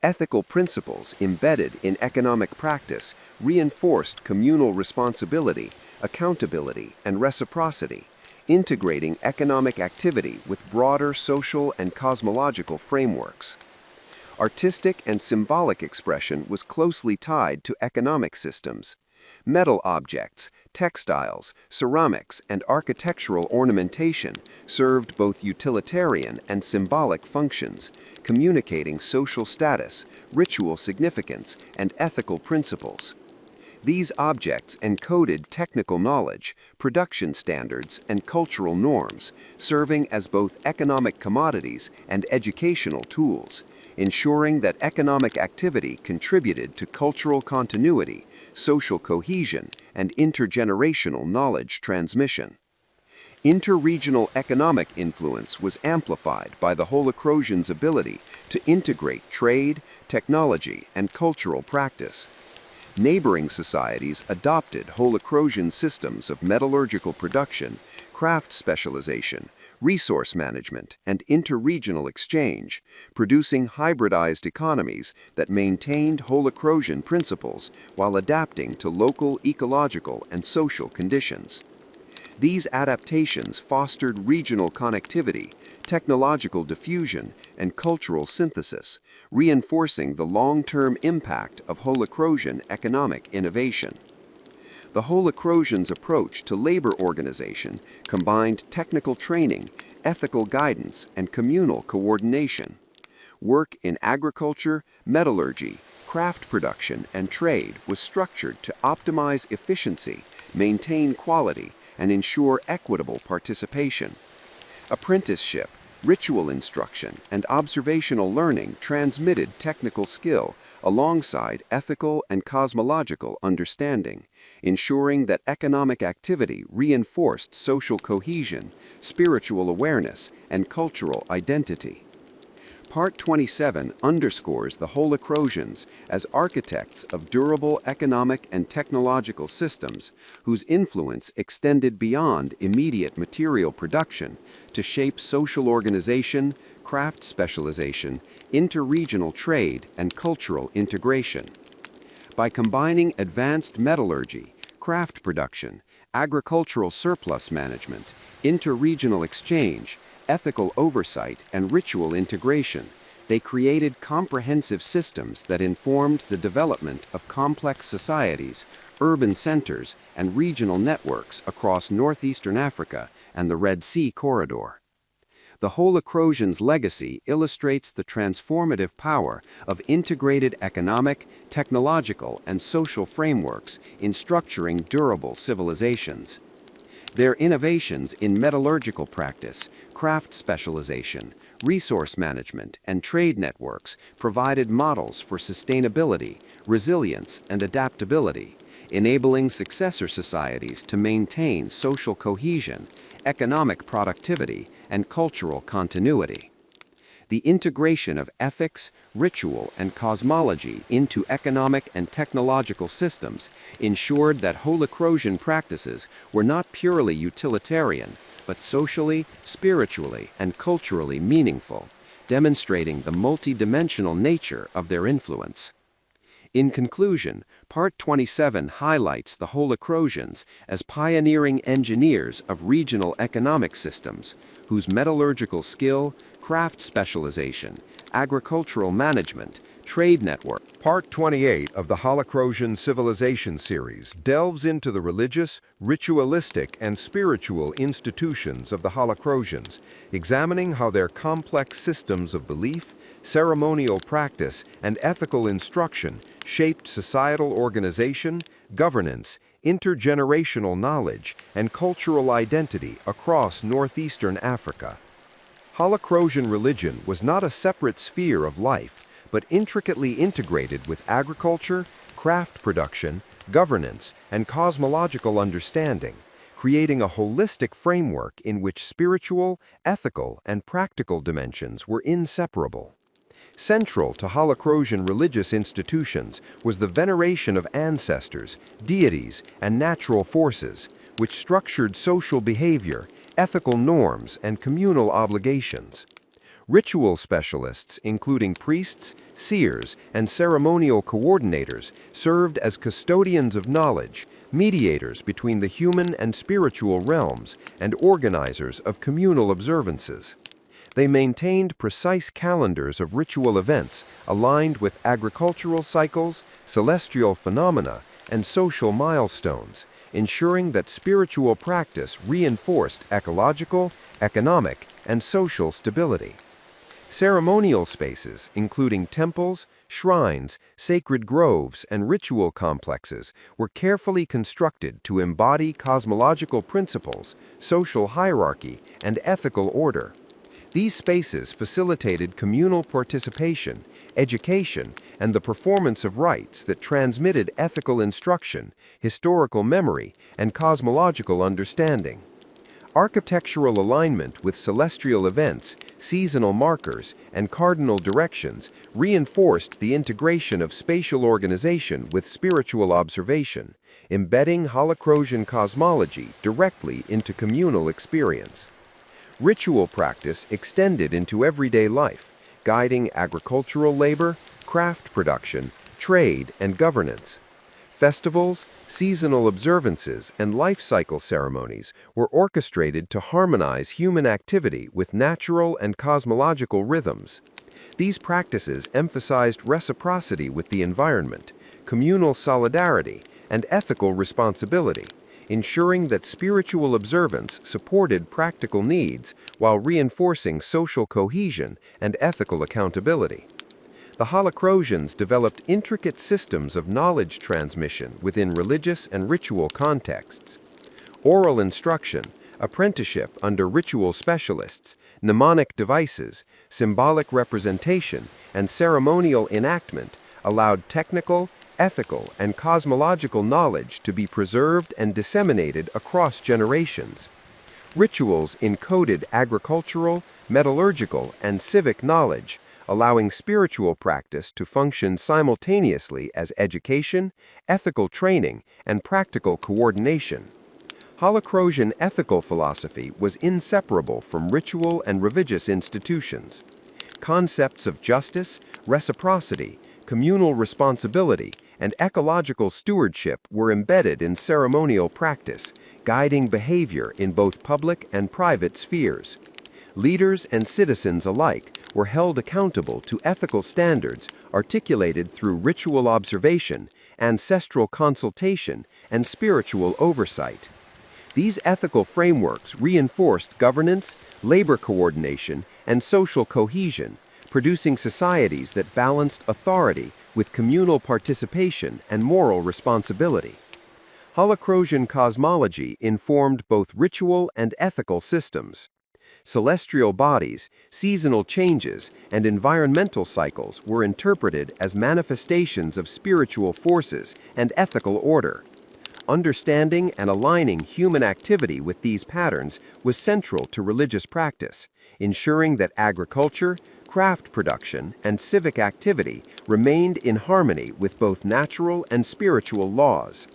Ethical principles embedded in economic practice reinforced communal responsibility, accountability, and reciprocity, integrating economic activity with broader social and cosmological frameworks. Artistic and symbolic expression was closely tied to economic systems. Metal objects, textiles, ceramics, and architectural ornamentation served both utilitarian and symbolic functions, communicating social status, ritual significance, and ethical principles. These objects encoded technical knowledge, production standards, and cultural norms, serving as both economic commodities and educational tools, ensuring that economic activity contributed to cultural continuity, social cohesion, and intergenerational knowledge transmission. Interregional economic influence was amplified by the Holocrosians' ability to integrate trade, technology, and cultural practice. Neighboring societies adopted Holocrosian systems of metallurgical production, craft specialization, resource management, and interregional exchange, producing hybridized economies that maintained Holocrosian principles while adapting to local ecological and social conditions. These adaptations fostered regional connectivity, technological diffusion, and cultural synthesis, reinforcing the long-term impact of Holocrosian economic innovation. The Holocrosians' approach to labor organization combined technical training, ethical guidance, and communal coordination. Work in agriculture, metallurgy, craft production, and trade was structured to optimize efficiency, maintain quality, and ensure equitable participation. Apprenticeship, ritual instruction, and observational learning transmitted technical skill alongside ethical and cosmological understanding, ensuring that economic activity reinforced social cohesion, spiritual awareness, and cultural identity. Part 27 underscores the Holocrosians as architects of durable economic and technological systems whose influence extended beyond immediate material production to shape social organization, craft specialization, interregional trade, and cultural integration. By combining advanced metallurgy, craft production, agricultural surplus management, interregional exchange, ethical oversight, and ritual integration, they created comprehensive systems that informed the development of complex societies, urban centers, and regional networks across northeastern Africa and the Red Sea corridor. The Holocrosians' legacy illustrates the transformative power of integrated economic, technological, and social frameworks in structuring durable civilizations. Their innovations in metallurgical practice, craft specialization, resource management, and trade networks provided models for sustainability, resilience, and adaptability, enabling successor societies to maintain social cohesion, economic productivity, and cultural continuity. The integration of ethics, ritual, and cosmology into economic and technological systems ensured that Holocrosian practices were not purely utilitarian, but socially, spiritually, and culturally meaningful, demonstrating the multidimensional nature of their influence. In conclusion, Part 27 highlights the Holocrosians as pioneering engineers of regional economic systems, whose metallurgical skill, craft specialization, agricultural management, trade network. Part 28 of the Holocrosian Civilization series delves into the religious, ritualistic, and spiritual institutions of the Holocrosians, examining how their complex systems of belief, ceremonial practice, and ethical instruction shaped societal organization, governance, intergenerational knowledge, and cultural identity across northeastern Africa. Holocrosian religion was not a separate sphere of life, but intricately integrated with agriculture, craft production, governance, and cosmological understanding, creating a holistic framework in which spiritual, ethical, and practical dimensions were inseparable. Central to Holocrosian religious institutions was the veneration of ancestors, deities, and natural forces, which structured social behavior, ethical norms, and communal obligations. Ritual specialists, including priests, seers, and ceremonial coordinators, served as custodians of knowledge, mediators between the human and spiritual realms, and organizers of communal observances. They maintained precise calendars of ritual events aligned with agricultural cycles, celestial phenomena, and social milestones, ensuring that spiritual practice reinforced ecological, economic, and social stability. Ceremonial spaces, including temples, shrines, sacred groves, and ritual complexes, were carefully constructed to embody cosmological principles, social hierarchy, and ethical order. These spaces facilitated communal participation, education, and the performance of rites that transmitted ethical instruction, historical memory, and cosmological understanding. Architectural alignment with celestial events, seasonal markers, and cardinal directions reinforced the integration of spatial organization with spiritual observation, embedding Holocrosian cosmology directly into communal experience. Ritual practice extended into everyday life, guiding agricultural labor, craft production, trade, and governance. Festivals, seasonal observances, and life cycle ceremonies were orchestrated to harmonize human activity with natural and cosmological rhythms. These practices emphasized reciprocity with the environment, communal solidarity, and ethical responsibility, ensuring that spiritual observance supported practical needs while reinforcing social cohesion and ethical accountability. The Holocrosians developed intricate systems of knowledge transmission within religious and ritual contexts. Oral instruction, apprenticeship under ritual specialists, mnemonic devices, symbolic representation, and ceremonial enactment allowed technical, ethical, and cosmological knowledge to be preserved and disseminated across generations. Rituals encoded agricultural, metallurgical, and civic knowledge, allowing spiritual practice to function simultaneously as education, ethical training, and practical coordination. Holocrosian ethical philosophy was inseparable from ritual and religious institutions. Concepts of justice, reciprocity, communal responsibility, and ecological stewardship were embedded in ceremonial practice, guiding behavior in both public and private spheres. Leaders and citizens alike were held accountable to ethical standards articulated through ritual observation, ancestral consultation, and spiritual oversight. These ethical frameworks reinforced governance, labor coordination, and social cohesion, producing societies that balanced authority with communal participation and moral responsibility. Holocrosian cosmology informed both ritual and ethical systems. Celestial bodies, seasonal changes, and environmental cycles were interpreted as manifestations of spiritual forces and ethical order. Understanding and aligning human activity with these patterns was central to religious practice, ensuring that agriculture, craft production, and civic activity remained in harmony with both natural and spiritual laws.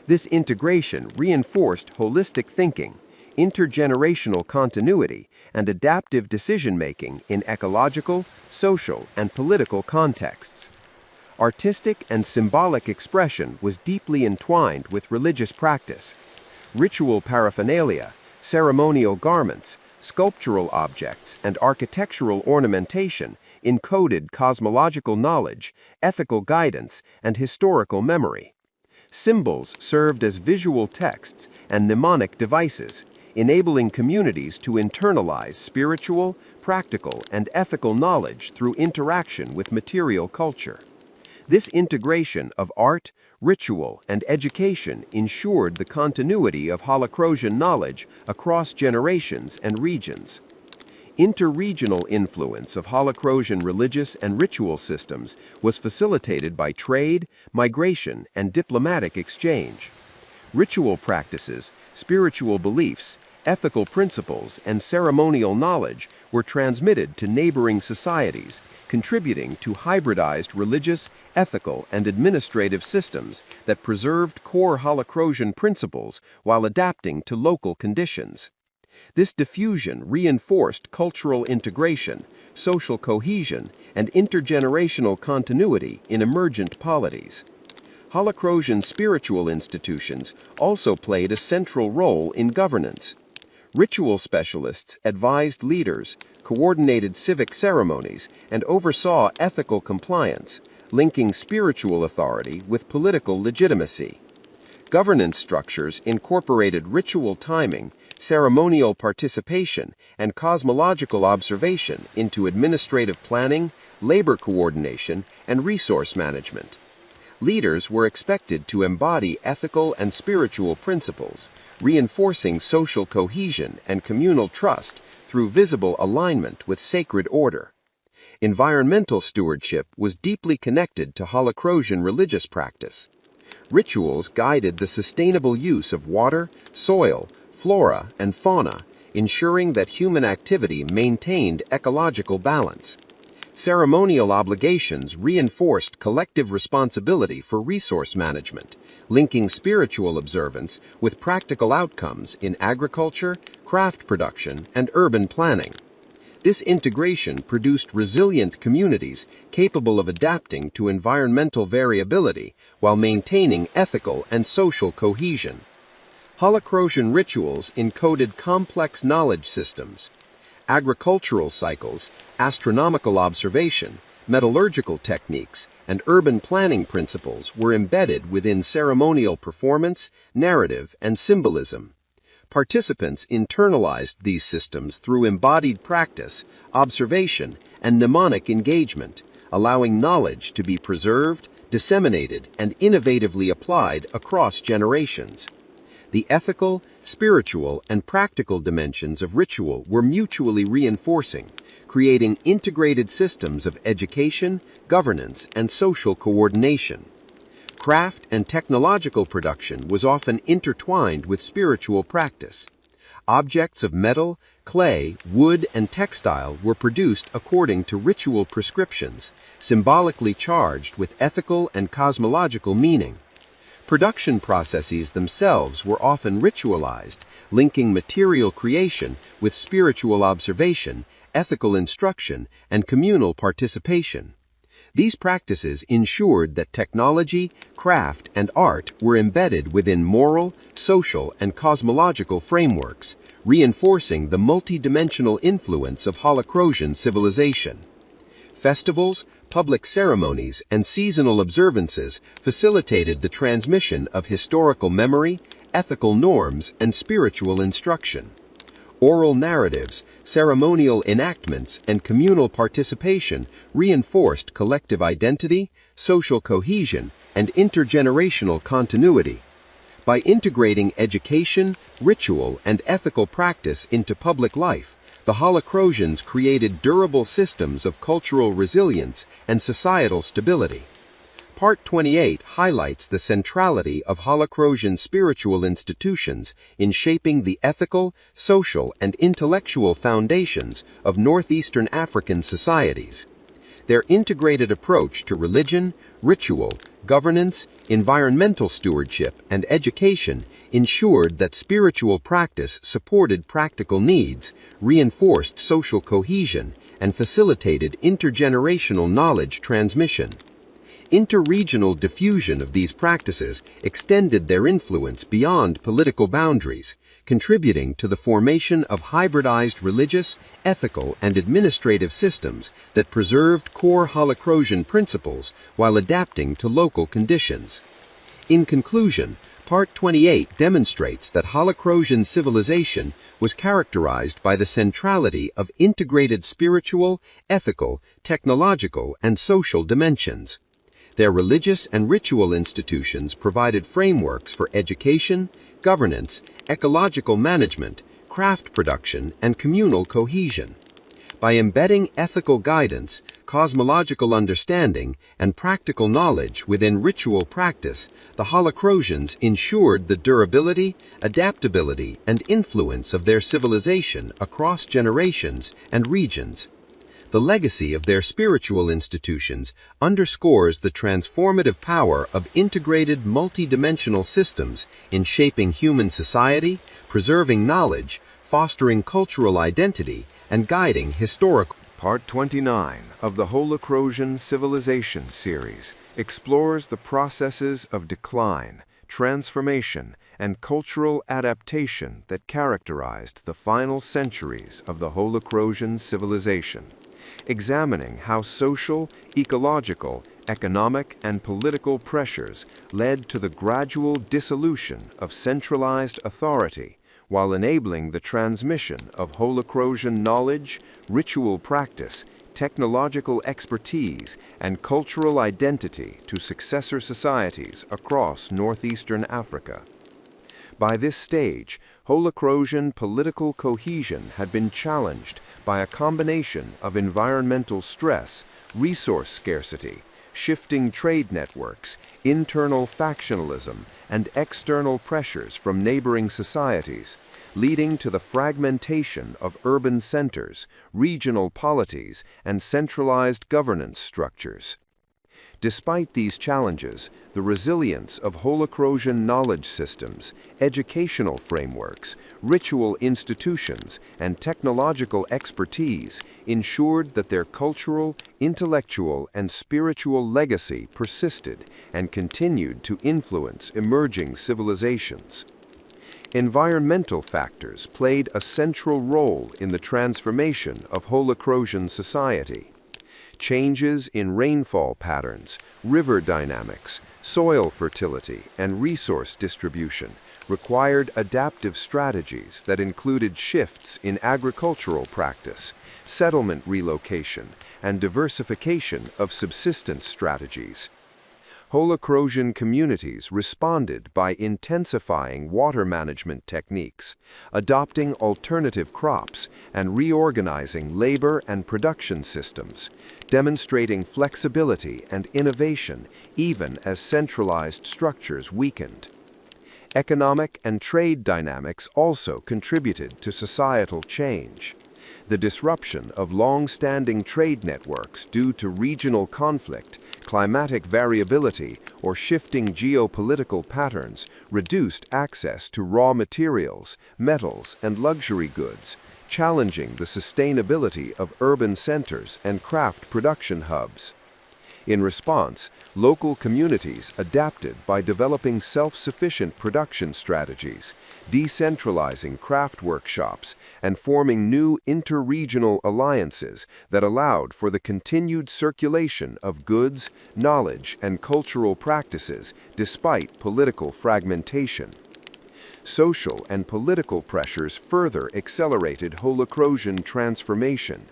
This integration reinforced holistic thinking, intergenerational continuity, and adaptive decision-making in ecological, social, and political contexts. Artistic and symbolic expression was deeply entwined with religious practice. Ritual paraphernalia, ceremonial garments, sculptural objects, and architectural ornamentation encoded cosmological knowledge, ethical guidance, and historical memory. Symbols served as visual texts and mnemonic devices, enabling communities to internalize spiritual, practical, and ethical knowledge through interaction with material culture. This integration of art, ritual, and education ensured the continuity of Holocrosian knowledge across generations and regions. Interregional influence of Holocrosian religious and ritual systems was facilitated by trade, migration, and diplomatic exchange. Ritual practices, spiritual beliefs, ethical principles, and ceremonial knowledge were transmitted to neighboring societies, contributing to hybridized religious, ethical, and administrative systems that preserved core Holocrosian principles while adapting to local conditions. This diffusion reinforced cultural integration, social cohesion, and intergenerational continuity in emergent polities. Holocrosian spiritual institutions also played a central role in governance. Ritual specialists advised leaders, coordinated civic ceremonies, and oversaw ethical compliance, linking spiritual authority with political legitimacy. Governance structures incorporated ritual timing, ceremonial participation, and cosmological observation into administrative planning, labor coordination, and resource management. Leaders were expected to embody ethical and spiritual principles, reinforcing social cohesion and communal trust through visible alignment with sacred order. Environmental stewardship was deeply connected to Holocrosian religious practice. Rituals guided the sustainable use of water, soil, flora, and fauna, ensuring that human activity maintained ecological balance. Ceremonial obligations reinforced collective responsibility for resource management, linking spiritual observance with practical outcomes in agriculture, craft production, and urban planning. This integration produced resilient communities capable of adapting to environmental variability while maintaining ethical and social cohesion. Holocrosian rituals encoded complex knowledge systems. Agricultural cycles, astronomical observation, metallurgical techniques, and urban planning principles were embedded within ceremonial performance, narrative, and symbolism. Participants internalized these systems through embodied practice, observation, and mnemonic engagement, allowing knowledge to be preserved, disseminated, and innovatively applied across generations. The ethical, spiritual, and practical dimensions of ritual were mutually reinforcing, creating integrated systems of education, governance, and social coordination. Craft and technological production was often intertwined with spiritual practice. Objects of metal, clay, wood, and textile were produced according to ritual prescriptions, symbolically charged with ethical and cosmological meaning. Production processes themselves were often ritualized, linking material creation with spiritual observation, ethical instruction, and communal participation. These practices ensured that technology, craft, and art were embedded within moral, social, and cosmological frameworks, reinforcing the multidimensional influence of Holocrosian civilization. Festivals, public ceremonies, and seasonal observances facilitated the transmission of historical memory, ethical norms, and spiritual instruction. Oral narratives, ceremonial enactments, and communal participation reinforced collective identity, social cohesion, and intergenerational continuity. By integrating education, ritual, and ethical practice into public life, the Holocrosians created durable systems of cultural resilience and societal stability. Part 28 highlights the centrality of Holocrosian spiritual institutions in shaping the ethical, social, and intellectual foundations of northeastern African societies. Their integrated approach to religion, ritual, governance, environmental stewardship, and education ensured that spiritual practice supported practical needs, reinforced social cohesion, and facilitated intergenerational knowledge transmission. Interregional diffusion of these practices extended their influence beyond political boundaries, contributing to the formation of hybridized religious, ethical, and administrative systems that preserved core Holocrosian principles while adapting to local conditions. In conclusion, Part 28 demonstrates that Holocrosian civilization was characterized by the centrality of integrated spiritual, ethical, technological, and social dimensions. Their religious and ritual institutions provided frameworks for education, governance, ecological management, craft production, and communal cohesion. By embedding ethical guidance, cosmological understanding, and practical knowledge within ritual practice, the Holocrosians ensured the durability, adaptability, and influence of their civilization across generations and regions. The legacy of their spiritual institutions underscores the transformative power of integrated multidimensional systems in shaping human society, preserving knowledge, fostering cultural identity, and guiding historical. Part 29 of the Holocrosian Civilization series explores the processes of decline, transformation, and cultural adaptation that characterized the final centuries of the Holocrosian civilization, examining how social, ecological, Economic and political pressures led to the gradual dissolution of centralized authority while enabling the transmission of Holocrosian knowledge, ritual practice, technological expertise, and cultural identity to successor societies across northeastern Africa. By this stage, Holocrosian political cohesion had been challenged by a combination of environmental stress, resource scarcity, shifting trade networks, internal factionalism, and external pressures from neighboring societies, leading to the fragmentation of urban centers, regional polities, and centralized governance structures. Despite these challenges, the resilience of Holocrosian knowledge systems, educational frameworks, ritual institutions, and technological expertise ensured that their cultural, intellectual, and spiritual legacy persisted and continued to influence emerging civilizations. Environmental factors played a central role in the transformation of Holocrosian society. Changes in rainfall patterns, river dynamics, soil fertility, and resource distribution required adaptive strategies that included shifts in agricultural practice, settlement relocation, and diversification of subsistence strategies. Holocrosian communities responded by intensifying water management techniques, adopting alternative crops, and reorganizing labor and production systems, demonstrating flexibility and innovation even as centralized structures weakened. Economic and trade dynamics also contributed to societal change. The disruption of long-standing trade networks due to regional conflict, climatic variability, or shifting geopolitical patterns reduced access to raw materials, metals, and luxury goods, challenging the sustainability of urban centers and craft production hubs. In response, local communities adapted by developing self-sufficient production strategies, decentralizing craft workshops, and forming new interregional alliances that allowed for the continued circulation of goods, knowledge, and cultural practices despite political fragmentation. Social and political pressures further accelerated Holocrosian transformation.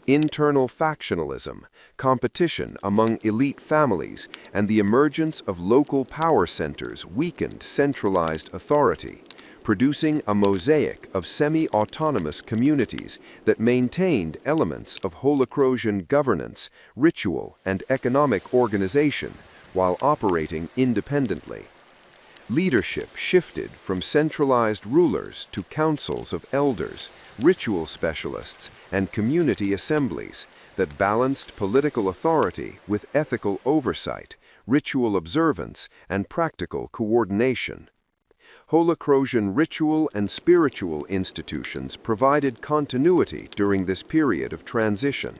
Internal factionalism, competition among elite families, and the emergence of local power centers weakened centralized authority, producing a mosaic of semi-autonomous communities that maintained elements of Holocrosian governance, ritual, and economic organization while operating independently. Leadership shifted from centralized rulers to councils of elders, ritual specialists, and community assemblies that balanced political authority with ethical oversight, ritual observance, and practical coordination. Holocrosian ritual and spiritual institutions provided continuity during this period of transition.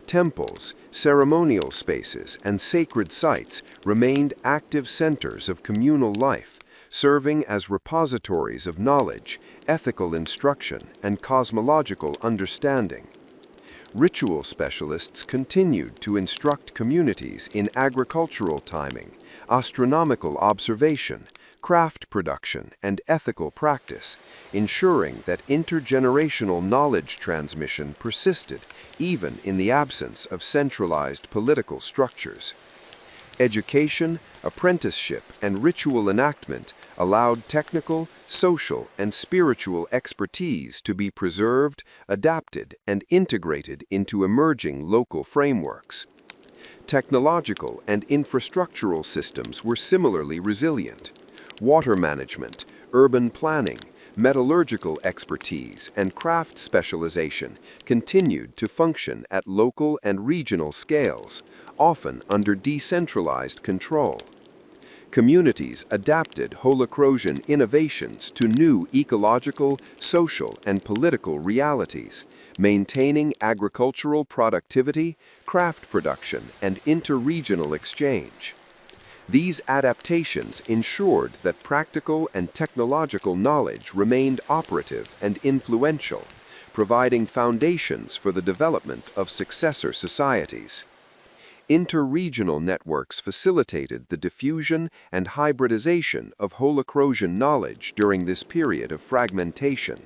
Temples, ceremonial spaces, and sacred sites remained active centers of communal life, serving as repositories of knowledge, ethical instruction, and cosmological understanding. Ritual specialists continued to instruct communities in agricultural timing, astronomical observation, craft production, and ethical practice, ensuring that intergenerational knowledge transmission persisted even in the absence of centralized political structures. Education, apprenticeship, and ritual enactment allowed technical, social, and spiritual expertise to be preserved, adapted, and integrated into emerging local frameworks. Technological and infrastructural systems were similarly resilient. Water management, urban planning, metallurgical expertise, and craft specialization continued to function at local and regional scales, often under decentralized control. Communities adapted Holocrosian innovations to new ecological, social, and political realities, maintaining agricultural productivity, craft production, and interregional exchange. These adaptations ensured that practical and technological knowledge remained operative and influential, providing foundations for the development of successor societies. Interregional networks facilitated the diffusion and hybridization of Holocrosian knowledge during this period of fragmentation.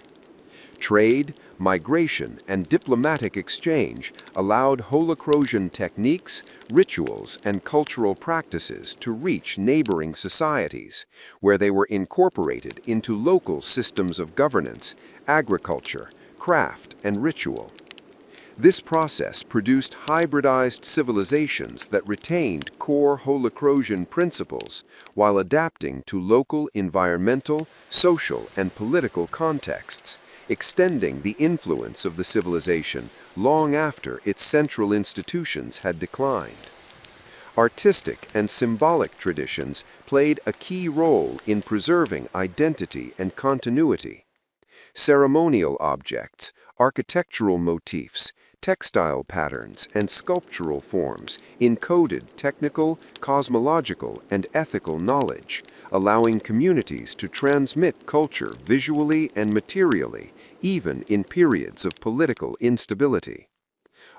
Trade, migration, and diplomatic exchange allowed Holocrosian techniques, rituals, and cultural practices to reach neighboring societies, where they were incorporated into local systems of governance, agriculture, craft, and ritual. This process produced hybridized civilizations that retained core Holocrosian principles while adapting to local environmental, social, and political contexts, extending the influence of the civilization long after its central institutions had declined. Artistic and symbolic traditions played a key role in preserving identity and continuity. Ceremonial objects, architectural motifs, textile patterns, and sculptural forms encoded technical, cosmological, and ethical knowledge, allowing communities to transmit culture visually and materially, even in periods of political instability.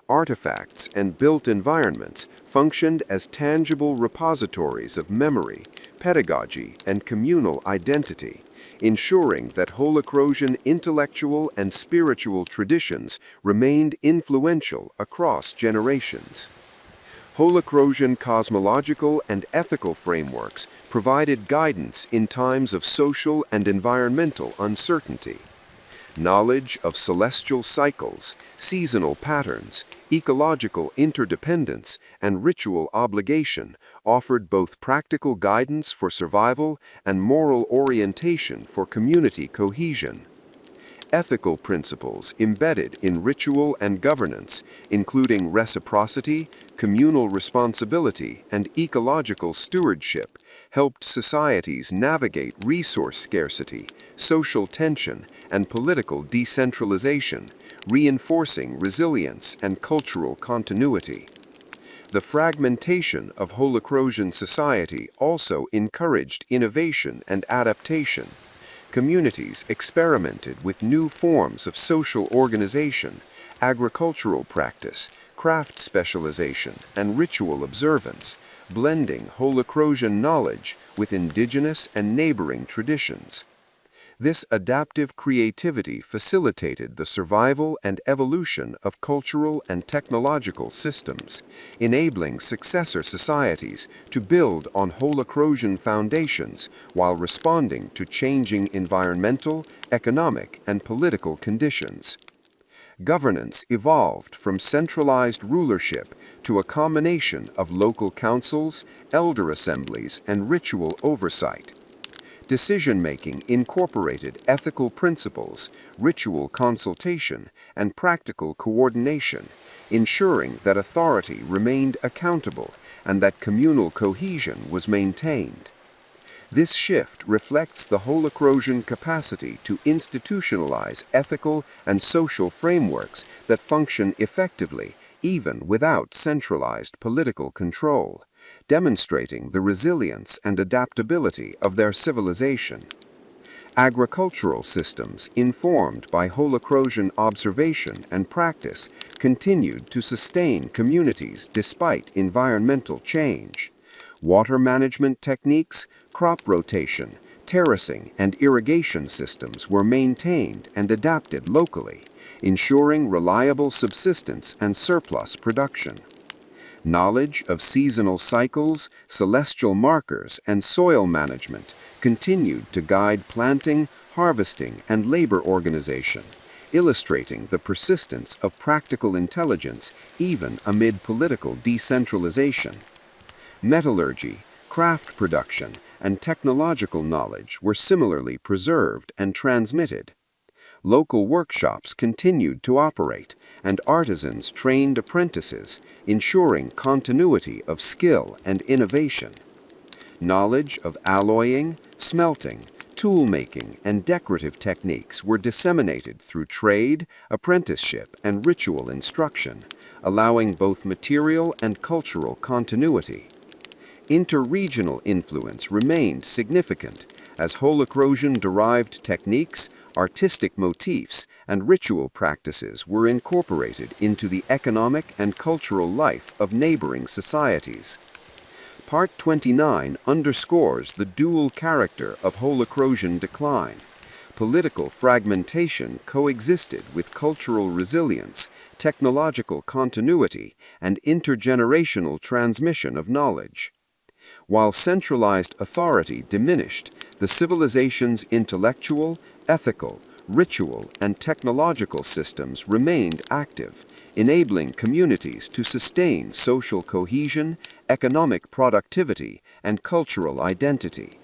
Artifacts and built environments functioned as tangible repositories of memory, pedagogy, and communal identity, ensuring that Holocrosian intellectual and spiritual traditions remained influential across generations. Holocrosian cosmological and ethical frameworks provided guidance in times of social and environmental uncertainty. Knowledge of celestial cycles, seasonal patterns, ecological interdependence, and ritual obligation offered both practical guidance for survival and moral orientation for community cohesion. Ethical principles embedded in ritual and governance, including reciprocity, communal responsibility, and ecological stewardship, helped societies navigate resource scarcity, social tension, and political decentralization, reinforcing resilience and cultural continuity. The fragmentation of Holocrosian society also encouraged innovation and adaptation. Communities experimented with new forms of social organization, agricultural practice, craft specialization, and ritual observance, blending Holocrosian knowledge with indigenous and neighboring traditions. This adaptive creativity facilitated the survival and evolution of cultural and technological systems, enabling successor societies to build on Holocrosian foundations while responding to changing environmental, economic, and political conditions. Governance evolved from centralized rulership to a combination of local councils, elder assemblies, and ritual oversight. Decision-making incorporated ethical principles, ritual consultation, and practical coordination, ensuring that authority remained accountable and that communal cohesion was maintained. This shift reflects the Holocrosian capacity to institutionalize ethical and social frameworks that function effectively even without centralized political control, demonstrating the resilience and adaptability of their civilization. Agricultural systems informed by Holocrosian observation and practice continued to sustain communities despite environmental change. Water management techniques, crop rotation, terracing, and irrigation systems were maintained and adapted locally, ensuring reliable subsistence and surplus production. Knowledge of seasonal cycles, celestial markers, and soil management continued to guide planting, harvesting, and labor organization, illustrating the persistence of practical intelligence even amid political decentralization. Metallurgy, craft production, and technological knowledge were similarly preserved and transmitted. Local workshops continued to operate, and artisans trained apprentices, ensuring continuity of skill and innovation. Knowledge of alloying, smelting, tool-making, and decorative techniques were disseminated through trade, apprenticeship, and ritual instruction, allowing both material and cultural continuity. Interregional influence remained significant, as Holocrosian-derived techniques, artistic motifs, and ritual practices were incorporated into the economic and cultural life of neighboring societies. Part 29 underscores the dual character of Holocrosian decline. Political fragmentation coexisted with cultural resilience, technological continuity, and intergenerational transmission of knowledge. While centralized authority diminished, the civilization's intellectual, ethical, ritual, and technological systems remained active, enabling communities to sustain social cohesion, economic productivity, and cultural identity.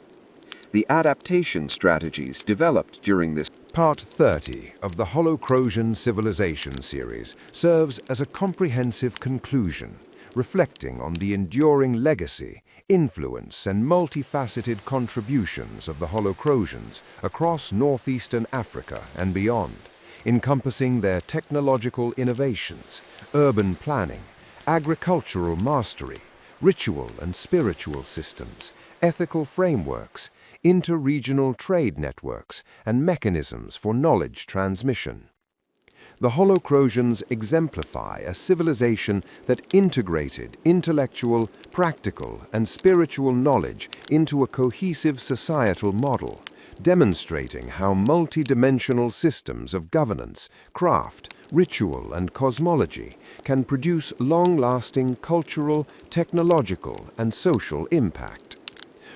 The adaptation strategies developed during this Part 30 of the Holocrosian Civilization series serves as a comprehensive conclusion, reflecting on the enduring legacy, influence, and multifaceted contributions of the Holocrosians across northeastern Africa and beyond, encompassing their technological innovations, urban planning, agricultural mastery, ritual and spiritual systems, ethical frameworks, inter-regional trade networks, and mechanisms for knowledge transmission. The Holocrosians exemplify a civilization that integrated intellectual, practical, and spiritual knowledge into a cohesive societal model, demonstrating how multidimensional systems of governance, craft, ritual, and cosmology can produce long-lasting cultural, technological, and social impact.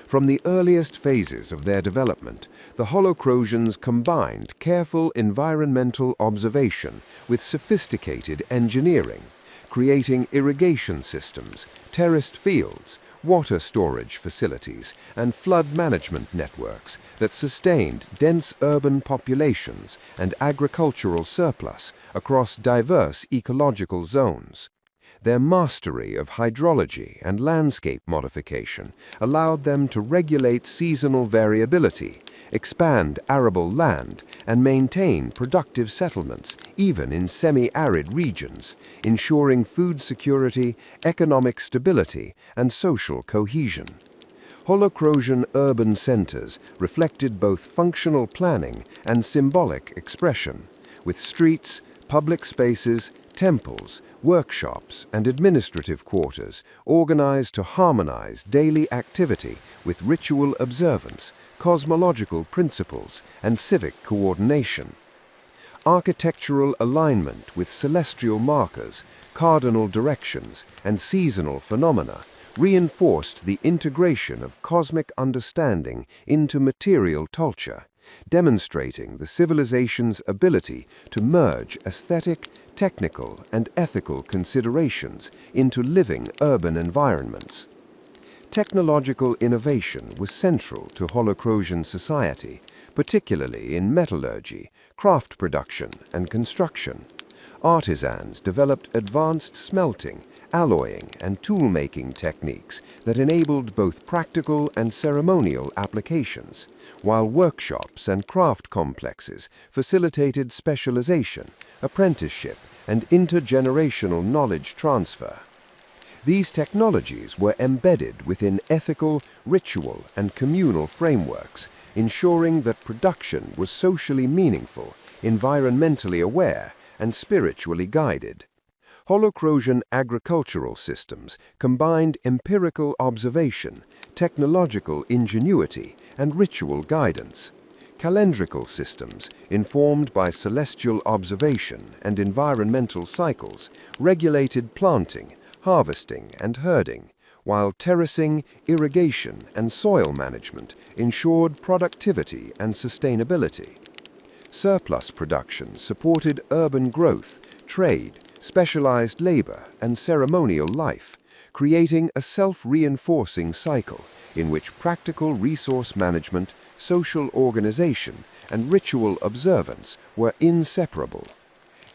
From the earliest phases of their development, the Holocrosians combined careful environmental observation with sophisticated engineering, creating irrigation systems, terraced fields, water storage facilities, and flood management networks that sustained dense urban populations and agricultural surplus across diverse ecological zones. Their mastery of hydrology and landscape modification allowed them to regulate seasonal variability, expand arable land, and maintain productive settlements even in semi-arid regions, ensuring food security, economic stability, and social cohesion. Holocrosian urban centers reflected both functional planning and symbolic expression, with streets, public spaces, temples, workshops, and administrative quarters organized to harmonize daily activity with ritual observance, cosmological principles, and civic coordination. Architectural alignment with celestial markers, cardinal directions, and seasonal phenomena reinforced the integration of cosmic understanding into material culture, demonstrating the civilization's ability to merge aesthetic, technical, and ethical considerations into living urban environments. Technological innovation was central to Holocrosian society, particularly in metallurgy, craft production, and construction. Artisans developed advanced smelting, alloying, and tool-making techniques that enabled both practical and ceremonial applications, while workshops and craft complexes facilitated specialization, apprenticeship, and intergenerational knowledge transfer. These technologies were embedded within ethical, ritual, and communal frameworks, ensuring that production was socially meaningful, environmentally aware, and spiritually guided. Holocrosian agricultural systems combined empirical observation, technological ingenuity, and ritual guidance. Calendrical systems, informed by celestial observation and environmental cycles, regulated planting, harvesting, and herding, while terracing, irrigation, and soil management ensured productivity and sustainability. Surplus production supported urban growth, trade, specialized labor, and ceremonial life, creating a self-reinforcing cycle in which practical resource management, social organization, and ritual observance were inseparable.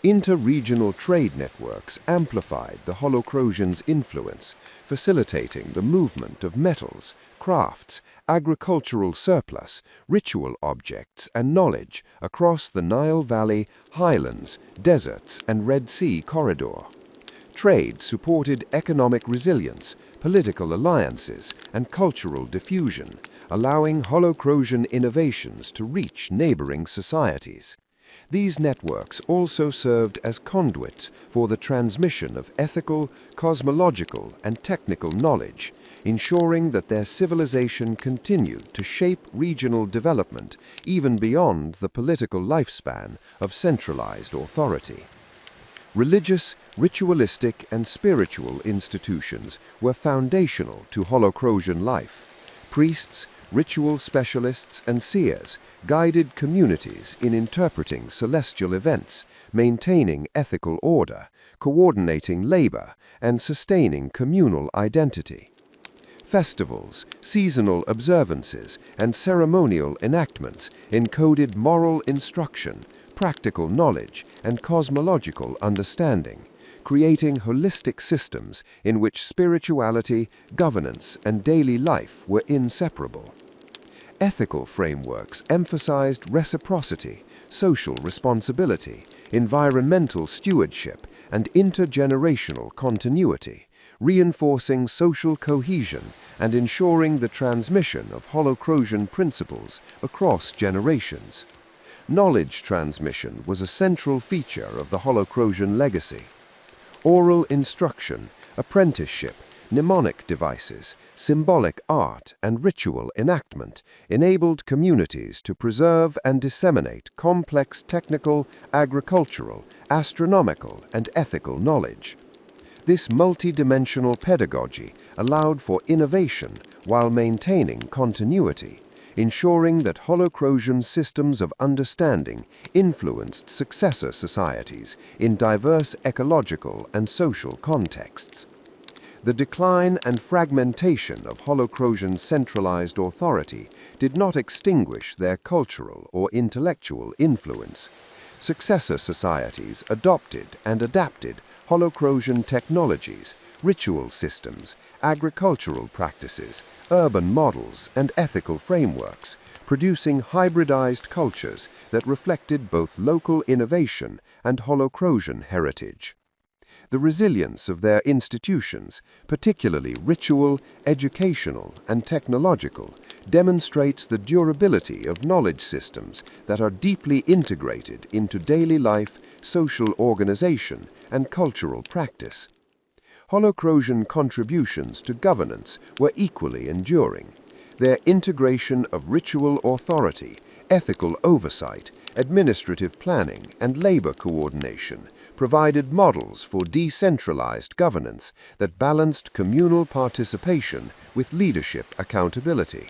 Inter-regional trade networks amplified the Holocrosians' influence, facilitating the movement of metals, crafts, agricultural surplus, ritual objects, and knowledge across the Nile Valley, highlands, deserts, and Red Sea corridor. Trade supported economic resilience, political alliances, and cultural diffusion, allowing Holocrosian innovations to reach neighboring societies. These networks also served as conduits for the transmission of ethical, cosmological, and technical knowledge, ensuring that their civilization continued to shape regional development even beyond the political lifespan of centralized authority. Religious, ritualistic, and spiritual institutions were foundational to Holocrosian life. Priests, ritual specialists, and seers guided communities in interpreting celestial events, maintaining ethical order, coordinating labor, and sustaining communal identity. Festivals, seasonal observances, and ceremonial enactments encoded moral instruction, practical knowledge, and cosmological understanding, creating holistic systems in which spirituality, governance, and daily life were inseparable. Ethical frameworks emphasized reciprocity, social responsibility, environmental stewardship, and intergenerational continuity, reinforcing social cohesion and ensuring the transmission of Holocrosian principles across generations. Knowledge transmission was a central feature of the Holocrosian legacy. Oral instruction, apprenticeship, mnemonic devices, symbolic art, and ritual enactment enabled communities to preserve and disseminate complex technical, agricultural, astronomical, and ethical knowledge. This multidimensional pedagogy allowed for innovation while maintaining continuity, ensuring that Holocrosian systems of understanding influenced successor societies in diverse ecological and social contexts. The decline and fragmentation of Holocrosian centralized authority did not extinguish their cultural or intellectual influence. Successor societies adopted and adapted Holocrosian technologies, ritual systems, agricultural practices, urban models, and ethical frameworks, producing hybridized cultures that reflected both local innovation and Holocrosian heritage. The resilience of their institutions, particularly ritual, educational, and technological, demonstrates the durability of knowledge systems that are deeply integrated into daily life, social organization, and cultural practice. Holocrosian contributions to governance were equally enduring. Their integration of ritual authority, ethical oversight, administrative planning, and labor coordination provided models for decentralized governance that balanced communal participation with leadership accountability.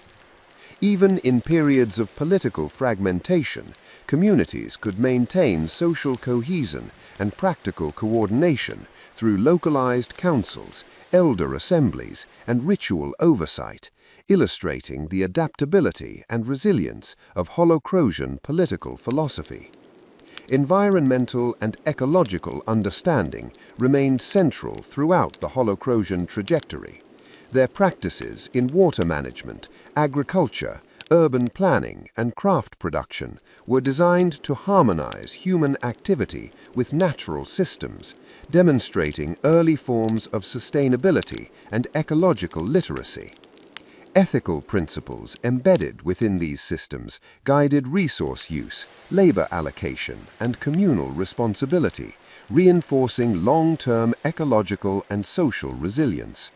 Even in periods of political fragmentation, communities could maintain social cohesion and practical coordination through localized councils, elder assemblies, and ritual oversight, illustrating the adaptability and resilience of Holocrosian political philosophy. Environmental and ecological understanding remained central throughout the Holocrosian trajectory. Their practices in water management, agriculture, urban planning, and craft production were designed to harmonize human activity with natural systems, demonstrating early forms of sustainability and ecological literacy. Ethical principles embedded within these systems guided resource use, labor allocation, and communal responsibility, reinforcing long-term ecological and social resilience.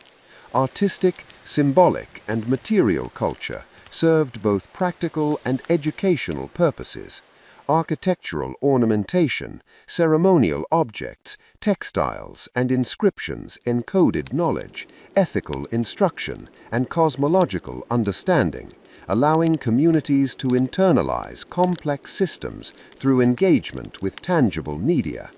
Artistic, symbolic, and material culture served both practical and educational purposes. Architectural ornamentation, ceremonial objects, textiles, and inscriptions encoded knowledge, ethical instruction, and cosmological understanding, allowing communities to internalize complex systems through engagement with tangible media.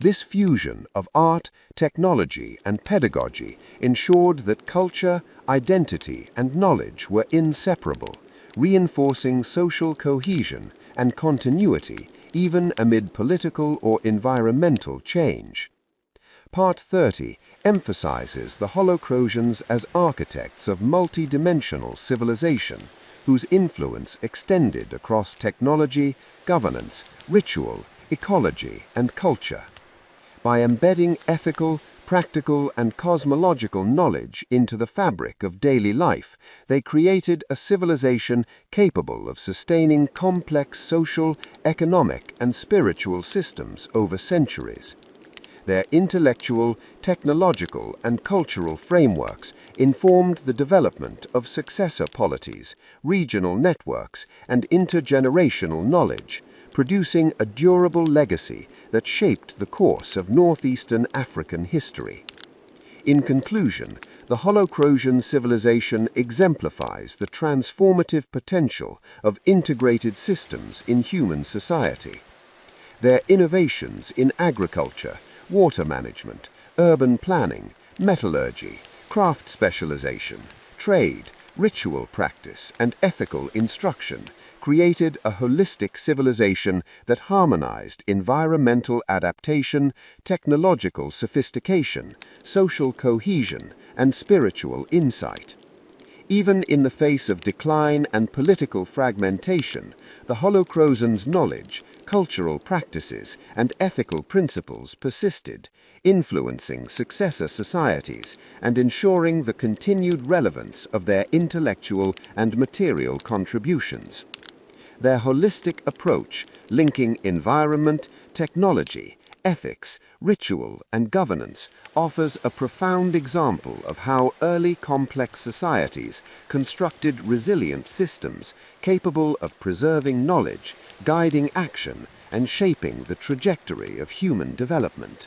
This fusion of art, technology, and pedagogy ensured that culture, identity, and knowledge were inseparable, reinforcing social cohesion and continuity even amid political or environmental change. Part 30 emphasizes the Holocrosians as architects of multidimensional civilization, whose influence extended across technology, governance, ritual, ecology, and culture. By embedding ethical, practical, and cosmological knowledge into the fabric of daily life, they created a civilization capable of sustaining complex social, economic, and spiritual systems over centuries. Their intellectual, technological, and cultural frameworks informed the development of successor polities, regional networks, and intergenerational knowledge, producing a durable legacy that shaped the course of northeastern African history. In conclusion, the Holocrosian civilization exemplifies the transformative potential of integrated systems in human society. Their innovations in agriculture, water management, urban planning, metallurgy, craft specialization, trade, ritual practice, and ethical instruction created a holistic civilization that harmonized environmental adaptation, technological sophistication, social cohesion, and spiritual insight. Even in the face of decline and political fragmentation, the Holocrosians' knowledge, cultural practices, and ethical principles persisted, influencing successor societies and ensuring the continued relevance of their intellectual and material contributions. Their holistic approach, linking environment, technology, ethics, ritual, and governance, offers a profound example of how early complex societies constructed resilient systems capable of preserving knowledge, guiding action, and shaping the trajectory of human development.